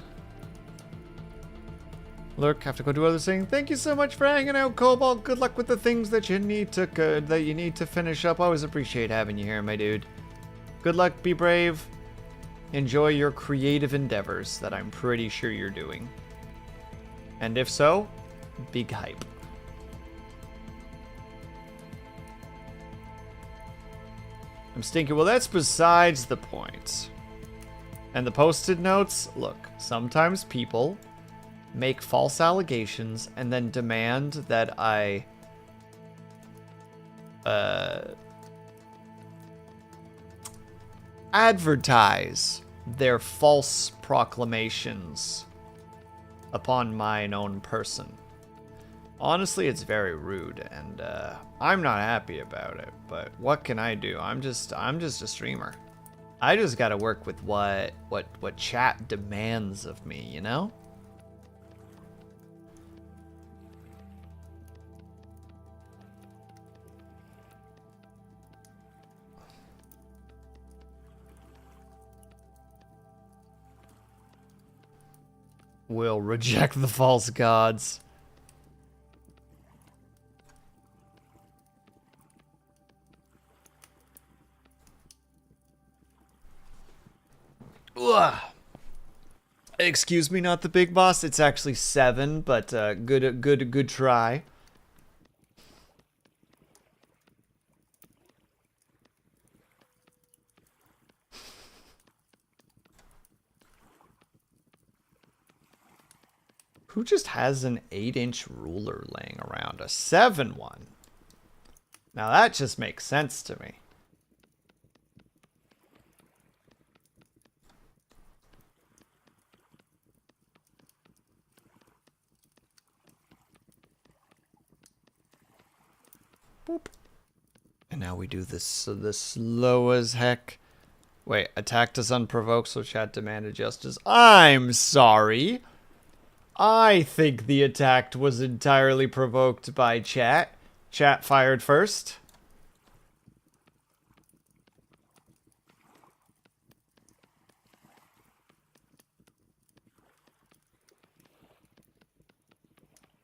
Look, have to go do other things. Thank you so much for hanging out, Cobalt. Good luck with the things that you need to finish up. Always appreciate having you here, my dude. Good luck, be brave. Enjoy your creative endeavors that I'm pretty sure you're doing. And if so, big hype. I'm stinking. Well, that's besides the point. And the post-it notes, look, sometimes people make false allegations and then demand that I advertise their false proclamations upon mine own person. Honestly, it's very rude, and I'm not happy about it, but what can I do? I'm just a streamer. I just gotta work with what chat demands of me, you know? Will reject the false gods. Ugh. Excuse me, not the big boss. It's actually 7, but good try. Who just has an 8-inch ruler laying around? A 7 one. Now that just makes sense to me. Boop. And now we do this slow as heck. Wait, attacked us unprovoked, so chat demanded justice. I'm sorry. I think the attack was entirely provoked by chat. Chat fired first.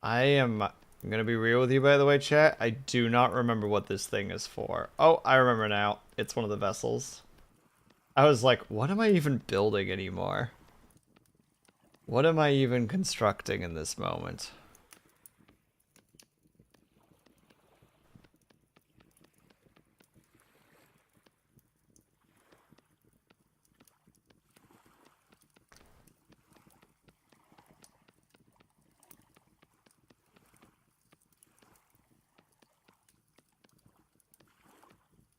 I'm gonna be real with you, by the way, chat. I do not remember what this thing is for. Oh, I remember now. It's one of the vessels. I was like, what am I even building anymore? What am I even constructing in this moment?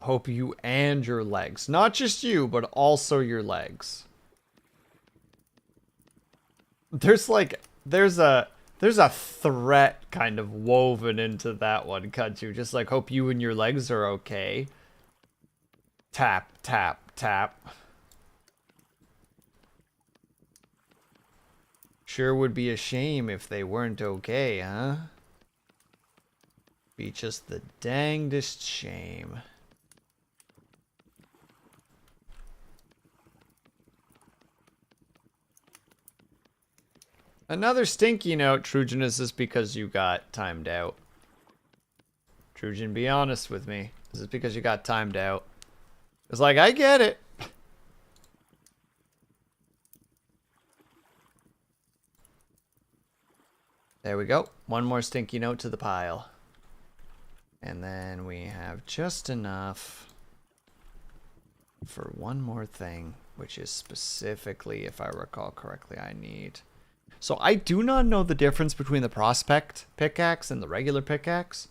Hope you and your legs. Not just you, but also your legs. There's a threat kind of woven into that one, can't you? Just like, hope you and your legs are okay. Tap, tap, tap. Sure would be a shame if they weren't okay, huh? Be just the dangdest shame. Another stinky note, Trujan, is this because you got timed out? Trujan, be honest with me. Is this because you got timed out? It's like, I get it. There we go. One more stinky note to the pile. And then we have just enough for one more thing, which is specifically, if I recall correctly, I need. So I do not know the difference between the prospect pickaxe and the regular pickaxe.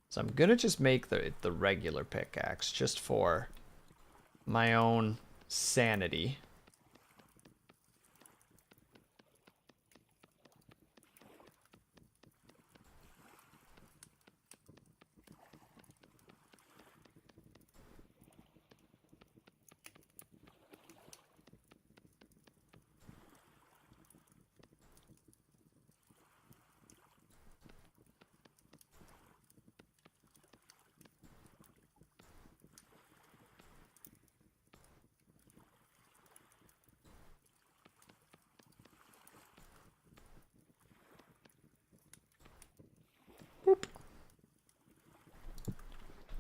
So I'm going to just make the regular pickaxe just for my own sanity.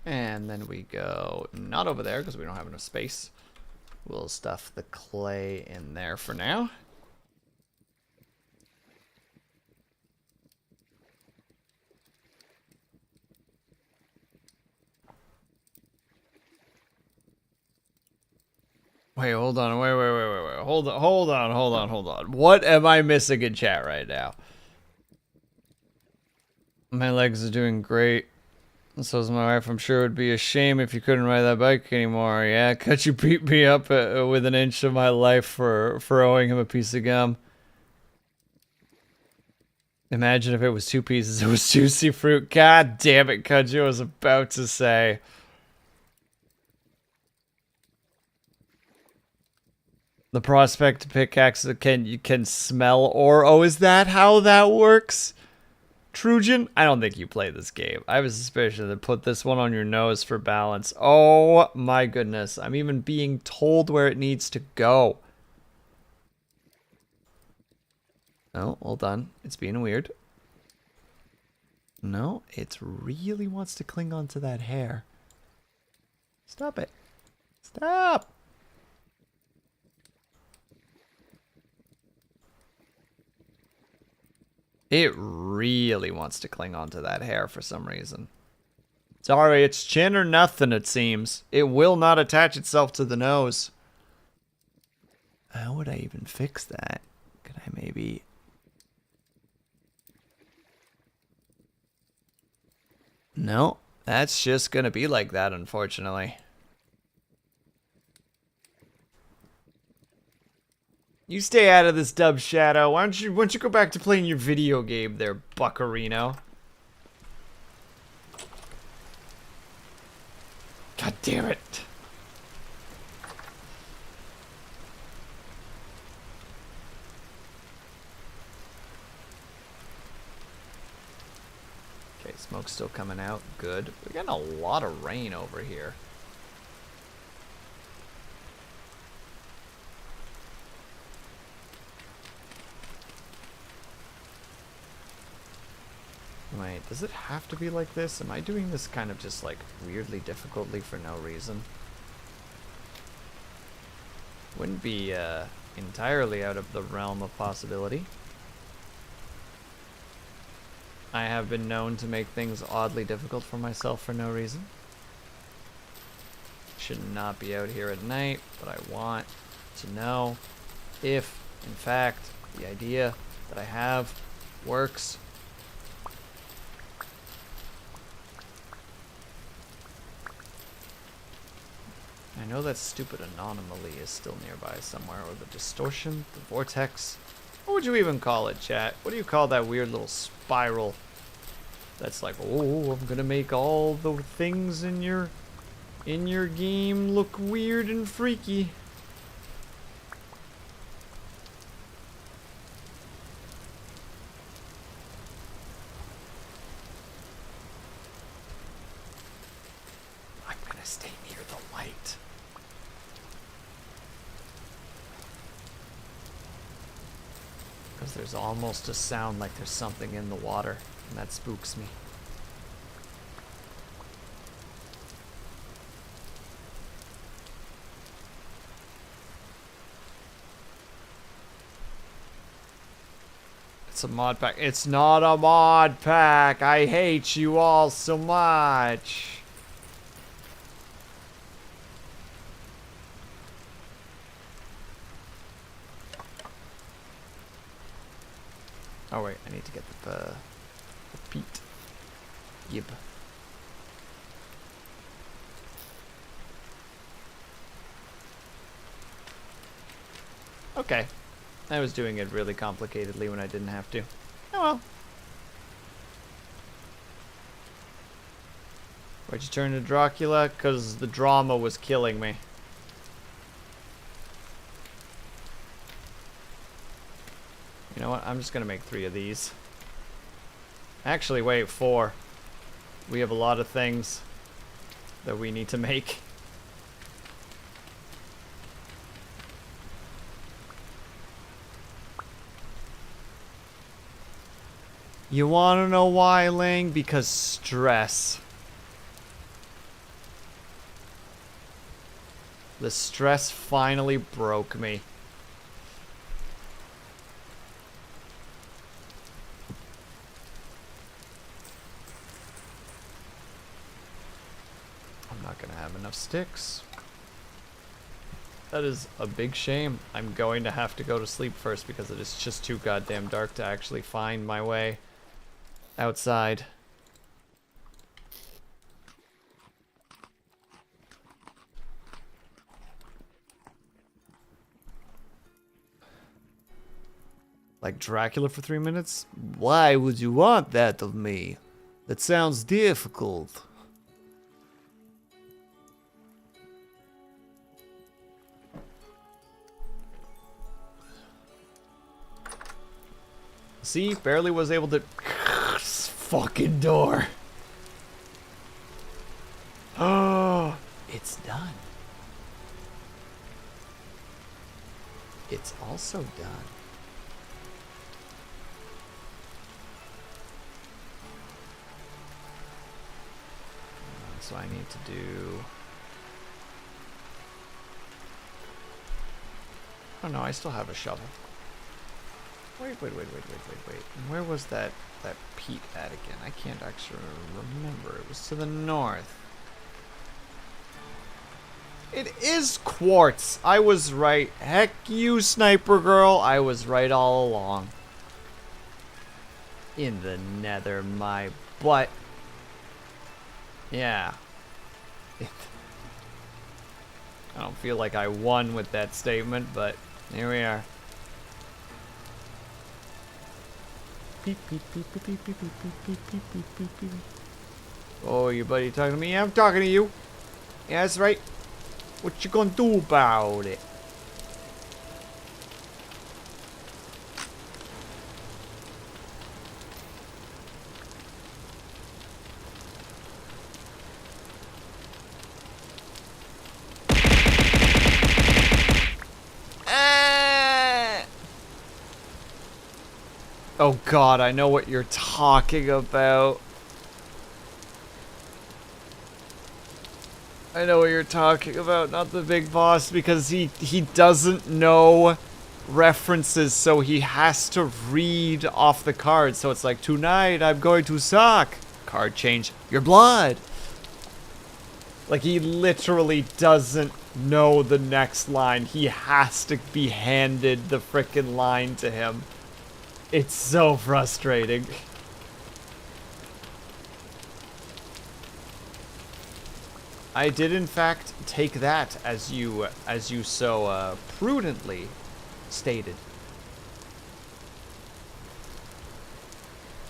And then we go not over there because we don't have enough space. We'll stuff the clay in there for now. Wait, hold on. Wait. Hold on. What am I missing in chat right now? My legs are doing great. So is my wife. I'm sure it would be a shame if you couldn't ride that bike anymore. Yeah, could you beat me up with an inch of my life for owing him a piece of gum? Imagine if it was 2 pieces. It was juicy fruit. God damn it, Kudju. I was about to say. The prospect pickaxe you can smell ore. Oh, is that how that works? Trujan, I don't think you play this game. I have a suspicion that put this one on your nose for balance. Oh my goodness. I'm even being told where it needs to go. Oh, hold on. It's being weird. No, it really wants to cling onto that hair. Stop it. Stop. It really wants to cling onto that hair for some reason. Sorry, it's chin or nothing, it seems. It will not attach itself to the nose. How would I even fix that? Could I maybe... No, that's just gonna be like that, unfortunately. You stay out of this, Dub Shadow. Why don't you go back to playing your video game there, Buccarino? God damn it. Okay, smoke's still coming out. Good. We're getting a lot of rain over here. Wait, does it have to be like this? Am I doing this kind of just like weirdly difficultly for no reason? Wouldn't be entirely out of the realm of possibility. I have been known to make things oddly difficult for myself for no reason. Should not be out here at night, but I want to know if, in fact, the idea that I have works. I know that stupid anomaly is still nearby somewhere, or the distortion, the vortex. What would you even call it, chat? What do you call that weird little spiral that's like, oh, I'm gonna make all the things in your game look weird and freaky. I'm gonna stay near the light. Because there's almost a sound like there's something in the water, and that spooks me. It's a mod pack. It's not a mod pack. I hate you all so much. Oh wait, I need to get the peat. Yep. Okay. I was doing it really complicatedly when I didn't have to. Oh well. Why'd you turn to Dracula? Because the drama was killing me. You know what? I'm just gonna make 3 of these. Actually, wait, 4. We have a lot of things that we need to make. You wanna know why, Ling? Because stress. The stress finally broke me. I'm not gonna have enough sticks. That is a big shame. I'm going to have to go to sleep first because it is just too goddamn dark to actually find my way outside. Like Dracula for 3 minutes? Why would you want that of me? That sounds difficult. See, barely was able to... fucking door. Oh, it's done. It's also done. So I need to do... Oh no, I still have a shovel. Wait. Where was that peat at again? I can't actually remember. It was to the north. It is quartz. I was right. Heck you, sniper girl. I was right all along. In the nether, my butt. Yeah. I don't feel like I won with that statement, but here we are. Oh, you buddy talking to me? Yeah, I'm talking to you. Yeah, that's right. What you gonna do about it? Oh god, I know what you're talking about. I know what you're talking about, not the big boss, because he doesn't know references, so he has to read off the card. So it's like, tonight I'm going to suck. Card change, your blood. Like, he literally doesn't know the next line. He has to be handed the frickin' line to him. It's so frustrating. I did in fact take that as you so prudently stated.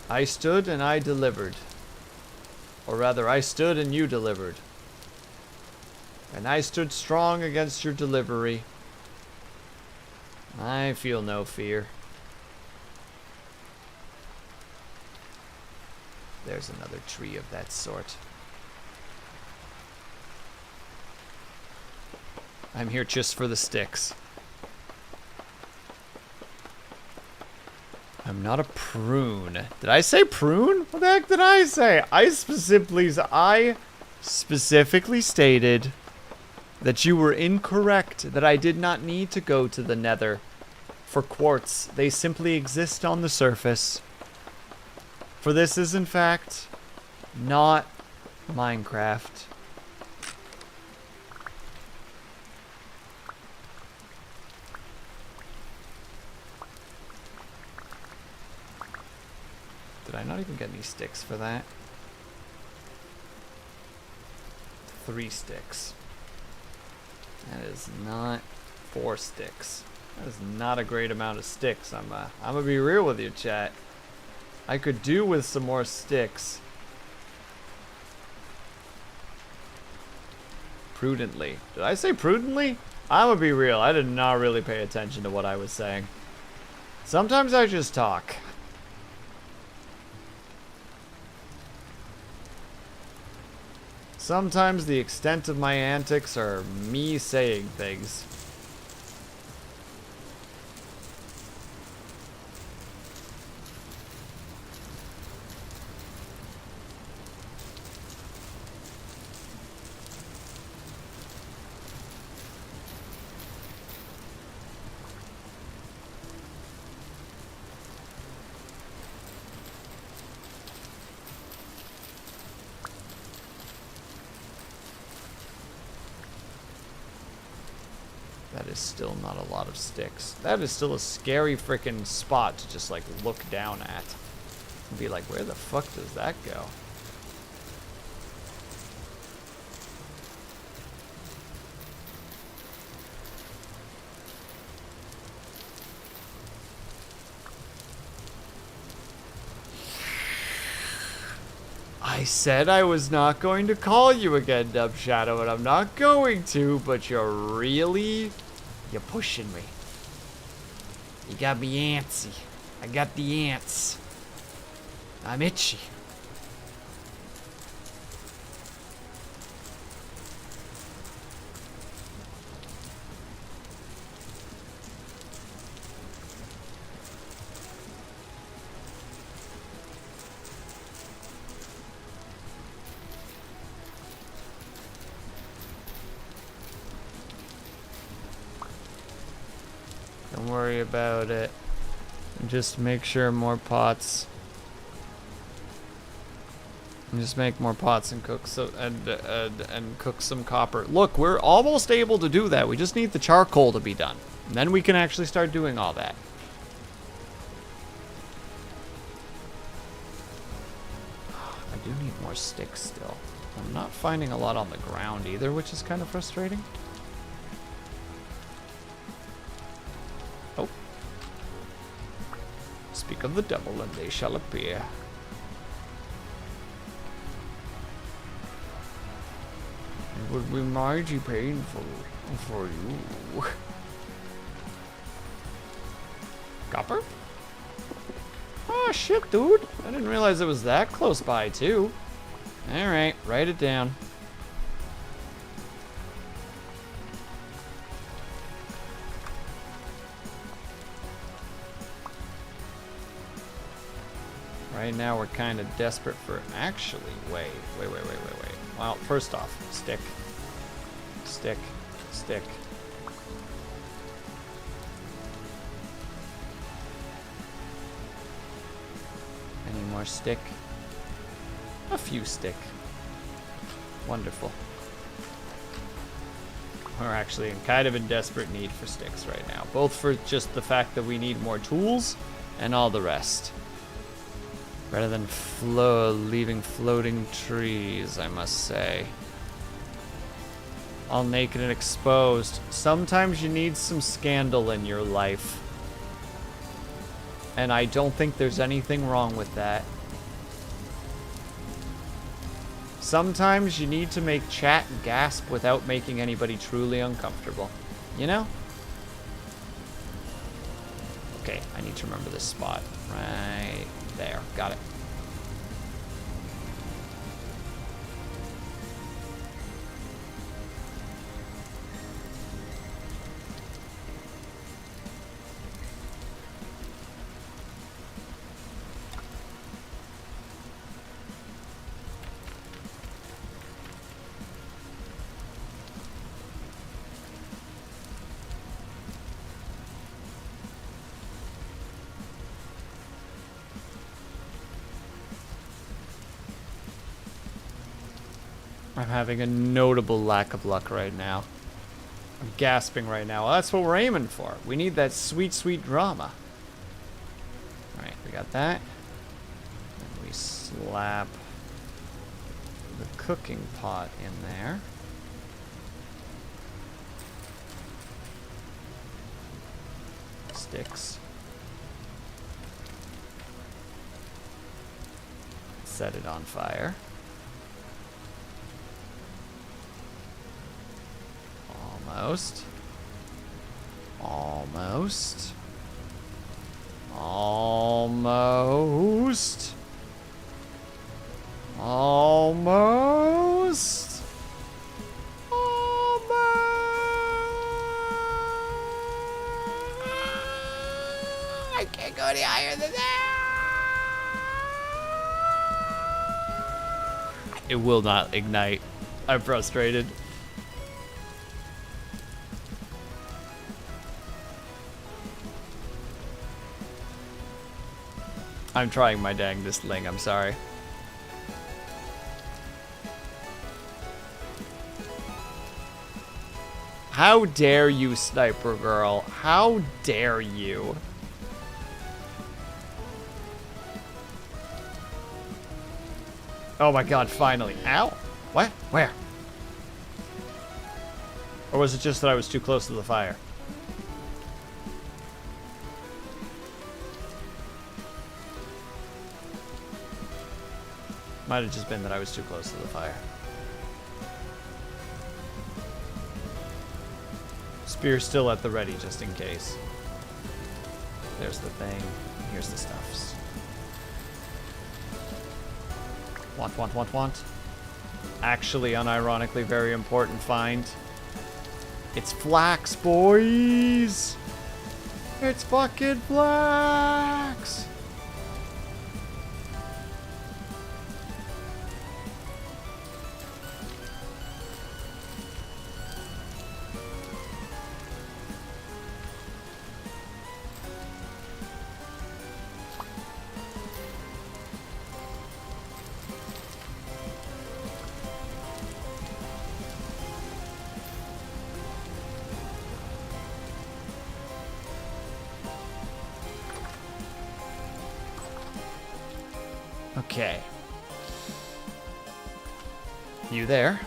I stood and I delivered. Or rather, I stood and you delivered. And I stood strong against your delivery. I feel no fear. There's another tree of that sort. I'm here just for the sticks. I'm not a prune. Did I say prune? What the heck did I say? I specifically stated that you were incorrect, that I did not need to go to the nether for quartz. They simply exist on the surface. For this is, in fact, not Minecraft. Did I not even get any sticks for that? 3 sticks. That is not 4 sticks. That is not a great amount of sticks. I'm gonna be real with you, chat. I could do with some more sticks. Prudently. Did I say prudently? I'm gonna be real. I did not really pay attention to what I was saying. Sometimes I just talk. Sometimes the extent of my antics are me saying things. That is still not a lot of sticks. That is still a scary freaking spot to just like look down at. And be like, where the fuck does that go? I said I was not going to call you again, Dub Shadow, and I'm not going to, but you're pushing me. You got me antsy. I got the ants. I'm itchy. Don't worry about it. Just make sure more pots. And just make more pots and cook and cook some copper. Look, we're almost able to do that. We just need the charcoal to be done. And then we can actually start doing all that. I do need more sticks still. I'm not finding a lot on the ground either, which is kind of frustrating. Oh. Speak of the devil and they shall appear. It would be mighty painful for you. Copper? Oh shit, dude. I didn't realize it was that close by too. Alright, write it down. Right now we're kind of desperate for... Actually, wait. Well, first off, stick. Stick. Stick. Any more stick? A few stick. Wonderful. We're actually kind of in desperate need for sticks right now. Both for just the fact that we need more tools and all the rest. Rather than leaving floating trees, I must say. All naked and exposed. Sometimes you need some scandal in your life. And I don't think there's anything wrong with that. Sometimes you need to make chat gasp without making anybody truly uncomfortable. You know? Okay, I need to remember this spot. Right there. Got it. I'm having a notable lack of luck right now. I'm gasping right now. Well, that's what we're aiming for. We need that sweet, sweet drama. Alright, we got that. And we slap the cooking pot in there. Sticks. Set it on fire. Almost. Almost. Almost. Almost. Almost. I can't go any higher than that. It will not ignite. I'm frustrated. I'm trying my dangest, Ling, I'm sorry. How dare you, Sniper Girl? How dare you? Oh my god, finally. Ow! What? Where? Or was it just that I was too close to the fire? Might have just been that I was too close to the fire. Spear's still at the ready, just in case. There's the thing. Here's the stuffs. Want. Actually, unironically, very important find. It's flax, boys! It's fucking flax! Okay. You there?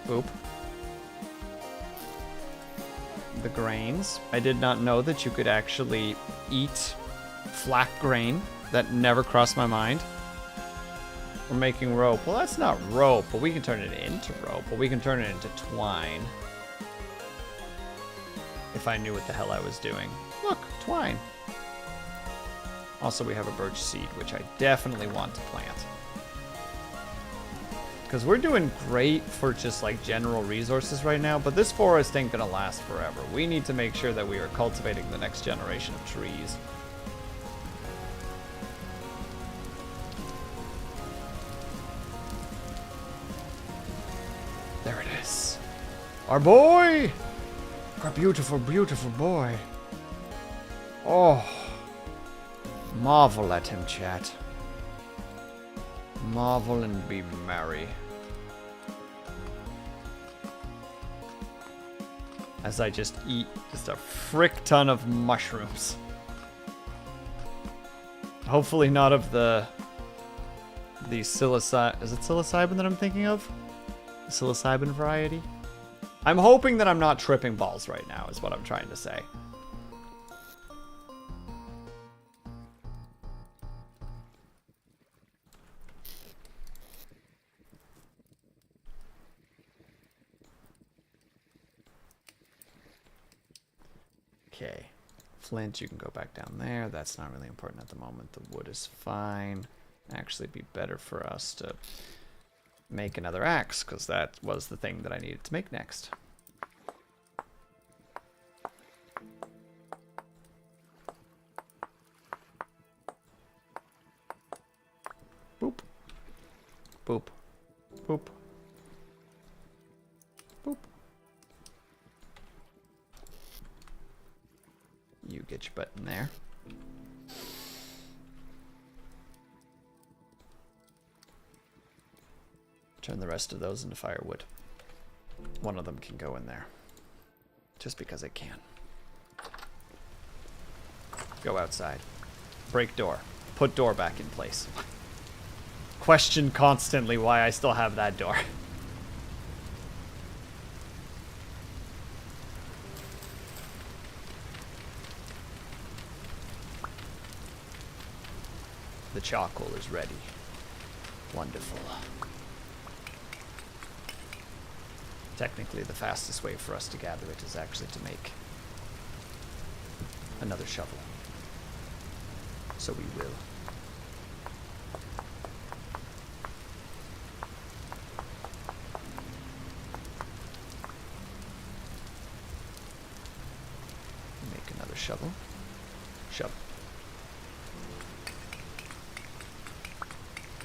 Boop. The grains. I did not know that you could actually eat flax grain. That never crossed my mind. We're making rope. Well, that's not rope, but we can turn it into rope. But we can turn it into twine. If I knew what the hell I was doing. Look, twine. Also, we have a birch seed, which I definitely want to plant. Because we're doing great for just like general resources right now, but this forest ain't gonna last forever. We need to make sure that we are cultivating the next generation of trees. There it is. Our boy! Our beautiful, beautiful boy. Oh. Marvel at him, chat. Marvel and be merry. As I just eat just a frick ton of mushrooms. Hopefully not of the psilocybin. Is it psilocybin that I'm thinking of? The psilocybin variety? I'm hoping that I'm not tripping balls right now, is what I'm trying to say. Okay, flint, you can go back down there. That's not really important at the moment. The wood is fine. Actually, it'd be better for us to make another axe, because that was the thing that I needed to make next. Boop. Boop. Boop. Boop. You get your butt in there. Turn the rest of those into firewood. One of them can go in there. Just because it can. Go outside. Break door. Put door back in place. Question constantly why I still have that door. The charcoal is ready. Wonderful. Technically, the fastest way for us to gather it is actually to make another shovel. So we will. Make another shovel. Shovel.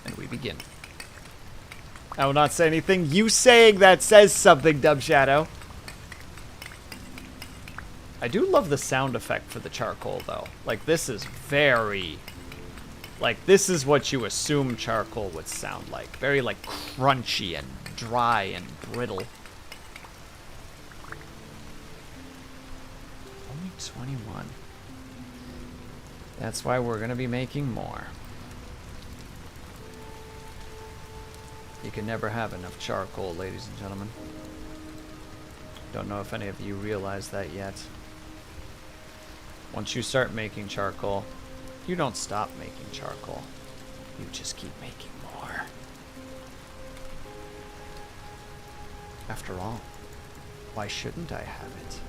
And we begin. I will not say anything. You saying that says something, Dumb Shadow. I do love the sound effect for the charcoal, though. Like, this is very... Like, this is what you assume charcoal would sound like. Very, like, crunchy and dry and brittle. Only 21. That's why we're gonna be making more. You can never have enough charcoal, ladies and gentlemen. Don't know if any of you realize that yet. Once you start making charcoal, you don't stop making charcoal. You just keep making more. After all, why shouldn't I have it?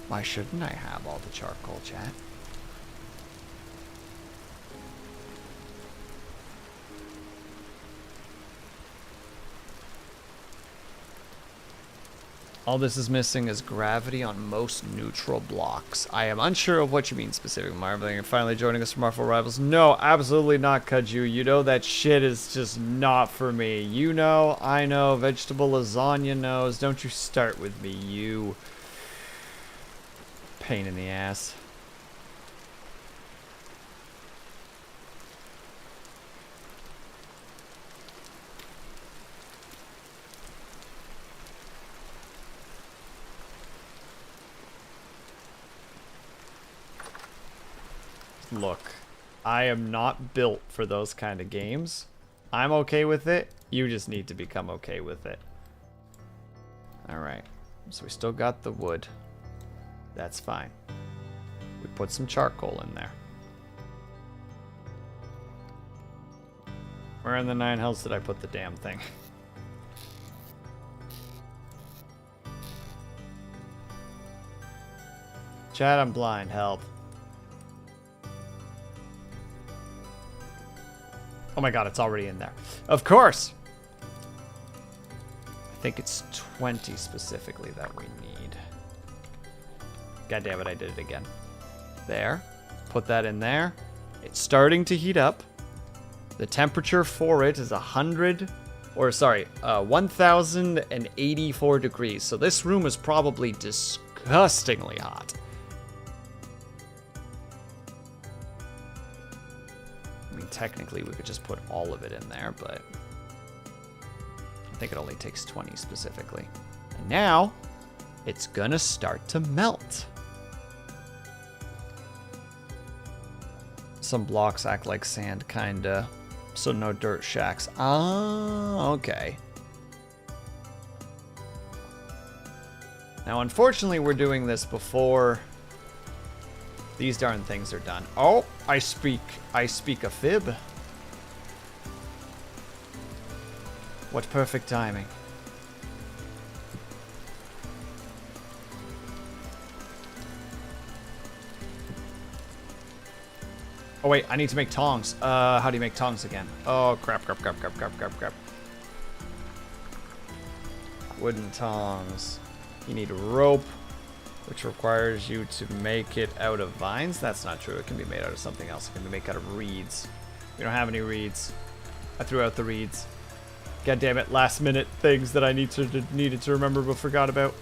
Why shouldn't I have all the charcoal, chat? All this is missing is gravity on most neutral blocks. I am unsure of what you mean specifically, Marvel. You're finally joining us from Marvel Rivals. No, absolutely not, Kaju. You know that shit is just not for me. You know, I know, Vegetable Lasagna knows. Don't you start with me, you pain in the ass. Look, I am not built for those kind of games. I'm okay with it. You just need to become okay with it. Alright, so we still got the wood. That's fine. We put some charcoal in there. Where in the nine hells did I put the damn thing? Chat, I'm blind. Help. Oh my god, it's already in there. Of course! I think it's 20 specifically that we need. God damn it, I did it again. There. Put that in there. It's starting to heat up. The temperature for it is 1084 degrees. So this room is probably disgustingly hot. Technically, we could just put all of it in there, but I think it only takes 20 specifically. And now, it's gonna start to melt. Some blocks act like sand, kinda, so no dirt shacks. Ah, okay. Now, unfortunately, we're doing this before these darn things are done. Oh, I speak a fib. What perfect timing. Oh wait, I need to make tongs. How do you make tongs again? Oh, crap. Wooden tongs. You need rope, which requires you to make it out of vines. That's not true. It can be made out of something else. It can be made out of reeds. We don't have any reeds. I threw out the reeds. God damn it, last minute things that I needed to remember but forgot about.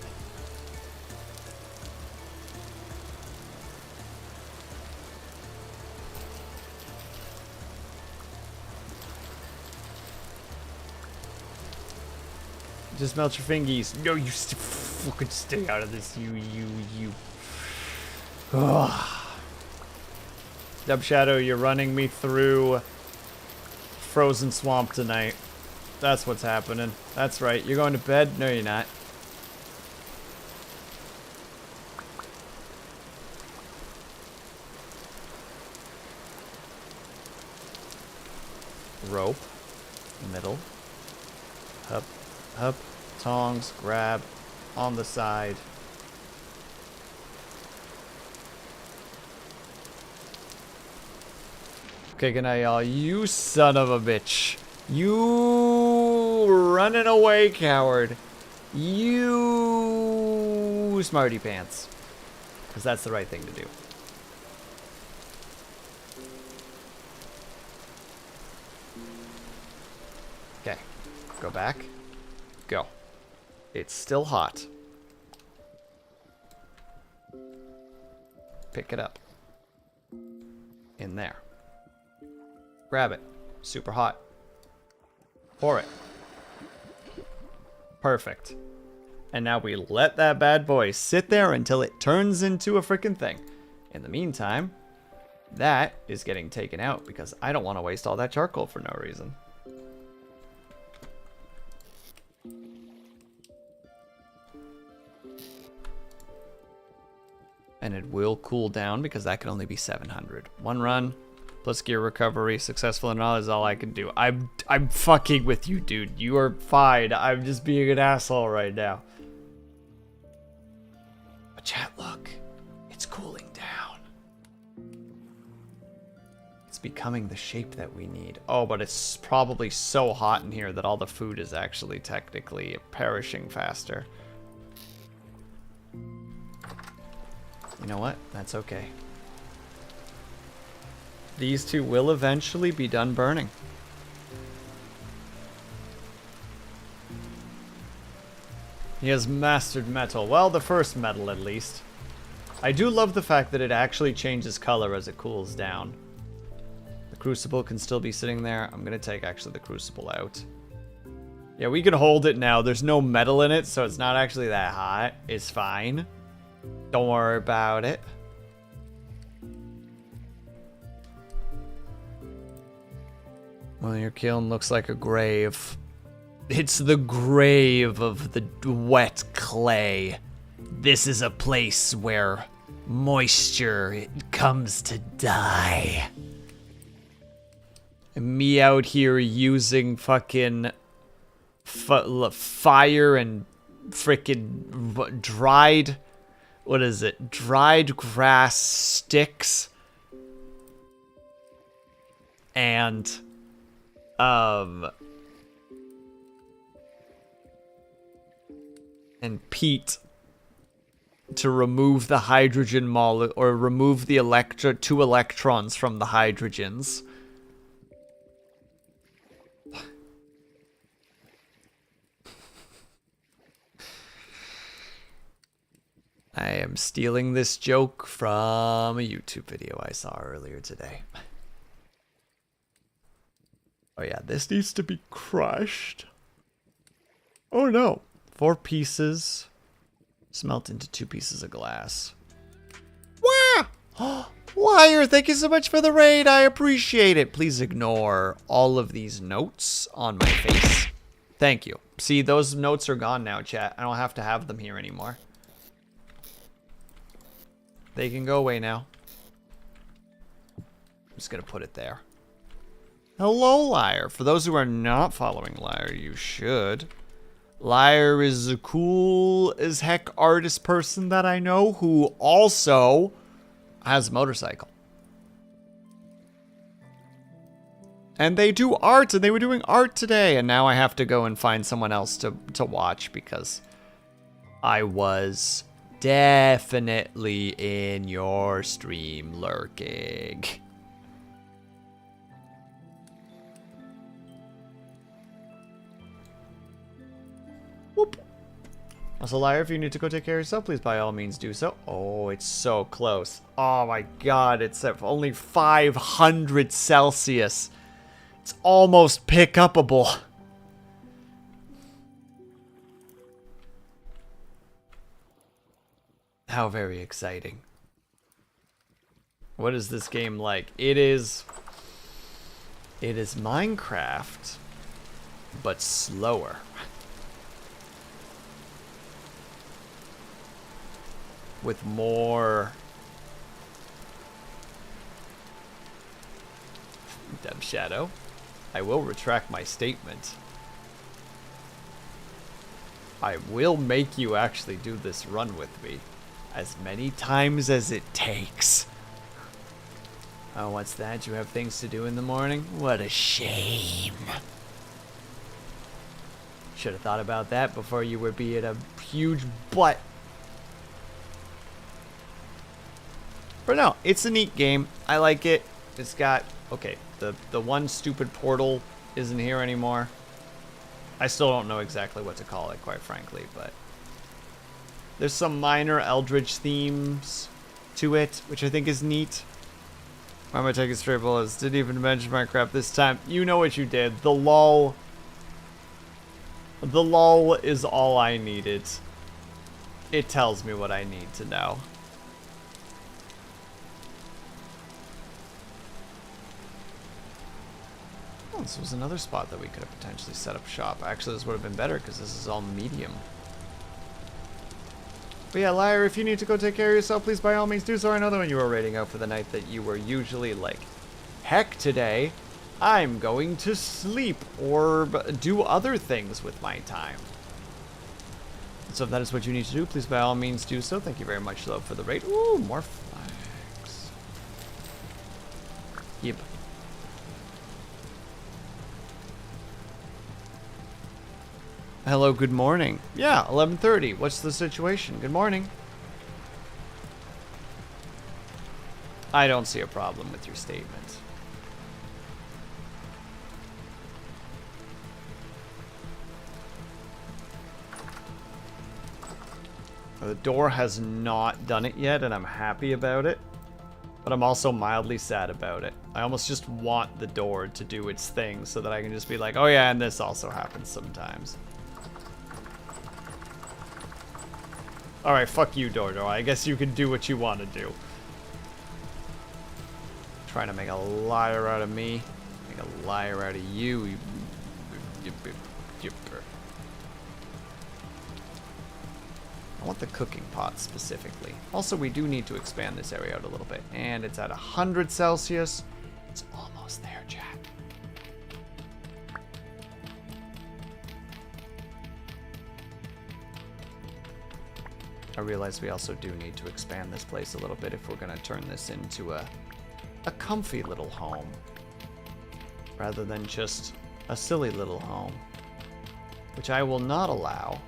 Just melt your fingies. No, you fucking stay out of this. You. Ugh. Dub Shadow, you're running me through frozen swamp tonight. That's what's happening. That's right. You're going to bed? No, you're not. Rope. Middle. Up. Up. Tongs. Grab. On the side. Okay, good night, y'all. You son of a bitch. You running away, coward. You smarty pants. Because that's the right thing to do. Okay. Go back. Go. It's still hot. Pick it up. In there. Grab it. Super hot. Pour it. Perfect. And now we let that bad boy sit there until it turns into a freaking thing. In the meantime, that is getting taken out because I don't want to waste all that charcoal for no reason. And it will cool down because that can only be 700. One run. Plus gear recovery, successful and all is all I can do. I'm fucking with you, dude. You are fine. I'm just being an asshole right now. But chat, look. It's cooling down. It's becoming the shape that we need. Oh, but it's probably so hot in here that all the food is actually technically perishing faster. You know what? That's okay. These two will eventually be done burning. He has mastered metal. Well, the first metal at least. I do love the fact that it actually changes color as it cools down. The crucible can still be sitting there. I'm going to take actually the crucible out. Yeah, we can hold it now. There's no metal in it, so it's not actually that hot. It's fine. Don't worry about it. Well, your kiln looks like a grave. It's the grave of the wet clay. This is a place where moisture comes to die. And me out here using fucking fire and freaking dried... What is it? Dried grass sticks. And... and peat to remove the hydrogen molecule, or remove the two electrons from the hydrogens. I am stealing this joke from a YouTube video I saw earlier today. Oh yeah, this needs to be crushed. Oh no. 4 pieces. Smelt into 2 pieces of glass. Wow! Wire, thank you so much for the raid. I appreciate it. Please ignore all of these notes on my face. Thank you. See, those notes are gone now, chat. I don't have to have them here anymore. They can go away now. I'm just gonna put it there. Hello, Liar. For those who are not following Liar, you should. Liar is a cool as heck artist person that I know who also has a motorcycle. And they do art, and they were doing art today, and now I have to go and find someone else to watch because I was definitely in your stream lurking. Whoop. Also, Liar, if you need to go take care of yourself, please by all means do so. Oh, it's so close. Oh my god, it's at only 500 Celsius. It's almost pick-upable. How very exciting. What is this game like? It is Minecraft, but slower. With more Dub Shadow. I will retract my statement. I will make you actually do this run with me as many times as it takes. Oh, what's that? You have things to do in the morning? What a shame. Should have thought about that before you were being a huge butt. But no, it's a neat game. I like it. It's got, okay, the one stupid portal isn't here anymore. I still don't know exactly what to call it, quite frankly, but there's some minor Eldritch themes to it, which I think is neat. Why am I taking straight bullets? Didn't even mention Minecraft this time. You know what you did. The lull is all I needed. It tells me what I need to know. Oh, this was another spot that we could have potentially set up shop. Actually, this would have been better because this is all medium. But yeah, Liar, if you need to go take care of yourself, please by all means do so. I know that when you were raiding out for the night that you were usually like, heck, today I'm going to sleep or do other things with my time. So if that is what you need to do, please by all means do so. Thank you very much, though, for the raid. Ooh, more flags. Yep. Hello, good morning. Yeah, 11:30. What's the situation? Good morning. I don't see a problem with your statement. The door has not done it yet, and I'm happy about it. But I'm also mildly sad about it. I almost just want the door to do its thing so that I can just be like, oh yeah, and this also happens sometimes. Alright, fuck you, Dodo. I guess you can do what you want to do. Trying to make a liar out of me. Make a liar out of you. I want the cooking pot specifically. Also, we do need to expand this area out a little bit. And it's at 100 Celsius. It's almost there, Jack. I realize we also do need to expand this place a little bit if we're going to turn this into a comfy little home. Rather than just a silly little home. Which I will not allow.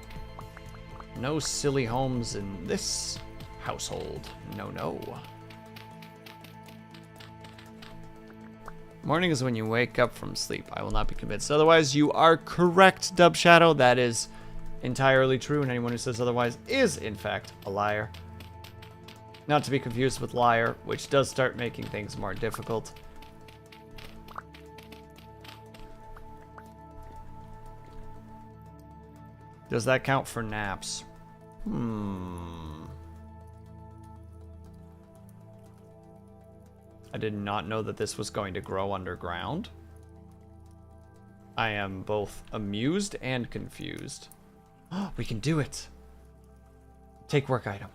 No silly homes in this household. No, no. Morning is when you wake up from sleep. I will not be convinced. Otherwise, you are correct, Dub Shadow. That is entirely true, and anyone who says otherwise is, in fact, a liar. Not to be confused with liar, which does start making things more difficult. Does that count for naps? I did not know that this was going to grow underground. I am both amused and confused. We can do it. Take work item.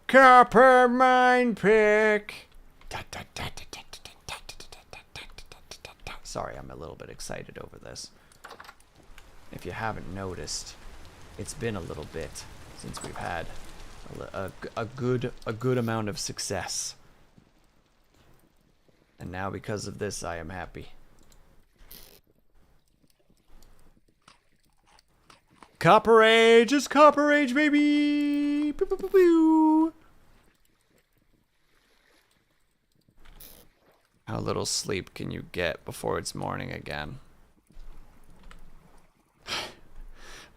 Copper mine pick. Sorry, I'm a little bit excited over this. If you haven't noticed, it's been a little bit since we've had a good amount of success. And now because of this, I am happy. Copper Age is Copper Age, baby! Boo, boo, boo, boo. How little sleep can you get before it's morning again?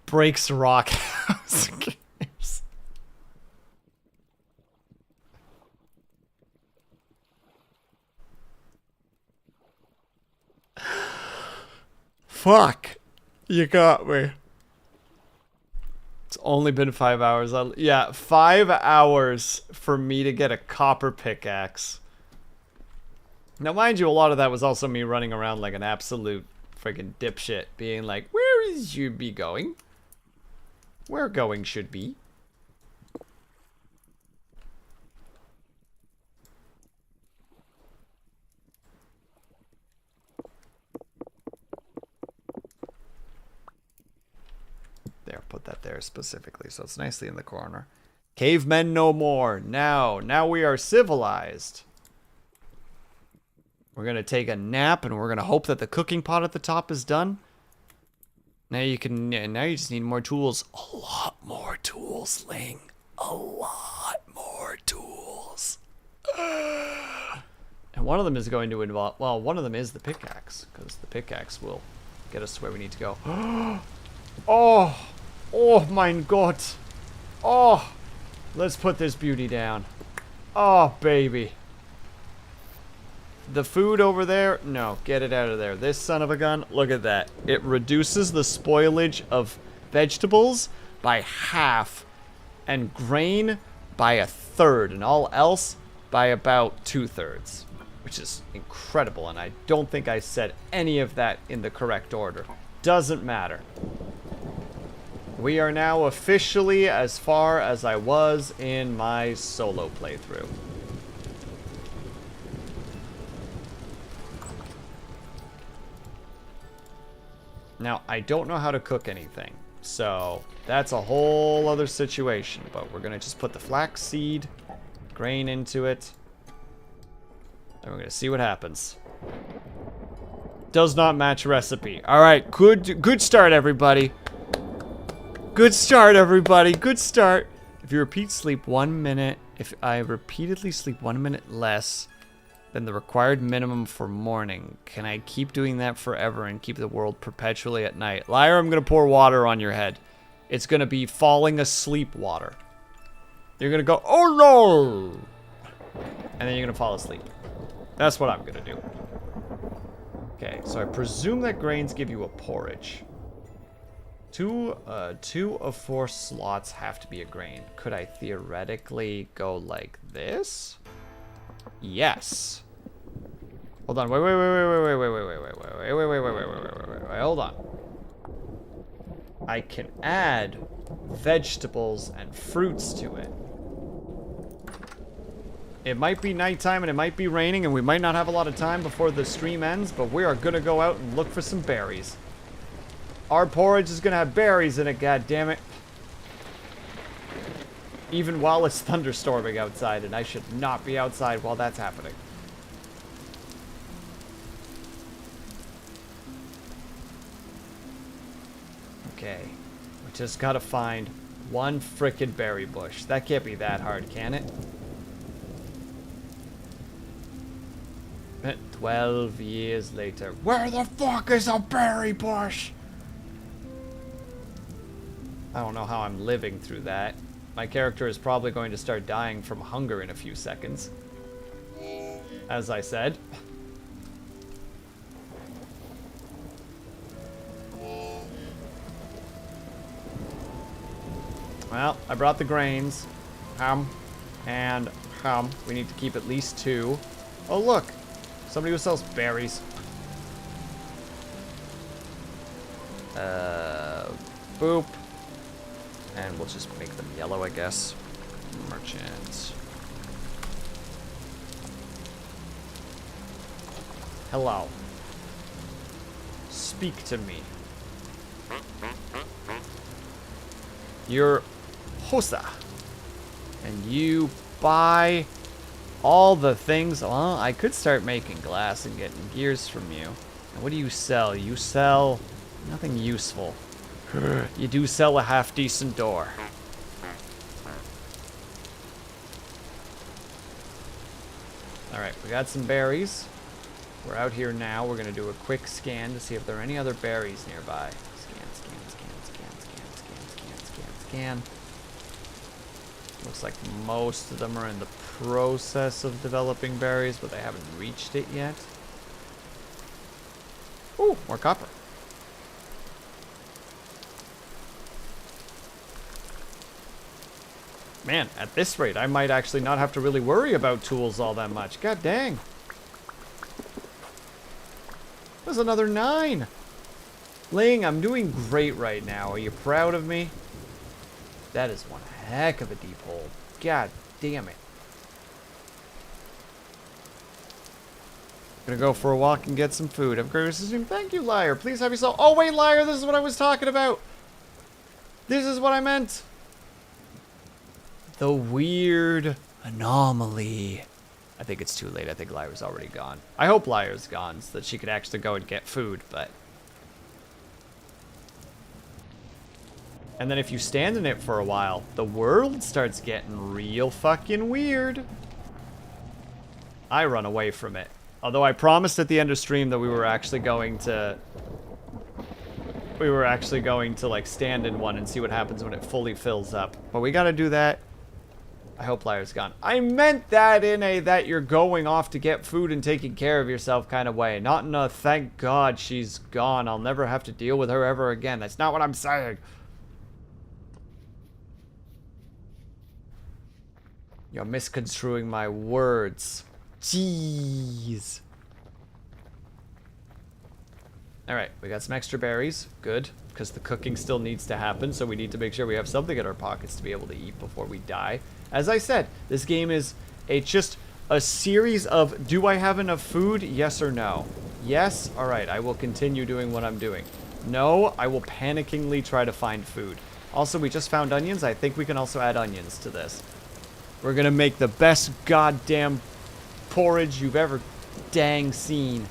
Breaks rock house games. fuck. You got me. It's only been 5 hours. Yeah, 5 hours for me to get a copper pickaxe. Now, mind you, a lot of that was also me running around like an absolute friggin' dipshit, being like, where is you be going? Where going should be. There, put that there specifically, so it's nicely in the corner. Cavemen no more. Now we are civilized. We're gonna take a nap, and we're gonna hope that the cooking pot at the top is done. Now you just need more tools. A lot more tools, Ling. A lot more tools. And one of them is going to involve, well, one of them is the pickaxe, because the pickaxe will get us to where we need to go. Oh mein Gott. Oh, let's put this beauty down. Oh, baby. The food over there, no, get it out of there. This son of a gun, look at that. It reduces the spoilage of vegetables by half and grain by a third, and all else by about 2/3, which is incredible, and I don't think I said any of that in the correct order. Doesn't matter. We are now officially as far as I was in my solo playthrough. Now, I don't know how to cook anything, so that's a whole other situation, but we're gonna just put the flaxseed grain into it, and we're gonna see what happens. Does not match recipe. All right, good start, everybody. Good start, everybody. Good start. If you repeat sleep 1 minute, if I repeatedly sleep 1 minute less than the required minimum for morning, can I keep doing that forever and keep the world perpetually at night? Liar, I'm going to pour water on your head. It's going to be falling asleep water. You're going to go, oh no! And then you're going to fall asleep. That's what I'm going to do. Okay, so I presume that grains give you a porridge. Two of 4 slots have to be a grain. Could I theoretically go like this? Yes. Hold on. Wait, hold on. I can add vegetables and fruits to it. It might be nighttime and it might be raining and we might not have a lot of time before the stream ends, but we are gonna go out and look for some berries. Our porridge is gonna have berries in it, goddammit. Even while it's thunderstorming outside, and I should not be outside while that's happening. Okay, we just gotta find one frickin' berry bush. That can't be that hard, can it? 12 years later. Where the fuck is a berry bush? I don't know how I'm living through that. My character is probably going to start dying from hunger in a few seconds. As I said. Well, I brought the grains. And we need to keep at least 2. Oh, look. Somebody who sells berries. Boop. And we'll just make them yellow, I guess. Merchant. Hello. Speak to me. You're Hosa. And you buy all the things. Well, I could start making glass and getting gears from you. And what do you sell? You sell nothing useful. You do sell a half-decent door. Alright, we got some berries. We're out here now. We're going to do a quick scan to see if there are any other berries nearby. Scan. Looks like most of them are in the process of developing berries, but they haven't reached it yet. Ooh, more copper. Man, at this rate, I might actually not have to really worry about tools all that much. God dang. There's another 9. Ling, I'm doing great right now. Are you proud of me? That is one heck of a deep hole. God damn it. Gonna go for a walk and get some food. Have a great stream. Thank you, Liar. Please have yourself. Oh, wait, Liar. This is what I was talking about. This is what I meant. The weird anomaly. I think it's too late. I think Liar's already gone. I hope Liar's gone so that she could actually go and get food, but... And then if you stand in it for a while, the world starts getting real fucking weird. I run away from it. Although I promised at the end of stream that we were actually going to like stand in one and see what happens when it fully fills up. But we gotta do that. I hope Liar's gone. I meant that in a that you're going off to get food and taking care of yourself kind of way. Not in a thank God she's gone. I'll never have to deal with her ever again. That's not what I'm saying. You're misconstruing my words. Jeez. Alright, we got some extra berries. Good, because the cooking still needs to happen, so we need to make sure we have something in our pockets to be able to eat before we die. As I said, this game is just a series of, do I have enough food? Yes or no? Yes? Alright, I will continue doing what I'm doing. No, I will panickingly try to find food. Also, we just found onions. I think we can also add onions to this. We're gonna make the best goddamn porridge you've ever dang seen.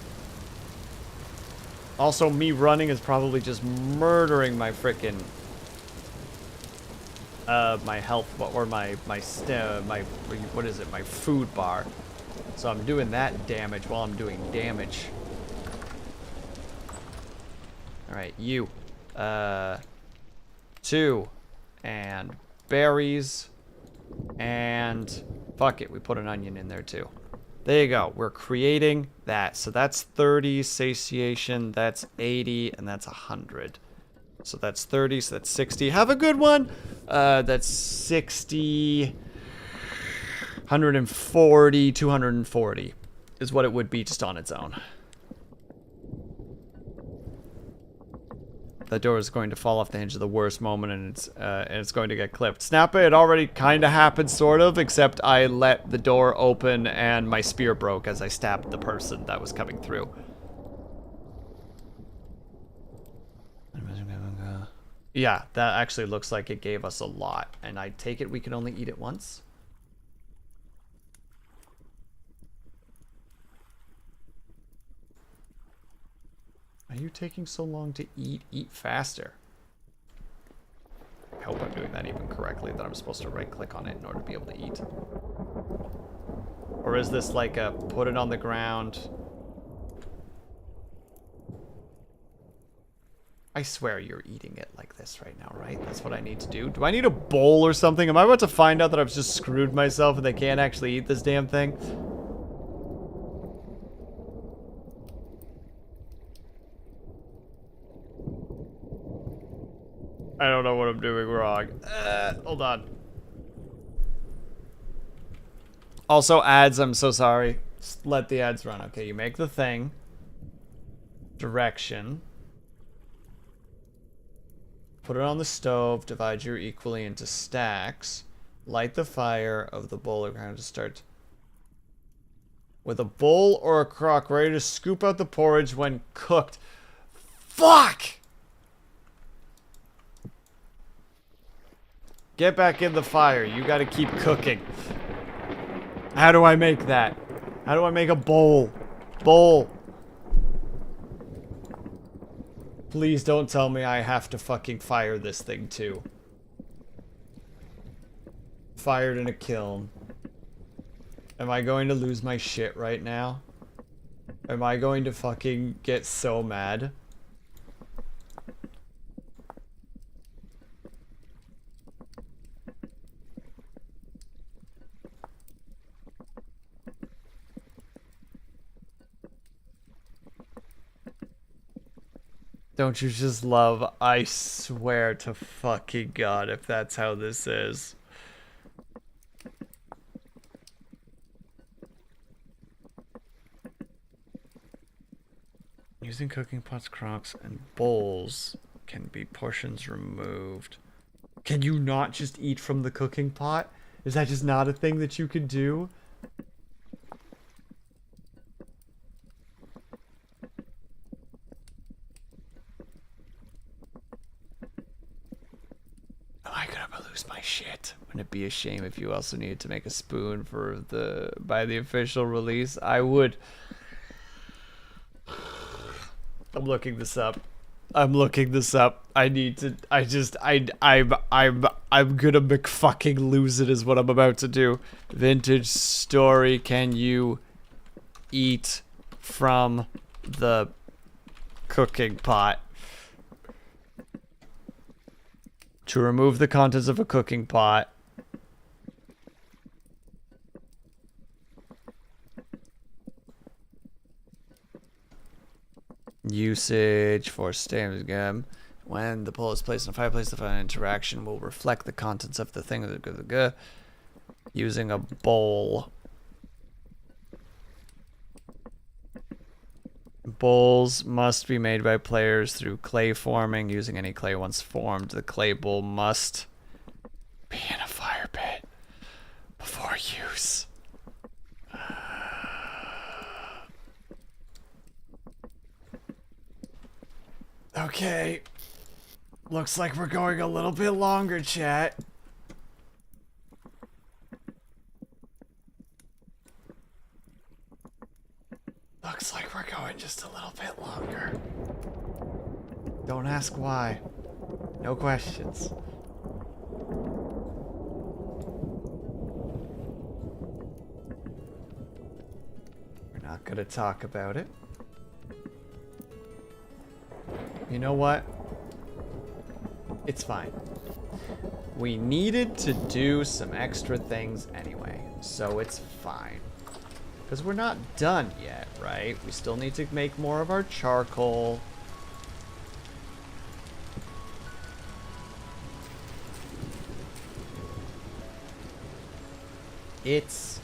Also, me running is probably just murdering my frickin' my health, or my what is it, my food bar. So I'm doing that damage while I'm doing damage. Alright, you. 2. And berries. And fuck it, we put an onion in there too. There you go. We're creating that. So that's 30 satiation, that's 80, and that's 100. So that's 30, so that's 60. Have a good one. That's 60, 140, 240 is what it would be just on its own. That door is going to fall off the hinge at the worst moment, and it's going to get clipped. Snappa, it already kind of happened, sort of, except I let the door open and my spear broke as I stabbed the person that was coming through. Yeah, that actually looks like it gave us a lot, and I take it we can only eat it once? Are you taking so long to eat? Eat faster. I hope I'm doing that even correctly, that I'm supposed to right-click on it in order to be able to eat. Or is this like a put it on the ground? I swear you're eating it like this right now, right? That's what I need to do. Do I need a bowl or something? Am I about to find out that I've just screwed myself and they can't actually eat this damn thing? I don't know what I'm doing wrong. Hold on. Also, ads, I'm so sorry. Just let the ads run. Okay, you make the thing. Direction. Put it on the stove. Divide your equally into stacks. Light the fire of the bowl or ground to start. With a bowl or a crock ready to scoop out the porridge when cooked. Fuck! Get back in the fire. You gotta keep cooking. How do I make that? How do I make a bowl? Bowl. Please don't tell me I have to fucking fire this thing too. Fired in a kiln. Am I going to lose my shit right now? Am I going to fucking get so mad? Don't you just love, I swear to fucking God if that's how this is. Using cooking pots, crocks, and bowls can be portions removed. Can you not just eat from the cooking pot? Is that just not a thing that you can do? Am I gonna lose my shit? Wouldn't it be a shame if you also needed to make a spoon for by the official release? I would. I'm looking this up. I'm looking this up. I need to. I'm gonna McFucking lose it. Is what I'm about to do. Vintage story. Can you eat from the cooking pot? To remove the contents of a cooking pot. Usage for stamps again. When the pole is placed in a fireplace, the fire interaction will reflect the contents of the thing. Using a bowl. Bowls must be made by players through clay forming. Using any clay once formed, the clay bowl must be in a fire pit before use. Okay. Looks like we're going a little bit longer, chat. Looks like we're going just a little bit longer. Don't ask why. No questions. We're not gonna talk about it. You know what? It's fine. We needed to do some extra things anyway, so it's fine. Because we're not done yet, right? We still need to make more of our charcoal. It's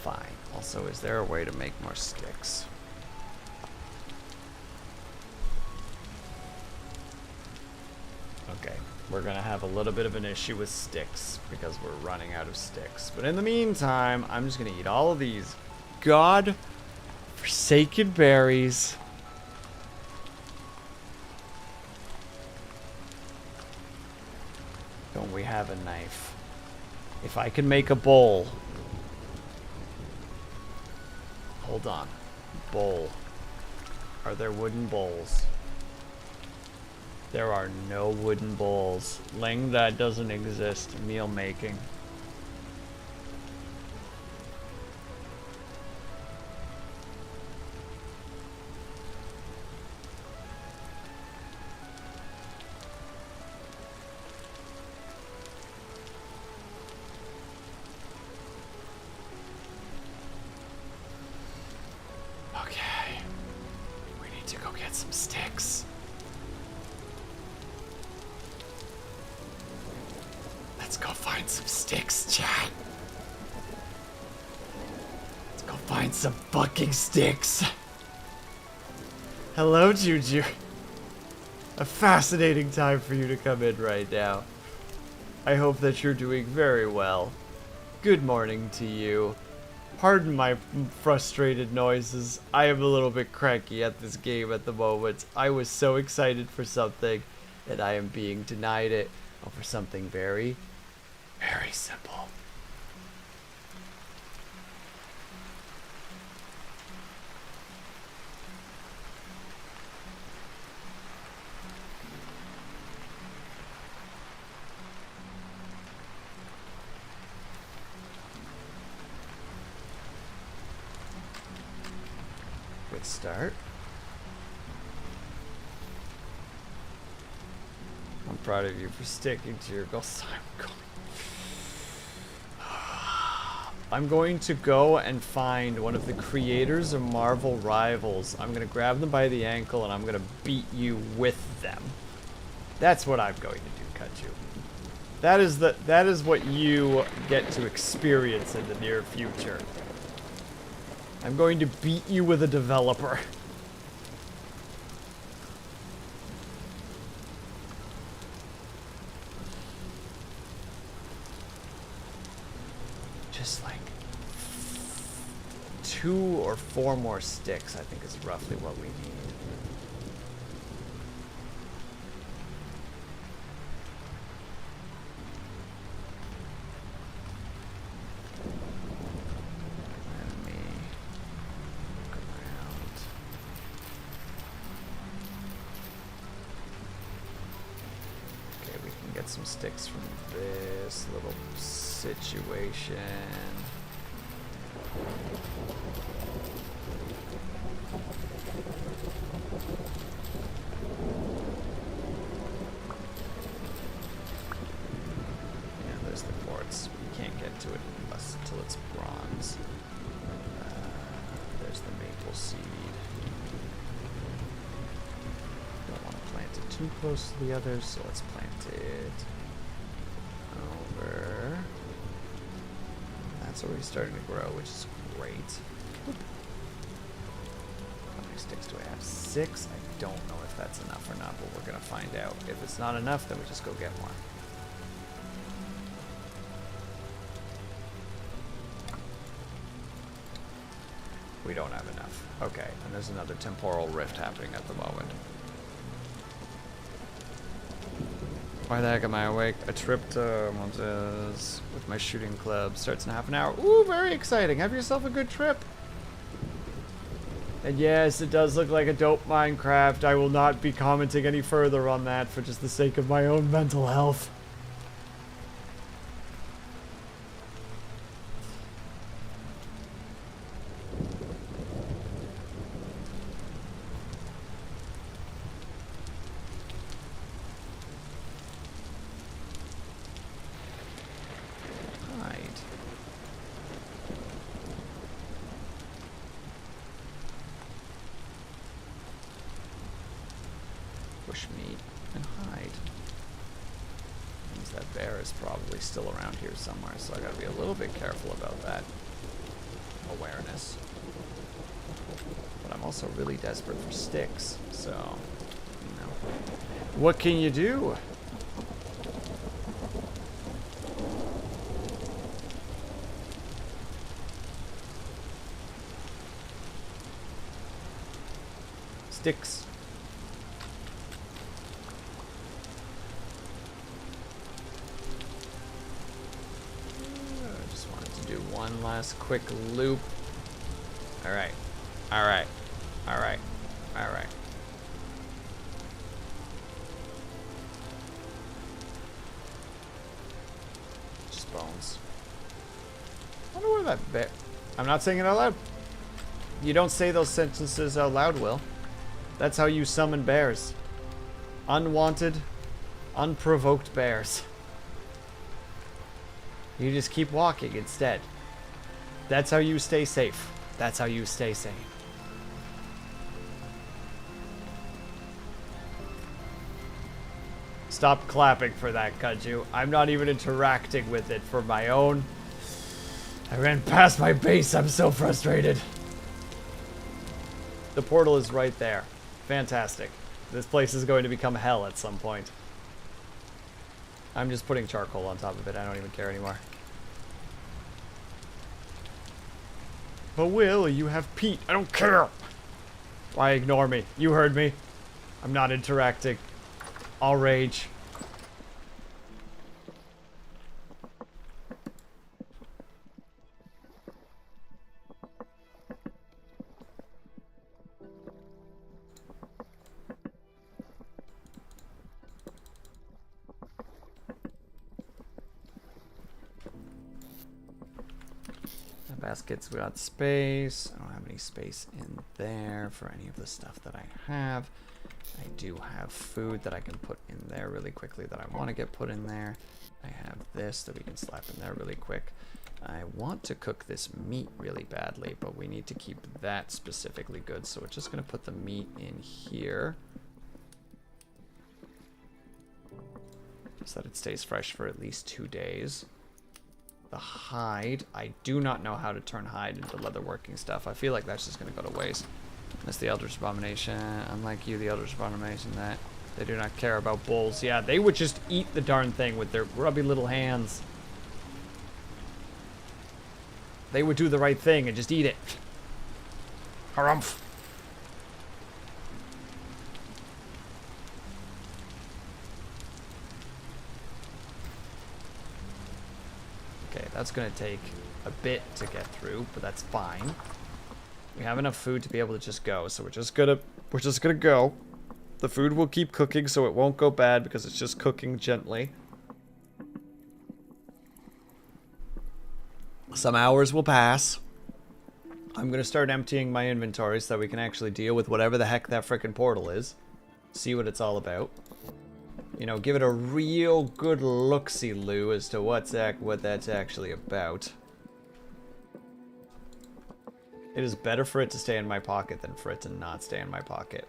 fine. Also, is there a way to make more sticks? Okay, we're gonna have a little bit of an issue with sticks because we're running out of sticks. But in the meantime, I'm just gonna eat all of these God-forsaken berries. Don't we have a knife? If I can make a bowl. Hold on. Bowl. Are there wooden bowls? There are no wooden bowls. Ling, that doesn't exist. Meal making. Okay. We need to go get some sticks. Let's go find some sticks, chat. Let's go find some fucking sticks. Hello, Juju. A fascinating time for you to come in right now. I hope that you're doing very well. Good morning to you. Pardon my frustrated noises. I am a little bit cranky at this game at the moment. I was so excited for something, and I am being denied it over something very, very simple. Good start. I'm proud of you for sticking to your goals. I'm going to go and find one of the creators of Marvel Rivals. I'm going to grab them by the ankle and I'm going to beat you with them. That's what I'm going to do, Kachu. That is what you get to experience in the near future. I'm going to beat you with a developer. Just like 2 or 4 more sticks, I think, is roughly what we need. Let me look around. Okay, we can get some sticks from this little situation. Yeah, there's the quartz. We can't get to it until it's bronze. There's the maple seed. Don't want to plant it too close to the others, so let's plant it over. That's already starting to grow, which is great. How many sticks do I have? 6? I don't know if that's enough or not, but we're gonna find out. If it's not enough, then we just go get more. We don't have enough. Okay, and there's another temporal rift happening at the moment. Why the heck am I awake? A trip to Montes with my shooting club starts in half an hour. Ooh, very exciting. Have yourself a good trip. And yes, it does look like a dope Minecraft. I will not be commenting any further on that for just the sake of my own mental health. Bushmeat and hide. Means that bear is probably still around here somewhere, so I gotta be a little bit careful about that awareness. But I'm also really desperate for sticks, so, you know. What can you do? Sticks. One last quick loop. Alright. Alright. Alright. Alright. Just bones. I wonder where that bear... I'm not saying it out loud. You don't say those sentences out loud, Will. That's how you summon bears. Unwanted, unprovoked bears. You just keep walking instead. That's how you stay safe. That's how you stay sane. Stop clapping for that, Kaju. I'm not even interacting with it for my own. I ran past my base. I'm so frustrated. The portal is right there. Fantastic. This place is going to become hell at some point. I'm just putting charcoal on top of it. I don't even care anymore. But Will, you have Pete. I don't care. Why ignore me? You heard me. I'm not interacting. I'll rage. Baskets without space. I don't have any space in there for any of the stuff that I have. I do have food that I can put in there really quickly that I want to get put in there. I have this that we can slap in there really quick. I want to cook this meat really badly, but we need to keep that specifically good, so we're just going to put the meat in here so that it stays fresh for at least 2 days. The hide, I do not know how to turn hide into leatherworking stuff. I feel like that's just going to go to waste. That's the Eldritch Abomination. Unlike you, the Eldritch Abomination, that they do not care about bulls. Yeah, they would just eat the darn thing with their grubby little hands. they would do the right thing and just eat it. Harumph. Okay, that's gonna take a bit to get through, but that's fine. We have enough food to be able to just go, so we're just gonna go. The food will keep cooking, so it won't go bad because it's just cooking gently. Some hours will pass. I'm gonna start emptying my inventory so that we can actually deal with whatever the heck that frickin' portal is. See what it's all about. You know, give it a real good look-see-loo as to what that's actually about. It is better for it to stay in my pocket than for it to not stay in my pocket.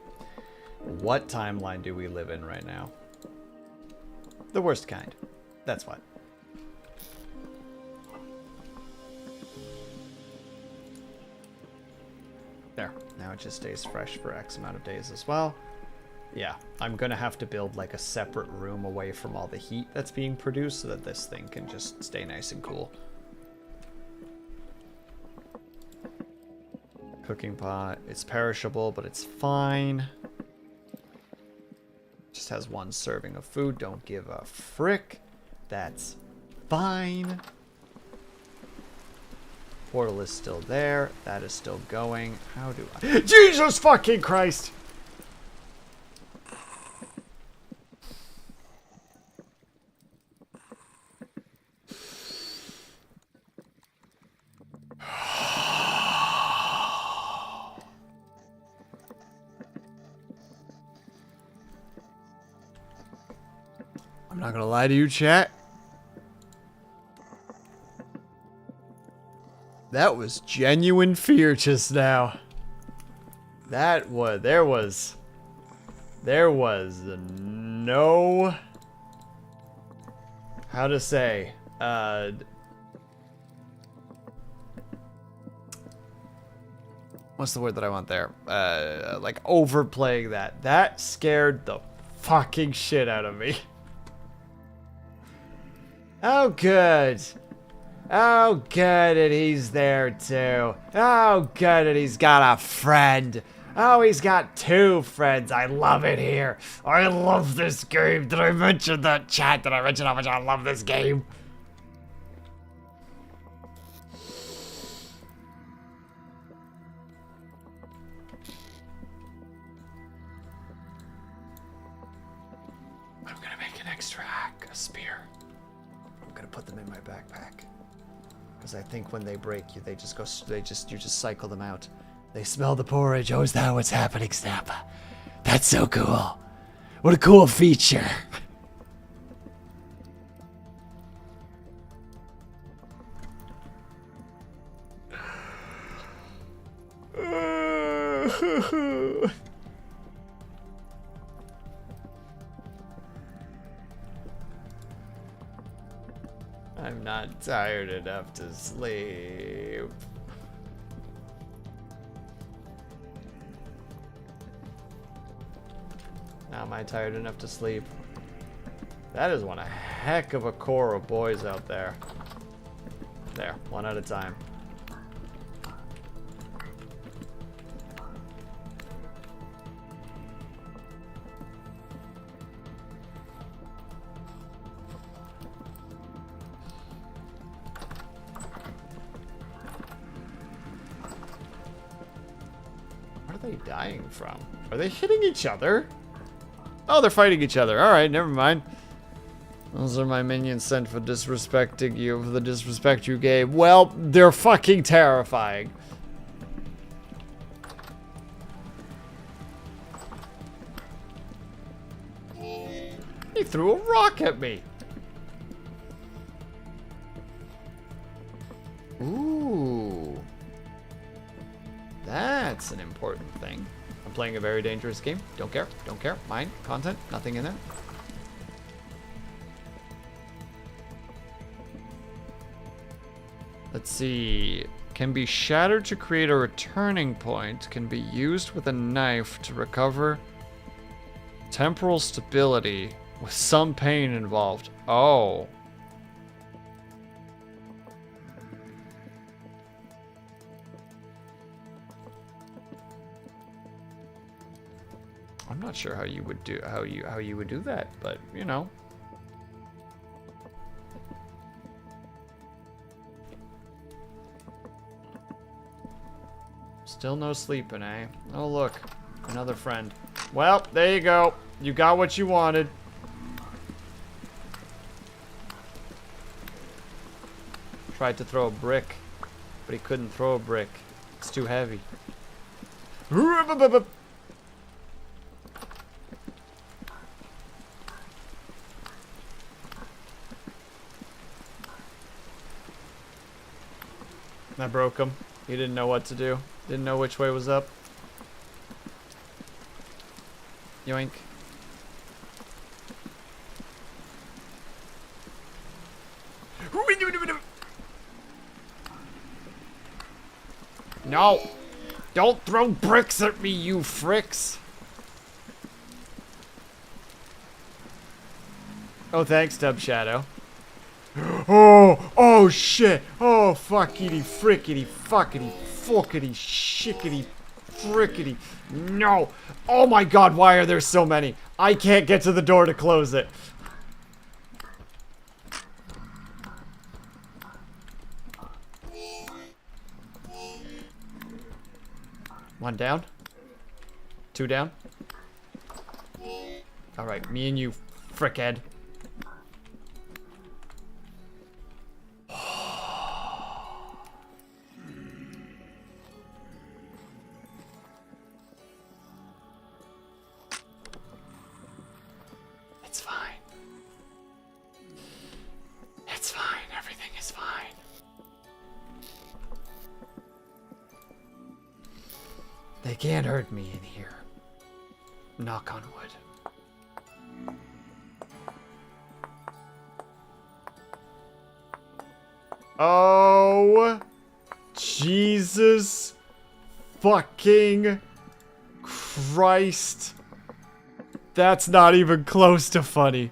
What timeline do we live in right now? The worst kind. That's what. There. Now it just stays fresh for X amount of days as well. Yeah, I'm gonna have to build like a separate room away from all the heat that's being produced so that this thing can just stay nice and cool. Cooking pot. It's perishable, but it's fine. Just has one serving of food. Don't give a frick. That's fine. Portal is still there. That is still going. How do I... Jesus fucking Christ! I'm not gonna lie to you, chat. That was genuine fear just now. There was no, how to say, what's the word that I want there? Like overplaying that. That scared the fucking shit out of me. Oh, good. Oh, good that he's there, too. Oh, good that he's got a friend. Oh, he's got two friends. I love it here. I love this game. Did I mention that, chat? Did I mention how much I love this game? I'm gonna make an extra hack, a spear. I'm gonna put them in my backpack. Because I think when they break you, you just cycle them out. They smell the porridge. Oh, is that what's happening, Snappa? That's so cool. What a cool feature. I'm not tired enough to sleep. Now am I tired enough to sleep? That is one heck of a core of boys out there. There, one at a time. What are they dying from? Are they hitting each other? Oh, they're fighting each other. Alright, never mind. Those are my minions sent for disrespecting you, for the disrespect you gave. Well, they're fucking terrifying. He threw a rock at me. Ooh. That's an important thing. I'm playing a very dangerous game. Don't care. Don't care. Mine. Content. Nothing in there. Let's see. Can be shattered to create a returning point. Can be used with a knife to recover temporal stability with some pain involved. Oh. I'm not sure how you would do how you would do that, but you know. Still no sleeping, eh? Oh look, another friend. Well, there you go. You got what you wanted. Tried to throw a brick, but he couldn't throw a brick. It's too heavy. I broke him. He didn't know what to do. Didn't know which way was up. Yoink. No! Don't throw bricks at me, you fricks! Oh, thanks, Dub Shadow. Oh shit! Oh, fuckity, frickity, fuckity, fuckity, shickity, frickity. No! Oh my god, why are there so many? I can't get to the door to close it. One down. Two down. Alright, me and you, frickhead. It's fine. It's fine. Everything is fine. They can't hurt me in here. Knock on wood. Oh, Jesus fucking Christ. That's not even close to funny.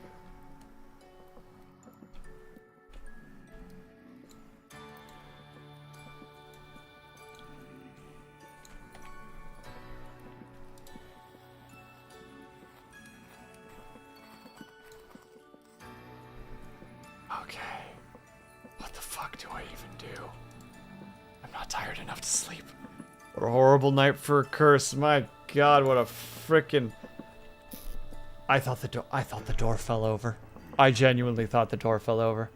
Okay. What the fuck do I even do? I'm not tired enough to sleep. What a horrible night for a curse. My god, what a frickin'... I thought the door fell over. I genuinely thought the door fell over.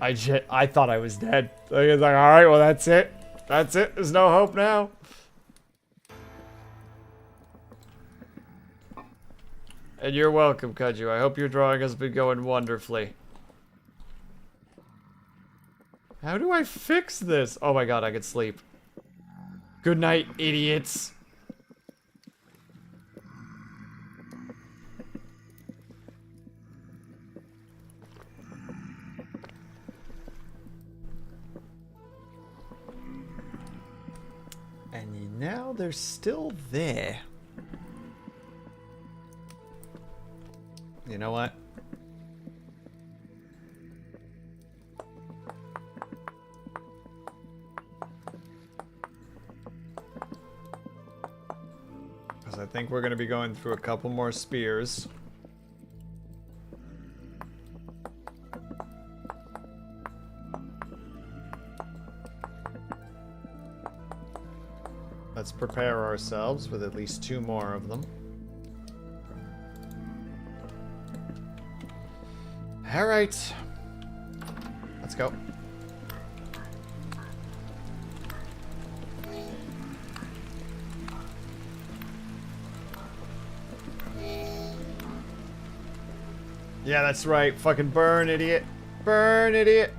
I thought I was dead. I was like, alright, well that's it. That's it. There's no hope now. And you're welcome, Kaju. I hope your drawing has been going wonderfully. How do I fix this? Oh my god, I could sleep. Good night, idiots. And now they're still there. You know what? Because I think we're going to be going through a couple more spears. Let's prepare ourselves with at least 2 more of them. All right, let's go. Yeah, that's right. Fucking burn, idiot. Burn, idiot.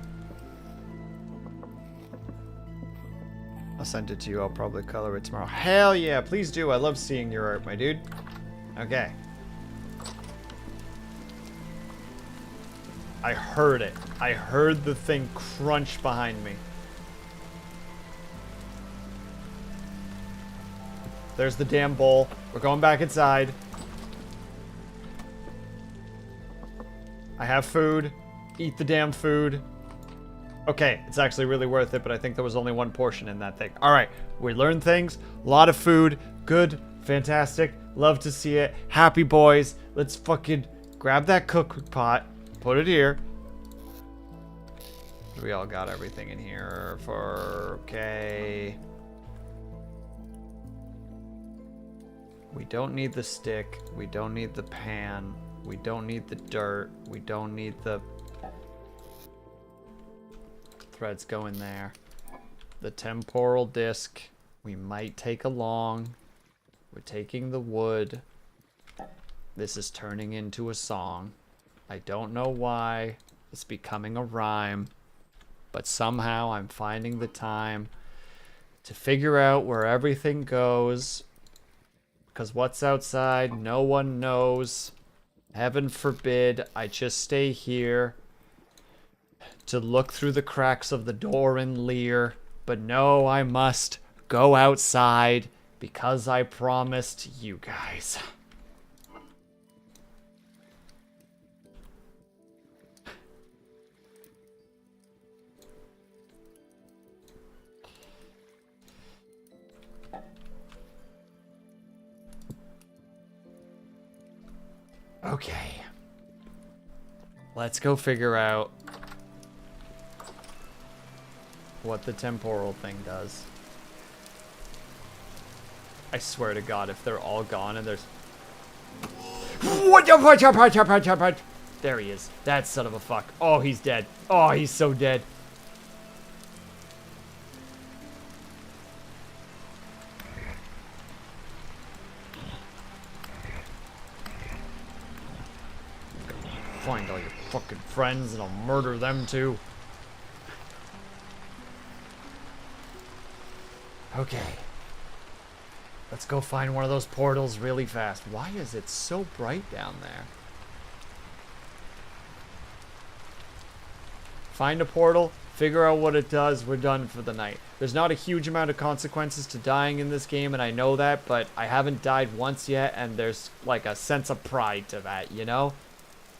I'll send it to you. I'll probably color it tomorrow. Hell yeah, please do. I love seeing your art, my dude. Okay. I heard it. I heard the thing crunch behind me. There's the damn bowl. We're going back inside. I have food. Eat the damn food. Okay, it's actually really worth it, but I think there was only one portion in that thing. All right, we learned things. A lot of food. Good. Fantastic. Love to see it. Happy boys. Let's fucking grab that cook pot. Put it here. We all got everything in here for... Okay. We don't need the stick. We don't need the pan. We don't need the dirt. We don't need the... Threads go in there. The temporal disc. We might take along. We're taking the wood. This is turning into a song. I don't know why. It's becoming a rhyme. But somehow I'm finding the time to figure out where everything goes. Because what's outside, no one knows. Heaven forbid I just stay here to look through the cracks of the door and leer. But no, I must go outside because I promised you guys. Okay. Let's go figure out what the temporal thing does. I swear to God, if they're all gone and there's... There he is. That son of a fuck. Oh, he's dead. Oh, he's so dead. Find all your fucking friends and I'll murder them too. Okay. Let's go find one of those portals really fast. Why is it so bright down there? Find a portal, figure out what it does, we're done for the night. There's not a huge amount of consequences to dying in this game, and I know that, but I haven't died once yet, and there's like a sense of pride to that, you know?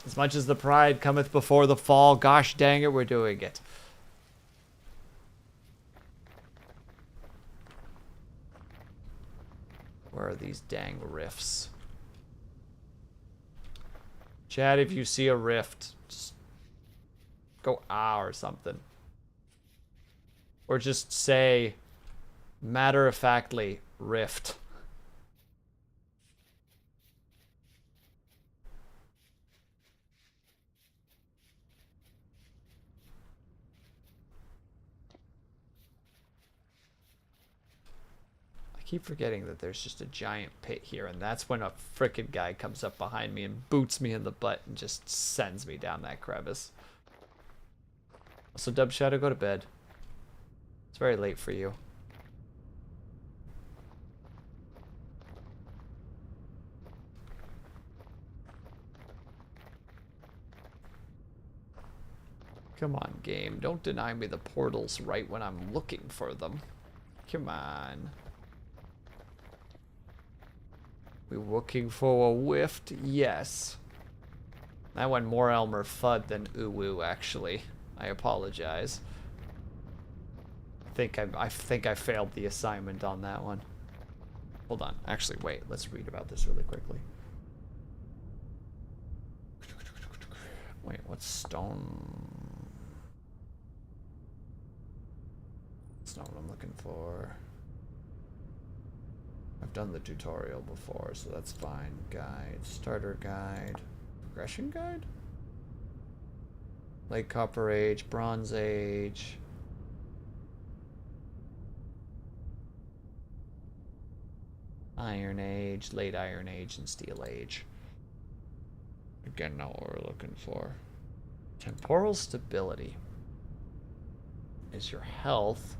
As much as the pride cometh before the fall, gosh dang it, we're doing it. Where are these dang rifts? Chad, if you see a rift, just go or something. Or just say, matter-of-factly, rift. I keep forgetting that there's just a giant pit here, and that's when a frickin' guy comes up behind me and boots me in the butt and just sends me down that crevice. Also, Dub Shadow, go to bed. It's very late for you. Come on, game. Don't deny me the portals right when I'm looking for them. Come on. We looking for a wift? Yes. That went more Elmer Fudd than Uwu, actually. I apologize. I think I failed the assignment on that one. Hold on. Actually, wait. Let's read about this really quickly. Wait, what's stone? That's not what I'm looking for. I've done the tutorial before, so that's fine. Guide, starter guide, progression guide? Late Copper Age, Bronze Age. Iron Age, Late Iron Age, and Steel Age. Again, not what we're looking for. Temporal stability is your health.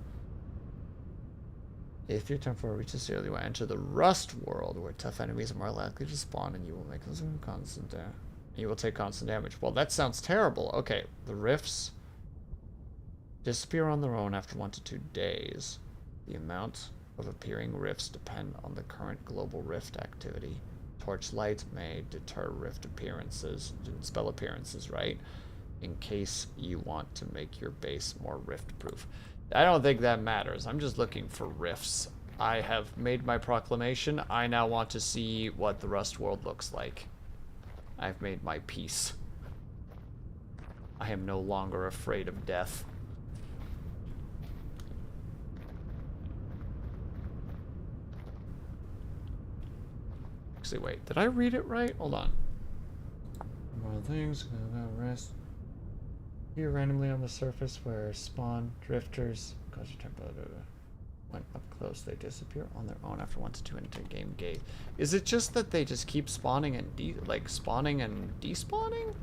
If your temporal reaches zero, you will enter the Rust world, where tough enemies are more likely to spawn, and you will make them constant damage. You will take constant damage. Well, that sounds terrible. Okay, the rifts disappear on their own after 1 to 2 days. The amount of appearing rifts depend on the current global rift activity. Torchlight may deter rift appearances, didn't spell appearances right. in case you want to make your base more rift-proof. I don't think that matters. I'm just looking for rifts. I have made my proclamation. I now want to see what the Rust world looks like. I've made my peace. I am no longer afraid of death. Actually, wait. Did I read it right? Hold on. More things about rest. Here randomly on the surface where spawn drifters. Cause your temperature. When up close, they disappear on their own after 1 to 2 inter-game gaze. Is it just that they just keep spawning and spawning and despawning?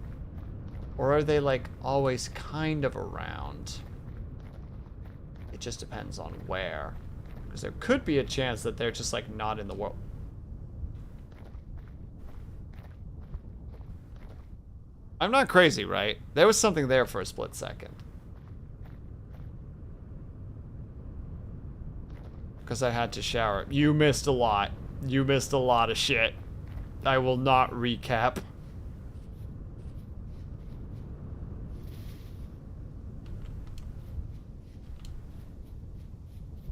Or are they like always kind of around? It just depends on where. Because there could be a chance that they're just like not in the world. I'm not crazy, right? There was something there for a split second. Because I had to shower. You missed a lot. You missed a lot of shit. I will not recap.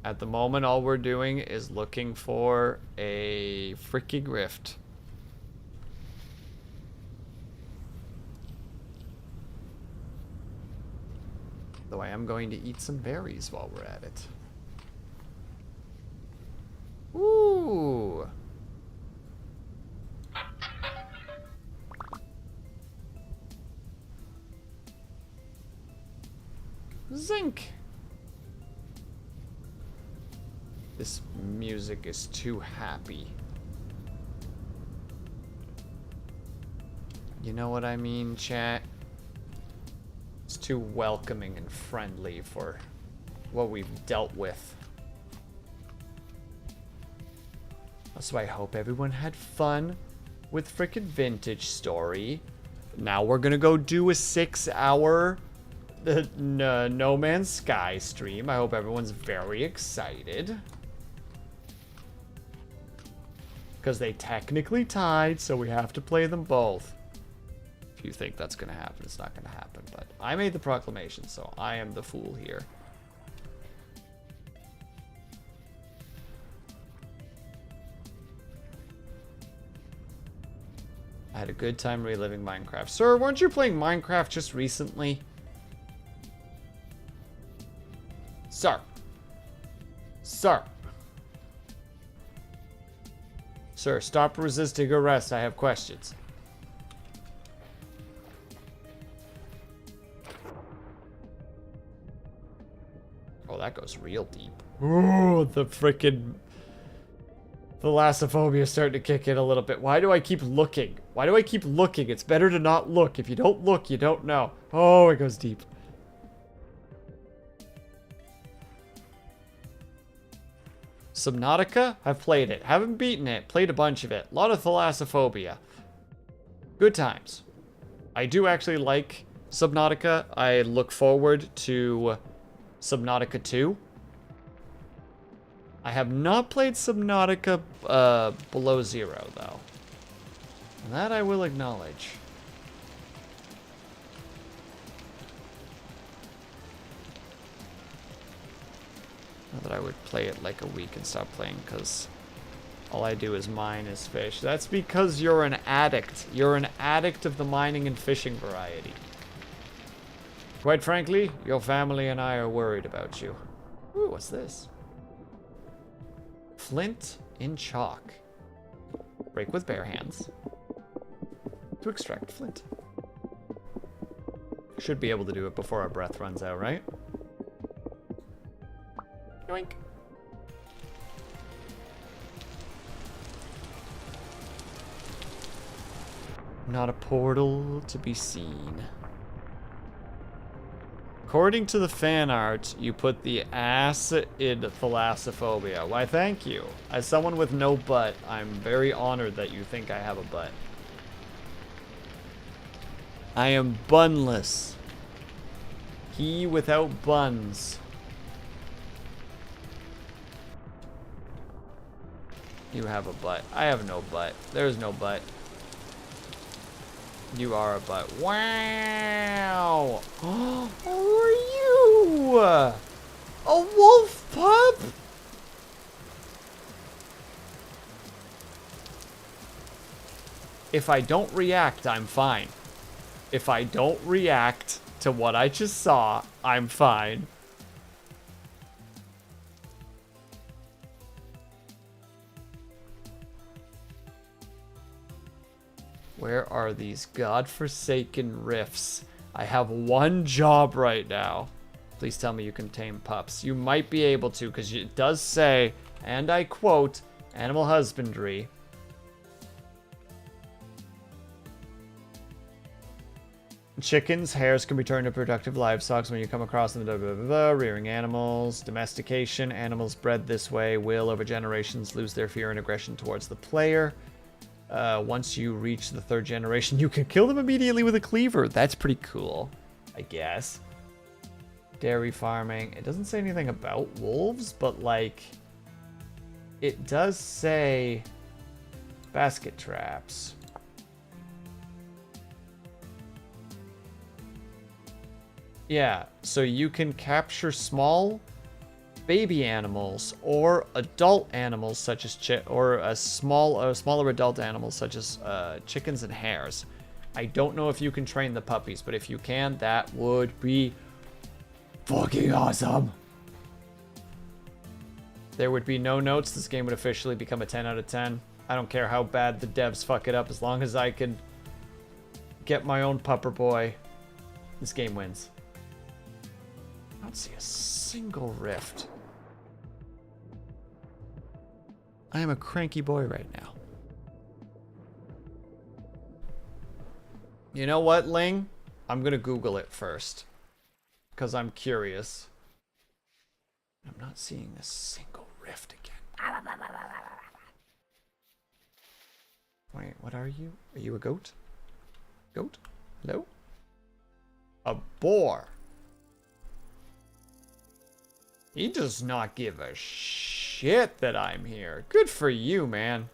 At the moment, all we're doing is looking for a freaking rift. Though I am going to eat some berries while we're at it. Ooh. Zinc. This music is too happy. You know what I mean, chat? It's too welcoming and friendly for what we've dealt with. So I hope everyone had fun with frickin' Vintage Story. Now we're gonna go do a 6-hour No Man's Sky stream. I hope everyone's very excited. Because they technically tied, so we have to play them both. If you think that's gonna happen, it's not gonna happen. But I made the proclamation, so I am the fool here. I had a good time reliving Minecraft. Sir, weren't you playing Minecraft just recently? Sir. Sir. Sir, stop resisting arrest. I have questions. Oh, that goes real deep. Ooh, the frickin' Thalassophobia is starting to kick in a little bit. Why do I keep looking? Why do I keep looking? It's better to not look. If you don't look, you don't know. Oh, it goes deep. Subnautica? I've played it. Haven't beaten it. Played a bunch of it. A lot of Thalassophobia. Good times. I do actually like Subnautica. I look forward to Subnautica 2. I have not played Subnautica Below Zero, though. That I will acknowledge. Not that I would play it like a week and stop playing, because all I do is mine as fish. That's because you're an addict. You're an addict of the mining and fishing variety. Quite frankly, your family and I are worried about you. Ooh, what's this? Flint in chalk. Break with bare hands. To extract flint. Should be able to do it before our breath runs out, right? Yoink. Not a portal to be seen. According to the fan art, you put the ass in Thalassophobia. Why, thank you. As someone with no butt, I'm very honored that you think I have a butt. I am bunless. He without buns. You have a butt. I have no butt. There's no butt. You are a butt. Wow. Who are you? A wolf pup? If I don't react, I'm fine. If I don't react to what I just saw, I'm fine. Where are these godforsaken rifts? I have one job right now. Please tell me you can tame pups. You might be able to, because it does say, and I quote, animal husbandry. Chickens, hares can be turned into productive livestock when you come across them. Blah, blah, blah, blah. Rearing animals, domestication. Animals bred this way will, over generations, lose their fear and aggression towards the player. Once you reach the 3rd generation, you can kill them immediately with a cleaver. That's pretty cool, I guess. Dairy farming. It doesn't say anything about wolves, but, like, it does say basket traps. Yeah, so you can capture small baby animals or adult animals such as smaller adult animals such as chickens and hares. I don't know if you can train the puppies, but if you can, that would be fucking awesome. There would be no notes. This game would officially become a 10 out of 10. I don't care how bad the devs fuck it up, as long as I can get my own pupper boy. This game wins. I don't see a single rift. I am a cranky boy right now. You know what, Ling? I'm gonna Google it first, because I'm curious. I'm not seeing a single rift again. Wait, what are you? Are you a goat? Goat? Hello? A boar. He does not give a shit that I'm here. Good for you, man.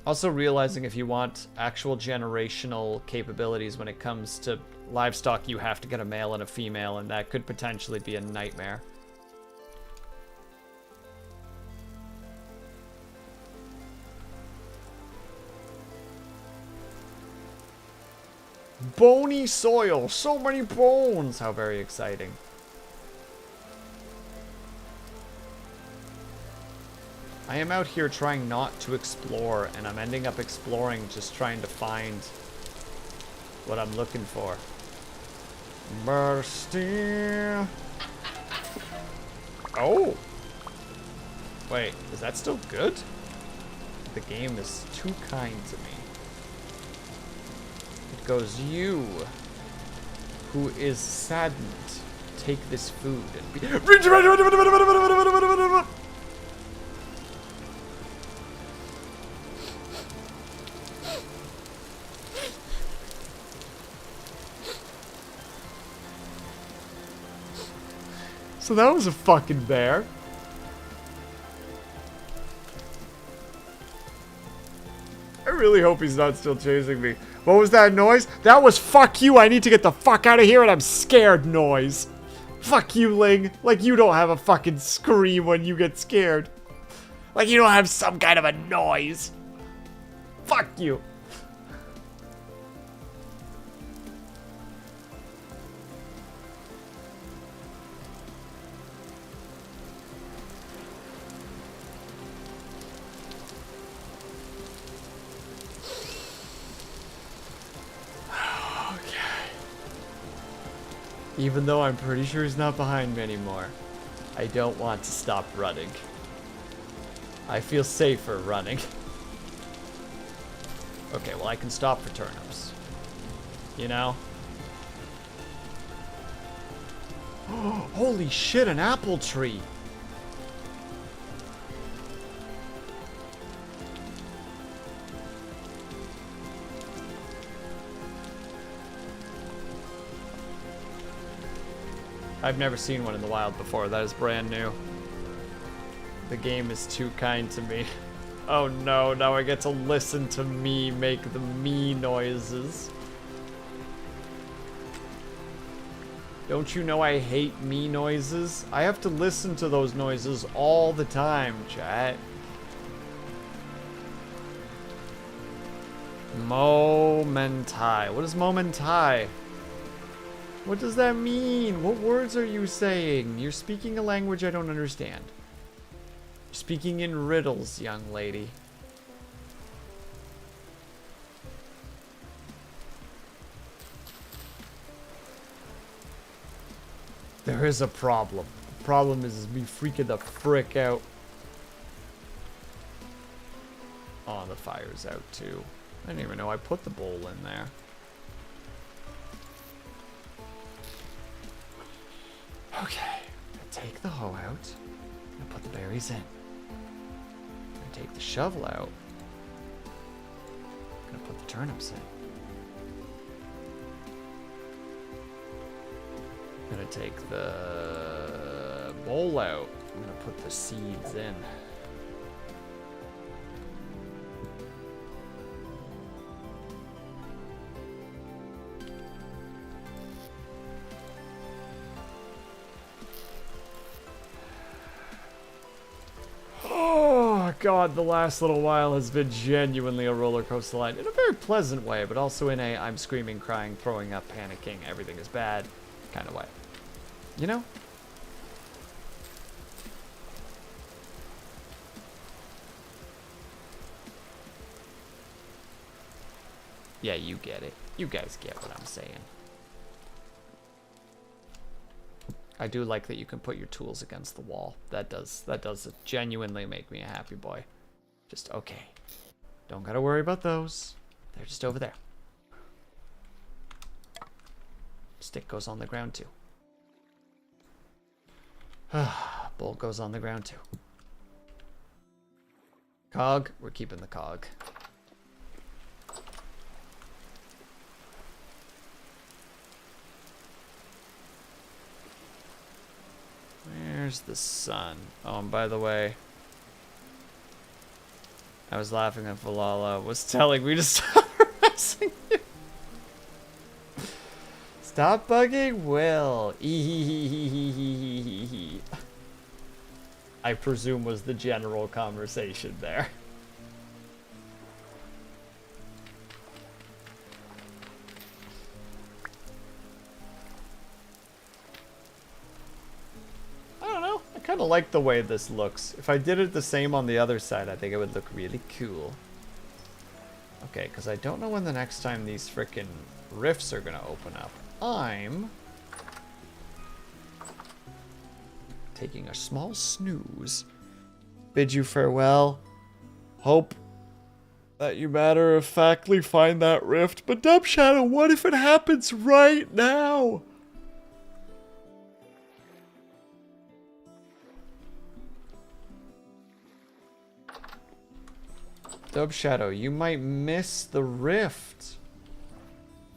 Also realizing if you want actual generational capabilities when it comes to livestock, you have to get a male and a female, and that could potentially be a nightmare. Bony soil, so many bones. How very exciting. I am out here trying not to explore, and I'm ending up exploring just trying to find what I'm looking for. Mercy. Oh. Wait, is that still good? The game is too kind to me. It goes, you, who is saddened, take this food and be... So that was a fucking bear. I really hope he's not still chasing me. What was that noise? That was fuck you, I need to get the fuck out of here and I'm scared noise. Fuck you, Ling. Like you don't have a fucking scream when you get scared. Like you don't have some kind of a noise. Fuck you. Even though I'm pretty sure he's not behind me anymore, I don't want to stop running. I feel safer running. Okay, well I can stop for turnips. You know? Holy shit, an apple tree! I've never seen one in the wild before. That is brand new. The game is too kind to me. Oh no, now I get to listen to me make the me noises. Don't you know I hate me noises? I have to listen to those noises all the time, chat. Momentai. What is momentai? What does that mean? What words are you saying? You're speaking a language I don't understand. You're speaking in riddles, young lady. There is a problem. The problem is me freaking the frick out. Oh, the fire's out too. I didn't even know I put the bowl in there. Okay, take the hoe out. And put the berries in. And take the shovel out. I'm gonna put the turnips in. I'm gonna take the bowl out. I'm gonna put the seeds in. Oh god, the last little while has been genuinely a roller coaster line in a very pleasant way, but also in a I'm screaming, crying, throwing up, panicking, everything is bad kind of way. You know? Yeah, you get it. You guys get what I'm saying. I do like that you can put your tools against the wall. That does genuinely make me a happy boy. Just okay. Don't gotta worry about those. They're just over there. Stick goes on the ground too. Bowl goes on the ground too. Cog, we're keeping the cog. Where's the sun? Oh, and by the way, I was laughing at Valhalla was telling me to stop harassing you. Stop bugging Will. I presume was the general conversation there. I kind of like the way this looks. If I did it the same on the other side, I think it would look really cool. Okay, because I don't know when the next time these frickin' rifts are going to open up. I'm taking a small snooze. Bid you farewell. Hope that you matter-of-factly find that rift. But Dub Shadow, what if it happens right now? Dub Shadow, you might miss the rift.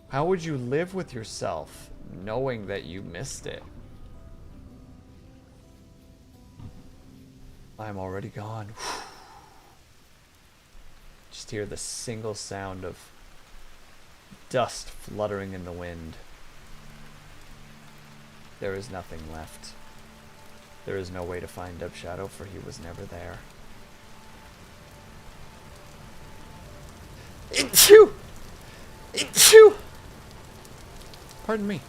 How would you live with yourself knowing that you missed it? I'm already gone. Just hear the single sound of dust fluttering in the wind. There is nothing left. There is no way to find Dub Shadow, for he was never there. Achoo! Achoo! Pardon me.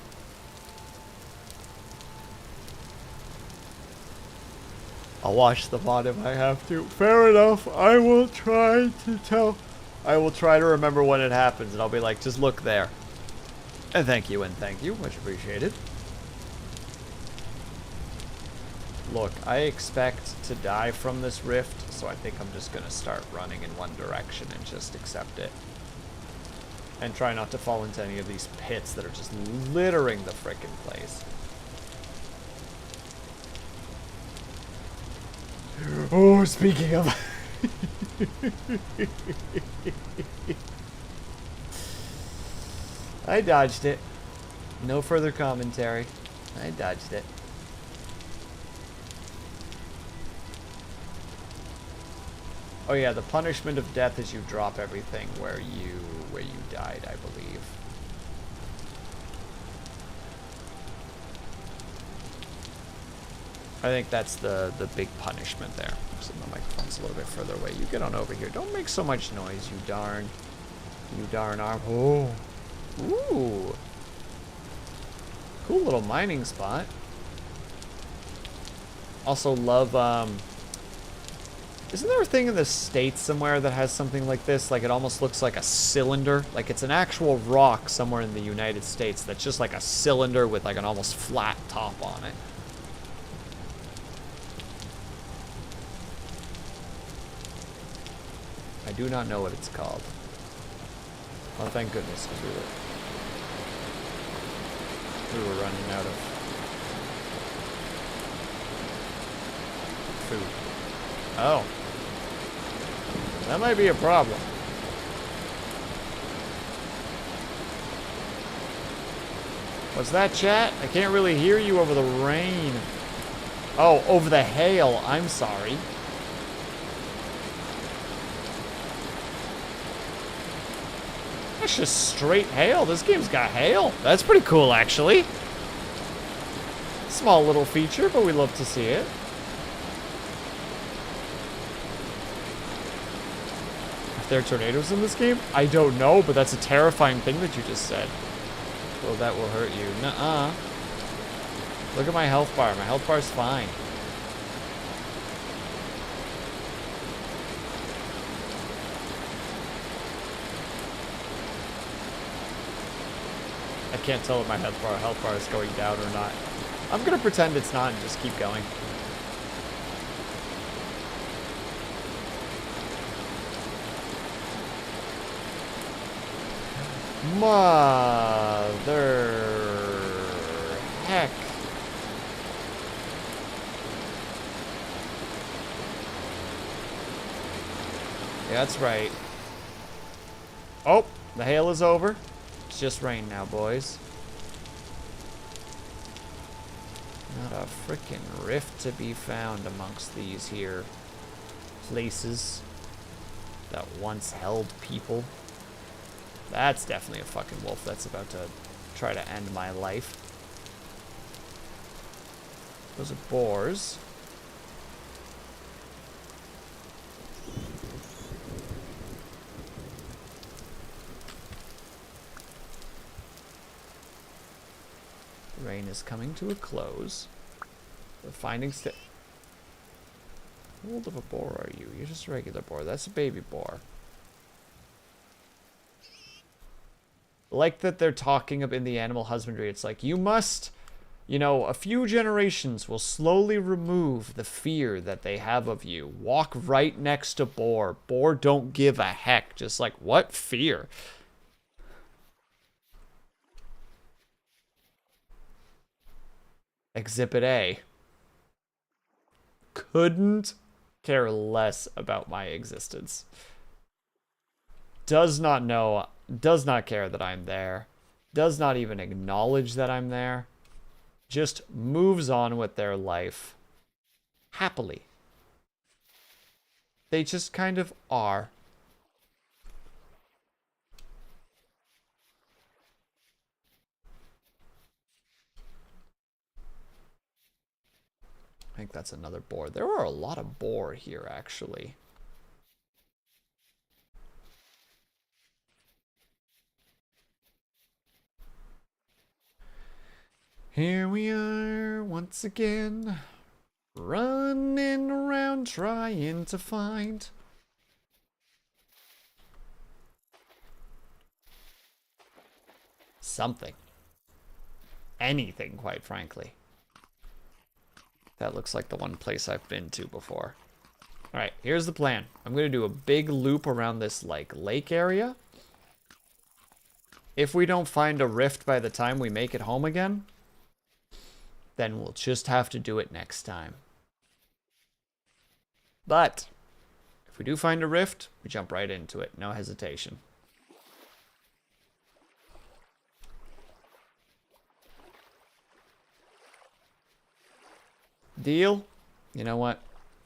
I'll watch the VOD if I have to. Fair enough. I will try to remember when it happens, and I'll be like, just look there. And thank you, much appreciated. Look, I expect to die from this rift, so I think I'm just gonna start running in one direction and just accept it. And try not to fall into any of these pits that are just littering the frickin' place. Oh, speaking of... I dodged it. No further commentary. I dodged it. Oh yeah, the punishment of death is you drop everything where you died, I believe. I think that's the big punishment there. So the microphone's a little bit further away. You get on over here. Don't make so much noise, you darn arm. Oh. Ooh. Cool little mining spot. Also love, isn't there a thing in the States somewhere that has something like this? Like it almost looks like a cylinder. Like it's an actual rock somewhere in the United States that's just like a cylinder with like an almost flat top on it. I do not know what it's called. Oh, thank goodness, because we were running out of food. Oh. That might be a problem. What's that, chat? I can't really hear you over the rain. Oh, over the hail. I'm sorry. That's just straight hail. This game's got hail. That's pretty cool, actually. Small little feature, but we love to see it. If there are tornadoes in this game? I don't know, but that's a terrifying thing that you just said. Well, that will hurt you. Nuh-uh. Look at my health bar. My health bar's fine. I can't tell if my health bar is going down or not. I'm gonna pretend it's not and just keep going. Mother heck. Yeah, that's right. Oh, the hail is over. It's just rain now, boys. Not a frickin' rift to be found amongst these here places that once held people. That's definitely a fucking wolf that's about to try to end my life. Those are boars. The rain is coming to a close. We're finding How old of a boar are you? You're just a regular boar. That's a baby boar. Like that they're talking up in the animal husbandry. It's like, you must, you know, a few generations will slowly remove the fear that they have of you. Walk right next to boar. Boar don't give a heck. Just like, what fear? Exhibit A. Couldn't care less about my existence. Does not know, does not care that I'm there. Does not even acknowledge that I'm there. Just moves on with their life. Happily. They just kind of are. I think that's another boar. There are a lot of boar here, actually. Here we are once again, running around trying to find something. Anything, quite frankly. That looks like the one place I've been to before. Alright, here's the plan. I'm going to do a big loop around this, like, lake area. If we don't find a rift by the time we make it home again, then we'll just have to do it next time. But if we do find a rift, we jump right into it. No hesitation. Deal? You know what?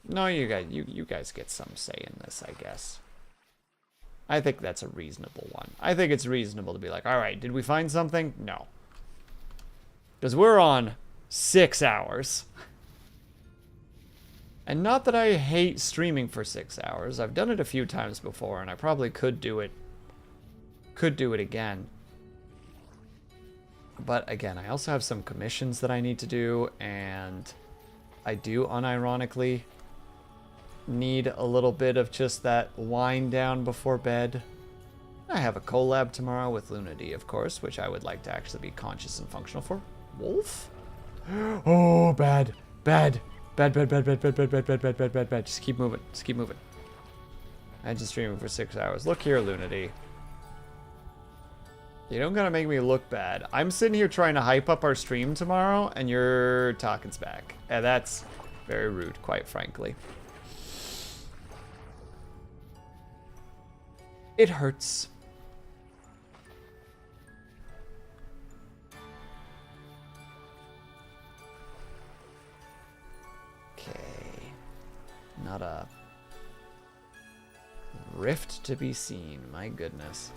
No, you guys get some say in this, I guess. I think that's a reasonable one. I think it's reasonable to be like, all right, did we find something? No. Because we're on 6 hours. And not that I hate streaming for 6 hours. I've done it a few times before, and I probably could do it. Could do it again. But again, I also have some commissions that I need to do, and I do unironically need a little bit of just that wind down before bed. I have a collab tomorrow with Lunity, of course, which I would like to actually be conscious and functional for. Wolf? Oh, bad. Bad. Bad, bad, bad, bad, bad, bad, bad, bad, bad, bad, bad, bad. Just keep moving. Just keep moving. I'm just streaming for 6 hours. Look here, Lunity. You don't gotta make me look bad. I'm sitting here trying to hype up our stream tomorrow, and you're talking smack. And that's very rude, quite frankly. It hurts. Okay. Not a rift to be seen, my goodness.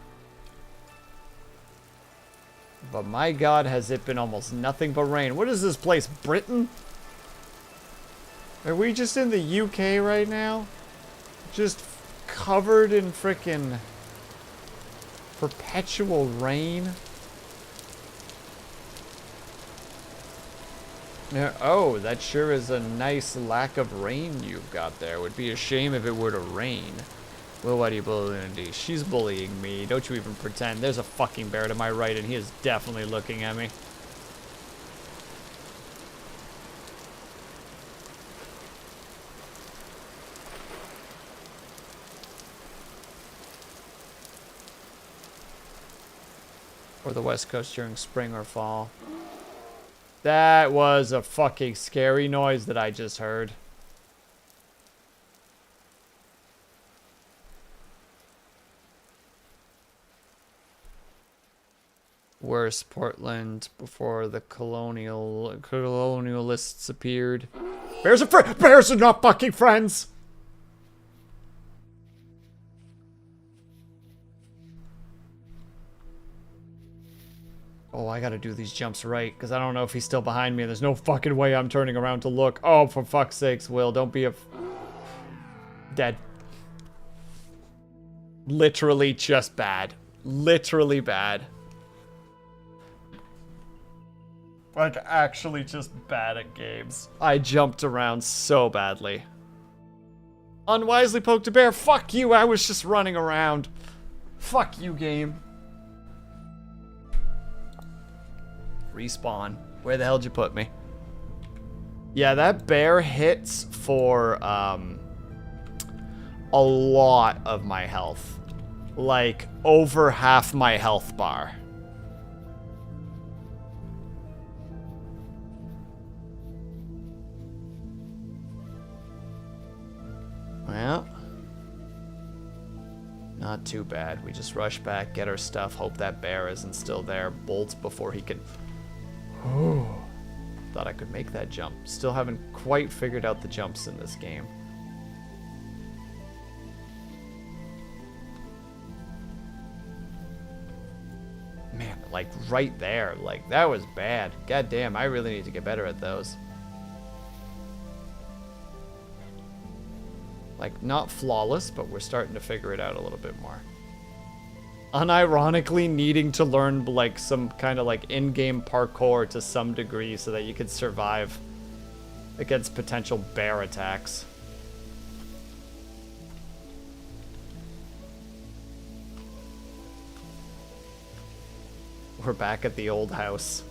But my god, has it been almost nothing but rain. What is this place, Britain? Are we just in the UK right now? Just covered in frickin' perpetual rain? Yeah, oh, that sure is a nice lack of rain you've got there. Would be a shame if it were to rain. Well, why do you bully Lindy? She's bullying me. Don't you even pretend. There's a fucking bear to my right, and he is definitely looking at me. Or the West Coast during spring or fall. That was a fucking scary noise that I just heard. Worse, Portland before the colonialists appeared. Bears are not fucking friends. Oh, I gotta do these jumps right, because I don't know if he's still behind me. There's no fucking way I'm turning around to look. Oh, for fuck's sakes, Will, don't be a... Dead. Literally just bad. Literally bad. Like, actually just bad at games. I jumped around so badly. Unwisely poked a bear. Fuck you, I was just running around. Fuck you, game. Respawn. Where the hell did you put me? Yeah, that bear hits for, a lot of my health. Like, over half my health bar. Well, not too bad. We just rush back, get our stuff, hope that bear isn't still there, bolt before he can... Oh, thought I could make that jump. Still haven't quite figured out the jumps in this game. Man, like right there, like that was bad. God damn, I really need to get better at those. Like, not flawless, but we're starting to figure it out a little bit more. Unironically needing to learn, like, some kind of, like, in-game parkour to some degree so that you could survive against potential bear attacks. We're back at the old house.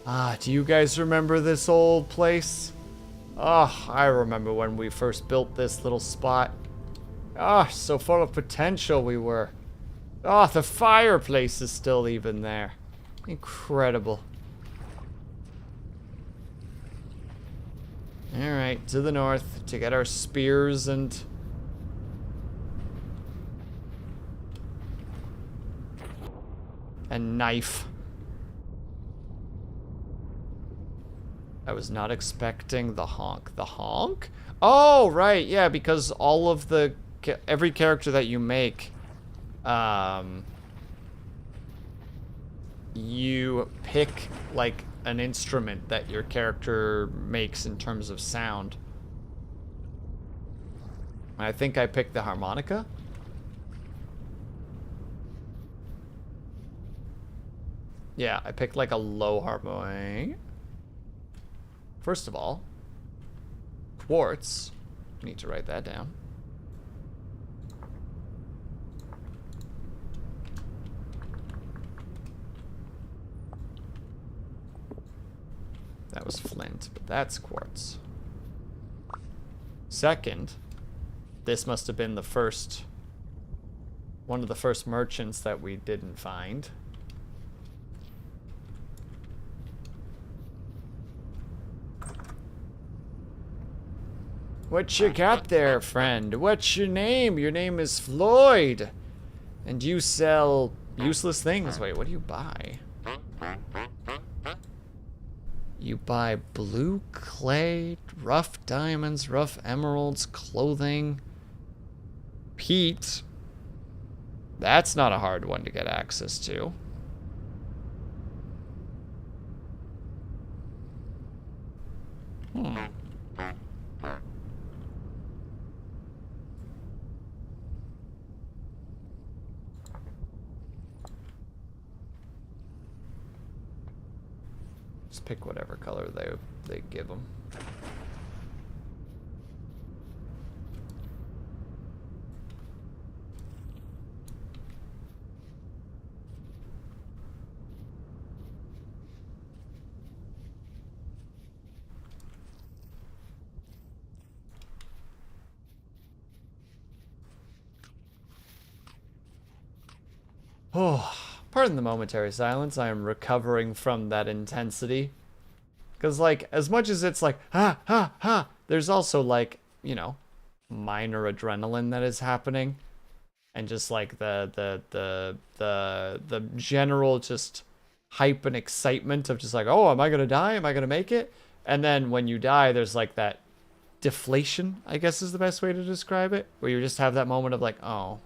Ah, do you guys remember this old place? Oh, I remember when we first built this little spot. Ah, so full of potential we were. Ah, the fireplace is still even there. Incredible. Alright, to the north to get our spears and... knife. I was not expecting the honk. The honk? Oh, right. Yeah, because all of the... every character that you make, you pick, like, an instrument that your character makes in terms of sound. I think I picked the harmonica. Yeah, I picked, like, a low harmonic. First of all, quartz. I need to write that down. That was flint, but that's quartz. Second, this must have been the first, one of the first merchants that we didn't find. What you got there, friend? What's your name? Your name is Floyd. And you sell useless things. Wait, what do you buy? You buy blue clay, rough diamonds, rough emeralds, clothing, peat. That's not a hard one to get access to. Just pick whatever color they give them. Oh, pardon the momentary silence. I am recovering from that intensity. Because, like, as much as it's like, there's also, like, you know, minor adrenaline that is happening. And just, like, the general just hype and excitement of just like, oh, am I going to die? Am I going to make it? And then when you die, there's, like, that deflation, I guess is the best way to describe it. Where you just have that moment of, like, oh.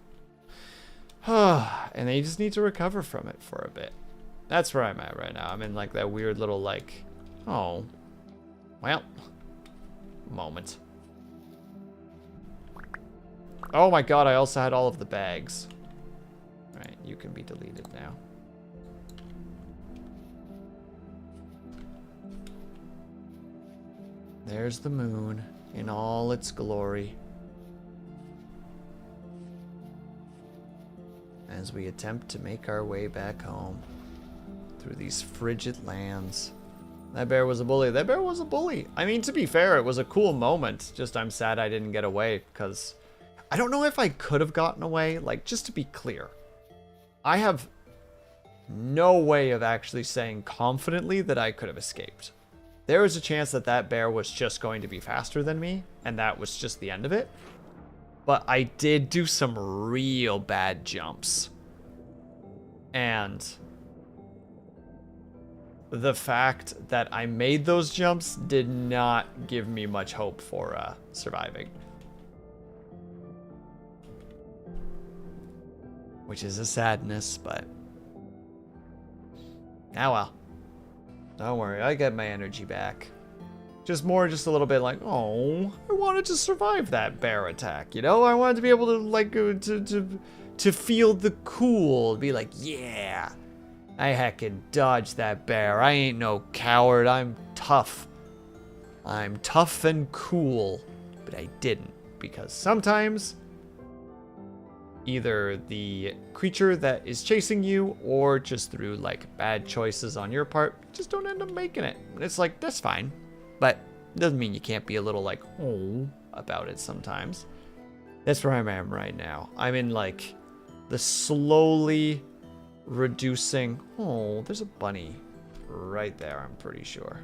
And then you just need to recover from it for a bit. That's where I'm at right now. I'm in, like, that weird little, like... oh, well, moment. Oh my god, I also had all of the bags. Alright, you can be deleted now. There's the moon in all its glory. As we attempt to make our way back home through these frigid lands. That bear was a bully. That bear was a bully. I mean, to be fair, it was a cool moment. Just I'm sad I didn't get away because I don't know if I could have gotten away. Like, just to be clear, I have no way of actually saying confidently that I could have escaped. There was a chance that that bear was just going to be faster than me, and that was just the end of it. But I did do some real bad jumps. And the fact that I made those jumps did not give me much hope for surviving. Which is a sadness, but... ah well. Don't worry, I get my energy back. Just a little bit like, oh, I wanted to survive that bear attack, you know? I wanted to be able to, like, to feel the cool, be like, yeah, I heckin' dodged that bear. I ain't no coward, I'm tough. I'm tough and cool, but I didn't, because sometimes either the creature that is chasing you or just through, like, bad choices on your part, just don't end up making it. And it's like, that's fine. But doesn't mean you can't be a little like, oh, about it sometimes. That's where I am right now. I'm in like the slowly reducing. Oh, there's a bunny right there, I'm pretty sure.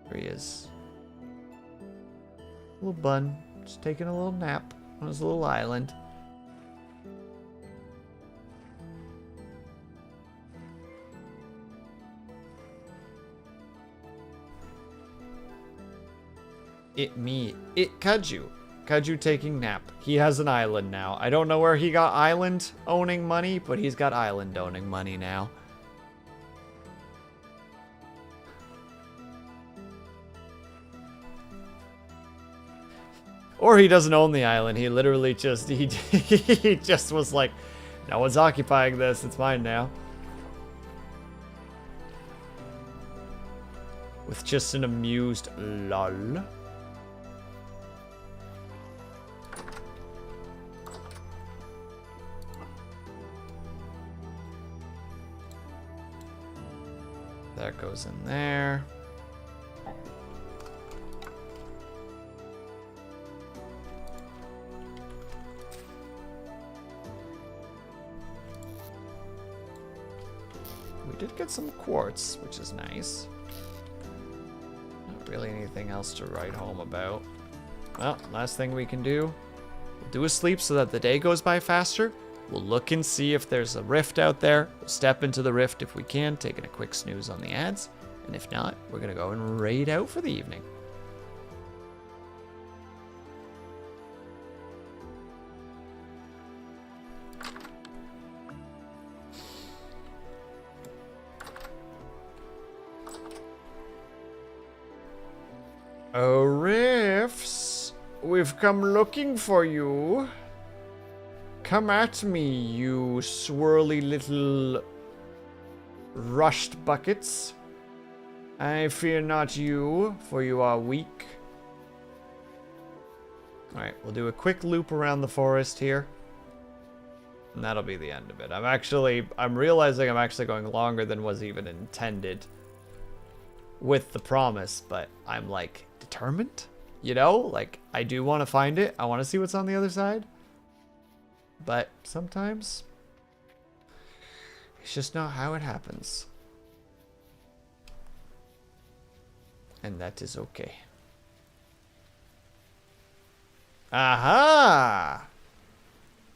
There he is. Little bun, just taking a little nap on his little island. It Kaju. Kaju taking nap. He has an island now. I don't know where he got island owning money, but he's got island owning money now. Or he doesn't own the island. He literally just, he just was like, no one's occupying this. It's mine now. With just an amused lol. That goes in there. We did get some quartz, which is nice. Not really anything else to write home about. Well, last thing we can do, we'll do a sleep so that the day goes by faster. We'll look and see if there's a rift out there. We'll step into the rift if we can, taking a quick snooze on the ads. And if not, we're gonna go and raid out for the evening. Oh, rifts, we've come looking for you. Come at me, you swirly little rushed buckets. I fear not you, for you are weak. Alright, we'll do a quick loop around the forest here. And that'll be the end of it. I'm realizing I'm actually going longer than was even intended with the promise, but I'm like determined, you know? Like, I do want to find it. I want to see what's on the other side. But sometimes it's just not how it happens. And that is okay. Aha!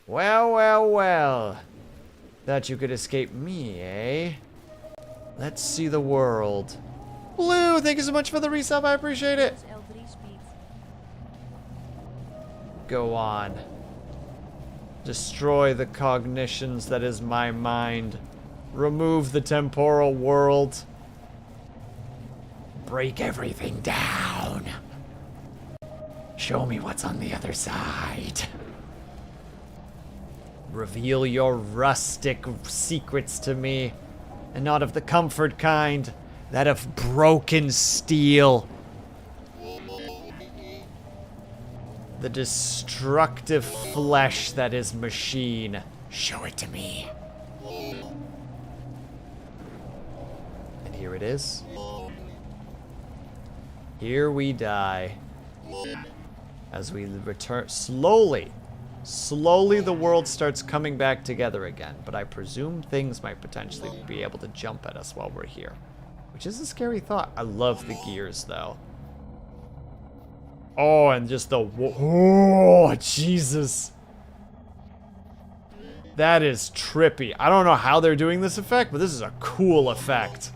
Well, well, well. Thought you could escape me, eh? Let's see the world. Blue, thank you so much for the resub. I appreciate it. Go on. Destroy the cognitions that is my mind. Remove the temporal world. Break everything down. Show me what's on the other side. Reveal your rustic secrets to me, and not of the comfort kind, that of broken steel. The destructive flesh that is machine. Show it to me. And here it is. Here we die. As we return, slowly the world starts coming back together again. But I presume things might potentially be able to jump at us while we're here. Which is a scary thought. I love the gears, though. Oh, and just the... Oh, Jesus. That is trippy. I don't know how they're doing this effect, but this is a cool effect.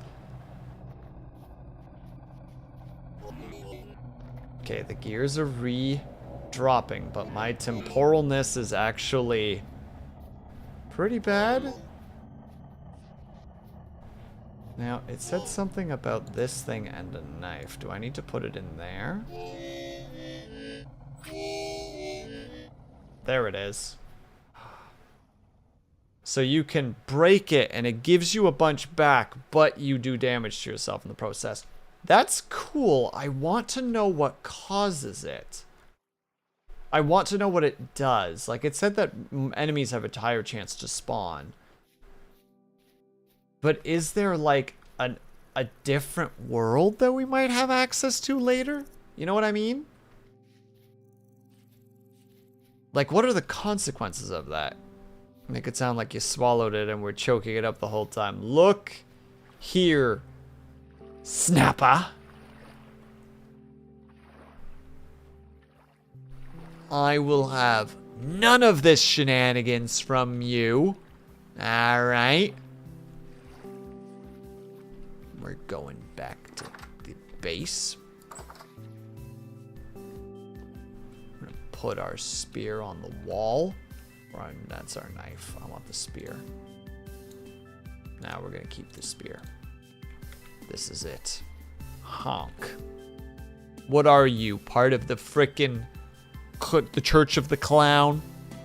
Okay, the gears are re-dropping, but my temporalness is actually pretty bad. Now, it said something about this thing and a knife. Do I need to put it in there? There it is. So you can break it and it gives you a bunch back, but you do damage to yourself in the process. That's cool. I want to know what causes it. I want to know what it does. Like, it said that enemies have a higher chance to spawn. But is there, like, a different world that we might have access to later? You know what I mean? Like, what are the consequences of that? Make it sound like you swallowed it and we're choking it up the whole time. Look here, Snapper. I will have none of this shenanigans from you. Alright. We're going back to the base. put our spear on the wall. That's our knife. I want the spear. Now we're going to keep the spear. This is it. Honk. What are you? Part of the frickin' the Church of the Clown?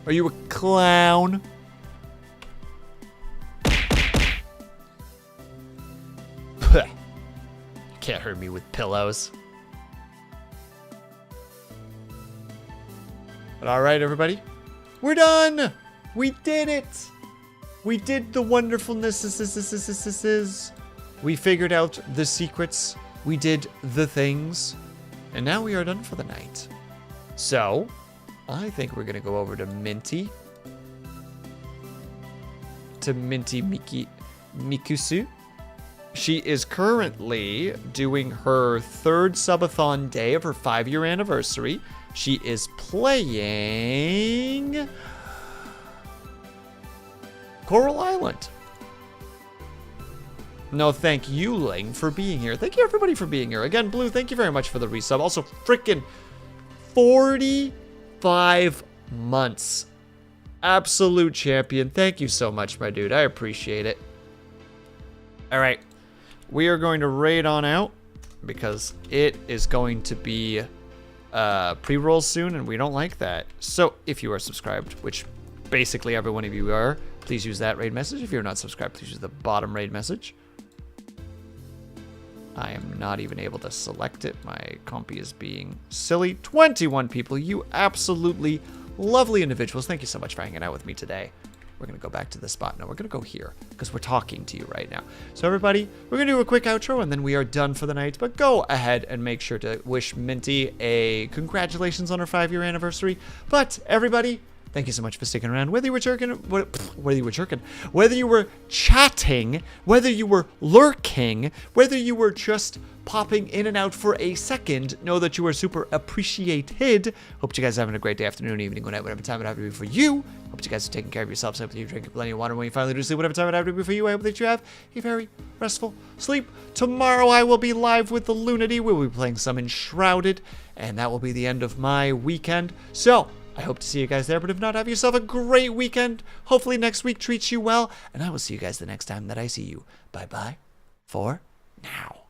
Are you a clown? Puh. You can't hurt me with pillows. But alright, everybody. We're done! We did it! We did the wonderfulness. We figured out the secrets. We did the things. And now we are done for the night. So, I think we're going to go over to Minty. To Minty Mikusu. She is currently doing her 3rd subathon day of her 5-year anniversary. She is playing Coral Island. No, thank you, Ling, for being here. Thank you, everybody, for being here. Again, Blue, thank you very much for the resub. Also, freaking 45 months. Absolute champion. Thank you so much, my dude. I appreciate it. All right. We are going to raid on out because it is going to be pre-rolls soon, and we don't like that. So, if you are subscribed, which basically every one of you are, please use that raid message. If you're not subscribed, please use the bottom raid message. I am not even able to select it. My compy is being silly. 21 people, you absolutely lovely individuals. Thank you so much for hanging out with me today. We're going to go back to the spot. No, we're going to go here because we're talking to you right now. So everybody, we're going to do a quick outro and then we are done for the night. But go ahead and make sure to wish Minty a congratulations on her 5-year anniversary. But everybody, thank you so much for sticking around. Whether you were chatting, whether you were lurking, whether you were just popping in and out for a second, know that you are super appreciated. Hope you guys are having a great day, afternoon, evening, whatever time it have to be for you. Hope you guys are taking care of yourselves. Hope that you drink plenty of water when you finally do sleep. Whatever time it have to be for you, I hope that you have a very restful sleep. Tomorrow I will be live with the Lunity. We'll be playing some Enshrouded, and that will be the end of my weekend. So, I hope to see you guys there, but if not, have yourself a great weekend. Hopefully next week treats you well, and I will see you guys the next time that I see you. Bye-bye for now.